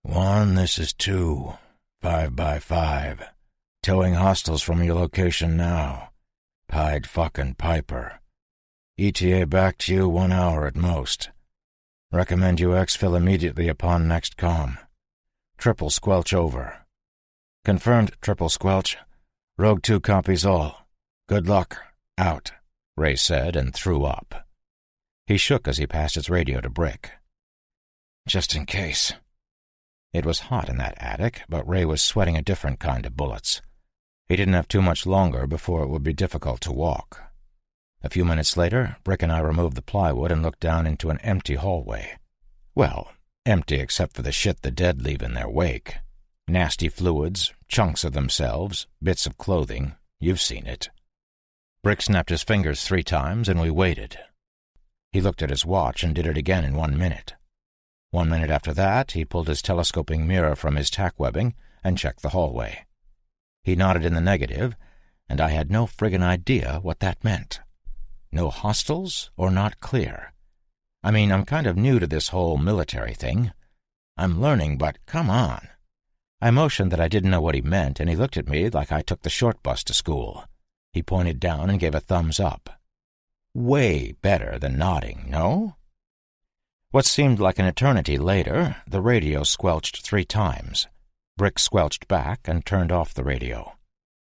"1, this is 2, 5 by 5. Towing hostiles from your location now. Pied fucking Piper. ETA back to you 1 hour at most. Recommend you exfil immediately upon next comm. Triple squelch over." "Confirmed, triple squelch. Rogue 2 copies all. Good luck. Out," Ray said and threw up. He shook as he passed his radio to Brick. "Just in case." It was hot in that attic, but Ray was sweating a different kind of bullets. He didn't have too much longer before it would be difficult to walk. A few minutes later, Brick and I removed the plywood and looked down into an empty hallway. Well, empty except for the shit the dead leave in their wake. Nasty fluids, chunks of themselves, bits of clothing. You've seen it. Brick snapped his fingers 3 times, and we waited. He looked at his watch and did it again in 1 minute. 1 minute after that, he pulled his telescoping mirror from his tack webbing and checked the hallway. He nodded in the negative, and I had no friggin' idea what that meant. No hostiles or not clear. I mean, I'm kind of new to this whole military thing. I'm learning, but come on. I motioned that I didn't know what he meant, and he looked at me like I took the short bus to school. He pointed down and gave a thumbs up. Way better than nodding, no? What seemed like an eternity later, the radio squelched 3 times. Brick squelched back and turned off the radio.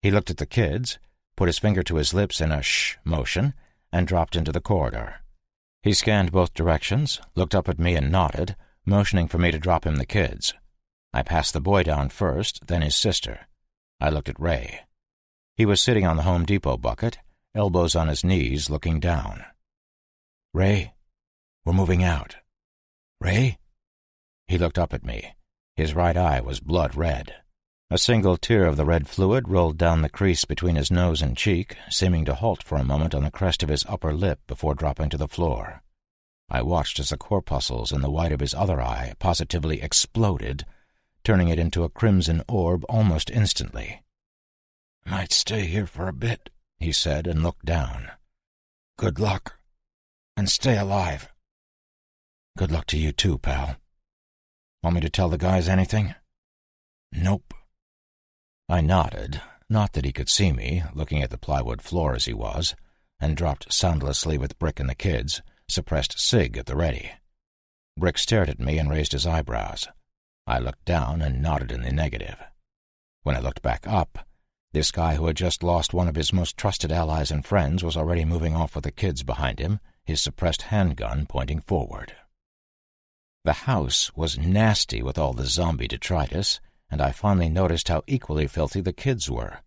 He looked at the kids, put his finger to his lips in a shh motion, and dropped into the corridor. He scanned both directions, looked up at me and nodded, motioning for me to drop him the kids. I passed the boy down first, then his sister. I looked at Ray. He was sitting on the Home Depot bucket, elbows on his knees, looking down. "Ray, we're moving out." "Ray?" He looked up at me. His right eye was blood red. A single tear of the red fluid rolled down the crease between his nose and cheek, seeming to halt for a moment on the crest of his upper lip before dropping to the floor. I watched as the corpuscles in the white of his other eye positively exploded, turning it into a crimson orb almost instantly. "Might stay here for a bit," he said, and looked down. "Good luck, and stay alive." "Good luck to you too, pal. Want me to tell the guys anything?" "Nope." I nodded, not that he could see me, looking at the plywood floor as he was, and dropped soundlessly with Brick and the kids, suppressed cig at the ready. Brick stared at me and raised his eyebrows. I looked down and nodded in the negative. When I looked back up, this guy who had just lost one of his most trusted allies and friends was already moving off with the kids behind him, his suppressed handgun pointing forward. The house was nasty with all the zombie detritus, and I finally noticed how equally filthy the kids were.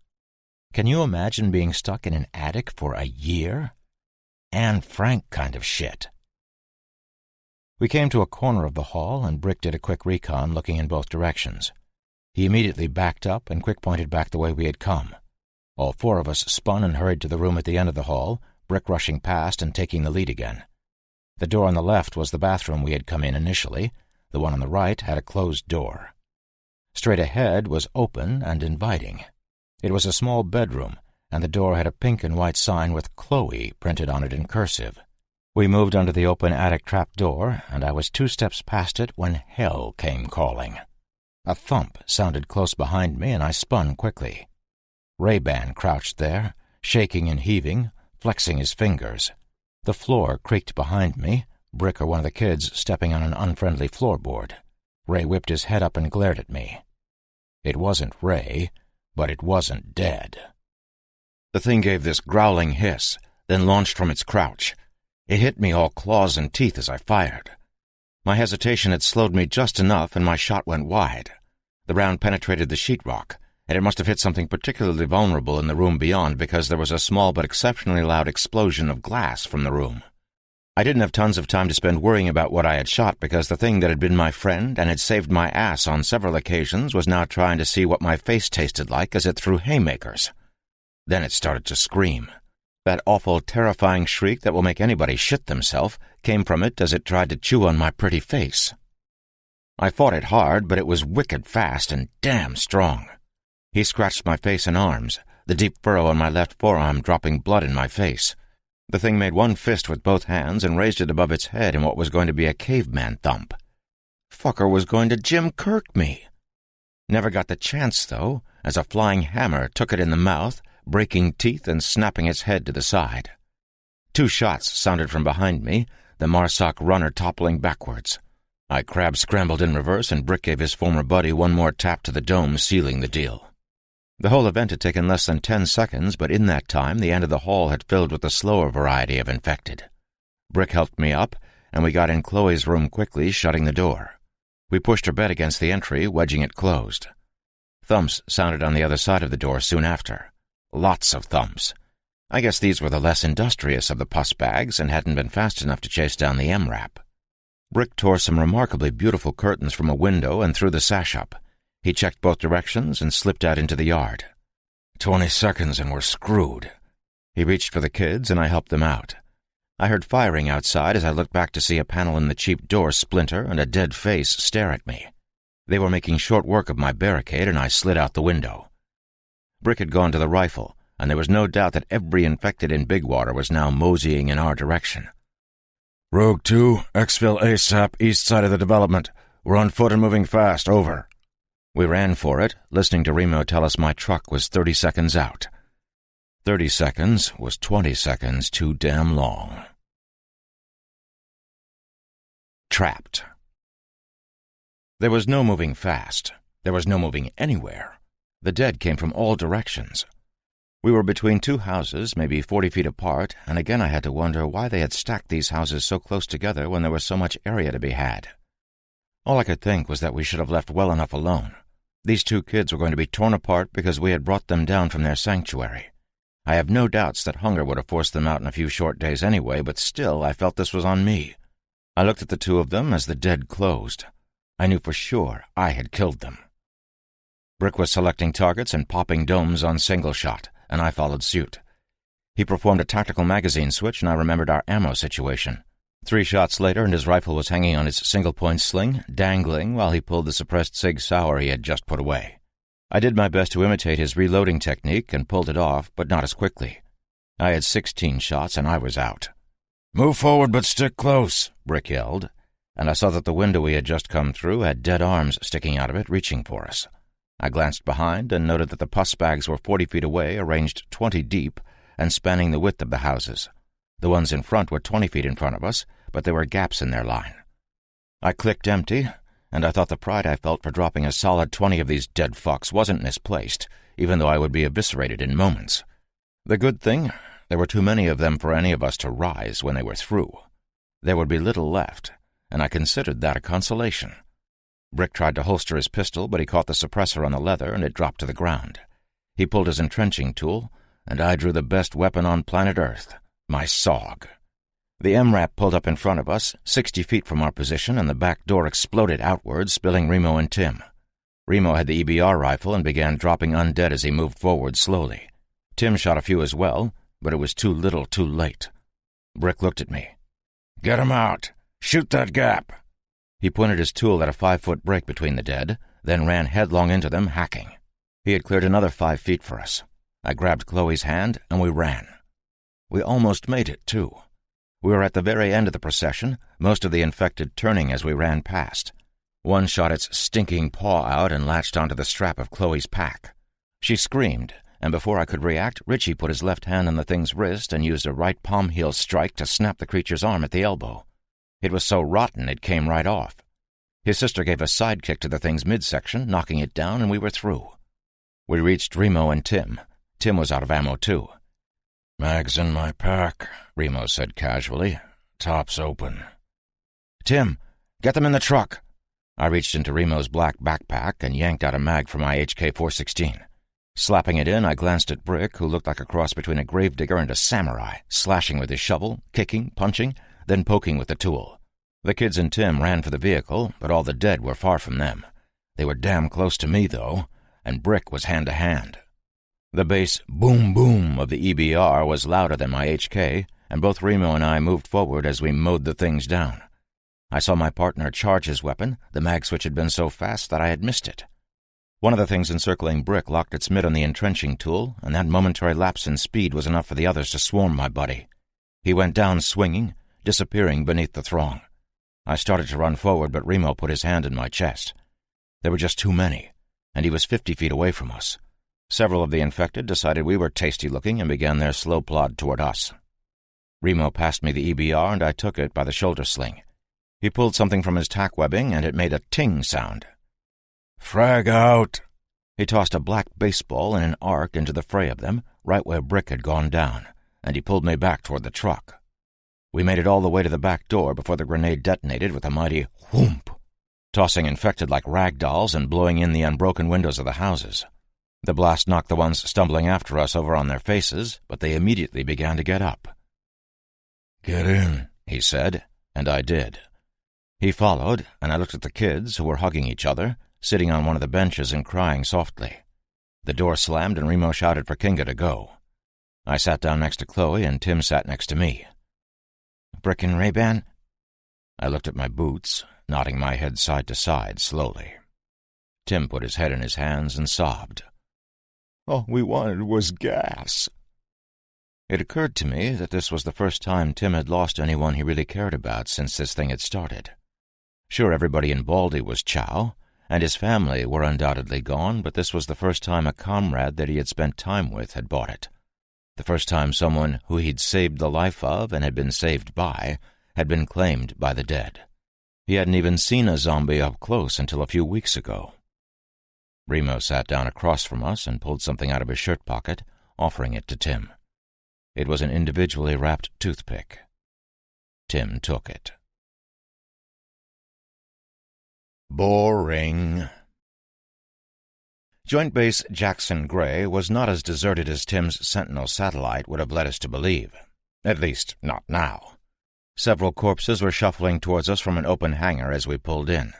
Can you imagine being stuck in an attic for a year? Anne Frank kind of shit. We came to a corner of the hall, and Brick did a quick recon, looking in both directions. He immediately backed up and quick-pointed back the way we had come. All four of us spun and hurried to the room at the end of the hall, Brick rushing past and taking the lead again. The door on the left was the bathroom we had come in initially. The one on the right had a closed door. Straight ahead was open and inviting. It was a small bedroom, and the door had a pink and white sign with Chloe printed on it in cursive. We moved under the open attic trap door, and I was 2 steps past it when hell came calling. A thump sounded close behind me, and I spun quickly. Ray-Ban crouched there, shaking and heaving, flexing his fingers. The floor creaked behind me, Brick or one of the kids stepping on an unfriendly floorboard. Ray whipped his head up and glared at me. It wasn't Ray, but it wasn't dead. The thing gave this growling hiss, then launched from its crouch. It hit me all claws and teeth as I fired. My hesitation had slowed me just enough, and my shot went wide. The round penetrated the sheetrock, and it must have hit something particularly vulnerable in the room beyond, because there was a small but exceptionally loud explosion of glass from the room. I didn't have tons of time to spend worrying about what I had shot, because the thing that had been my friend and had saved my ass on several occasions was now trying to see what my face tasted like as it threw haymakers. Then it started to scream. That awful, terrifying shriek that will make anybody shit themselves came from it as it tried to chew on my pretty face. I fought it hard, but it was wicked fast and damn strong. He scratched my face and arms, the deep furrow on my left forearm dropping blood in my face. The thing made one fist with both hands and raised it above its head in what was going to be a caveman thump. Fucker was going to Jim Kirk me. Never got the chance, though, as a flying hammer took it in the mouth, breaking teeth and snapping its head to the side. 2 shots sounded from behind me, the Marsoc runner toppling backwards. I crab-scrambled in reverse, and Brick gave his former buddy one more tap to the dome, sealing the deal. The whole event had taken less than 10 seconds, but in that time the end of the hall had filled with the slower variety of infected. Brick helped me up, and we got in Chloe's room quickly, shutting the door. We pushed her bed against the entry, wedging it closed. Thumps sounded on the other side of the door soon after. Lots of thumps. I guess these were the less industrious of the pus bags and hadn't been fast enough to chase down the M-Rap. Brick tore some remarkably beautiful curtains from a window and threw the sash up. He checked both directions and slipped out into the yard. 20 seconds and we're screwed. He reached for the kids, and I helped them out. I heard firing outside as I looked back to see a panel in the cheap door splinter and a dead face stare at me. They were making short work of my barricade, and I slid out the window. Brick had gone to the rifle, and there was no doubt that every infected in Bigwater was now moseying in our direction. "Rogue 2, exfil ASAP, east side of the development. We're on foot and moving fast, over." We ran for it, listening to Remo tell us my truck was 30 seconds out. 30 seconds was 20 seconds too damn long. Trapped. There was no moving fast. There was no moving anywhere. The dead came from all directions. We were between 2 houses, maybe 40 feet apart, and again I had to wonder why they had stacked these houses so close together when there was so much area to be had. All I could think was that we should have left well enough alone. These 2 kids were going to be torn apart because we had brought them down from their sanctuary. I have no doubts that hunger would have forced them out in a few short days anyway, but still I felt this was on me. I looked at the 2 of them as the dead closed. I knew for sure I had killed them. Brick was selecting targets and popping domes on single shot, and I followed suit. He performed a tactical magazine switch, and I remembered our ammo situation. 3 shots later, and his rifle was hanging on his single-point sling, dangling while he pulled the suppressed Sig Sauer he had just put away. I did my best to imitate his reloading technique and pulled it off, but not as quickly. I had 16 shots, and I was out. "Move forward, but stick close," Brick yelled, and I saw that the window we had just come through had dead arms sticking out of it, reaching for us. I glanced behind and noted that the pus bags were 40 feet away, arranged 20 deep, and spanning the width of the houses. The ones in front were 20 feet in front of us, but there were gaps in their line. I clicked empty, and I thought the pride I felt for dropping a solid 20 of these dead fucks wasn't misplaced, even though I would be eviscerated in moments. The good thing, there were too many of them for any of us to rise when they were through. There would be little left, and I considered that a consolation. Brick tried to holster his pistol, but he caught the suppressor on the leather, and it dropped to the ground. He pulled his entrenching tool, and I drew the best weapon on planet Earth, my SOG. The MRAP pulled up in front of us, 60 feet from our position, and the back door exploded outward, spilling Remo and Tim. Remo had the EBR rifle and began dropping undead as he moved forward slowly. Tim shot a few as well, but it was too little too late. Brick looked at me. "Get him out. Shoot that gap." He pointed his tool at a 5-foot break between the dead, then ran headlong into them, hacking. He had cleared another 5 feet for us. I grabbed Chloe's hand, and we ran. We almost made it, too. We were at the very end of the procession, most of the infected turning as we ran past. One shot its stinking paw out and latched onto the strap of Chloe's pack. She screamed, and before I could react, Richie put his left hand on the thing's wrist and used a right palm heel strike to snap the creature's arm at the elbow. It was so rotten it came right off. His sister gave a sidekick to the thing's midsection, knocking it down, and we were through. We reached Remo and Tim. Tim was out of ammo, too. "Mag's in my pack," Remo said casually. "Top's open." "Tim, get them in the truck." I reached into Remo's black backpack and yanked out a mag from my HK-416. Slapping it in, I glanced at Brick, who looked like a cross between a gravedigger and a samurai, slashing with his shovel, kicking, punching, then poking with the tool. The kids and Tim ran for the vehicle, but all the dead were far from them. They were damn close to me, though, and Brick was hand to hand. The bass boom-boom of the EBR was louder than my HK, and both Remo and I moved forward as we mowed the things down. I saw my partner charge his weapon. The mag switch had been so fast that I had missed it. One of the things encircling Brick locked its mid on the entrenching tool, and that momentary lapse in speed was enough for the others to swarm my buddy. He went down swinging, disappearing beneath the throng. I started to run forward, but Remo put his hand in my chest. There were just too many, and he was 50 feet away from us. Several of the infected decided we were tasty-looking and began their slow plod toward us. Remo passed me the EBR, and I took it by the shoulder sling. He pulled something from his tack webbing, and it made a ting sound. "Frag out!" He tossed a black baseball in an arc into the fray of them, right where Brick had gone down, and he pulled me back toward the truck. We made it all the way to the back door before the grenade detonated with a mighty whoomp, tossing infected like rag dolls and blowing in the unbroken windows of the houses. The blast knocked the ones stumbling after us over on their faces, but they immediately began to get up. "Get in," he said, and I did. He followed, and I looked at the kids, who were hugging each other, sitting on one of the benches and crying softly. The door slammed, and Remo shouted for Kinga to go. I sat down next to Chloe, and Tim sat next to me. "Brick and Ray-Ban?" I looked at my boots, nodding my head side to side slowly. Tim put his head in his hands and sobbed. "All we wanted was gas." It occurred to me that this was the first time Tim had lost anyone he really cared about since this thing had started. Sure, everybody in Baldy was Chow, and his family were undoubtedly gone, but this was the first time a comrade that he had spent time with had bought it. The first time someone who he'd saved the life of and had been saved by had been claimed by the dead. He hadn't even seen a zombie up close until a few weeks ago. Remo sat down across from us and pulled something out of his shirt pocket, offering it to Tim. It was an individually wrapped toothpick. Tim took it. Boring. Joint Base Jackson Gray was not as deserted as Tim's Sentinel satellite would have led us to believe. At least, not now. Several corpses were shuffling towards us from an open hangar as we pulled in.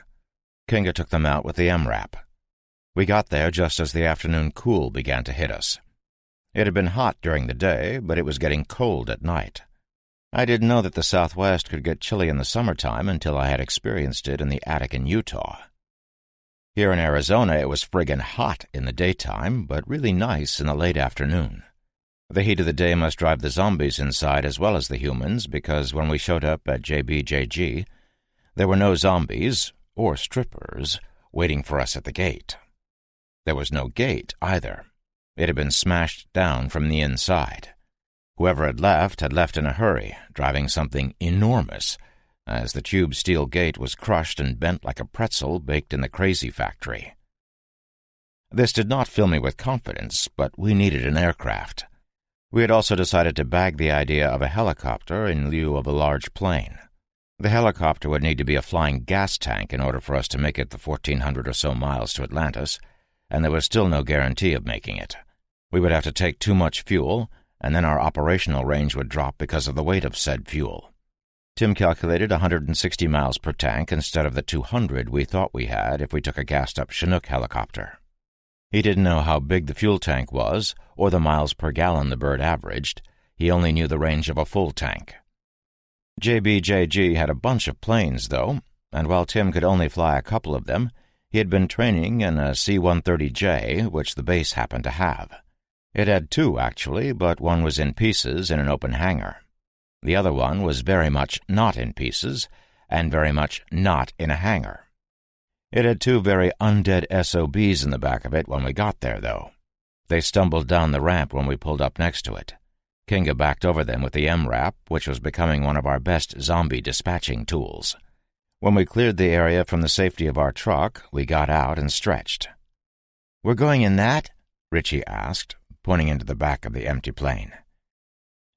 Kinga took them out with the MRAP. We got there just as the afternoon cool began to hit us. It had been hot during the day, but it was getting cold at night. I didn't know that the Southwest could get chilly in the summertime until I had experienced it in the attic in Utah. Here in Arizona, it was friggin' hot in the daytime, but really nice in the late afternoon. The heat of the day must drive the zombies inside as well as the humans, because when we showed up at JBJG, there were no zombies, or strippers, waiting for us at the gate. There was no gate, either. It had been smashed down from the inside. Whoever had left in a hurry, driving something enormous, as the tube steel gate was crushed and bent like a pretzel baked in the crazy factory. This did not fill me with confidence, but we needed an aircraft. We had also decided to bag the idea of a helicopter in lieu of a large plane. The helicopter would need to be a flying gas tank in order for us to make it the 1,400 or so miles to Atlantis, and there was still no guarantee of making it. We would have to take too much fuel, and then our operational range would drop because of the weight of said fuel. Tim calculated 160 miles per tank instead of the 200 we thought we had if we took a gassed-up Chinook helicopter. He didn't know how big the fuel tank was, or the miles per gallon the bird averaged. He only knew the range of a full tank. JBJG had a bunch of planes, though, and while Tim could only fly a couple of them, he had been training in a C-130J, which the base happened to have. It had two, actually, but one was in pieces in an open hangar. The other one was very much not in pieces, and very much not in a hangar. It had two very undead SOBs in the back of it when we got there, though. They stumbled down the ramp when we pulled up next to it. Kinga backed over them with the MRAP, which was becoming one of our best zombie dispatching tools. When we cleared the area from the safety of our truck, we got out and stretched. "We're going in that?" Richie asked, pointing into the back of the empty plane.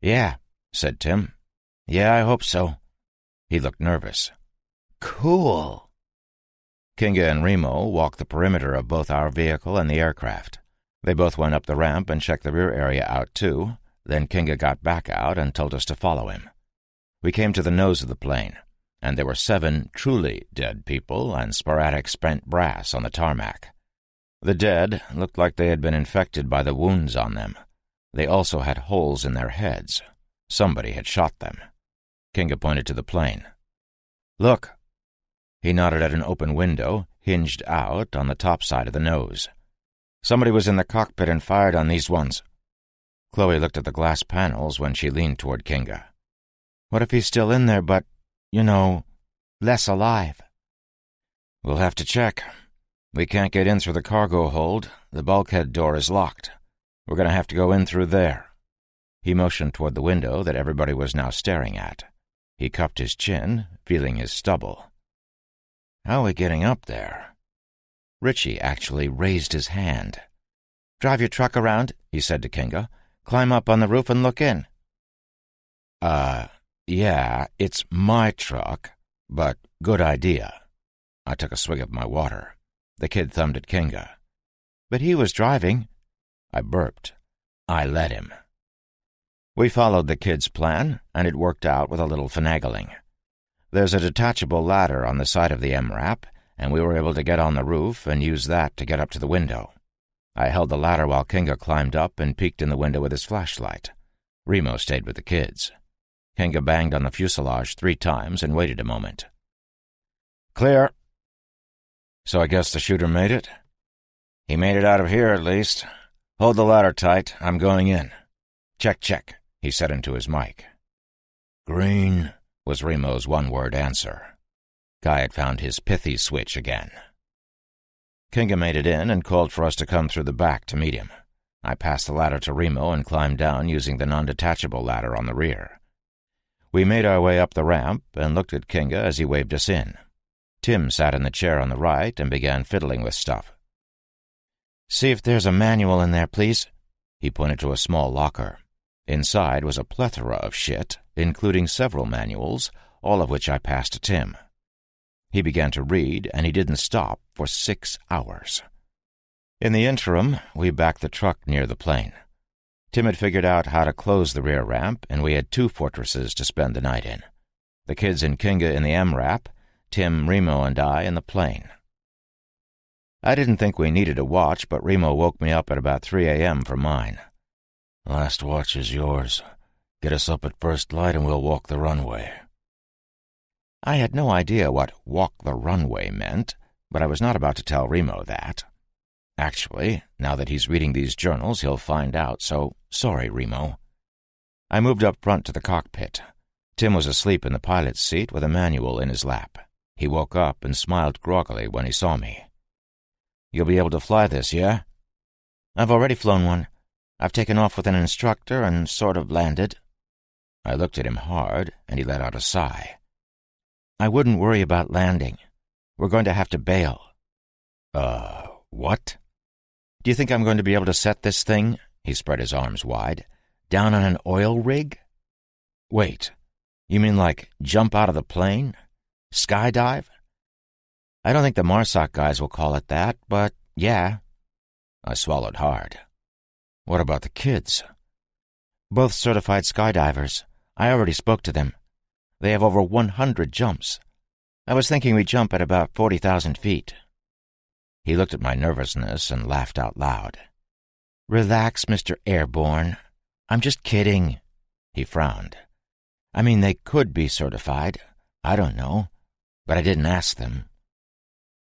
"Yeah," said Tim. "Yeah, I hope so." He looked nervous. "Cool." Kinga and Remo walked the perimeter of both our vehicle and the aircraft. They both went up the ramp and checked the rear area out, too. Then Kinga got back out and told us to follow him. We came to the nose of the plane, and there were 7 truly dead people and sporadic spent brass on the tarmac. The dead looked like they had been infected by the wounds on them. They also had holes in their heads. Somebody had shot them. Kinga pointed to the plane. "Look." He nodded at an open window, hinged out on the top side of the nose. "Somebody was in the cockpit and fired on these ones." Chloe looked at the glass panels when she leaned toward Kinga. "What if he's still in there, but, less alive?" "We'll have to check. We can't get in through the cargo hold. The bulkhead door is locked. We're going to have to go in through there." He motioned toward the window that everybody was now staring at. He cupped his chin, feeling his stubble. "How are we getting up there?" Richie actually raised his hand. "Drive your truck around," he said to Kinga. "Climb up on the roof and look in." Yeah, it's my truck, but good idea." I took a swig of my water. The kid thumbed at Kinga. "But he was driving." I burped. I let him. We followed the kid's plan, and it worked out with a little finagling. There's a detachable ladder on the side of the MRAP, and we were able to get on the roof and use that to get up to the window. I held the ladder while Kinga climbed up and peeked in the window with his flashlight. Remo stayed with the kids. Kinga banged on the fuselage 3 times and waited a moment. "Clear." "So I guess the shooter made it?" "He made it out of here, at least. Hold the ladder tight. I'm going in." "Check, check," he said into his mic. "Green," was Remo's one-word answer. Guy had found his pithy switch again. Kinga made it in and called for us to come through the back to meet him. I passed the ladder to Remo and climbed down using the non-detachable ladder on the rear. We made our way up the ramp and looked at Kinga as he waved us in. Tim sat in the chair on the right and began fiddling with stuff. "See if there's a manual in there, please." He pointed to a small locker. Inside was a plethora of shit, including several manuals, all of which I passed to Tim. He began to read, and he didn't stop for 6 hours. In the interim, we backed the truck near the plane. Tim had figured out how to close the rear ramp, and we had 2 fortresses to spend the night in. The kids and Kinga in the MRAP, Tim, Remo, and I in the plane. I didn't think we needed a watch, but Remo woke me up at about 3 a.m. for mine. "Last watch is yours. Get us up at first light and we'll walk the runway. I had no idea what walk the runway meant, but I was not about to tell Remo that. Actually, now that he's reading these journals, he'll find out, so sorry, Remo. I moved up front to the cockpit. Tim was asleep in the pilot's seat with a manual in his lap. He woke up and smiled groggily when he saw me. "You'll be able to fly this, yeah?" "I've already flown one. I've taken off with an instructor and sort of landed." I looked at him hard, and he let out a sigh. "I wouldn't worry about landing. We're going to have to bail." What? "Do you think I'm going to be able to set this thing," he spread his arms wide, "down on an oil rig?" Wait, "You mean like jump out of the plane? Skydive?" "I don't think the MARSOC guys will call it that, but yeah." I swallowed hard. what about the kids? "Both certified skydivers. I already spoke to them. They have over 100 jumps. I was thinking we'd jump at about 40,000 feet. He looked at my nervousness and laughed out loud. "Relax, Mr. Airborne. I'm just kidding." He frowned. "I mean, they could be certified. I don't know. But I didn't ask them."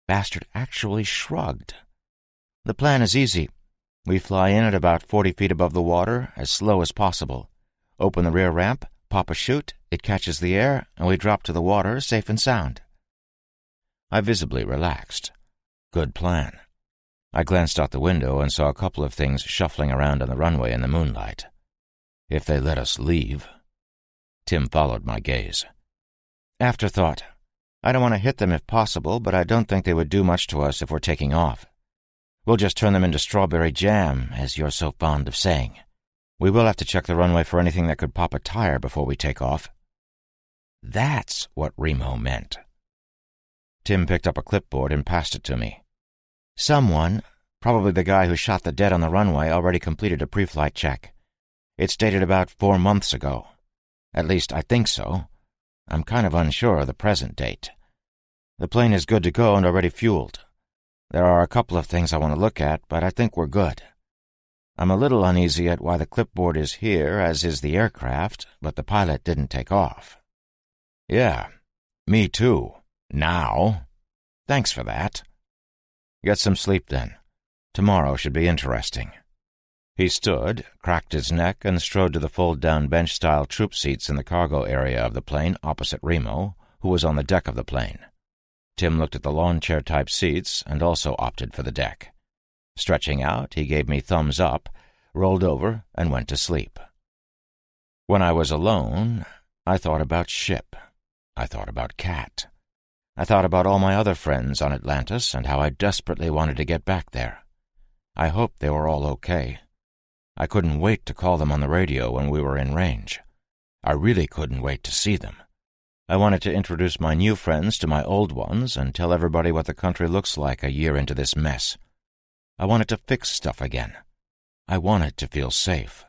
Bastard actually shrugged. "The plan is easy. We fly in at about 40 feet above the water, as slow as possible. Open the rear ramp, pop a chute, it catches the air, and we drop to the water safe and sound." I visibly relaxed. Good plan. I glanced out the window and saw a couple of things shuffling around on the runway in the moonlight. If they let us leave. Tim followed my gaze. "Afterthought. I don't want to hit them if possible, but I don't think they would do much to us if we're taking off. We'll just turn them into strawberry jam, as you're so fond of saying. We will have to check the runway for anything that could pop a tire before we take off." That's what Remo meant. Tim picked up a clipboard and passed it to me. "Someone, probably the guy who shot the dead on the runway, already completed a pre-flight check. It's dated about 4 months ago. At least, I think so. I'm kind of unsure of the present date. The plane is good to go and already fueled. There are a couple of things I want to look at, but I think we're good. I'm a little uneasy at why the clipboard is here, as is the aircraft, but the pilot didn't take off." Yeah, me too. Now. "Thanks for that. Get some sleep, then. Tomorrow should be interesting." He stood, cracked his neck, and strode to the fold-down bench-style troop seats in the cargo area of the plane opposite Remo, who was on the deck of the plane. Tim looked at the lawn chair-type seats and also opted for the deck. Stretching out, he gave me thumbs up, rolled over, and went to sleep. When I was alone, I thought about Ship. I thought about Kat. I thought about all my other friends on Atlantis and how I desperately wanted to get back there. I hoped they were all okay. I couldn't wait to call them on the radio when we were in range. I really couldn't wait to see them. I wanted to introduce my new friends to my old ones and tell everybody what the country looks like a year into this mess. I wanted to fix stuff again. I wanted to feel safe.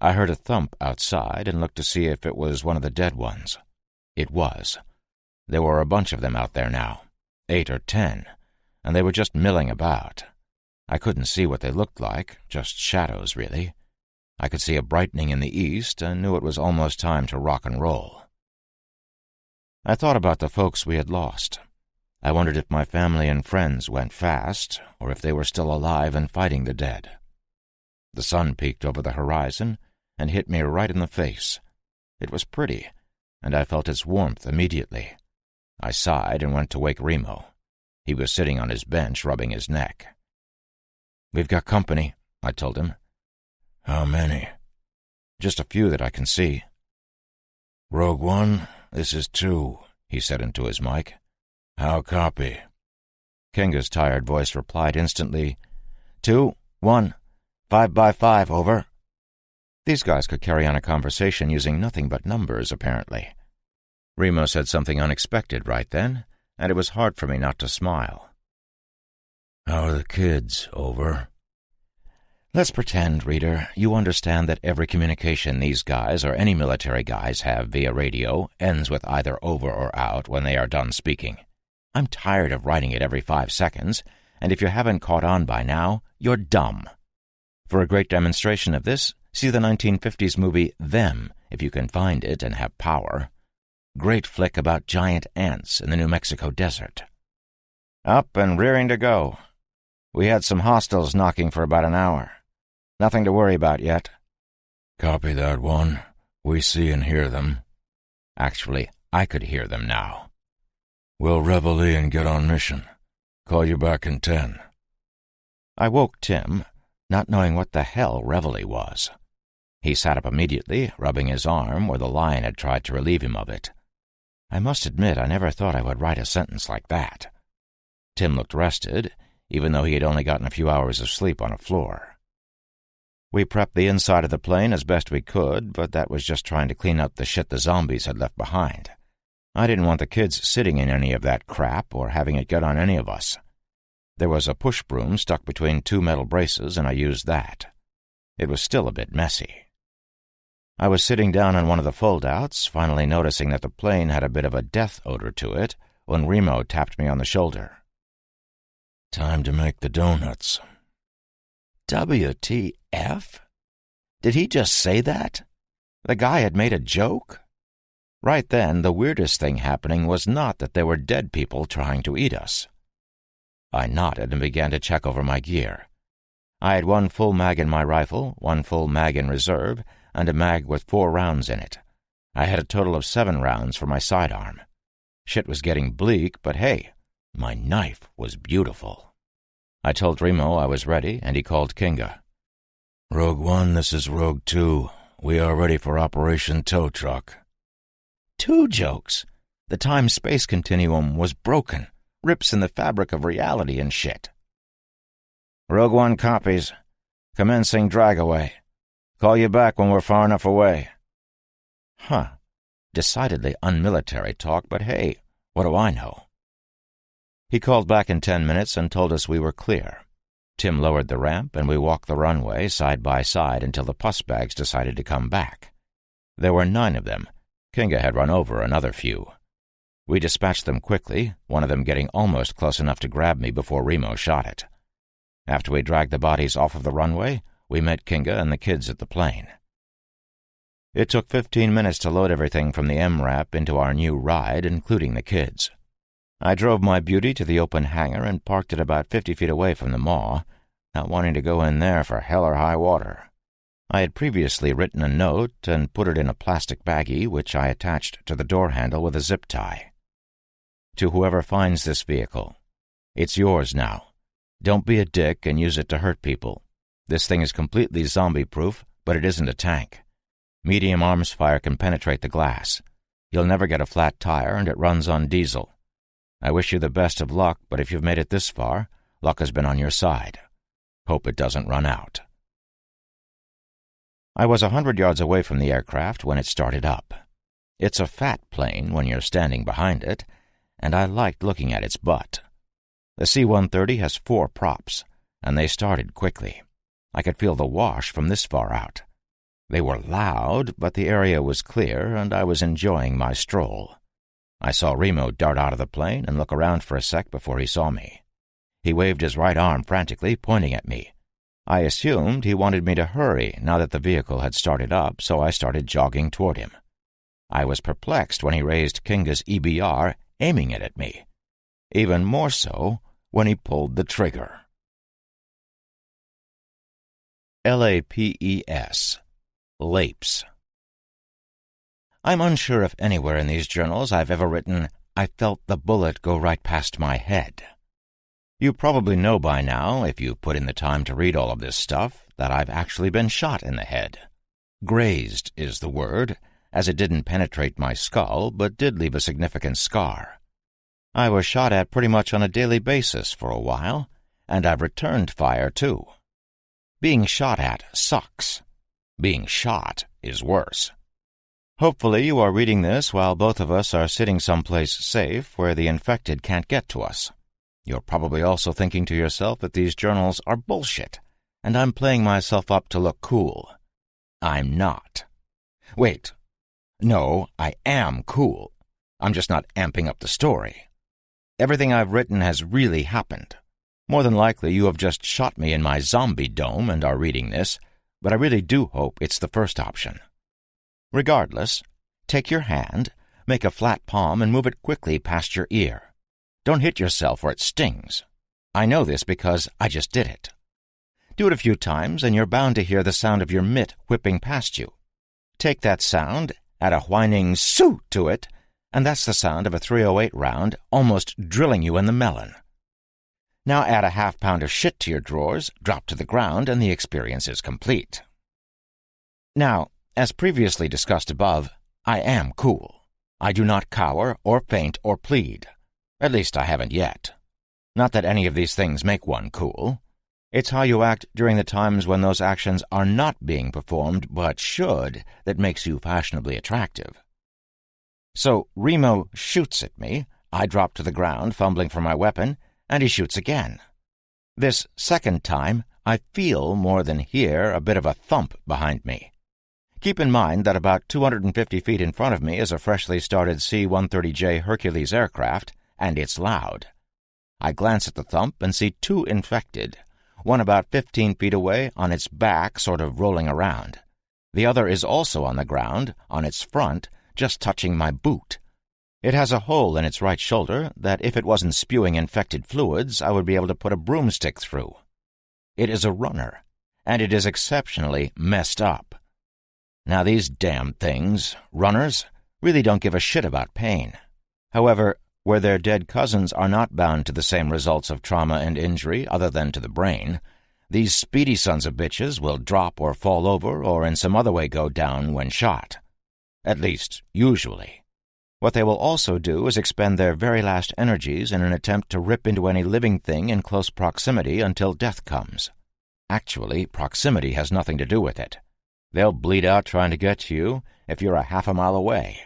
I heard a thump outside and looked to see if it was one of the dead ones. It was. There were a bunch of them out there now, 8 or 10, and they were just milling about. I couldn't see what they looked like, just shadows, really. I could see a brightening in the east and knew it was almost time to rock and roll. I thought about the folks we had lost. I wondered if my family and friends went fast, or if they were still alive and fighting the dead. The sun peeked over the horizon and hit me right in the face. It was pretty, and I felt its warmth immediately. I sighed and went to wake Remo. He was sitting on his bench rubbing his neck. "We've got company," I told him. "How many?" "Just a few that I can see." "Rogue One, this is 2, he said into his mic. "How copy?" Kenga's tired voice replied instantly, 2, 1, 5 by 5, over. These guys could carry on a conversation using nothing but numbers, apparently. Remo said something unexpected right then, and it was hard for me not to smile. "How are the kids, over?" Let's pretend, reader, you understand that every communication these guys or any military guys have via radio ends with either over or out when they are done speaking. I'm tired of writing it every 5 seconds, and if you haven't caught on by now, you're dumb. For a great demonstration of this, See the 1950s movie Them, if you can find it and have power. Great flick about giant ants in the New Mexico desert. Up and rearing to go. We had some hostiles knocking for about an hour. Nothing to worry about yet. Copy that one. We see and hear them. Actually, I could hear them now. We'll reveille and get on mission. Call you back in 10. I woke Tim, not knowing what the hell reveille was. He sat up immediately, rubbing his arm where the lion had tried to relieve him of it. I must admit I never thought I would write a sentence like that. Tim looked rested, even though he had only gotten a few hours of sleep on a floor. We prepped the inside of the plane as best we could, but that was just trying to clean up the shit the zombies had left behind. I didn't want the kids sitting in any of that crap or having it get on any of us. There was a push broom stuck between two metal braces, and I used that. It was still a bit messy. I was sitting down on one of the foldouts, finally noticing that the plane had a bit of a death odor to it, when Remo tapped me on the shoulder. Time to make the donuts. WTF? Did he just say that? The guy had made a joke? Right then, the weirdest thing happening was not that there were dead people trying to eat us. I nodded and began to check over my gear. I had 1 full mag in my rifle, 1 full mag in reserve, and a mag with 4 rounds in it. I had a total of 7 rounds for my sidearm. Shit was getting bleak, but hey, my knife was beautiful. I told Remo I was ready, and he called Kinga. Rogue One, this is Rogue 2. We are ready for Operation Tow Truck. 2 jokes. The time-space continuum was broken. Rips in the fabric of reality and shit. Rogue One copies. Commencing drag-away. Call you back when we're far enough away. Huh. Decidedly unmilitary talk, but hey, what do I know? He called back in 10 minutes and told us we were clear. Tim lowered the ramp, and we walked the runway side by side until the puss bags decided to come back. There were 9 of them. Kinga had run over another few. We dispatched them quickly, one of them getting almost close enough to grab me before Remo shot it. After we dragged the bodies off of the runway, we met Kinga and the kids at the plane. It took 15 minutes to load everything from the MRAP into our new ride, including the kids. I drove my beauty to the open hangar and parked it about 50 feet away from the maw, not wanting to go in there for hell or high water. I had previously written a note and put it in a plastic baggie, which I attached to the door handle with a zip tie. To whoever finds this vehicle, it's yours now. Don't be a dick and use it to hurt people. This thing is completely zombie-proof, but it isn't a tank. Medium arms fire can penetrate the glass. You'll never get a flat tire, and it runs on diesel. I wish you the best of luck, but if you've made it this far, luck has been on your side. Hope it doesn't run out. I was 100 yards away from the aircraft when it started up. It's a fat plane when you're standing behind it, and I liked looking at its butt. The C-130 has 4 props, and they started quickly. I could feel the wash from this far out. They were loud, but the area was clear, and I was enjoying my stroll. I saw Remo dart out of the plane and look around for a sec before he saw me. He waved his right arm frantically, pointing at me. I assumed he wanted me to hurry now that the vehicle had started up, so I started jogging toward him. I was perplexed when he raised Kinga's EBR, aiming it at me. Even more so when he pulled the trigger. LAPES. Lapes. I'm unsure if anywhere in these journals I've ever written, I felt the bullet go right past my head. You probably know by now, if you've put in the time to read all of this stuff, that I've actually been shot in the head. Grazed is the word, as it didn't penetrate my skull, but did leave a significant scar. I was shot at pretty much on a daily basis for a while, and I've returned fire too. Being shot at sucks. Being shot is worse. Hopefully you are reading this while both of us are sitting someplace safe where the infected can't get to us. You're probably also thinking to yourself that these journals are bullshit, and I'm playing myself up to look cool. I'm not. Wait. No, I am cool. I'm just not amping up the story. Everything I've written has really happened. More than likely you have just shot me in my zombie dome and are reading this, but I really do hope it's the first option. Regardless, take your hand, make a flat palm, and move it quickly past your ear. Don't hit yourself or it stings. I know this because I just did it. Do it a few times, and you're bound to hear the sound of your mitt whipping past you. Take that sound, add a whining "soo" to it, and that's the sound of a .308 round almost drilling you in the melon. Now add a half-pound of shit to your drawers, drop to the ground, and the experience is complete. Now, as previously discussed above, I am cool. I do not cower or faint or plead. At least I haven't yet. Not that any of these things make one cool. It's how you act during the times when those actions are not being performed but should that makes you fashionably attractive. So Remo shoots at me, I drop to the ground fumbling for my weapon, and he shoots again. This second time, I feel more than hear a bit of a thump behind me. Keep in mind that about 250 feet in front of me is a freshly started C-130J Hercules aircraft, and it's loud. I glance at the thump and see two infected, one about 15 feet away on its back sort of rolling around. The other is also on the ground, on its front, just touching my boot. It has a hole in its right shoulder that if it wasn't spewing infected fluids, I would be able to put a broomstick through. It is a runner, and it is exceptionally messed up. Now these damn things, runners, really don't give a shit about pain. However, where their dead cousins are not bound to the same results of trauma and injury other than to the brain, these speedy sons of bitches will drop or fall over or in some other way go down when shot. At least, usually. What they will also do is expend their very last energies in an attempt to rip into any living thing in close proximity until death comes. Actually, proximity has nothing to do with it. They'll bleed out trying to get to you if you're a half a mile away.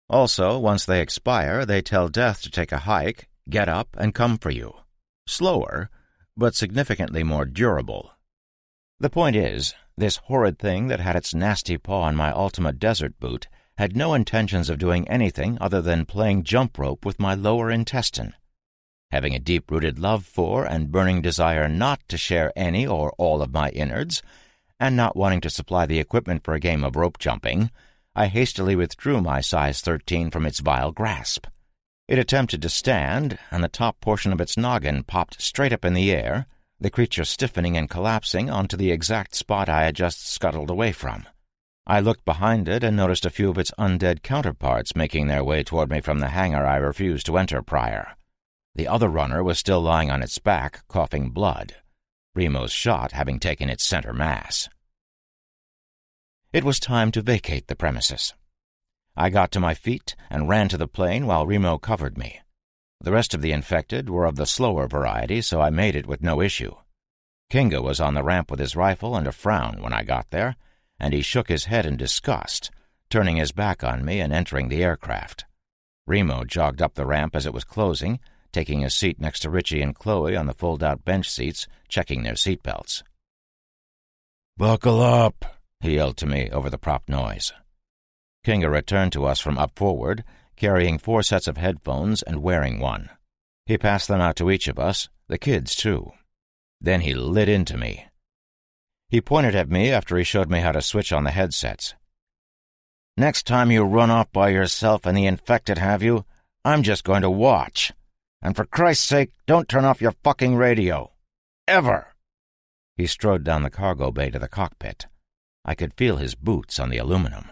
Also, once they expire, they tell death to take a hike, get up, and come for you. Slower, but significantly more durable. The point is, this horrid thing that had its nasty paw on my Ultima desert boot had no intentions of doing anything other than playing jump rope with my lower intestine. Having a deep-rooted love for and burning desire not to share any or all of my innards, and not wanting to supply the equipment for a game of rope jumping, I hastily withdrew my size 13 from its vile grasp. It attempted to stand, and the top portion of its noggin popped straight up in the air, the creature stiffening and collapsing onto the exact spot I had just scuttled away from. I looked behind it and noticed a few of its undead counterparts making their way toward me from the hangar I refused to enter prior. The other runner was still lying on its back, coughing blood, Remo's shot having taken its center mass. It was time to vacate the premises. I got to my feet and ran to the plane while Remo covered me. The rest of the infected were of the slower variety, so I made it with no issue. Kinga was on the ramp with his rifle and a frown when I got there, and he shook his head in disgust, turning his back on me and entering the aircraft. Remo jogged up the ramp as it was closing, taking a seat next to Richie and Chloe on the fold-out bench seats, checking their seatbelts. "Buckle up," he yelled to me over the prop noise. Kinga returned to us from up forward, carrying 4 sets of headphones and wearing one. He passed them out to each of us, the kids too. Then he lit into me. He pointed at me after he showed me how to switch on the headsets. "Next time you run off by yourself and the infected have you, I'm just going to watch. And for Christ's sake, don't turn off your fucking radio. Ever!" He strode down the cargo bay to the cockpit. I could feel his boots on the aluminum.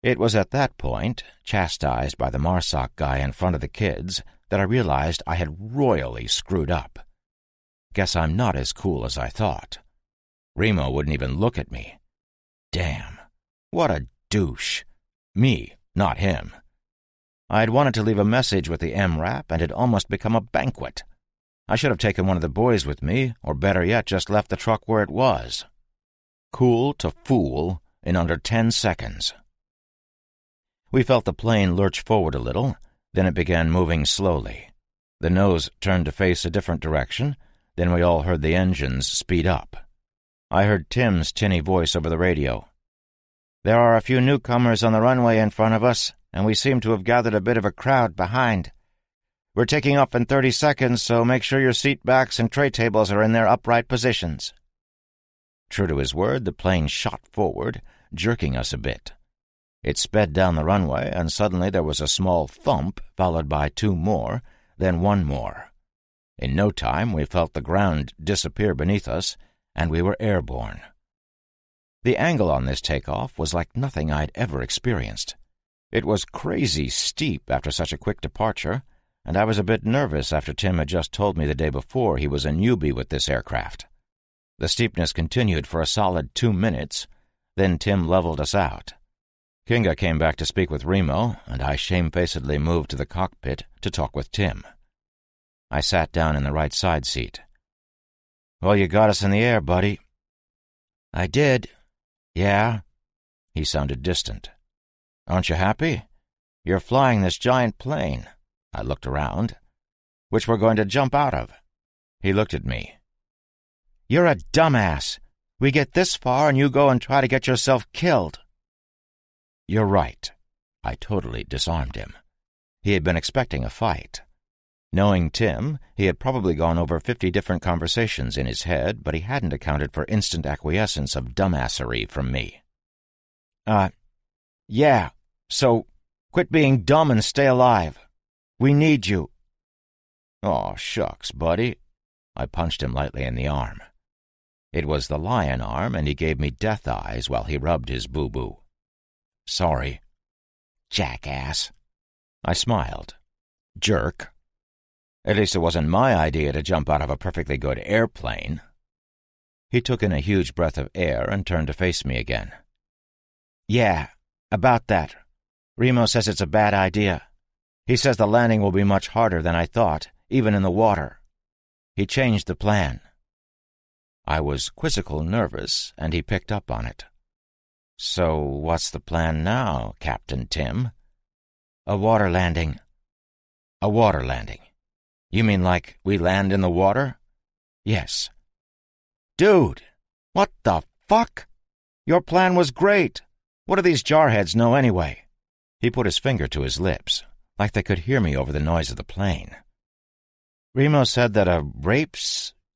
It was at that point, chastised by the MARSOC guy in front of the kids, that I realized I had royally screwed up. Guess I'm not as cool as I thought. Remo wouldn't even look at me. Damn, what a douche. Me, not him. I had wanted to leave a message with the MRAP, and it had almost become a banquet. I should have taken one of the boys with me, or better yet, just left the truck where it was. Cool to fool in under 10 seconds. We felt the plane lurch forward a little, then it began moving slowly. The nose turned to face a different direction, then we all heard the engines speed up. I heard Tim's tinny voice over the radio. "There are a few newcomers on the runway in front of us, and we seem to have gathered a bit of a crowd behind. We're taking off in 30 seconds, so make sure your seat backs and tray tables are in their upright positions." True to his word, the plane shot forward, jerking us a bit. It sped down the runway, and suddenly there was a small thump, followed by 2 more, then 1 more. In no time we felt the ground disappear beneath us, and we were airborne. The angle on this takeoff was like nothing I'd ever experienced. It was crazy steep after such a quick departure, and I was a bit nervous after Tim had just told me the day before he was a newbie with this aircraft. The steepness continued for a solid 2 minutes, then Tim leveled us out. Kinga came back to speak with Remo, and I shamefacedly moved to the cockpit to talk with Tim. I sat down in the right side seat. "Well, you got us in the air, buddy." "I did." "Yeah?" He sounded distant. "Aren't you happy? You're flying this giant plane." I looked around. "Which we're going to jump out of." He looked at me. "You're a dumbass. We get this far and you go and try to get yourself killed." "You're right." I totally disarmed him. He had been expecting a fight. Knowing Tim, he had probably gone over 50 different conversations in his head, but he hadn't accounted for instant acquiescence of dumbassery from me. Yeah, so quit being dumb and stay alive. We need you." "Aw, shucks, buddy." I punched him lightly in the arm. It was the lion arm, and he gave me death eyes while he rubbed his boo-boo. "Sorry." "Jackass." I smiled. "Jerk." At least it wasn't my idea to jump out of a perfectly good airplane. He took in a huge breath of air and turned to face me again. "Yeah, about that. Remo says it's a bad idea. He says the landing will be much harder than I thought, even in the water. He changed the plan." I was quizzical nervous, and he picked up on it. "So what's the plan now, Captain Tim?" "A water landing." "A water landing? You mean like we land in the water?" "Yes." "Dude, what the fuck? Your plan was great. What do these jarheads know anyway?" He put his finger to his lips, like they could hear me over the noise of the plane. "Remo said that a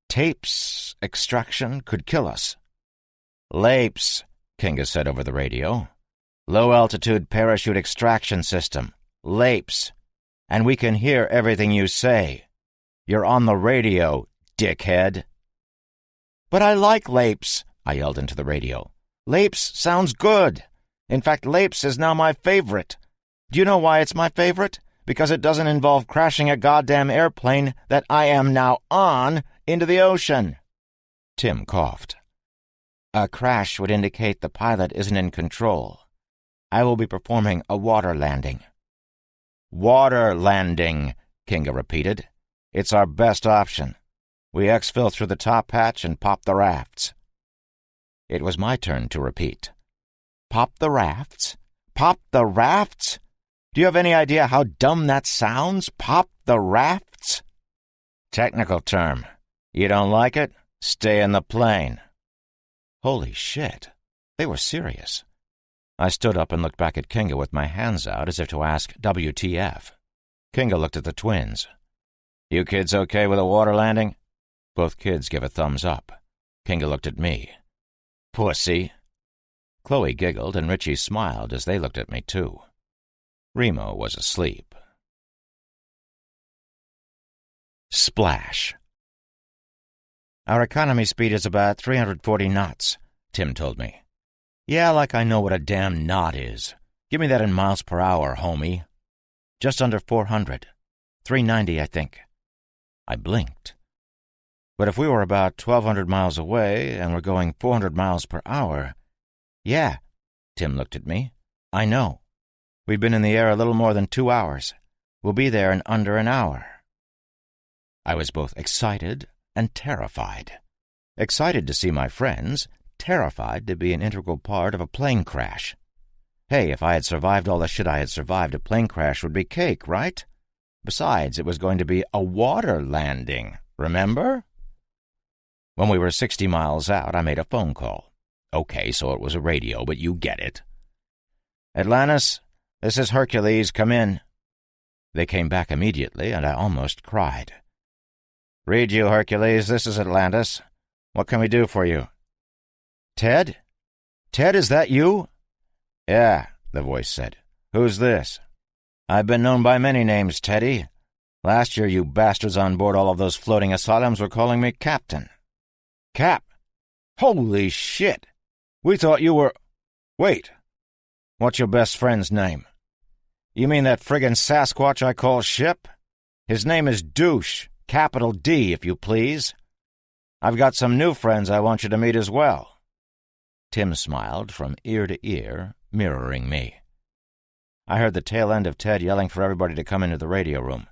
tapes extraction could kill us." "Lapes," Kinga said over the radio. "Low-altitude parachute extraction system. Lapes. And we can hear everything you say. You're on the radio, dickhead." "But I like Lapes," I yelled into the radio. "Lapes sounds good. In fact, Lapes is now my favorite. Do you know why it's my favorite? Because it doesn't involve crashing a goddamn airplane that I am now on into the ocean." Tim coughed. "A crash would indicate the pilot isn't in control. I will be performing a water landing." "Water landing," Kinga repeated. "It's our best option. We exfil through the top hatch and pop the rafts." It was my turn to repeat. "Pop the rafts? Pop the rafts? Do you have any idea how dumb that sounds? Pop the rafts?" "Technical term. You don't like it? Stay in the plane." Holy shit. They were serious. I stood up and looked back at Kinga with my hands out as if to ask WTF. Kinga looked at the twins. "You kids okay with a water landing?" Both kids gave a thumbs up. Kinga looked at me. "Pussy." Chloe giggled and Richie smiled as they looked at me too. Remo was asleep. Splash. "Our economy speed is about 340 knots, Tim told me. "Yeah, like I know what a damn knot is. Give me that in miles per hour, homie." "Just under 400. 390, I think." I blinked. "But if we were about 1,200 miles away and we're going 400 miles per hour... "Yeah," Tim looked at me. "I know. We've been in the air a little more than 2 hours. We'll be there in under an hour." I was both excited and terrified. Excited to see my friends, terrified to be an integral part of a plane crash. Hey, if I had survived all the shit I had survived, a plane crash would be cake, right? Besides, it was going to be a water landing, remember? When we were 60 miles out, I made a phone call. Okay, so it was a radio, but you get it. "Atlantis, this is Hercules, come in." They came back immediately, and I almost cried. "Read you, Hercules, this is Atlantis. What can we do for you?" Ted? Ted, is that you?" "Yeah," the voice said. "Who's this?" "I've been known by many names, Teddy. Last year you bastards on board all of those floating asylums were calling me Captain." "Cap? Holy shit! We thought you were— Wait. What's your best friend's name? You mean that friggin' Sasquatch I call Ship? His name is Douche, capital D, if you please. I've got some new friends I want you to meet as well." Tim smiled from ear to ear, mirroring me. I heard the tail end of Ted yelling for everybody to come into the radio room.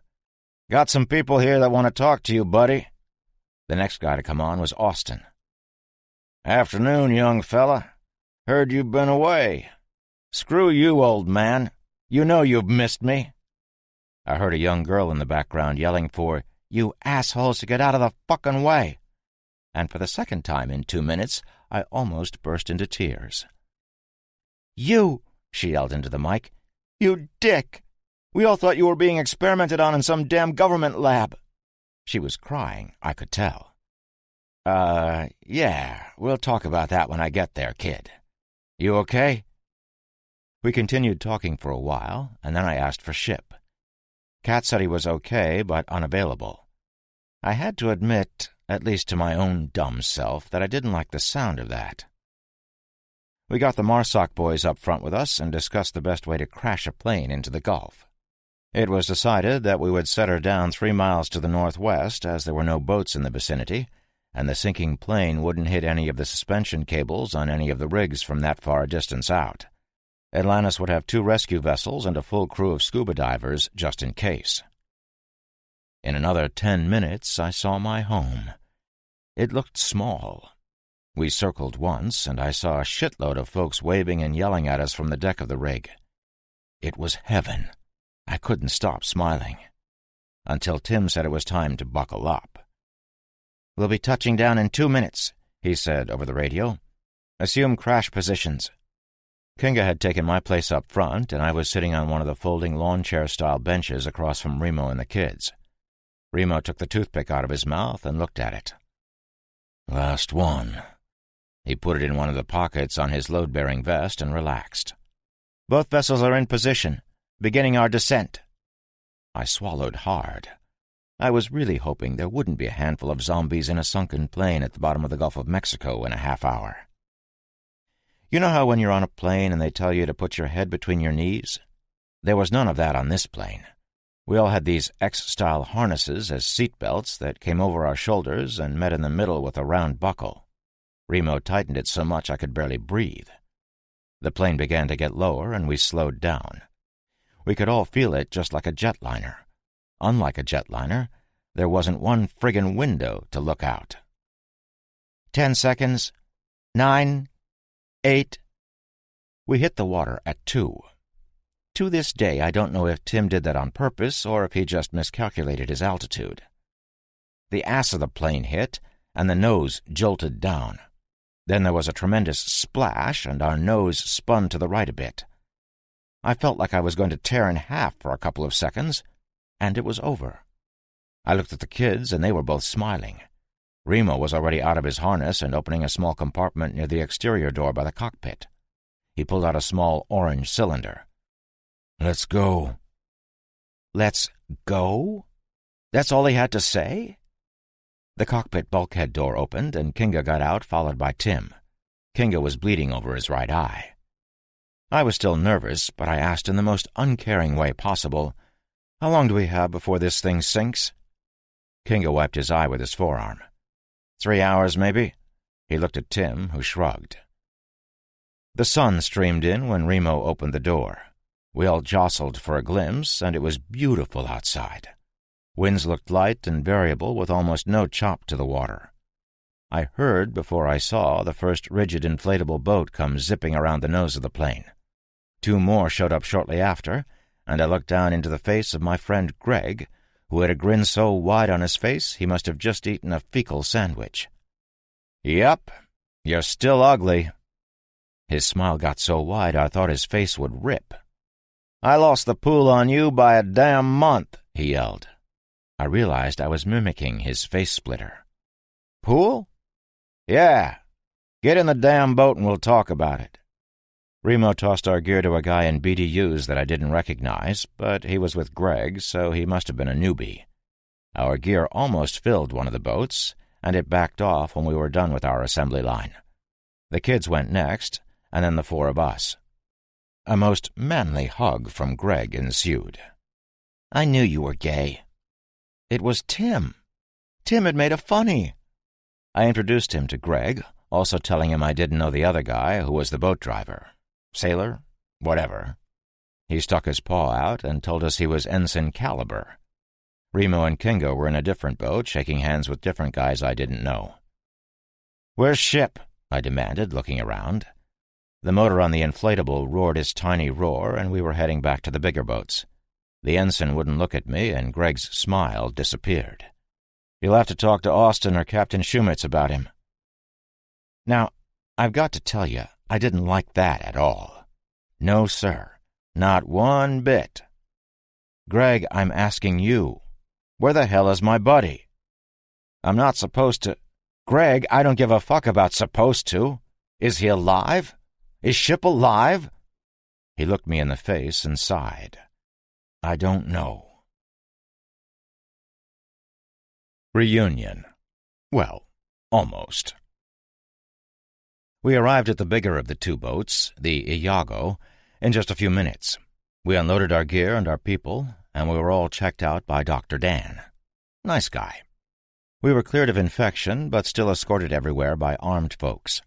"Got some people here that want to talk to you, buddy." The next guy to come on was Austin. "Afternoon, young fella. Heard you've been away. Screw you, old man. You know you've missed me." I heard a young girl in the background yelling for "you assholes to get out of the fucking way." And for the second time in 2 minutes, I almost burst into tears. "You," she yelled into the mic, "you dick! We all thought you were being experimented on in some damn government lab." She was crying, I could tell. Yeah, we'll talk about that when I get there, kid. You okay?" We continued talking for a while, and then I asked for Ship. Kat said he was okay, but unavailable. I had to admit, at least to my own dumb self, that I didn't like the sound of that. We got the Marsoc boys up front with us and discussed the best way to crash a plane into the Gulf. It was decided that we would set her down 3 miles to the northwest, as there were no boats in the vicinity, and the sinking plane wouldn't hit any of the suspension cables on any of the rigs from that far a distance out. Atlantis would have 2 rescue vessels and a full crew of scuba divers just in case. In another 10 minutes, I saw my home. It looked small. We circled once, and I saw a shitload of folks waving and yelling at us from the deck of the rig. It was heaven. I couldn't stop smiling. Until Tim said it was time to buckle up. "We'll be touching down in 2 minutes," he said over the radio. "Assume crash positions." Kinga had taken my place up front, and I was sitting on one of the folding lawn chair-style benches across from Remo and the kids. Remo took the toothpick out of his mouth and looked at it. "Last one." He put it in one of the pockets on his load-bearing vest and relaxed. "Both vessels are in position, beginning our descent." I swallowed hard. I was really hoping there wouldn't be a handful of zombies in a sunken plane at the bottom of the Gulf of Mexico in a half hour. You know how when you're on a plane and they tell you to put your head between your knees? There was none of that on this plane. We all had these X-style harnesses as seat belts that came over our shoulders and met in the middle with a round buckle. Remo tightened it so much I could barely breathe. The plane began to get lower, and we slowed down. We could all feel it just like a jetliner. Unlike a jetliner, there wasn't one friggin' window to look out. 10 seconds. 9. 8. We hit the water at 2. To this day, I don't know if Tim did that on purpose or if he just miscalculated his altitude. The ass of the plane hit, and the nose jolted down. Then there was a tremendous splash, and our nose spun to the right a bit. I felt like I was going to tear in half for a couple of seconds, and it was over. I looked at the kids, and they were both smiling. Remo was already out of his harness and opening a small compartment near the exterior door by the cockpit. He pulled out a small orange cylinder. "Let's go." "Let's go?" That's all he had to say? The cockpit bulkhead door opened, and Kinga got out, followed by Tim. Kinga was bleeding over his right eye. I was still nervous, but I asked in the most uncaring way possible, "How long do we have before this thing sinks?" Kinga wiped his eye with his forearm. 3 hours, maybe? He looked at Tim, who shrugged. The sun streamed in when Remo opened the door. We all jostled for a glimpse, and it was beautiful outside. Winds looked light and variable, with almost no chop to the water. I heard, before I saw, the first rigid inflatable boat come zipping around the nose of the plane. 2 more showed up shortly after, and I looked down into the face of my friend Greg, who had a grin so wide on his face he must have just eaten a fecal sandwich. "Yep, you're still ugly." His smile got so wide I thought his face would rip. "I lost the pool on you by a damn month," he yelled. I realized I was mimicking his face splitter. "Pool?" "Yeah. Get in the damn boat and we'll talk about it. Remo tossed our gear to a guy in BDUs that I didn't recognize, but he was with Greg, so he must have been a newbie. Our gear almost filled one of the boats, and it backed off when we were done with our assembly line. The kids went next, and then the four of us. A most manly hug from Greg ensued. I knew you were gay. It was Tim. Tim had made a funny. I introduced him to Greg, also telling him I didn't know the other guy, who was the boat driver. Sailor? Whatever. He stuck his paw out and told us he was Ensign Caliber. Remo and Kingo were in a different boat, shaking hands with different guys I didn't know. "Where's Ship?" I demanded, looking around. The motor on the inflatable roared his tiny roar, and we were heading back to the bigger boats. The ensign wouldn't look at me, and Greg's smile disappeared. "You'll have to talk to Austin or Captain Shumitz about him." Now, I've got to tell you, I didn't like that at all. No, sir. Not one bit. "Greg, I'm asking you. Where the hell is my buddy?" "I'm not supposed to—" "Greg, I don't give a fuck about supposed to. Is he alive? Is Ship alive?" He looked me in the face and sighed. "I don't know." Reunion. Well, almost. We arrived at the bigger of the two boats, the Iago, in just a few minutes. We unloaded our gear and our people, and we were all checked out by Dr. Dan. Nice guy. We were cleared of infection, but still escorted everywhere by armed folks.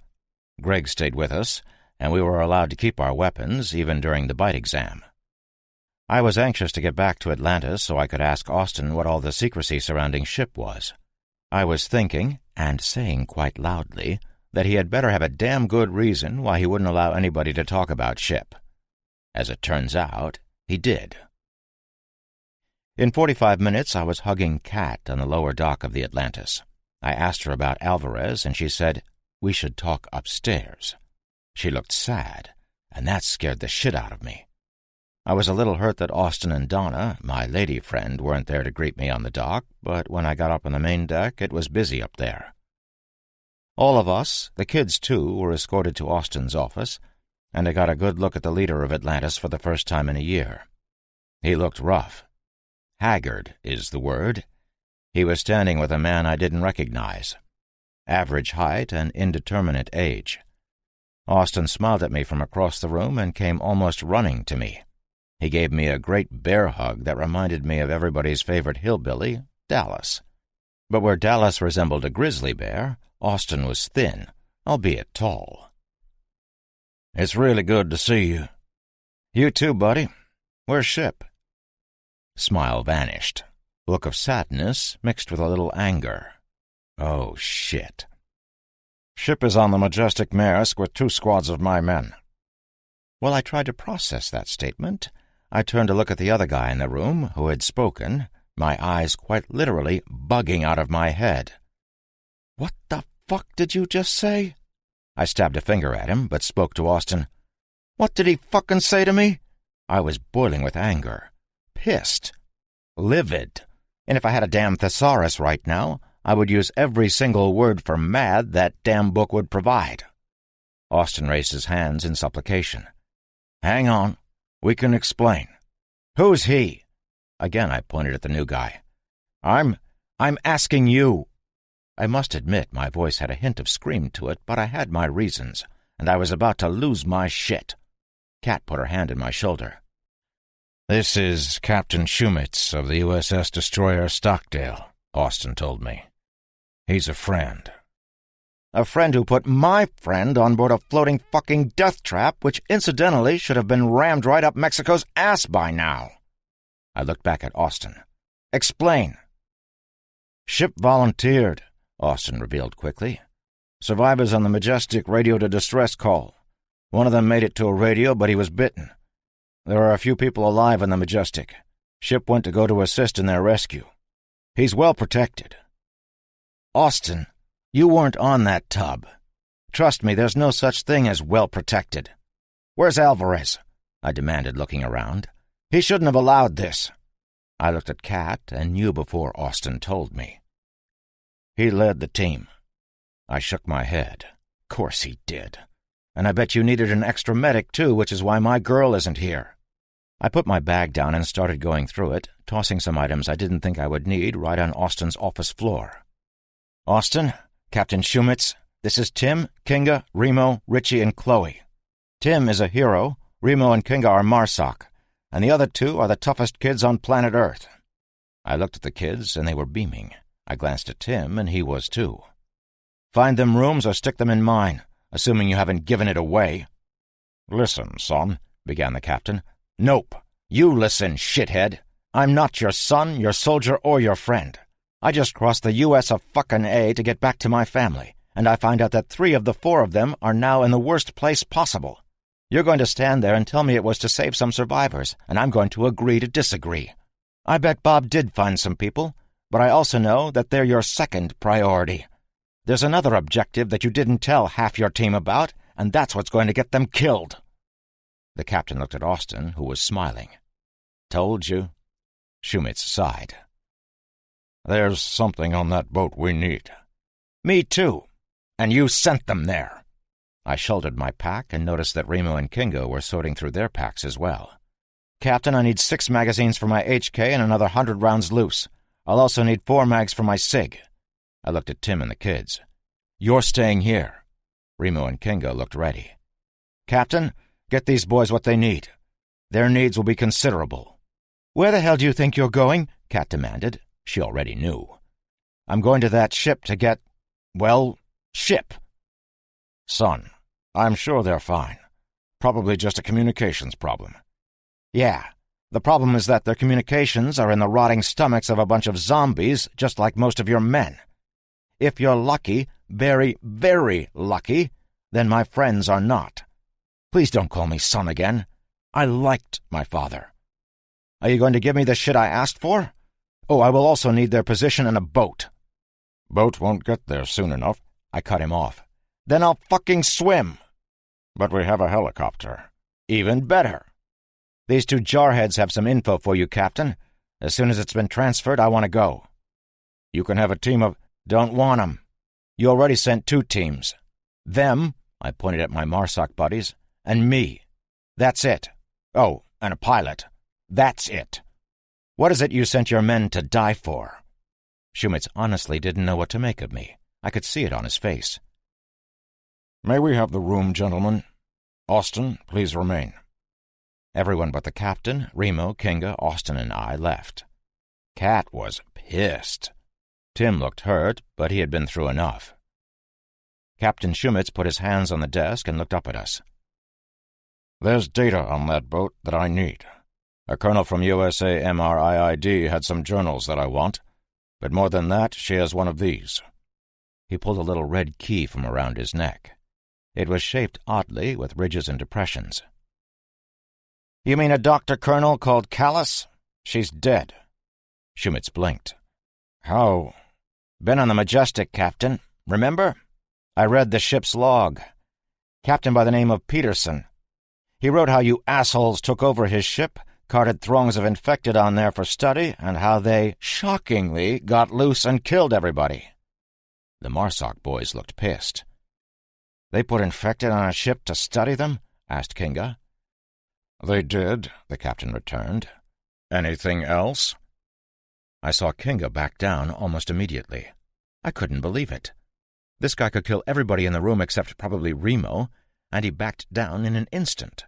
Greg stayed with us, and we were allowed to keep our weapons, even during the bite exam. I was anxious to get back to Atlantis so I could ask Austin what all the secrecy surrounding Ship was. I was thinking, and saying quite loudly, that he had better have a damn good reason why he wouldn't allow anybody to talk about Ship. As it turns out, he did. In 45 minutes, I was hugging Kat on the lower dock of the Atlantis. I asked her about Alvarez, and she said, "We should talk upstairs." She looked sad, and that scared the shit out of me. I was a little hurt that Austin and Donna, my lady friend, weren't there to greet me on the dock, but when I got up on the main deck, it was busy up there. All of us, the kids too, were escorted to Austin's office, and I got a good look at the leader of Atlantis for the first time in a year. He looked rough. Haggard is the word. He was standing with a man I didn't recognize. Average height and indeterminate age. Austin smiled at me from across the room and came almost running to me. He gave me a great bear hug that reminded me of everybody's favorite hillbilly, Dallas. But where Dallas resembled a grizzly bear, Austin was thin, albeit tall. "It's really good to see you." "You too, buddy. Where's Ship?" Smile vanished. Look of sadness mixed with a little anger. Oh, shit. "Ship is on the Majestic Maersk with 2 squads of my men." While I tried to process that statement, I turned to look at the other guy in the room who had spoken, my eyes quite literally bugging out of my head. "What the fuck did you just say?" I stabbed a finger at him, but spoke to Austin. "What did he fucking say to me?" I was boiling with anger. Pissed. Livid. And if I had a damn thesaurus right now, I would use every single word for mad that damn book would provide. Austin raised his hands in supplication. "Hang on. We can explain. Who's he?" Again I pointed at the new guy. I'm asking you." I must admit my voice had a hint of scream to it, but I had my reasons, and I was about to lose my shit. Kat put her hand on my shoulder. "This is Captain Shumitz of the USS Destroyer Stockdale," Austin told me. "He's a friend." "A friend who put my friend on board a floating fucking death trap, which incidentally should have been rammed right up Mexico's ass by now." I looked back at Austin. "Explain." "Ship volunteered," Austin revealed quickly. "Survivors on the Majestic radioed a distress call. One of them made it to a radio, but he was bitten. There are a few people alive on the Majestic. Ship went to go to assist in their rescue. He's well protected." "Austin, you weren't on that tub. Trust me, there's no such thing as well protected. Where's Alvarez?" I demanded, looking around. "He shouldn't have allowed this." I looked at Kat and knew before Austin told me. "He led the team." I shook my head. course he did. And I bet you needed an extra medic, too, which is why my girl isn't here. I put my bag down and started going through it, tossing some items I didn't think I would need right on Austin's office floor. Austin, Captain Shumitz, this is Tim, Kinga, Remo, Richie, and Chloe. Tim is a hero, Remo and Kinga are Marsoc, and the other two are the toughest kids on planet Earth. I looked at the kids, and they were beaming. I glanced at Tim, and he was too. Find them rooms or stick them in mine, assuming you haven't given it away. Listen, son, began the captain. Nope. You listen, shithead. I'm not your son, your soldier, or your friend. I just crossed the U.S. of fucking A to get back to my family, and I find out that 3 of the 4 of them are now in the worst place possible. You're going to stand there and tell me it was to save some survivors, and I'm going to agree to disagree. I bet Bob did find some people, but I also know that they're your second priority. There's another objective that you didn't tell half your team about, and that's what's going to get them killed. The captain looked at Austin, who was smiling. Told you. Shumitz sighed. There's something on that boat we need. Me too. And you sent them there. I shouldered my pack and noticed that Remo and Kinga were sorting through their packs as well. Captain, I need 6 magazines for my HK and another 100 rounds loose. I'll also need 4 mags for my SIG. I looked at Tim and the kids. You're staying here. Remo and Kinga looked ready. Captain, get these boys what they need. Their needs will be considerable. Where the hell do you think you're going? Kat demanded. She already knew. I'm going to that ship to get, well, ship. Son, I'm sure they're fine. Probably just a communications problem. Yeah, the problem is that their communications are in the rotting stomachs of a bunch of zombies, just like most of your men. If you're lucky, very, very lucky, then my friends are not. Please don't call me son again. I liked my father. Are you going to give me the shit I asked for? Oh, I will also need their position in a boat. Boat won't get there soon enough. I cut him off. Then I'll fucking swim. But we have a helicopter. Even better. These 2 jarheads have some info for you, Captain. As soon as it's been transferred, I want to go. You can have a team of... Don't want 'em. You already sent 2 teams. Them, I pointed at my Marsoc buddies, and me. That's it. Oh, and a pilot. That's it. What is it you sent your men to die for? Shumitz honestly didn't know what to make of me. I could see it on his face. May we have the room, gentlemen? Austin, please remain. Everyone but the captain, Remo, Kinga, Austin, and I left. Kat was pissed. Tim looked hurt, but he had been through enough. Captain Shumitz put his hands on the desk and looked up at us. There's data on that boat that I need. A colonel from USAMRIID had some journals that I want, but more than that, she has one of these. He pulled a little red key from around his neck. It was shaped oddly, with ridges and depressions. You mean a Dr. Colonel called Callus? She's dead. Shumitz blinked. How? Been on the Majestic, Captain. Remember? I read the ship's log. Captain by the name of Peterson. He wrote how you assholes took over his ship, carted throngs of infected on there for study, and how they, shockingly, got loose and killed everybody. The Marsoc boys looked pissed. They put infected on a ship to study them? Asked Kinga. They did, the captain returned. Anything else? I saw Kinga back down almost immediately. I couldn't believe it. This guy could kill everybody in the room except probably Remo, and he backed down in an instant.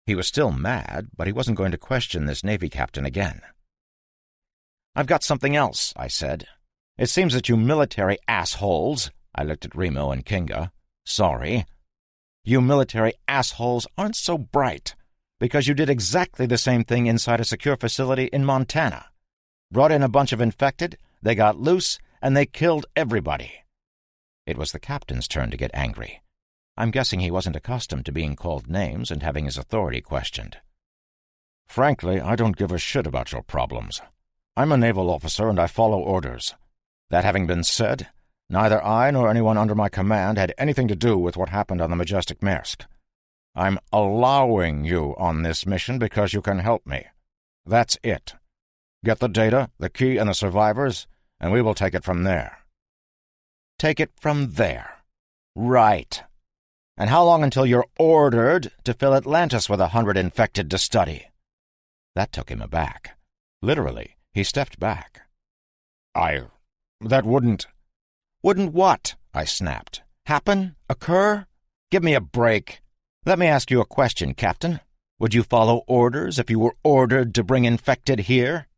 He was still mad, but he wasn't going to question this Navy captain again. I've got something else, I said. It seems that you military assholes, I looked at Remo and Kinga, sorry, you military assholes aren't so bright, because you did exactly the same thing inside a secure facility in Montana. Brought in a bunch of infected, they got loose, and they killed everybody. It was the captain's turn to get angry. I'm guessing he wasn't accustomed to being called names and having his authority questioned. Frankly, I don't give a shit about your problems. I'm a naval officer and I follow orders. That having been said, neither I nor anyone under my command had anything to do with what happened on the Majestic Maersk. I'm allowing you on this mission because you can help me. That's it. Get the data, the key, and the survivors, and we will take it from there. Take it from there. Right. And how long until you're ordered to fill Atlantis with 100 infected to study?" That took him aback. Literally, he stepped back. That wouldn't—" "Wouldn't what?" I snapped. "Happen? Occur? Give me a break. Let me ask you a question, Captain. Would you follow orders if you were ordered to bring infected here?"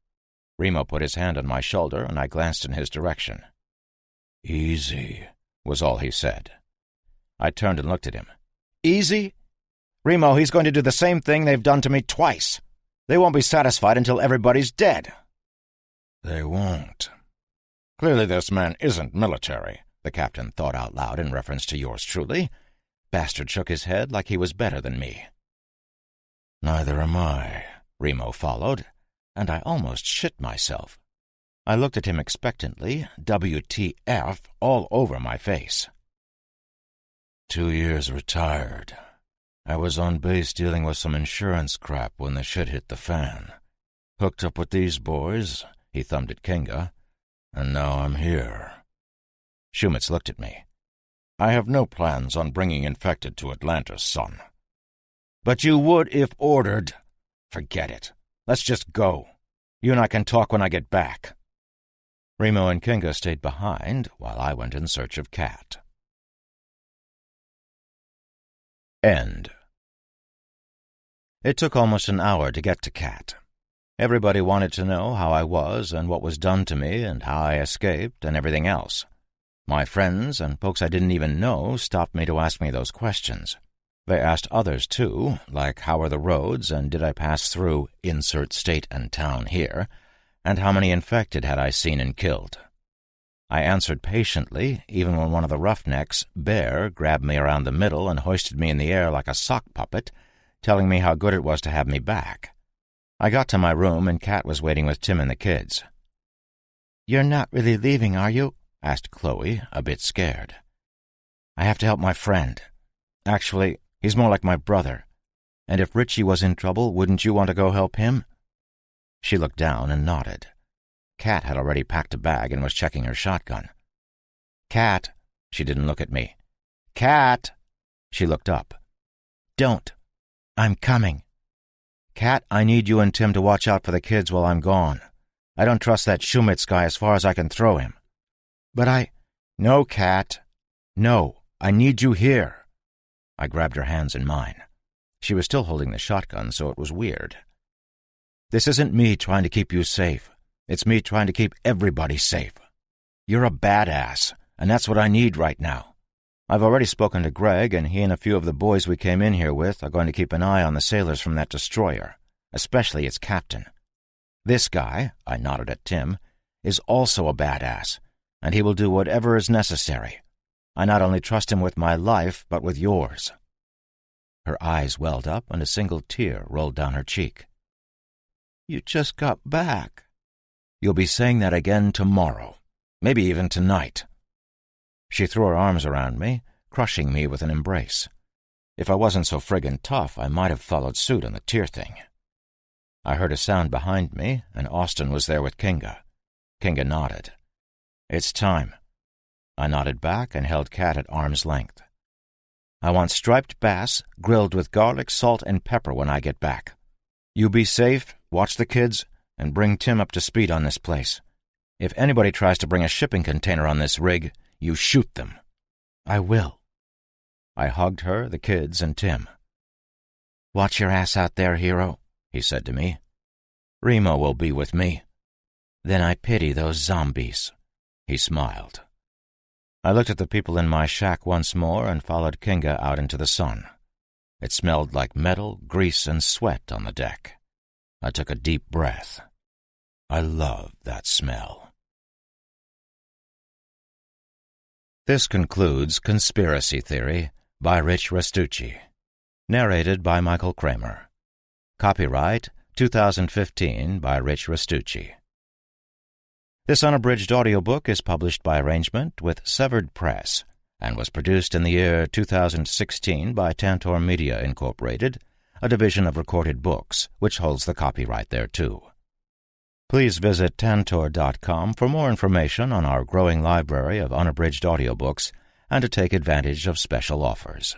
Remo put his hand on my shoulder, and I glanced in his direction. "Easy," was all he said. I turned and looked at him. "Easy? Remo, he's going to do the same thing they've done to me twice. They won't be satisfied until everybody's dead." "They won't." "Clearly this man isn't military," the captain thought out loud in reference to yours truly. Bastard shook his head like he was better than me. "Neither am I," Remo followed, and I almost shit myself. I looked at him expectantly, WTF all over my face. 2 years retired. I was on base dealing with some insurance crap when the shit hit the fan. Hooked up with these boys, he thumbed at Kinga, and now I'm here." Shumitz looked at me. "I have no plans on bringing infected to Atlantis, son." "But you would if ordered." "Forget it. Let's just go. You and I can talk when I get back." Remo and Kinga stayed behind while I went in search of Kat. End. It took almost an hour to get to Kat. Everybody wanted to know how I was and what was done to me and how I escaped and everything else. My friends and folks I didn't even know stopped me to ask me those questions. They asked others, too, like how are the roads and did I pass through insert state and town here, and how many infected had I seen and killed. I answered patiently, even when one of the roughnecks, Bear, grabbed me around the middle and hoisted me in the air like a sock puppet, telling me how good it was to have me back. I got to my room and Kat was waiting with Tim and the kids. "You're not really leaving, are you?" asked Chloe, a bit scared. "I have to help my friend. Actually, he's more like my brother. And if Richie was in trouble, wouldn't you want to go help him?" She looked down and nodded. Kat had already packed a bag and was checking her shotgun. "Kat," she didn't look at me. "Kat!" She looked up. "Don't. I'm coming. Kat, I need you and Tim to watch out for the kids while I'm gone. I don't trust that Shumitz guy as far as I can throw him." "But No, Kat. No, I need you here." I grabbed her hands in mine. She was still holding the shotgun, so it was weird. "This isn't me trying to keep you safe. It's me trying to keep everybody safe. You're a badass, and that's what I need right now. I've already spoken to Greg, and he and a few of the boys we came in here with are going to keep an eye on the sailors from that destroyer, especially its captain. This guy," I nodded at Tim, "is also a badass, and he will do whatever is necessary. I not only trust him with my life, but with yours." Her eyes welled up, and a single tear rolled down her cheek. "You just got back." "You'll be saying that again tomorrow, maybe even tonight." She threw her arms around me, crushing me with an embrace. If I wasn't so friggin' tough, I might have followed suit on the tear thing. I heard a sound behind me, and Austin was there with Kinga. Kinga nodded. "It's time." I nodded back and held Kat at arm's length. "I want striped bass, grilled with garlic, salt, and pepper when I get back. You be safe, watch the kids, and bring Tim up to speed on this place. If anybody tries to bring a shipping container on this rig, you shoot them." "I will." I hugged her, the kids, and Tim. "Watch your ass out there, hero," he said to me. "Remo will be with me." "Then I pity those zombies." He smiled. I looked at the people in my shack once more and followed Kinga out into the sun. It smelled like metal, grease, and sweat on the deck. I took a deep breath. I loved that smell. This concludes Conspiracy Theory by Rich Restucci. Narrated by Michael Kramer. Copyright 2015 by Rich Restucci. This unabridged audiobook is published by arrangement with Severed Press and was produced in the year 2016 by Tantor Media, Incorporated, a division of Recorded Books, which holds the copyright thereto. Please visit tantor.com for more information on our growing library of unabridged audiobooks and to take advantage of special offers.